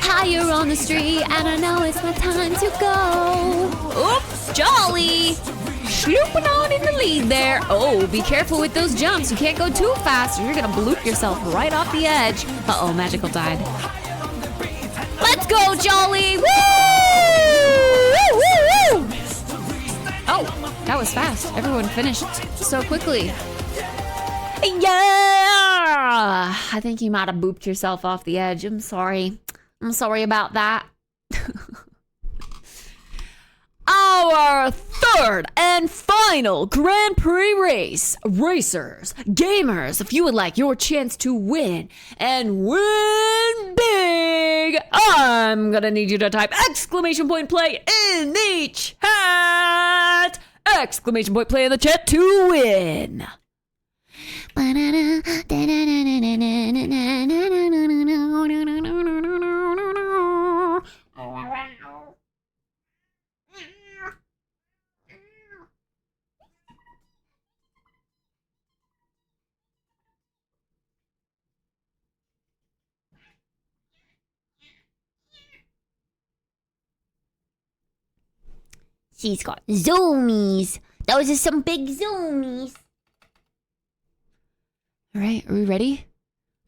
Speaker 1: Higher on the street, and I know it's my time to go. Oops, Jolly! Slooping on in the lead there. Oh, be careful with those jumps. You can't go too fast or you're gonna bloop yourself right off the edge. Uh-oh, Magical died. Let's go, Jolly! Woo! Woo, woo, woo! Oh, that was fast. Everyone finished so quickly. Yeah! I think you might have booped yourself off the edge. I'm sorry. I'm sorry about that. Our third and final Grand Prix race. Racers, gamers, if you would like your chance to win and win big, I'm gonna need you to type exclamation point play in the chat. Exclamation point play in the chat to win. She's got zoomies. Those are some big zoomies. All right, are we ready?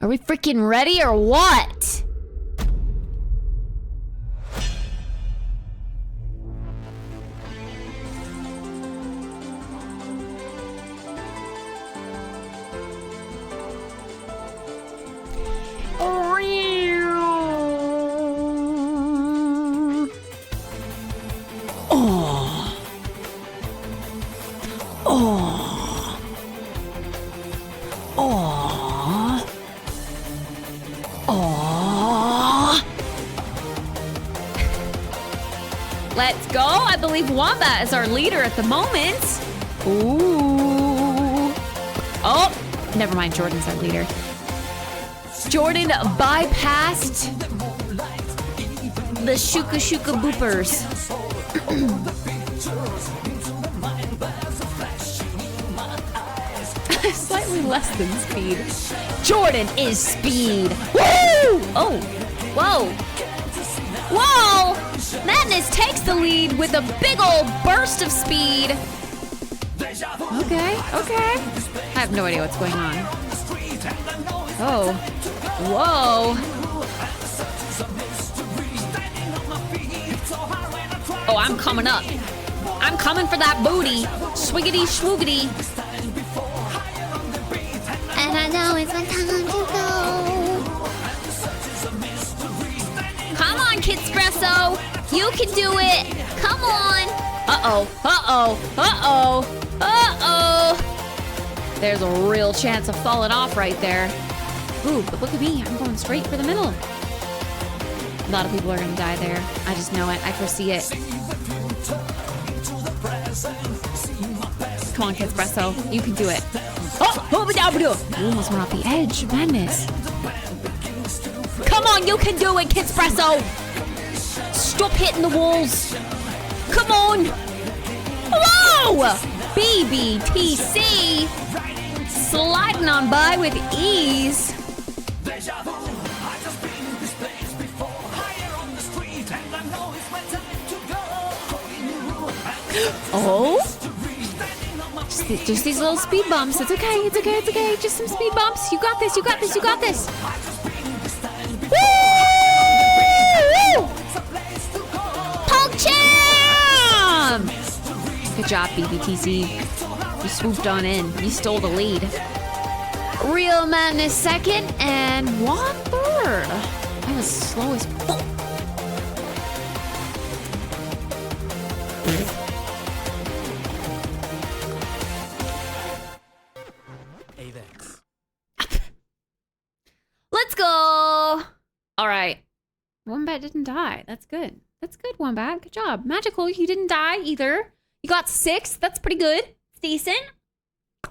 Speaker 1: Are we freaking ready or what? Let's go. I believe Wombat is our leader at the moment. Ooh. Oh, never mind. Jordan's our leader. Jordan bypassed the Shuka Shuka Boopers. Slightly less than speed. Jordan is speed. Woo! Oh, whoa. Whoa! Madness takes the lead with a big old burst of speed. Okay, okay. I have no idea what's going on. Oh. Whoa. Oh, I'm coming up. I'm coming for that booty. Swiggity swoogity. And I know it's my time to go. Come on, Kittspresso.
Speaker 6: Kittspresso. You can do it. Come on.
Speaker 8: Uh-oh, uh-oh, uh-oh, uh-oh. There's a real chance of falling off right there. Ooh, but look at me. I'm going straight for the middle. A lot of people are gonna die there. I just know it. I foresee it. Come on, Kittspresso. You can do it. Oh, you almost went off the edge. Madness. Come on, you can do it, Kittspresso. Stop hitting the walls. Come on. Whoa! BBTC. Sliding on by with ease. Oh? Just these little speed bumps. It's okay, it's okay, it's okay. Just some speed bumps. You got this, you got this, you got this. Woo! Pogchamp! Good job, BBTC. You swooped on in. You stole the lead. Real Madness second and Juan third. I was slow as fuck. Let's go. All right. Wombat didn't die. That's good. That's good, Wombat. Good job. Magical, you didn't die either. You got 6. That's pretty good. It's decent.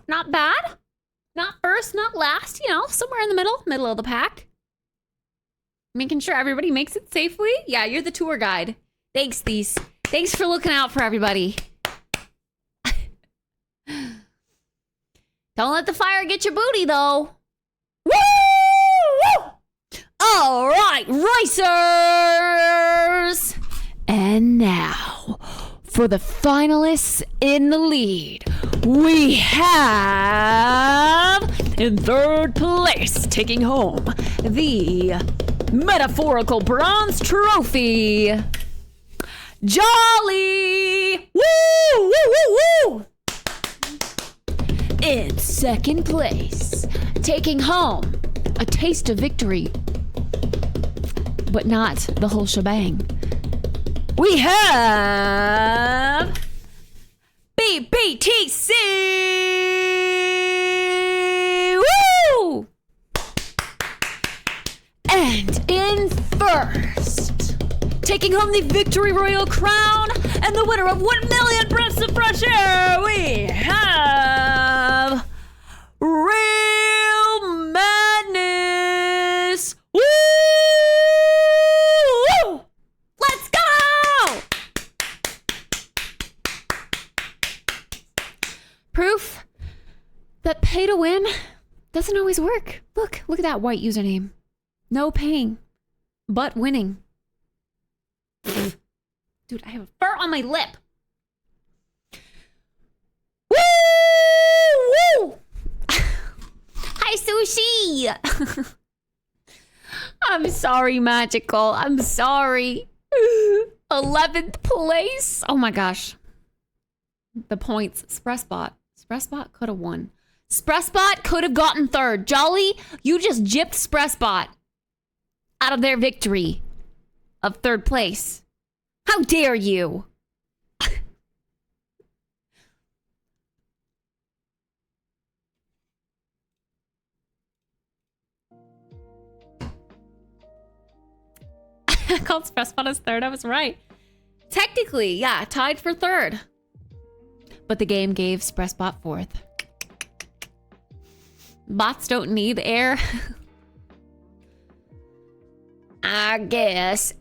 Speaker 8: Not bad. Not first, not last. You know, somewhere in the middle of the pack. Making sure everybody makes it safely. Yeah, you're the tour guide. Thanks, These. Thanks for looking out for everybody. Don't let the fire get your booty, though. Woo! Woo! All right, racers! And now, for the finalists in the lead, we have, in third place, taking home the metaphorical bronze trophy, Jolly! Woo! Woo! Woo! Woo! In second place, taking home a taste of victory, but not the whole shebang, we have BBTC! Woo! And in first, taking home the Victory Royal crown and the winner of 1 million breaths of fresh air, we have Real Madness! Woo! Let's go! Proof that pay to win doesn't always work. Look at that white username. No paying, but winning. Dude, I have a fur on my lip. Woo! Woo! Hi, Sushi! I'm sorry, Magical. I'm sorry. 11th place. Oh my gosh. The points. Spressbot. Spressbot could have won. Spressbot could have gotten third. Jolly, you just gypped Spressbot out of their victory of third place. How dare you? I called Spressbot as third. I was right. Technically, yeah, tied for third. But the game gave Spressbot fourth. Bots don't need air. I guess.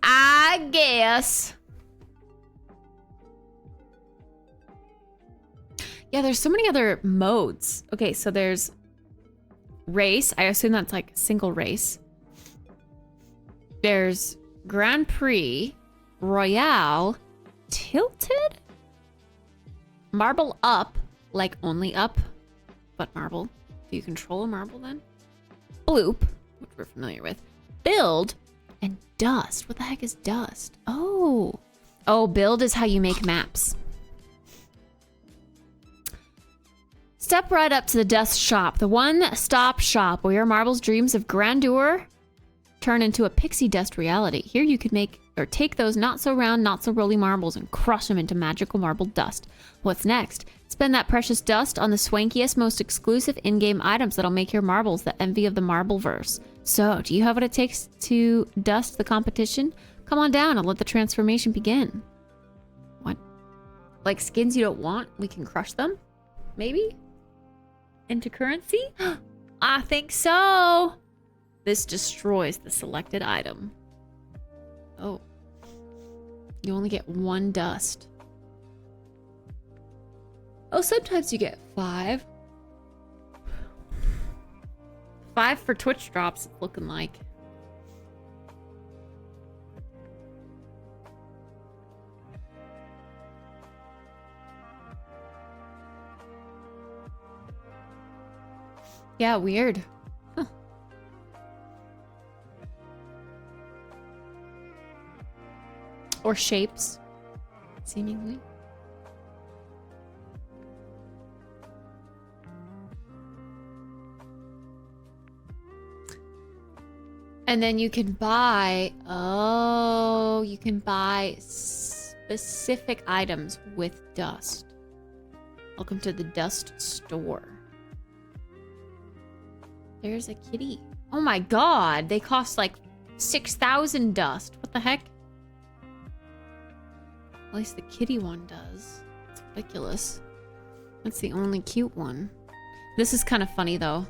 Speaker 8: Yeah, there's so many other modes. Okay, so there's race. I assume that's like single race. There's Grand Prix, Royale, Tilted, Marble Up, like only up, but marble. Do you control a marble then? Bloop, which we're familiar with. Build, and Dust. What the heck is Dust? Oh, build is how you make maps. Step right up to the Dust Shop, the one-stop shop where your marbles' dreams of grandeur turn into a pixie dust reality. Here you can make or take those not so round, not so rolly marbles and crush them into magical marble dust. What's next? Spend that precious dust on the swankiest, most exclusive in-game items that'll make your marbles the envy of the Marbleverse. So, do you have what it takes to dust the competition? Come on down and let the transformation begin. What? Like skins you don't want? We can crush them? Maybe? Into currency? I think so. This destroys the selected item. Oh. You only get 1 dust. Oh, sometimes you get 5. 5 for Twitch drops, it's looking like. Yeah, weird. Huh. Or shapes, seemingly. And then you can buy, oh, you can buy specific items with dust. Welcome to the dust store. There's a kitty. Oh my god, they cost like 6,000 dust. What the heck? At least the kitty one does. It's ridiculous. That's the only cute one. This is kind of funny though.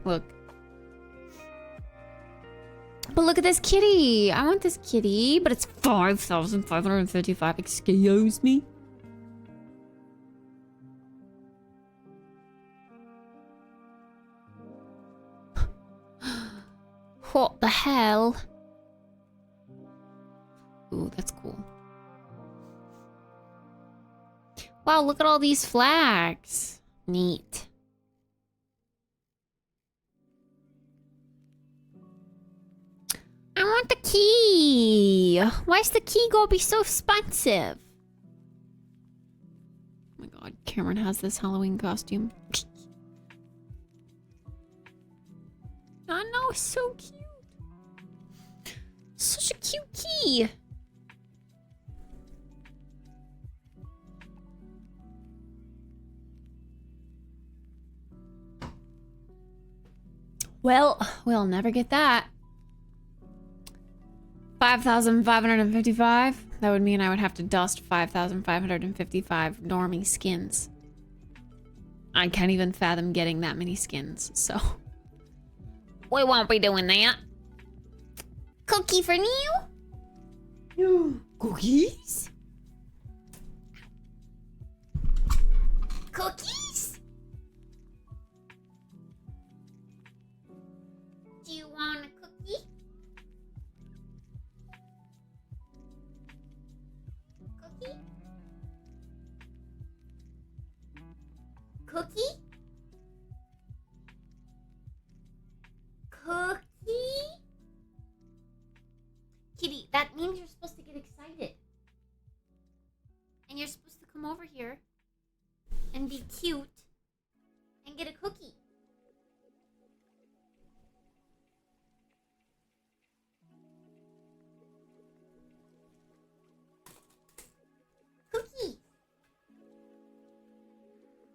Speaker 8: Look. But look at this kitty. I want this kitty, but it's 5,555. Excuse me? What the hell? Ooh, that's cool. Wow, look at all these flags. Neat. I want the key. Why's the key gonna be so expensive? Oh my god, Cameron has this Halloween costume. I know, it's so cute. Such a cute key. Well, we'll never get that. 5,555. That would mean I would have to dust 5,555 normie skins. I can't even fathom getting that many skins, so we won't be doing that. Cookie for you? Cookies? Cookies? Do you want a cookie? Cookie? Cookie? Cookie? Kitty, that means you're supposed to get excited. And you're supposed to come over here and be cute and get a cookie. Cookie!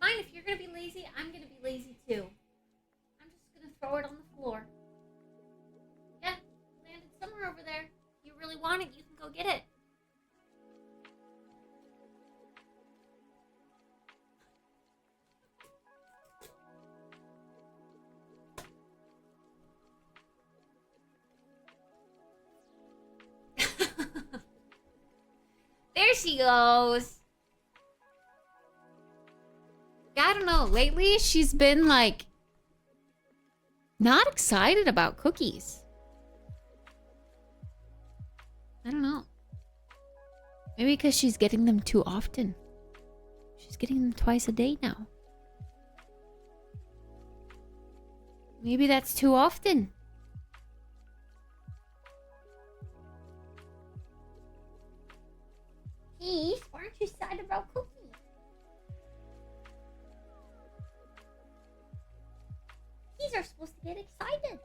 Speaker 8: Fine, if you're gonna be lazy, I'm gonna be lazy too. I'm just gonna throw it on the floor. Yeah, landed somewhere over there. If you really want it, you can go get it. There she goes. I don't know. Lately, she's been like not excited about cookies. I don't know. Maybe because she's getting them too often. She's getting them twice a day now. Maybe that's too often. Keith, aren't you sad about cookies? Keys are supposed to get excited.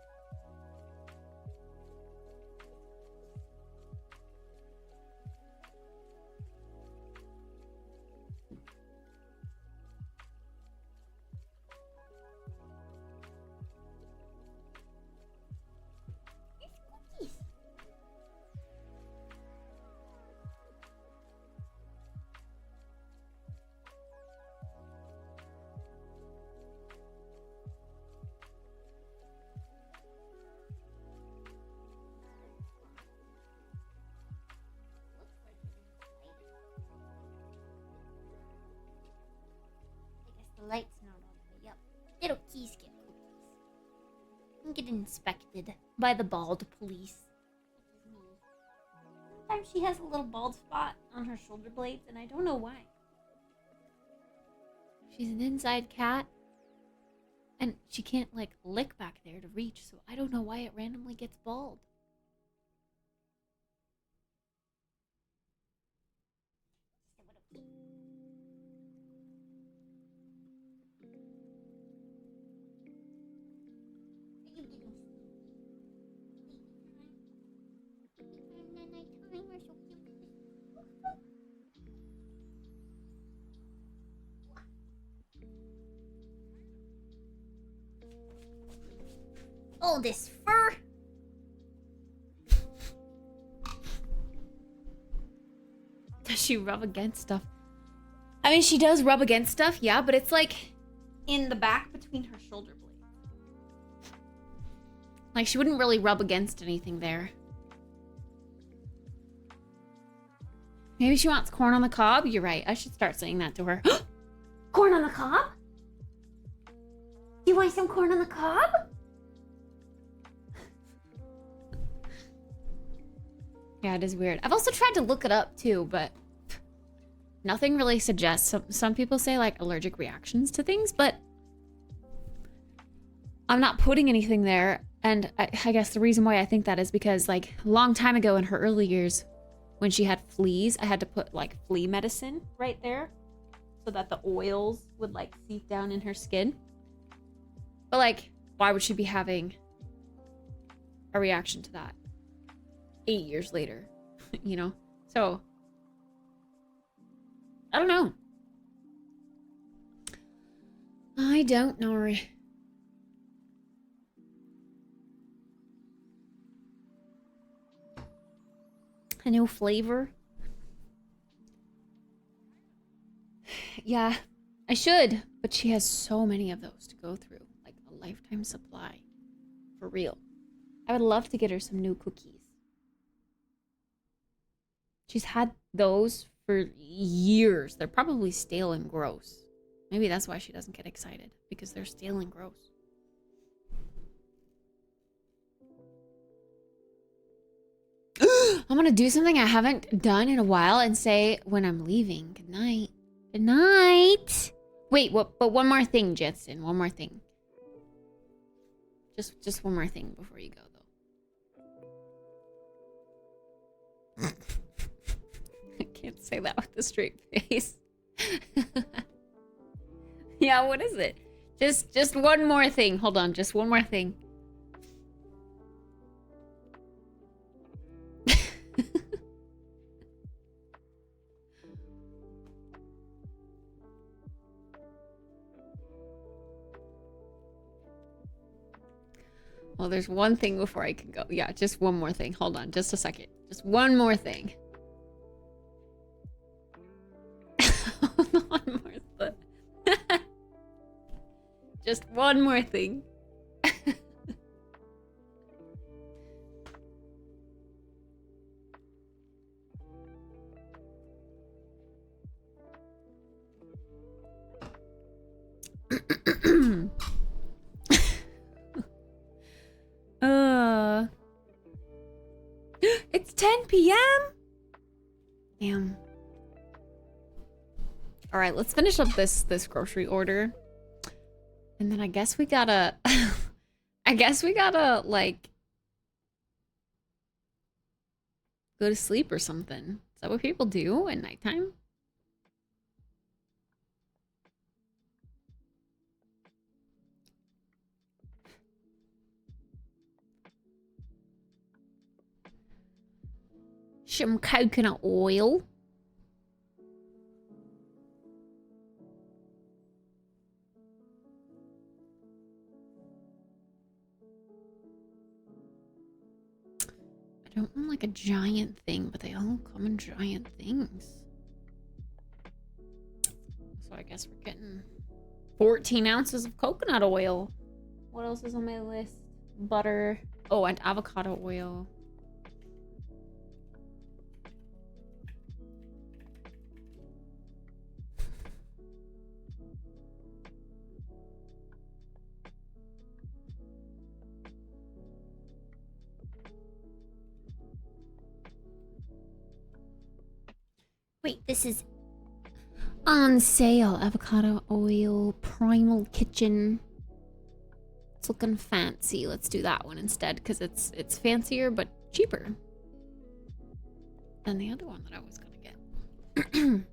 Speaker 6: Little keys get cookies. And get inspected by the bald police. Sometimes she has a little bald spot on her shoulder blades, and I don't know why.
Speaker 1: She's an inside cat. And she can't, like, lick back there to reach, so I don't know why it randomly gets bald.
Speaker 6: Oh, this fur.
Speaker 1: Does she rub against stuff? I mean, she does rub against stuff, yeah, but it's like
Speaker 6: In the back between her shoulder blades.
Speaker 1: Like, she wouldn't really rub against anything there. Maybe she wants corn on the cob? You're right. I should start saying that to her.
Speaker 6: Corn on the cob? You want some corn on the cob?
Speaker 1: Yeah, it is weird. I've also tried to look it up too, but nothing really suggests. Some people say like allergic reactions to things, but I'm not putting anything there. And I guess the reason why I think that is because like a long time ago in her early years, when she had fleas, I had to put like flea medicine right there so that the oils would like seep down in her skin. But like, why would she be having a reaction to that 8 years later? You know? So, I don't know. I don't know. A new flavor? Yeah, I should, but she has so many of those to go through. Like a lifetime supply. For real. I would love to get her some new cookies. She's had those for years. They're probably stale and gross. Maybe that's why she doesn't get excited. Because they're stale and gross. I'm gonna do something I haven't done in a while and say when I'm leaving. Good night. Good night. Wait, what? But one more thing, Jetson. One more thing. Just one more thing before you go, though. I can't say that with a straight face. Yeah, what is it? Just one more thing. Hold on, just one more thing. Well, there's one thing before I can go. Yeah, just one more thing. Hold on, just a second. Just one more thing. Hold on, Martha. Just one more thing. It's 10 p.m. Damn. All right, let's finish up this grocery order, and then I guess we gotta, like go to sleep or something. Is that what people do at nighttime? Some coconut oil. I don't want like a giant thing, but they all come in giant things. So I guess we're getting 14 ounces of coconut oil. What else is on my list? Butter. Oh, and avocado oil.
Speaker 6: Wait, this is
Speaker 1: On sale. Avocado oil, Primal Kitchen. It's looking fancy. Let's do that one instead because it's fancier but cheaper than the other one that I was gonna get.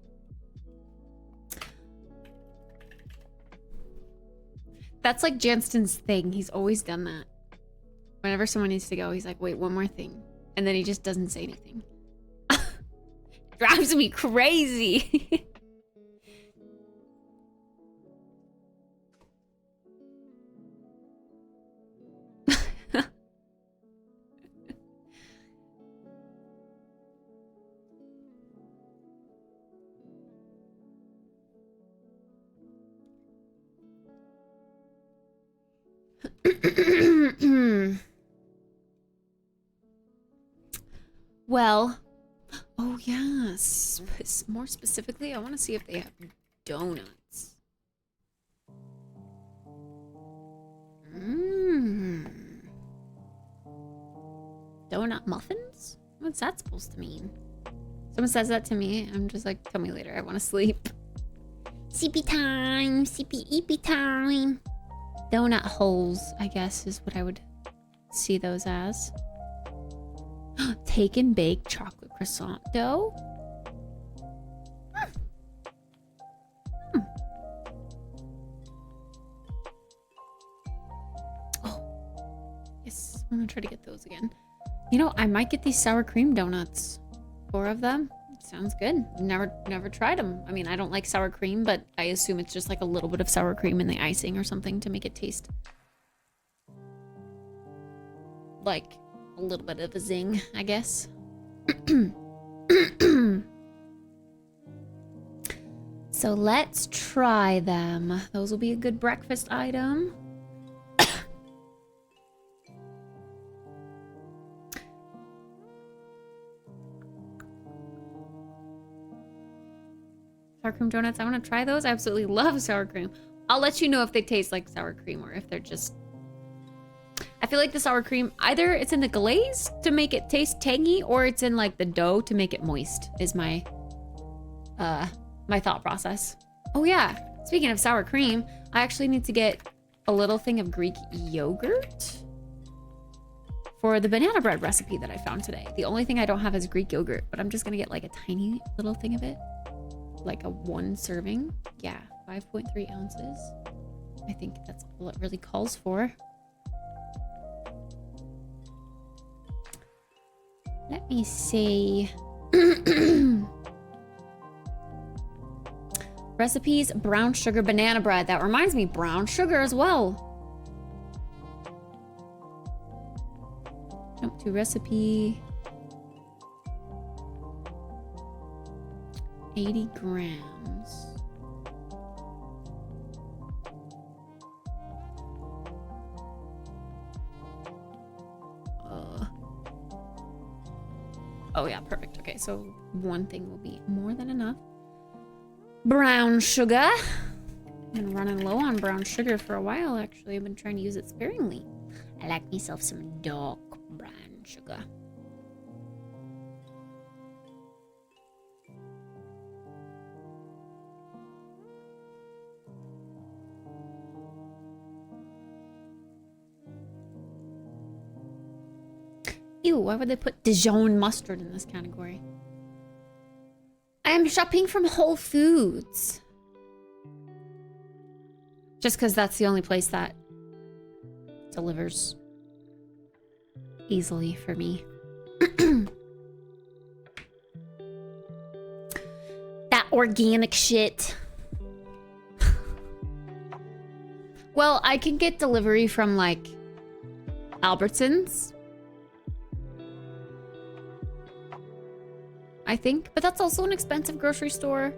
Speaker 1: That's like Jansen's thing. He's always done that. Whenever someone needs to go, he's like, wait, one more thing. And then he just doesn't say anything. Drives me crazy. Well, oh yes. More specifically, I want to see if they have donuts. Donut muffins? What's that supposed to mean? Someone says that to me, I'm just like, tell me later, I want to sleep.
Speaker 6: CP time, CP EP time.
Speaker 1: Donut holes, I guess, is what I would see those as. Take and bake chocolate croissant dough. Oh, yes, I'm gonna try to get those again. You know, I might get these sour cream donuts. 4 of them. Sounds good. Never tried them. I mean, I don't like sour cream, but I assume it's just like a little bit of sour cream in the icing or something to make it taste like a little bit of a zing, I guess. So let's try them. Those will be a good breakfast item. Sour cream donuts. I want to try those. I absolutely love sour cream. I'll let you know if they taste like sour cream or if they're just... I feel like the sour cream, either it's in the glaze to make it taste tangy or it's in like the dough to make it moist is my my thought process. Oh yeah, speaking of sour cream, I actually need to get a little thing of Greek yogurt for the banana bread recipe that I found today. The only thing I don't have is Greek yogurt, but I'm just gonna get like a tiny little thing of it. Like a 1 serving. Yeah, 5.3 ounces. I think that's all it really calls for. Let me see. Recipes, brown sugar banana bread. That reminds me, brown sugar as well. Jump to recipe. 80 grams. Oh yeah, perfect. Okay, so 1 thing will be more than enough. Brown sugar. I've been running low on brown sugar for a while, actually. I've been trying to use it sparingly. I like myself some dark brown sugar. Ew, why would they put Dijon mustard in this category? I am shopping from Whole Foods. Just because that's the only place that delivers easily for me. That organic shit. Well, I can get delivery from like Albertsons, I think, but that's also an expensive grocery store.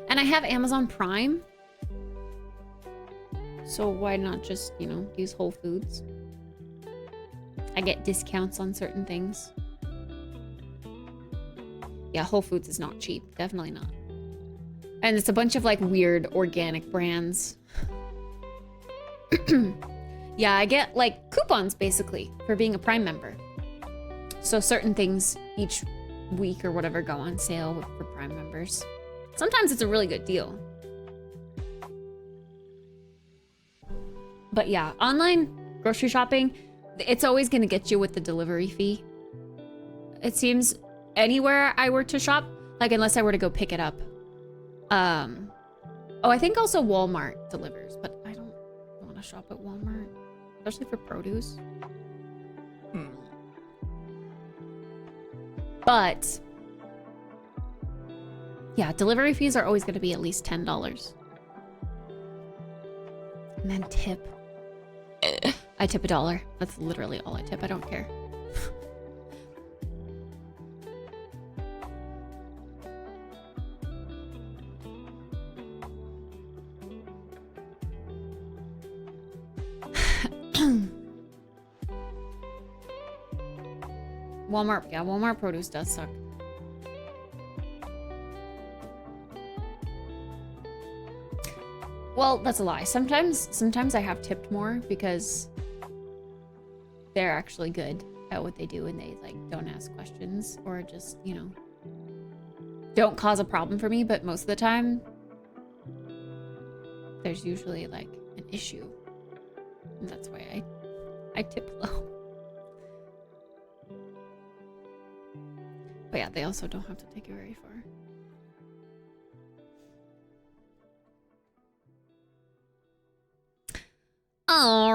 Speaker 1: And I have Amazon Prime. So why not just, you know, use Whole Foods? I get discounts on certain things. Yeah, Whole Foods is not cheap. Definitely not. And it's a bunch of like weird organic brands. Yeah, I get like coupons basically for being a Prime member. So certain things each
Speaker 8: week or whatever go on sale for Prime members. Sometimes it's a really good deal. But yeah, online grocery shopping, it's always going to get you with the delivery fee. It seems anywhere I were to shop, like unless I were to go pick it up. Oh, I think also Walmart delivers, but I don't want to shop at Walmart, especially for produce. But yeah, delivery fees are always going to be at least $10. And then tip. I tip $1. That's literally all I tip. I don't care. Walmart, yeah, Walmart produce does suck. Well, that's a lie. Sometimes I have tipped more because they're actually good at what they do and they like don't ask questions or just, you know, don't cause a problem for me, but most of the time there's usually like an issue. And that's why I tip low. But yeah, they also don't have to take it very far. Oh,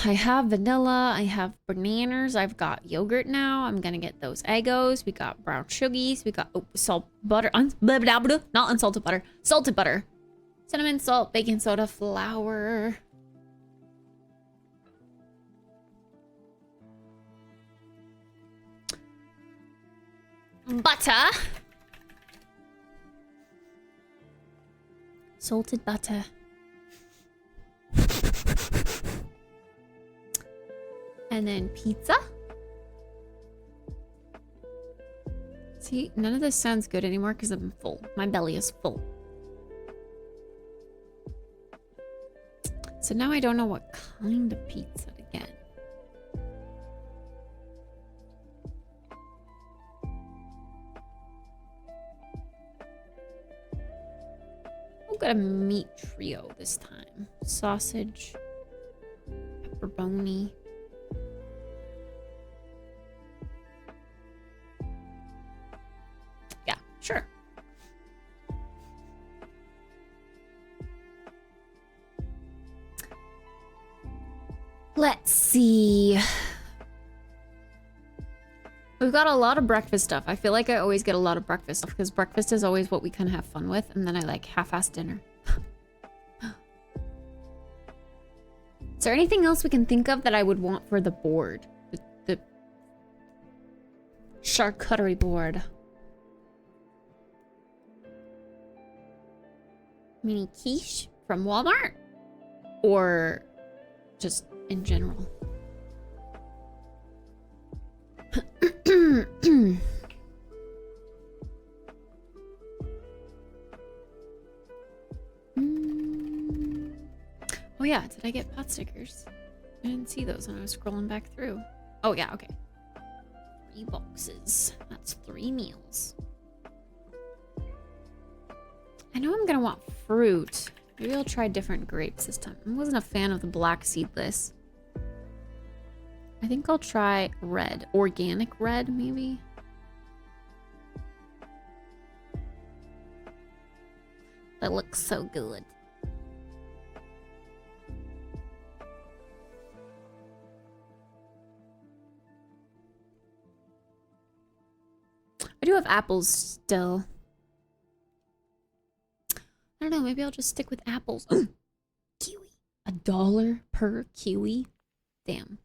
Speaker 8: I have vanilla, I have bananas, I've got yogurt now. I'm gonna get those Eggos. We got brown sugies, we got salt butter, not unsalted butter, salted butter, cinnamon, salt, baking soda, flour. Butter. Salted butter. And then pizza. See, none of this sounds good anymore because I'm full. My belly is full. So now I don't know what kind of pizza to get. I'll get a meat trio this time. Sausage, pepperoni. Yeah, sure. Let's see. We've got a lot of breakfast stuff. I feel like I always get a lot of breakfast stuff because breakfast is always what we kind of have fun with, and then I like half-ass dinner. Is there anything else we can think of that I would want for the board? The charcuterie board. Mini quiche from Walmart? Or just in general? Oh yeah, did I get pot stickers? I didn't see those when I was scrolling back through. Oh yeah, okay. 3 boxes. That's 3 meals. I know I'm gonna want fruit. Maybe I'll try different grapes this time. I wasn't a fan of the black seedless. I think I'll try red. Organic red, maybe? That looks so good. I do have apples still. I don't know, maybe I'll just stick with apples. Kiwi. $1 per kiwi? Damn.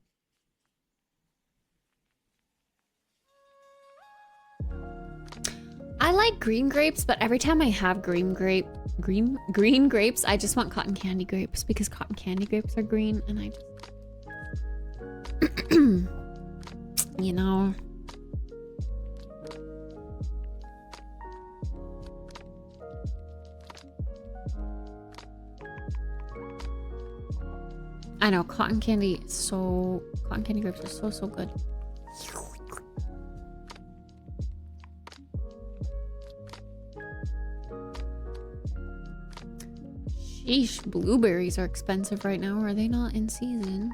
Speaker 8: I like green grapes, but every time I have green grapes, I just want cotton candy grapes because cotton candy grapes are green and I just you know. I know cotton candy grapes are so good.
Speaker 1: Sheesh, blueberries are expensive right now. Are they not in season?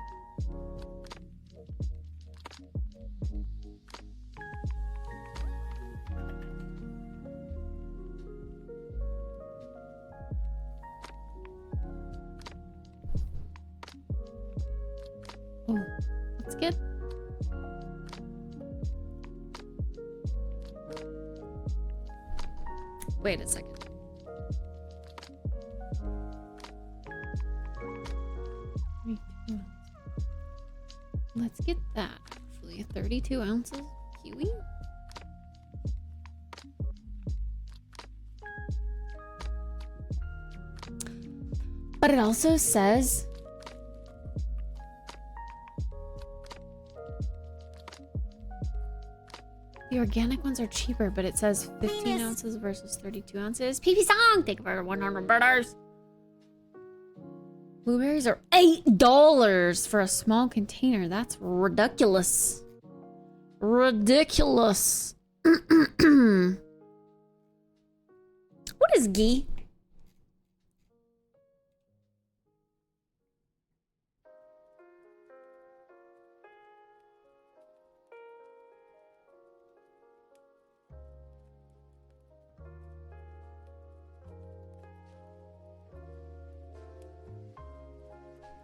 Speaker 1: Oh, let's get... Wait a second. Let's get that, actually. 32 ounces kiwi? But it also says... The organic ones are cheaper, but it says 15 ounces versus 32 ounces. PP song! Thank you for 100 birders. Blueberries are $8 for a small container. That's ridiculous. Ridiculous. What is ghee?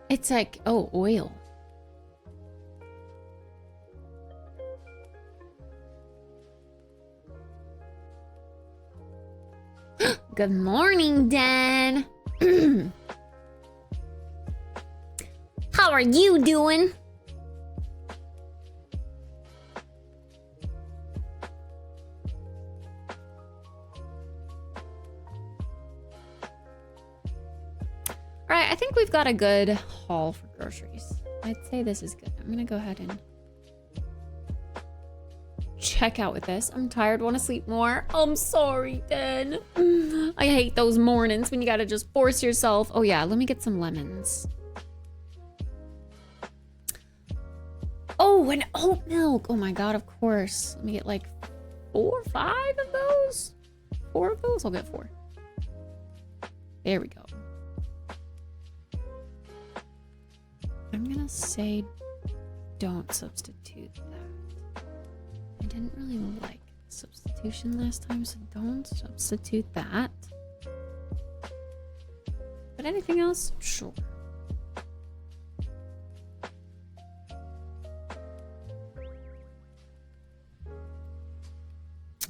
Speaker 1: It's like, oh, oil. Good morning, Dan. How are you doing? Alright, I think we've got a good haul for groceries. I'd say this is good. I'm gonna go ahead and check out with this. I'm tired, want to sleep more. I'm sorry, Dan. I hate those mornings when you gotta just force yourself. Oh yeah, let me get some lemons. Oh, and oat milk. Oh my god, of course. Let me get like 4 or 5 of those. 4 of those? I'll get 4. There we go. I'm gonna say don't substitute that. I didn't really like the substitution last time, so don't substitute that. But anything else? Sure.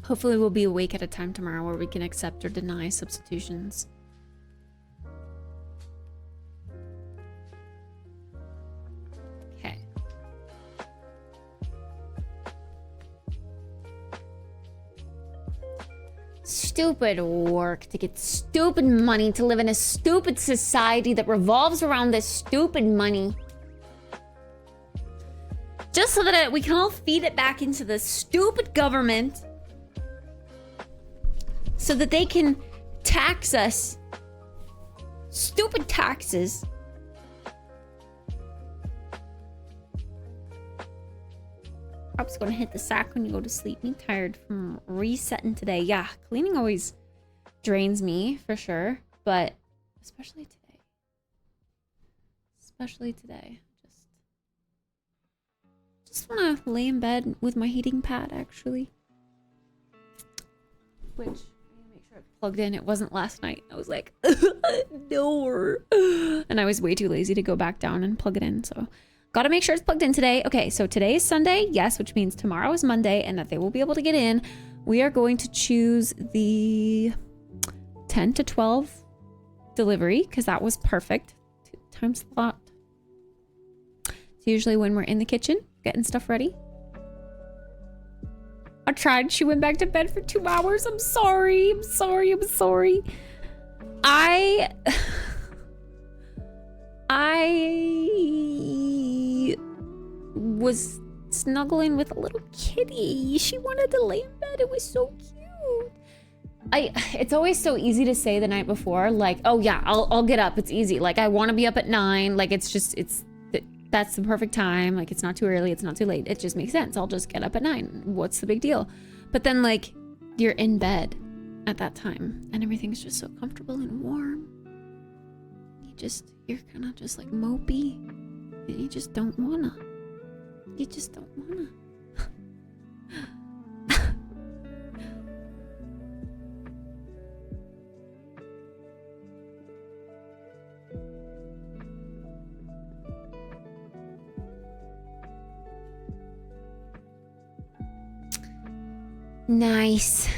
Speaker 1: Hopefully we'll be awake at a time tomorrow where we can accept or deny substitutions. Stupid work to get stupid money to live in a stupid society that revolves around this stupid money. Just so that we can all feed it back into the stupid government so that they can tax us. Stupid taxes. Probably gonna hit the sack when you go to sleep. Me tired from resetting today. Yeah, cleaning always drains me for sure, but especially today. Especially today. Just wanna lay in bed with my heating pad actually. Which I need to make sure it's plugged in. It wasn't last night. I was like, no. And I was way too lazy to go back down and plug it in, so gotta make sure it's plugged in today. Okay, so today is Sunday, yes, which means tomorrow is Monday, and that they will be able to get in. We are going to choose the 10 to 12 delivery, because that was perfect. 2 time slot. It's usually when we're in the kitchen, getting stuff ready. I tried. She went back to bed for 2 hours. I'm sorry. I'm sorry. I'm sorry. I was snuggling with a little kitty. She wanted to lay in bed. It was so cute. It's always so easy to say the night before, like, oh yeah, I'll get up. It's easy. Like, I want to be up at 9. Like, that's the perfect time. Like, it's not too early. It's not too late. It just makes sense. I'll just get up at 9. What's the big deal? But then, like, you're in bed at that time and everything's just so comfortable and warm. you're kind of just like mopey. And you just don't wanna. You just don't wanna. Nice.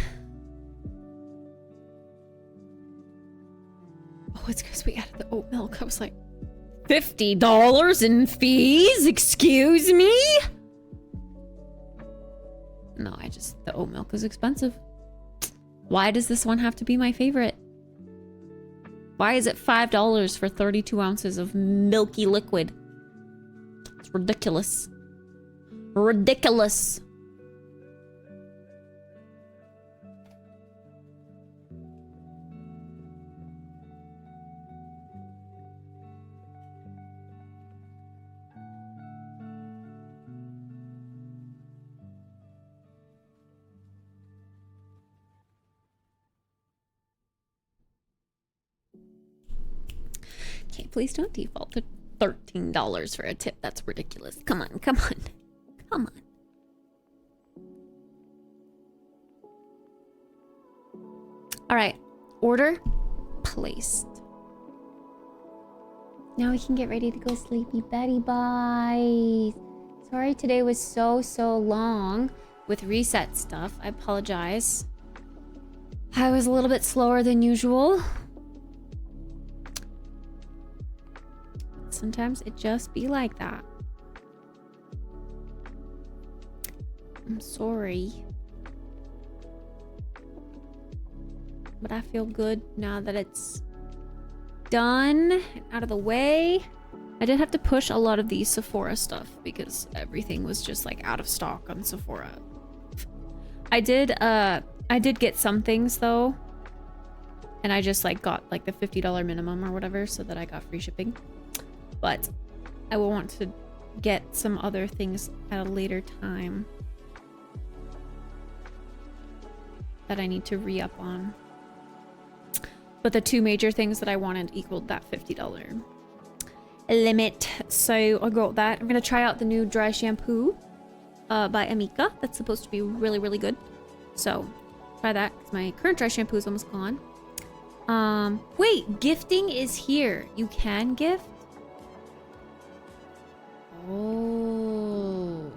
Speaker 1: Oh, it's because we added the oat milk. I was like, $50 in fees? Excuse me? No, the oat milk is expensive. Why does this one have to be my favorite? Why is it $5 for 32 ounces of milky liquid? It's ridiculous. Ridiculous. Okay, please don't default to $13 for a tip. That's ridiculous. Come on, come on. Come on. All right, order placed. Now we can get ready to go sleepy Betty bye. Sorry today was so long with reset stuff. I apologize. I was a little bit slower than usual. Sometimes it just be like that. I'm sorry. But I feel good now that it's done and out of the way. I did have to push a lot of the Sephora stuff because everything was just like out of stock on Sephora. I did get some things though. And I just like got like the $50 minimum or whatever so that I got free shipping. But I will want to get some other things at a later time that I need to re-up on. But the two major things that I wanted equaled that $50 limit. So I got that. I'm going to try out the new dry shampoo by Amika. That's supposed to be really, really good. So try that because my current dry shampoo is almost gone. Wait, gifting is here. You can gift? Oh.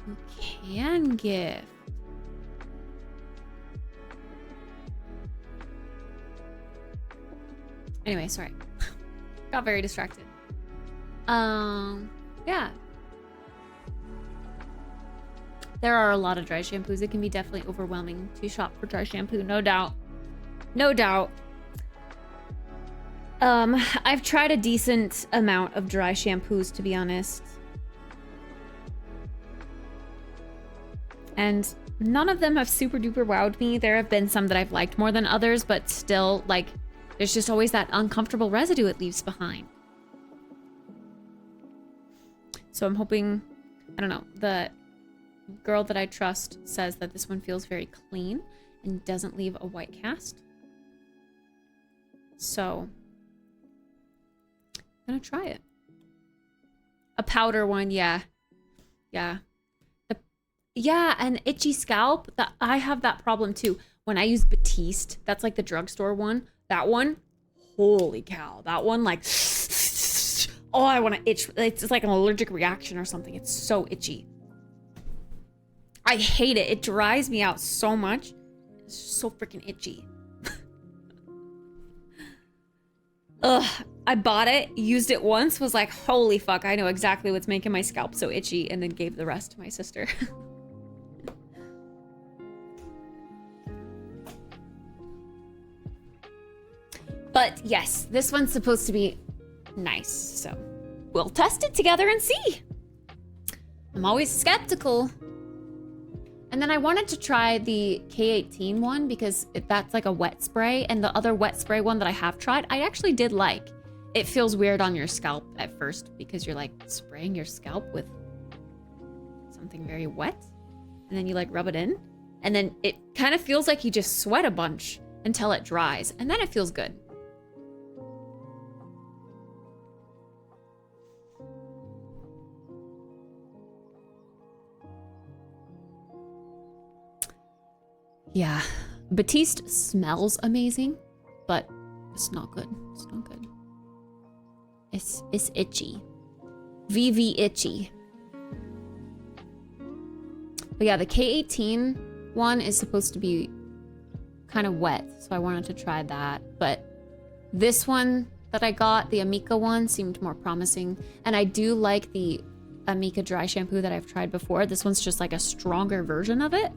Speaker 1: You can gift. Anyway, sorry. Got very distracted. Yeah. There are a lot of dry shampoos. It can be definitely overwhelming to shop for dry shampoo, no doubt. No doubt. I've tried a decent amount of dry shampoos, to be honest. And none of them have super duper wowed me. There have been some that I've liked more than others, but still, like, there's just always that uncomfortable residue it leaves behind. So I'm hoping, I don't know, the girl that I trust says that this one feels very clean and doesn't leave a white cast. So I'm gonna try it. A powder one, yeah. Yeah. Yeah, an itchy scalp. That I have that problem too. When I use Batiste, that's like the drugstore one. That one, holy cow. That one, like, oh, I want to itch. It's like an allergic reaction or something. It's so itchy. I hate it. It dries me out so much. It's so freaking itchy. Ugh. I bought it, used it once, was like, holy fuck, I know exactly what's making my scalp so itchy, and then gave the rest to my sister. But yes, this one's supposed to be nice, so we'll test it together and see. I'm always skeptical. And then I wanted to try the K18 one because that's like a wet spray, and the other wet spray one that I have tried, I actually did like. It feels weird on your scalp at first because you're like spraying your scalp with some
Speaker 8: something very wet, and then you like rub it in, and then it kind of feels like you just sweat a bunch until it dries, and then it feels good. Yeah, Batiste smells amazing, but it's not good. It's not good. It's itchy. VV itchy. But yeah, the K18 one is supposed to be kind of wet, so I wanted to try that. But this one that I got, the Amika one, seemed more promising. And I do like the Amika dry shampoo that I've tried before. This one's just like a stronger version of it,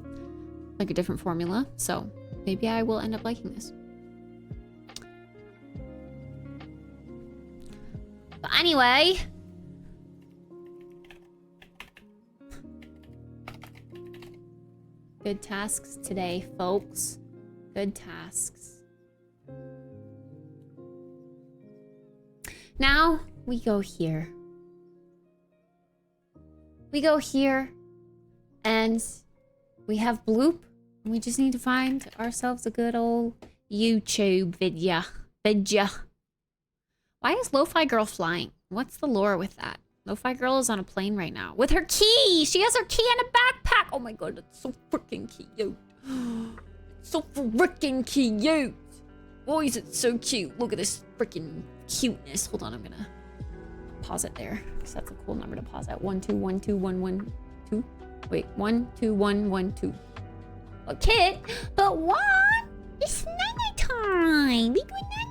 Speaker 8: like a different formula. So maybe I will end up liking this. But anyway, good tasks today, folks. Good tasks. Now we go here. We go here and we have bloop. And we just need to find ourselves a good old YouTube video. Why is Lo-Fi Girl flying? What's the lore with that? Lo-Fi Girl is on a plane right now with her key. She has her key in a backpack. Oh my god, that's so freaking cute. So freaking cute. Why is it so cute? Look at this freaking cuteness. Hold on, I'm gonna pause it there because that's a cool number to pause at. 1 2 1 2 1 1 2. Wait, 1 2 1 1 2. A kid, but what? It's night time. We go night.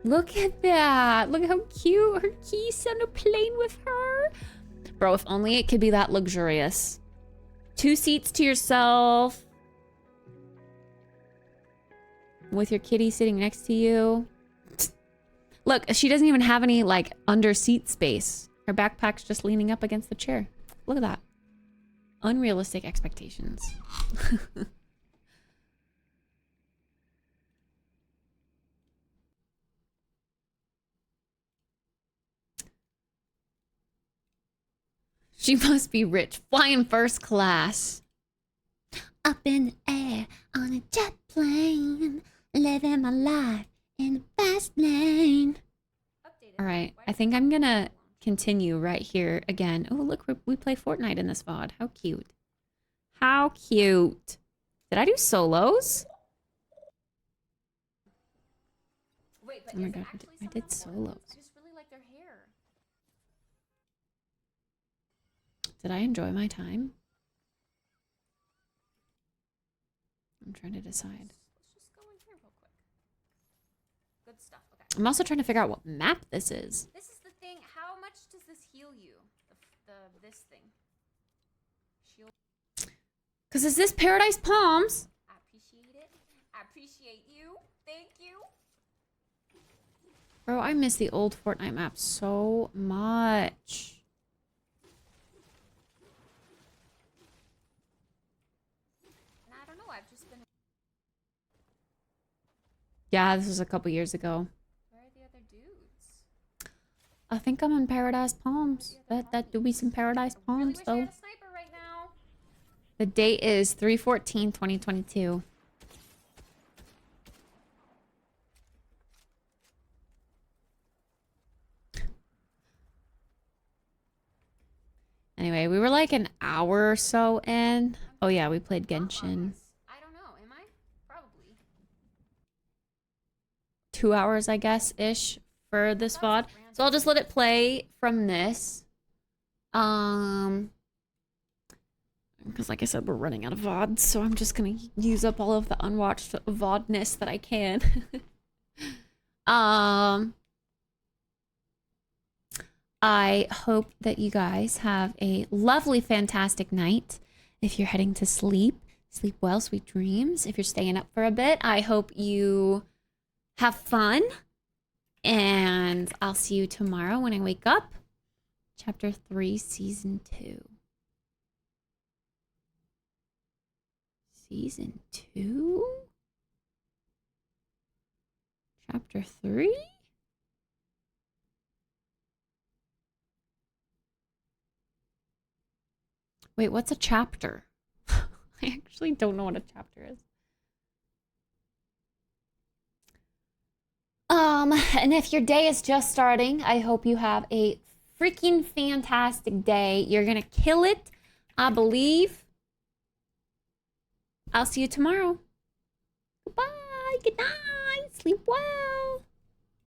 Speaker 8: Look at that. Look how cute. Her key's on a plane with her. Bro, if only it could be that luxurious. 2 seats to yourself. With your kitty sitting next to you. Look, she doesn't even have any, like, under seat space. Her backpack's just leaning up against the chair. Look at that. Unrealistic expectations. She must be rich. Flying first class. Up in the air on a jet plane. Living my life in a fast lane. All right. I think I'm going to continue right here again. Oh, look. We play Fortnite in this VOD. How cute. How cute. Did I do solos?
Speaker 5: Wait, but
Speaker 8: Oh my god. I did solos.
Speaker 5: I just really like their hair.
Speaker 8: Did I enjoy my time? I'm trying to decide.
Speaker 5: Let's just go in here real quick. Good stuff. Okay.
Speaker 8: I'm also trying to figure out what map this is.
Speaker 5: This is the thing. How much does this heal you? This thing. Shield.
Speaker 8: Because is this Paradise Palms?
Speaker 5: I appreciate it. I appreciate you. Thank you.
Speaker 8: Bro, I miss the old Fortnite map so much.
Speaker 5: And I don't know. I've just been.
Speaker 8: Yeah, this was a couple years ago.
Speaker 5: Where are the other dudes?
Speaker 8: I think I'm in Paradise Palms. That do be some Paradise
Speaker 5: Really
Speaker 8: Palms,
Speaker 5: wish I
Speaker 8: though.
Speaker 5: had a sniper right now.
Speaker 8: The date is 3/14/2022. Anyway, we were like an hour or so in. Oh yeah, we played Genshin.
Speaker 5: I don't know. Am I? Probably.
Speaker 8: 2 hours, I guess, ish for this VOD. So I'll just let it play from this. Because like I said, we're running out of VODs, so I'm just gonna use up all of the unwatched VODness that I can. I hope that you guys have a lovely, fantastic night. If you're heading to sleep, sleep well, sweet dreams. If you're staying up for a bit, I hope you have fun. And I'll see you tomorrow when I wake up. Chapter 3, Season 2. Season 2?
Speaker 1: Chapter 3? Wait, what's a chapter?
Speaker 8: I actually don't know what a chapter is.
Speaker 6: And if your day is just starting, I hope you have a freaking fantastic day. You're gonna kill it, I believe. I'll see you tomorrow. Goodbye, good night, sleep well.